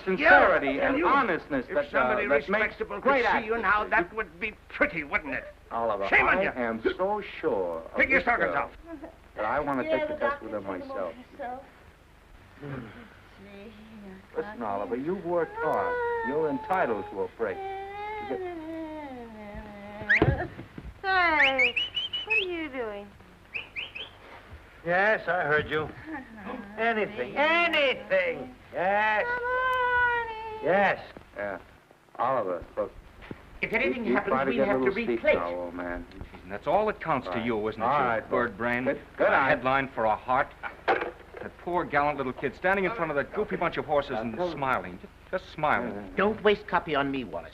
Sincerity and honestness If that, somebody that makes respectable could great see actors. you now, that would be pretty, wouldn't it? Oliver, Shame on I you. am so sure of Take your this stockings girl off. that I want to take the test with her myself. Listen, Oliver, you've worked hard. You're entitled to a break. Hey, what are you doing? Yes, I heard you. Anything. Yes. Yes. Yeah. Oliver, look. If anything you happens, try to we get a have to little sleep replace. now, old man. And that's all that counts to you, isn't it, All you right, bird brain? Good A night. headline for a heart. That poor gallant little kid standing in front of that goofy bunch of horses and smiling. Just smiling. Don't waste copy on me, Wallace.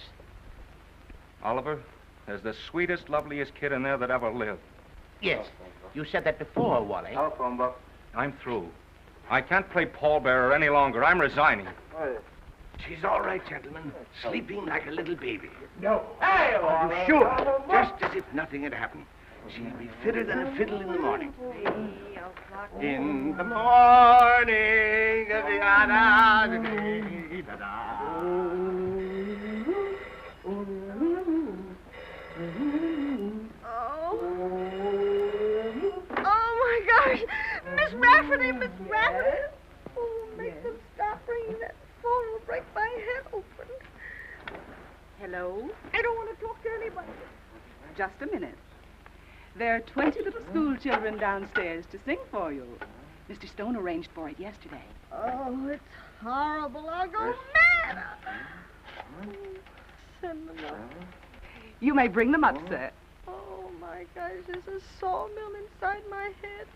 Oliver, there's the sweetest, loveliest kid in there that ever lived. Yes, you said that before, Wally. Telephone book. I'm through. I can't play pallbearer any longer. I'm resigning. She's all right, gentlemen. Sleeping like a little baby. No. Hey, are you sure? Just as if nothing had happened. She'll be fitter than a fiddle in the morning. In the morning, Oh my gosh! Miss Rafferty! Oh, make them stop ringing that phone. It'll break my head open. Hello? I don't want to talk to anybody. Just a minute. There are 20 little school children downstairs to sing for you. Mr. Stone arranged for it yesterday. Oh, it's horrible. I'll go mad. Send them up. You may bring them up, sir. Oh my gosh, there's a sawmill inside my head.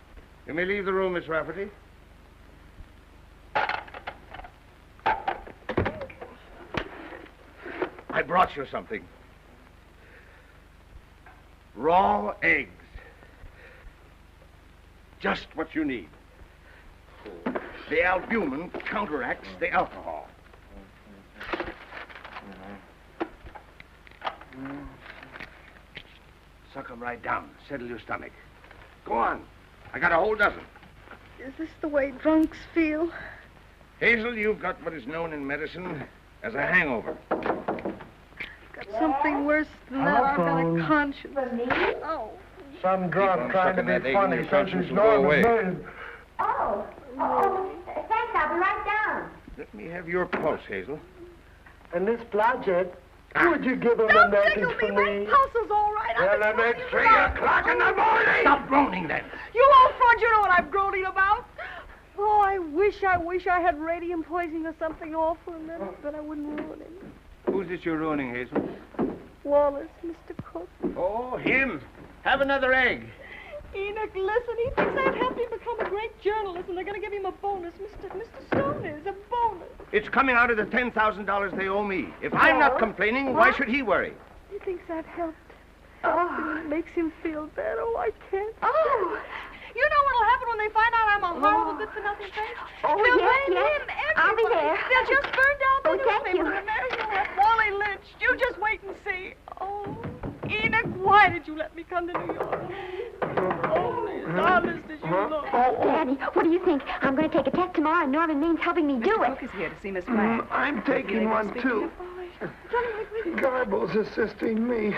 You may leave the room, Miss Rafferty. I brought you something. Raw eggs. Just what you need. The albumin counteracts the alcohol. Suck 'em right down. Settle your stomach. Go on. I got a whole dozen. Is this the way drunks feel? Hazel, you've got what is known in medicine as a hangover. Got something worse than that. I've got a conscience. Oh. Some drunk trying to sucking that be egg funny and your says conscience he's will go going away. to bed. Thanks, I'll be right down. Let me have your pulse, Hazel. And this project, would you give him a message for me? Pulse is all right. Well, then it's 3 o'clock in the morning. Stop groaning then. You old fraud, you know what I'm groaning about. Oh, I wish I had radium poisoning or something awful in there, but I wouldn't ruin him. Who's this you're ruining, Hazel? Wallace, Mr. Cook. Oh, him. Have another egg. Enoch, listen, he thinks I'd help him become a great journalist, and they're going to give him a bonus. Mr. Stone is a bonus. It's coming out of the $10,000 they owe me. If I'm not complaining, why should he worry? He thinks I've helped. It makes him feel bad. Oh, I can't. Oh. You know what'll happen when they find out I'm a horrible good-for-nothing thing? Oh, They'll yes, blame yes. him, I'll be everybody. there. They'll just burn down the Oh, thank newspaper, you. and Mary will have Wally lynched. You just wait and see. Oh, Enoch, why did you let me come to New York? Only as honest as you look. Daddy, what do you think? I'm going to take a test tomorrow, and Norman means helping me do it. Cook is here to see Miss Frank. I'm taking one, too. Garble's assisting me.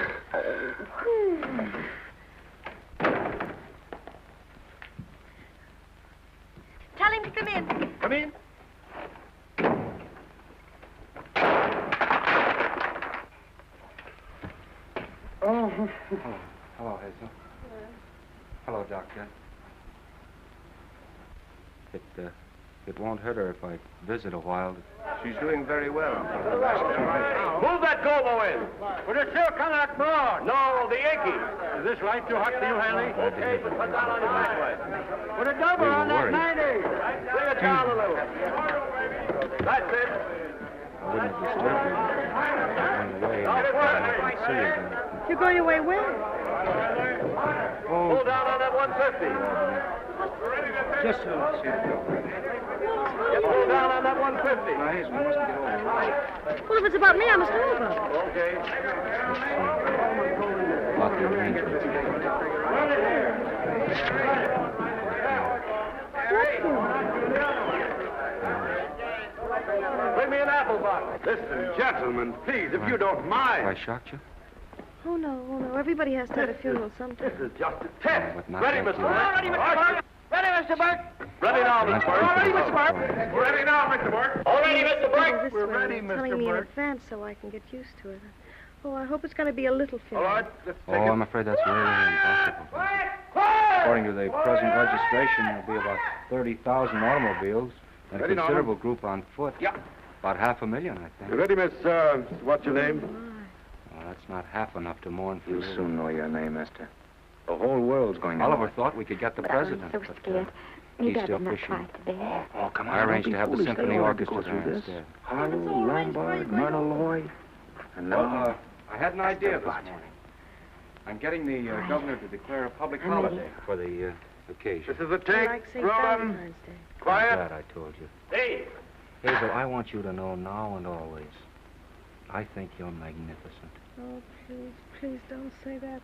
Come in. Oh. Hello, Hazel. Hello, Doctor. It won't hurt her if I visit a while. She's doing very well. Move that gobo in. Would it still come out broad? No, the Yankee. Is this light too hot for you, Hanley? Okay, but put that on your back. Put a double on that 90. Bring it down a little. That's it. I wouldn't disturb you. I'm going away. I see you again. You're going away where? Pull down on that 150. Just so. Pull down on that 150. Now, Hazel, we mustn't get over. Well, if it's about me, I must know about it. Okay. About the arrangement. Bring me an apple box. Listen, gentlemen, please, if you don't mind. I shocked you? Oh, no. Everybody has to have a funeral sometime. This is just a test. But not Ready, like Mr. you. Burke? Ready, Mr. Burke. Ready, Mr. Burke. Ready now, Mr. Burke. All ready, Mr. Burke. We're ready now, Mr. Burke. All ready, Mr. Burke. We're ready, telling me in advance so I can get used to it. Oh, I hope it's going to be a little All funeral. right, let's Oh, take it. I'm afraid that's really impossible. According to the present registration, there'll be about 30,000 automobiles and a Ready, considerable group on foot. Yeah. About 500,000, I think. You ready, Miss, what's your name? Well, that's not half enough to mourn for You'll you. soon know your name, Esther. The whole world's going to Oliver know it. thought we could get the president, I'm so but scared. he's Maybe I still better not fishing. try today. Oh, come on. I arranged don't to be have the foolish. symphony They don't have to orchestra go there through this. instead. Harlow, Lombard, Myrna Loy. And now... I had an idea this morning. I'm getting the governor to declare a public holiday for the occasion. This is a take. Like St. Roll 'em. Valentine's Day. Quiet. That I told you. Hey. Hazel, I want you to know now and always, I think you're magnificent. Oh, please don't say that.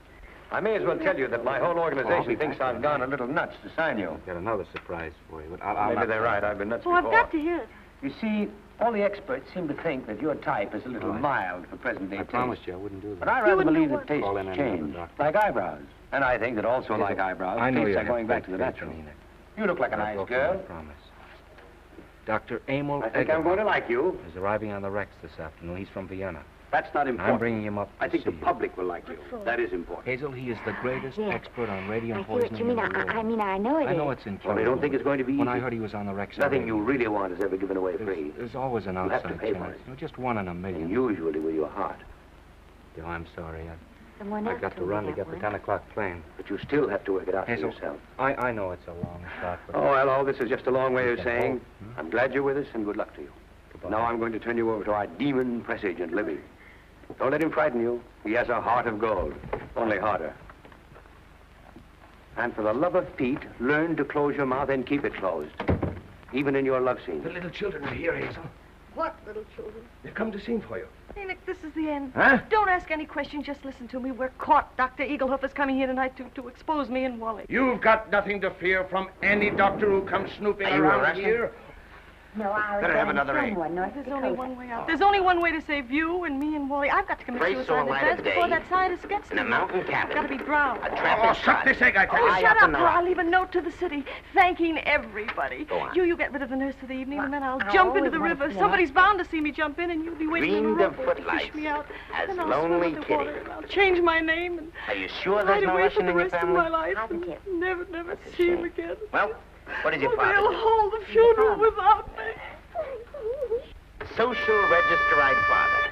I may as well tell you that my whole organization thinks I've gone a little nuts to sign you. I've got another surprise for you, but I'll Maybe not they're right. I've been nuts Oh, before. I've got to hear it. You see, all the experts seem to think that your type is a little mild for present-day I taste. promised you I wouldn't do that. But I rather wouldn't believe do that tastes Call in any change, other doctor. like eyebrows. And I think that also like eyebrows, I know tastes you are going back to the natural. You look like a nice girl. I promise. Dr. Emil I think I'm going to like you. is arriving on the Rex this afternoon. He's from Vienna. That's not important. I'm bringing him up to I think see the you. public will like you. That is important. Hazel, he is the greatest Yeah. expert on radium I see what you poisoning mean. in the world. I mean, I know it I know is. it's incurable. Well, I don't think it's going to be easy. When I heard he was on the Rex, Nothing you really want is ever given away free. There's always an You have to outside pay chance. for it. You know, just one in a million. And usually with your heart. Oh, I'm sorry. Someone I've else got to told me run to that get the once. 10 o'clock plane. But you still have to work it out Hazel, for yourself. I know it's a long shot, but... Oh, well, all this is just a long way of You can saying, hope, I'm glad you're with us and good luck to you. Goodbye. Now I'm going to turn you over to our demon press agent, Libby. Don't let him frighten you. He has a heart of gold, only harder. And for the love of Pete, learn to close your mouth and keep it closed, even in your love scenes. The little children are here, Hazel. What little children? They've come to sing for you. Enoch, this is the end. Huh? Don't ask any questions, just listen to me. We're caught. Dr. Eaglehoof is coming here tonight to expose me and Wally. You've got nothing to fear from any doctor who comes snooping Are you around arrested? here. No, I was Better have going another aim. somewhere, North There's Dakota. only one way out. There's only one way to save you and me and Wally. I've got to commit Brace suicide or light in advance of before day. that scientist gets to In a me. mountain cabin. I've got to be drowned. A tramping Suck this egg, I tell you. Oh, High shut up up, in the or I'll rock. leave a note to the city thanking everybody. Go on. You get rid of the nurse for the evening, and then I'll I jump into always the like river. to know. Somebody's bound to see me jump in, and you'll be waiting in the Dreamed of rowboat to fish footlights me out. as Then I'll Lonely swim Kitty. underwater, and I'll change my name and Are you sure hide there's no away Russian for the in your rest of family? my life and Positive. never That's a see him shame. again. Well, what did your Oh, father they'll do? hold the funeral without me. Social registerite father.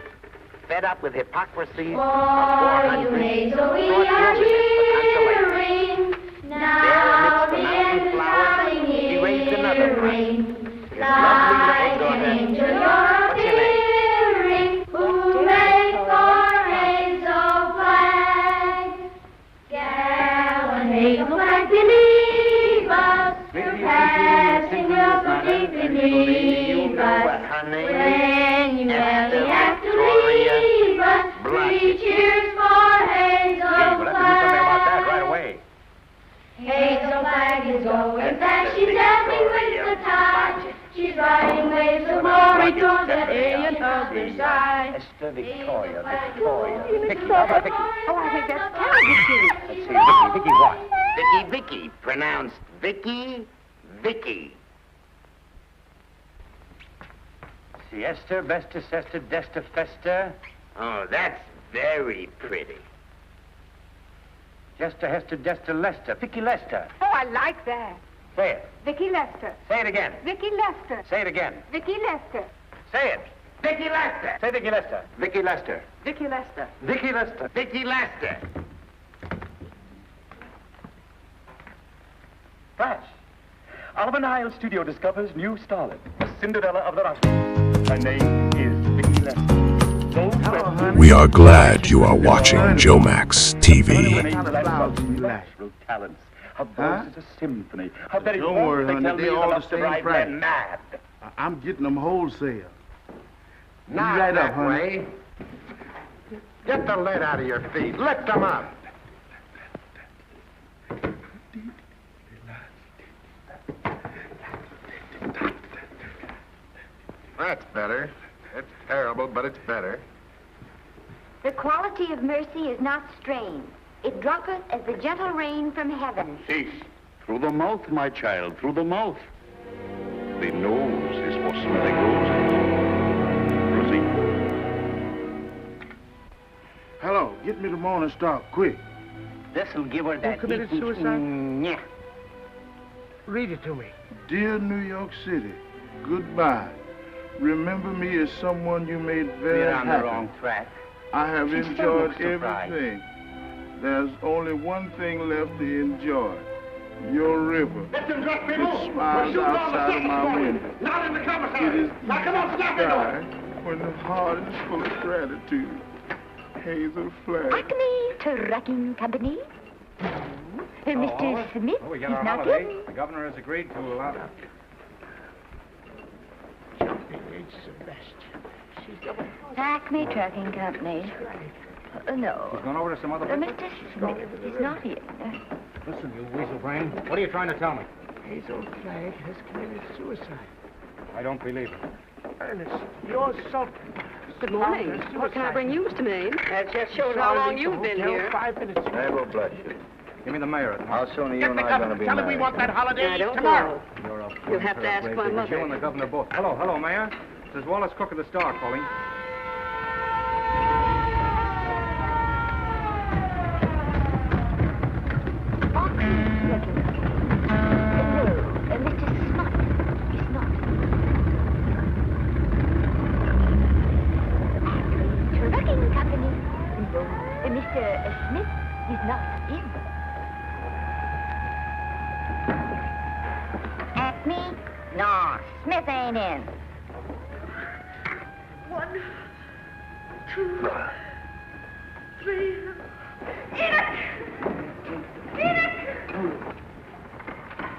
Fed up with hypocrisy of For you, 400 Hazel, we short are wilderness for consolation. cheering. Now the end is coming He raised another one. nearing. His lovely Like little an daughter. angel you're What's your name? appearing. Hooray for Hazel Flag. Gallant Hazel Flag, believe us. Your passing will so deeply grieve us. When you rally have to leave us, three cheers for Hazel Yeah, we'll have to do something about that Flag. right away. Hazel Flag is going fast, she's dancing with the tide. She's riding waves of glory toward the day and other side. Esther Victoria, Victoria. Vicky, Victoria. how about Vicky? Oh, I think that's terribly cute. Let's see, Vicky. Vicky what? Vicky, pronounced Vicky, Vicky. see. Esther, Bester, Sester, Dester, Fester. Oh, that's very pretty. Jester, Hester, Dester, Lester. Vicky Lester. Oh, I like that. Say it. Vicky Lester. Say it again. Vicky Lester. Say it again. Vicky Lester. Say it. Vicky Lester. Say Vicky Lester. Vicky Lester. Vicky Lester. Vicky Lester. Vicky Lester. Flash. Oliver Nile Studio discovers new starlet, the Cinderella of the Rockies. Her name is Vicky Lester. We are glad you are watching Jomax TV. Natural talents. Her voice is a symphony. Her very Don't voice, worry, they honey, tell me, they're is all enough the to same drive price. men mad. I'm getting them wholesale. Not right that up, honey. way. Get the lead out of your feet. Lift them up. That's better. It's terrible, but it's better. The quality of mercy is not strained. It droppeth as the gentle rain from heaven. Cease. Through the mouth, my child, through the mouth. The nose is for smelling roses. Proceed. Hello, get me the Morning Star, quick. This'll give her that. Who committed eating- suicide? Yeah. Read it to me. Dear New York City, goodbye. Remember me as someone you made very We're on the happy. wrong track. I have She still enjoyed looks surprised. everything. There's only one thing left to enjoy. Your river. Listen, drop It people. smiles outside of my window. Not in the It commissary. is Now come on, snap it sky off. when the heart is full of gratitude. Hazel flag. Acme Trucking Company. Mr. Smith Oh, we is got our not holiday. in. The governor has agreed to allow it. Acme Trucking Company. No. He's gone over to some other place. Mr. Smith is not here. Listen, you weasel brain. What are you trying to tell me? Hazel Flagg has committed suicide. I don't believe it. Ernest, you're sulking. Good morning. What can I bring you, Mr. Maine? That just shows how long you've been here. 5 minutes. May God bless you. Give me the mayor. How soon are you and Get the I going to governor. be Tell him married? we want that holiday I don't tomorrow. know. You're a You'll have to ask my mother. You and the governor both. Hello, hello, Mayor. This is Wallace Cook of the Star calling. Trucking Company. Mr. Smith is not in. Acme? No, Smith ain't in. 1, 2, 3. Enoch!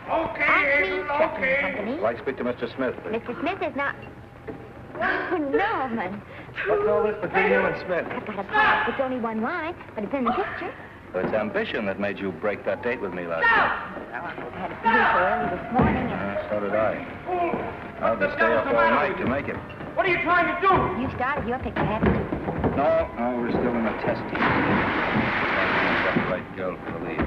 Okay, Hazel, okay. I'd like to speak to Mr. Smith, please. Mr. Smith is not. Oh, Norman. What's all this between you and Smith? I've got a part. It's only one line, but it's in the picture. So it's ambition that made you break that date with me last night. I had a feeling so early this morning, and So did I. I'll just stay up all night to make it. What are you trying to do? you started your picture, haven't you? No, we're still in the testing. I've got the right girl for the lead.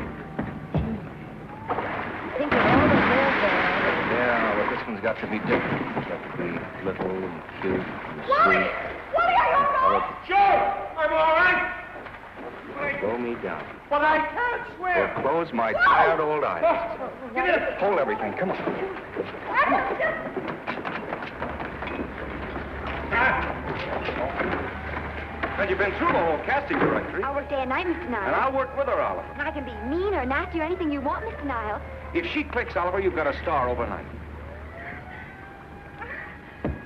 Think of all the girls there. Yeah, but this one's got to be different. It's got to be little and cute and sweet. Sure, I'm all right. Slow me down. But I can't Or swear. close my tired old eyes. Get in. Hold everything. Come on. Well, you've been through the whole casting directory. I'll work day and night, Mr. And Niles. I'll work with her, Oliver. I can be mean or nasty or anything you want, Mr. Niles. If she clicks, Oliver, you've got a star overnight.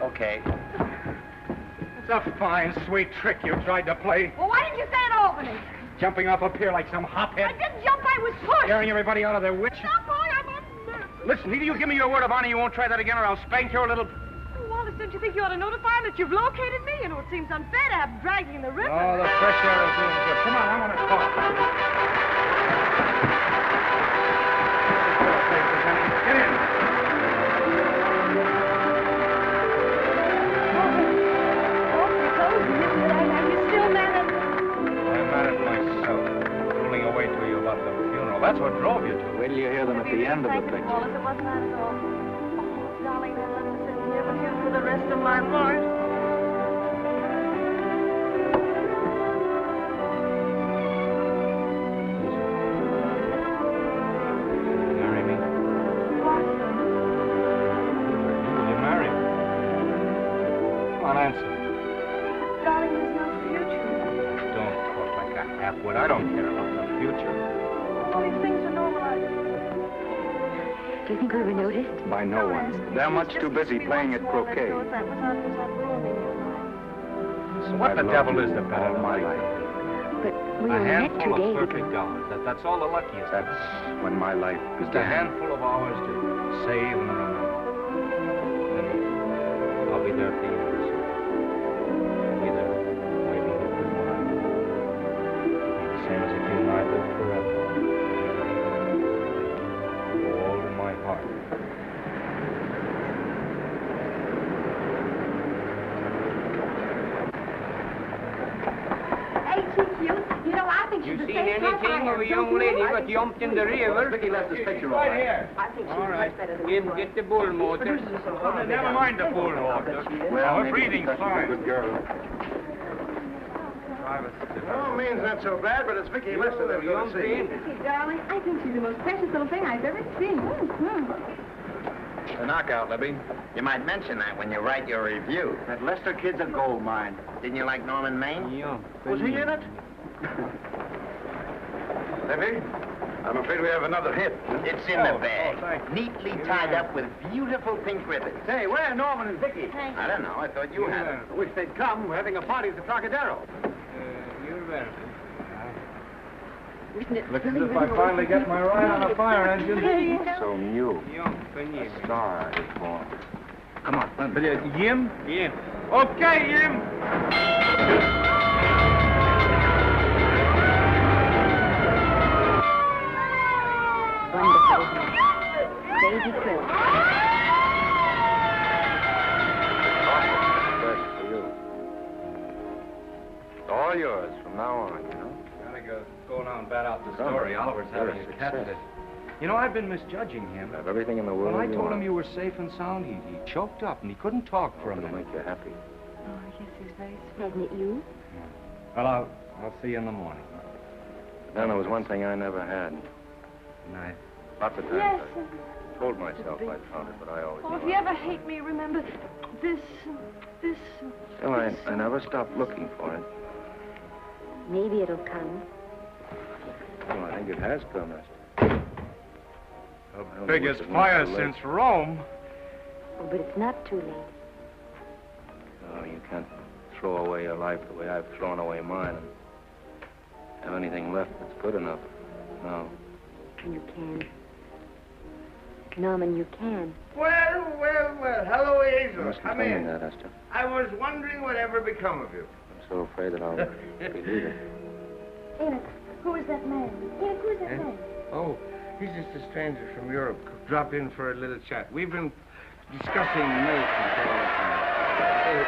Okay. It's a fine, sweet trick you tried to play. Well, why didn't you say it to Albany? Jumping off a pier like some hophead. I didn't jump, I was pushed. Scaring everybody out of their wits. Stop, boy, I'm on. Listen, either you give me your word of honor you won't try that again, or I'll spank your little... Oh, Wallace, don't you think you ought to notify him that you've located me? You know, it seems unfair to have him dragging in the river. Oh, the fresh air is doing good. Come on, I want to talk. Get in. I'm mad at myself, fooling away to you about the funeral. That's what drove you to. Wait till you hear them at the end of the picture. Wallace, it wasn't that at all. Oh, darling, I'll have to sit here with him for the rest of my life. Do you think we were noticed? By no one. They're much too busy playing at croquet. So what the devil is the bet of my life? But we A only met 2 handful days of perfect ago. dollars. That's all the luckiest. That's when my life Just a began. handful of hours to save and remember. Then I'll be there at the end. I'll be there, waiting for tomorrow. It'll be the same as if you and I lived forever. All in my heart. You seen anything of a young lady got jumped in the river? Vicky left his picture right over. here. I think she's All right. much better than Jim, get the bull motor. Never mind the bull motor. Well, Proceedings fine. Good girl. No, means not so bad, but it's Vicky Lester they're going to see. Vicky, darling, I think she's the most precious little thing I've ever seen. The knockout, Libby. You might mention that when you write your review. That Lester kid's a gold mine. Didn't you like Norman Maine? Yeah. Was he in it? Libby, I'm afraid we have another hit. It's in the bag, neatly tied up with beautiful pink ribbons. Hey, where are Norman and Vicky? I don't know. I thought you had them. I wish they'd come. We're having a party at the Trocadero. You're welcome. Looks as if I finally get my ride on a fire engine. So new. A Star is born. Come on, Jim? Jim. Okay, Jim. Wonderful, isn't it? Baby quilt. Fresh for you. It's all yours from now on, you know? Gotta go now and bat out the story. Oliver's having a cat fit. You know, I've been misjudging him. Have everything in the world. When I you told want. him you were safe and sound, he choked up and he couldn't talk for a It'll minute. make you happy. Oh, yes, he's very sweet. Hasn't it you? Well, I'll see you in the morning. Then there was one thing I never had. Good night. Lots of times Yes. I told myself I'd found it, but I always Oh, if knew you I- ever hate me, remember this. Still, I never stopped looking for it. Maybe it'll come. Well, I think it has come, Esther. The biggest fire since Rome. Oh, but it's not too late. Oh, you can't throw away your life the way I've thrown away mine and have anything left that's good enough. No. You can. Norman, you can. Well, well, well. Hello, You Hazel. mustn't Come tell me in. that, Esther. I was wondering whatever become of you. I'm so afraid that I'll be leaving. Enoch, who is that man? Enoch, who is that man? Oh, he's just a stranger from Europe. Drop in for a little chat. We've been discussing milk and things.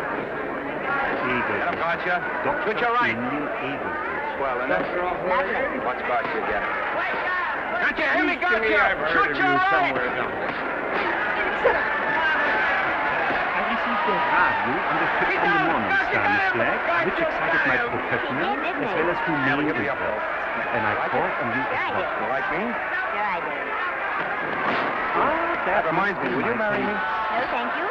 Excuse me. Get him, gotcha. Switch your right. Swell, isn't it? What's gotcha again? Gotcha, hear me, gotcha. I've heard Switch of your you right. somewhere down there. I received a radio on the 6 in the morning Times flag, which excited my professional as well as humane interest. And I called on you as well. You like me? Sure I do. That reminds me, will you marry me? No, thank you.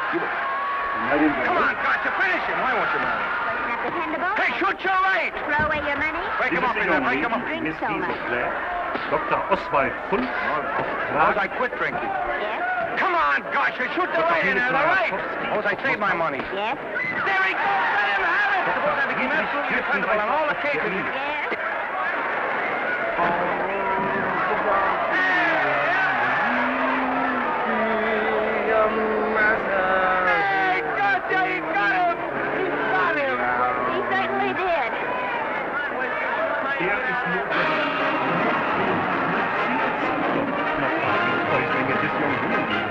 Come on, gotcha, finish him. Why won't you marry me? Wasn't that dependable? Hey, shoot your right. Throw away your money? Break him up in there, break him up. Drink so much. Dr. Oswald Funn. Suppose I quit drinking. Yes? Come on, gosh, you shoot the right in there, the right. Suppose I save my money. Yes? There he goes, let him have it. Suppose I became absolutely dependable on all occasions. Yes? Hey, gotcha, he got him. He got him. He certainly did. There is no poisoning at this young woman.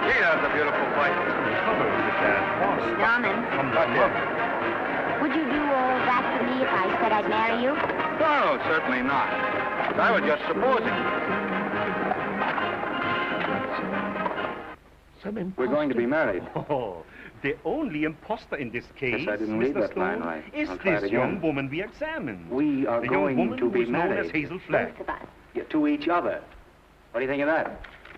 Gee, that's a beautiful fight. Covered with that horse. Norman, From the mother. would you do all that for me if I said I'd marry you? No, certainly not. I was just supposing. We're going to be married. Oh, the only imposter in this case, Guess I didn't read Mr. that line Stone, right. is I'll try it this again. young woman we examined. We are the going young woman to be who is known married. as Hazel Flagg. Both of us. Yeah, to each other. What do you think of that?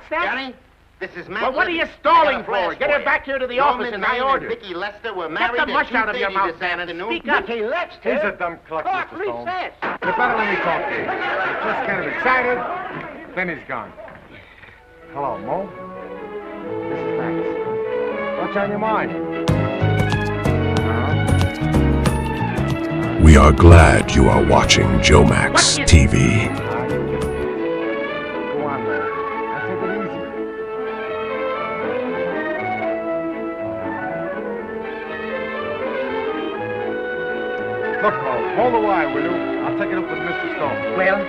What's that? Johnny, This is Matt Well, what are Libby. you stalling I got a flash for? Get her you. back here to the Norman office in my Maine order. and Vicky Lester were Get married the mush at out of your 2:30 mouth, this afternoon. Speak up. Vicky Lester? He's a dumb cluck, Mr. Stone. recess. You better let me talk to you. You're just getting excited, then he's gone. Hello, Mo. This is Max. What's on your mind? We are glad you are watching Jomax TV. Go on, Mo. Now take it easy. Look, Mo, hold the wire, will you? I'll take it up with Mr. Stone. Well?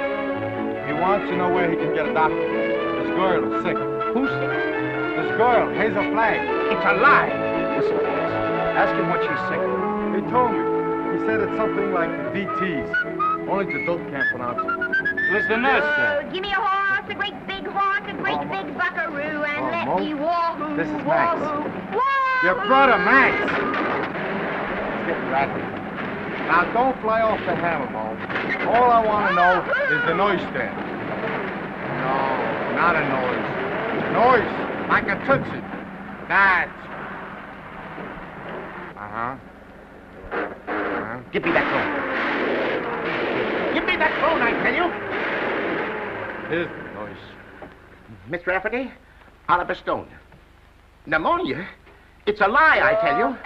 He wants to know where he can get a doctor. This girl is sick. Who's sick? This girl, Hazel Flagg. It's a lie. Listen, boys. Ask him what she's sick with. He told me. He said it's something like VTs. Only the dope can't pronounce it. Where's the nurse then? Give me a horse, a great big horse, a great big buckaroo, and let Mo, me wahoo, this is Max. wahoo. Your brother, Max. He's getting rattled. Now, don't fly off the handle, Mo. All I want to know is the noise there. No, not a noise. Noise, like a tootsie. That's... Give me that phone. Give me that phone, I tell you. Here's the noise. Mr. Rafferty, Oliver Stone. Pneumonia? It's a lie, I tell you.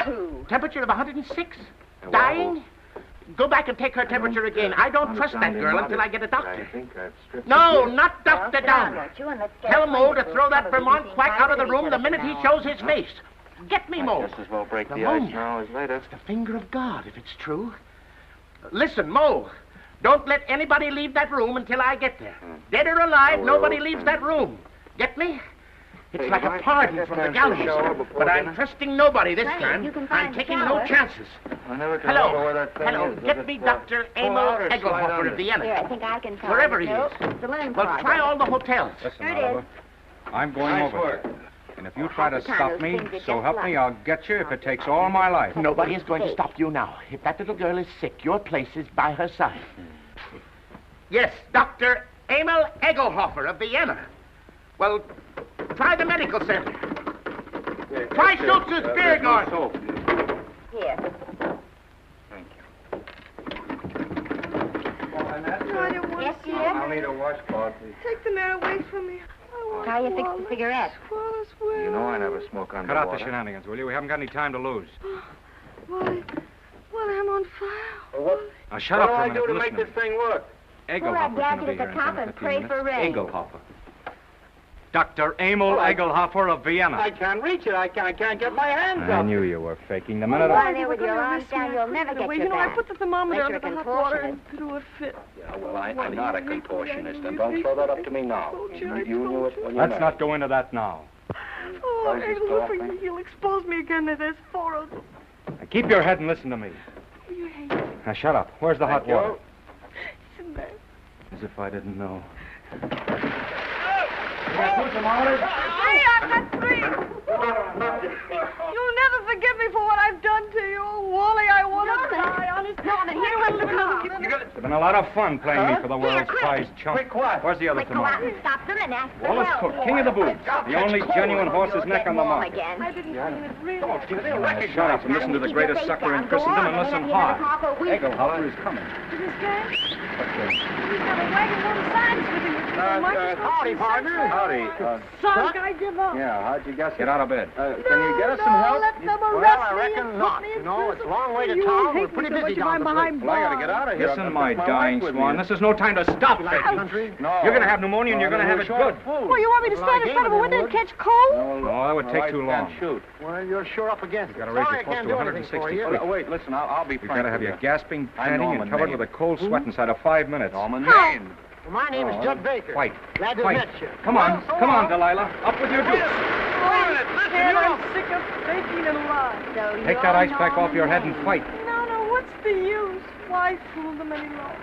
Temperature of 106? Dying? Go back and take her temperature again. I don't trust that girl until I get a doctor. No, not Dr. Downer. Tell Mo to throw that Vermont quack out of the room the minute he shows his face. Get me, Mo. Just as well break the Pneumonia. ice now as later. It's the finger of God, if it's true. Listen, Mo. Don't let anybody leave that room until I get there. Dead or alive, nobody leaves that room. Get me? It's like a pardon from the gallows. But I'm trusting nobody this time. I'm taking no chances. Hello. Hello. Get me Dr. Emil Egelhofer of Vienna. Here, I think I can find Wherever he Nope, is. it's a learning Well, try all the hotels. Listen, Here it Oliver. I'm going Nice over work. there. And if you try to half the time stop those me, things are so just help me, I'll get you if it takes all my life. Nobody is going to stop you now. If that little girl is sick, your place is by her side. Yes, Dr. Emil Egelhofer of Vienna. Well, try the medical center. Try Schultz's beer garden. Here. Yes, dear? I'll need a washcloth, please. Take the mare away from me. How you fix the cigarette? You know I never smoke Cut underwater. out the shenanigans, will you? We haven't got any time to lose. Why, I'm on fire. Now, shut up for a minute. What do I do to Listen make this thing work? Egelhofer's Well, going to be I'd here at in the 10 top or and 15 pray minutes. for rain. Egelhofer. Dr. Emil Egelhofer of Vienna. I can't reach it. I can't get my hands I up. knew you were faking. The minute Lie I... there with your arms down, you'll never get Wait, your you know, I back. put the thermometer Unless under you're the hot water contortionist. and threw a fit. Yeah, well, I'm not a contortionist, and don't throw that up to me now. You knew it when you Let's married. not go into that now. Oh, Close this Egelhofer, door, you'll expose me again to this for us. Now, keep your head and listen to me. You hate me. Now, shut up. Where's the hot water? It's in there. As if I didn't know. Three, I've got three. You'll never forgive me for what I've done to you. Oh, Wally, I want to die. Honest, Norman, here, It's been a lot of fun playing me for the world's prize chump. Where's the other Go out thermometer? and stop them and ask for Wallace help. Cook, king of the boots. The only genuine horse's neck on the market. Again. I didn't mean it really. Now, shut up and listen to the greatest sucker in Christendom and listen hard. Egelhofer is coming. To this guy? He's got a wagon full of signs with him. Howdy, partner. Howdy. Son, I give up. Yeah, how'd you guess it? Get out of bed. Can you get us some help? Let them Well, arrest I me reckon and not. put me in You know, it's a prison. long way to You town. hate We're me pretty so busy much, down I'm the behind Well, I gotta get out of here. Listen, I've got my to take dying wife with swan, me. this is no time to stop faking. No. You're going to have pneumonia and you're going to have it good. Well, you want me to stand in front of a window and catch cold? No, that would take too long. Shoot. Well, you're sure up against it. You've got to raise Sorry, your I pulse can't to do anything for 160 you. feet. Wait, listen, I'll be You've frank got to have with your gasping, I'm panting, and Norman covered Maine. with a cold sweat inside of 5 minutes. Norman Maine. Well, my name is Judd Baker. Fight. Glad to Fight. meet you. Come on. Come on, Delilah. Up with your dukes. Dad, I'm sick of faking and lying. Take that ice pack off your head and fight. No, what's the use? Why fool them any longer?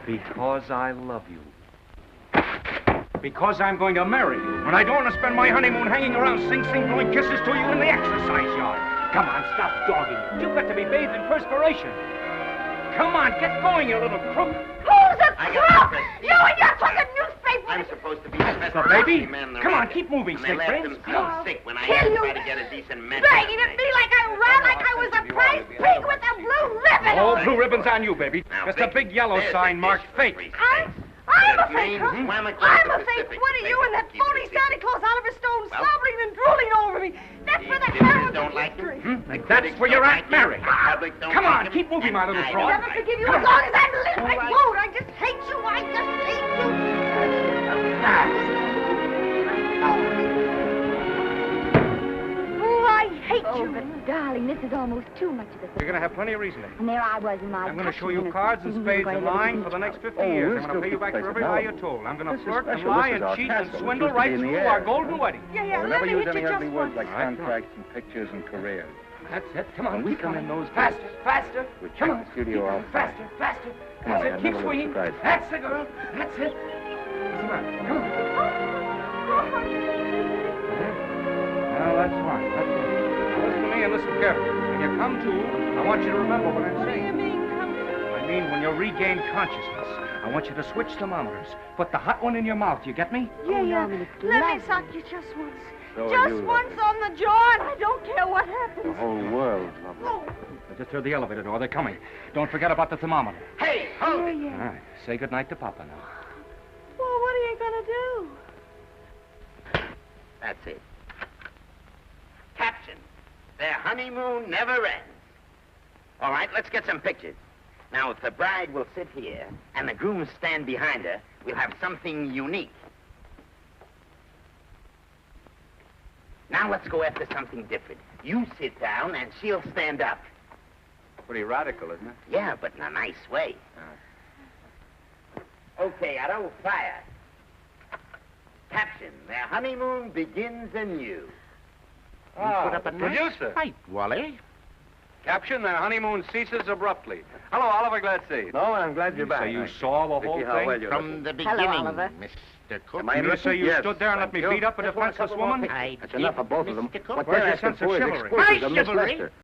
Because I love you. Because I'm going to marry you. And I don't want to spend my honeymoon hanging around sing-sing blowing kisses to you in the exercise yard. Come on, stop dogging it. You've got to be bathed in perspiration. Come on, get going, you little crook. Who's a crook? You and your fucking newspaper! I'm supposed to be The baby? Men Come on, keep moving, and they snake left friends. themselves sick when I Kill you. tried to get a decent mentor. Dragging at me like I ran like I was a prize pig with a blue ribbon Oh, on it. blue ribbon's on you, baby. Just a big yellow sign marked fake. I'm a fake, huh? swam across I'm the a fake. Pacific What are you and that phony Santa Claus Oliver Stone slobbering and drooling over me? That's for the heroines don't of like history. That's where you're at, Mary. Come on, keep moving, my little I'll fraud. never forgive you as long as I live. I won't. I just hate you. I just hate you. Oh, I hate you. But, darling, this is almost too much of You're going to have plenty of reason. And there I was in my... I'm going to show you cards and spades and lying for the next 50 years. I'm going to pay you back for every lie you're told. I'm going to flirt and lie and cheat and swindle right through our golden wedding. Yeah, Never let me use hit any you just ugly words once. like contracts and pictures and careers. That's it. Come on. When we come in those Faster, days, faster. we Come check on. the studio out. Faster, faster. Come on, That's it. Keep never swinging. surprise. That's the girl. That's it. Come on. Come on. Well, that's fine. That's fine. Now listen to me and listen carefully. When you come to, I want you to remember what I'm saying. What do you mean, come to? I mean, when you regain consciousness, I want you to switch thermometers. Put the hot one in your mouth. You get me? Yeah. Let me suck you just once. So are Just you, once on the jaw, and I don't care what happens. The whole world, lovely. Oh, I just heard the elevator door. They're coming. Don't forget about the thermometer. Hey, hold it. All right. Say goodnight to Papa now. well, what are you gonna do? That's it. Caption. Their honeymoon never ends. All right, let's get some pictures. Now, if the bride will sit here and the groom stand behind her, we'll have something unique. Now let's go after something different. You sit down and she'll stand up. Pretty radical, isn't it? Yeah, but in a nice way. Okay, Otto, fire. Caption, their honeymoon begins anew. Ah, put up a nice producer. fight, Wally. Caption, their honeymoon ceases abruptly. Hello, Oliver, glad to see you. No, I'm glad you're back. So you saw the whole Vicky, how well thing? you're From looking. the Hello, beginning, Oliver. Mr. Cook. Am I You mean to say you Yes, stood there and let me thank you. beat up a defenseless woman? I That's did, enough of both of them. Mr. Cook. What Where's they're your asking sense of for is chivalry? exclusives My of Miss chivalry? Lester.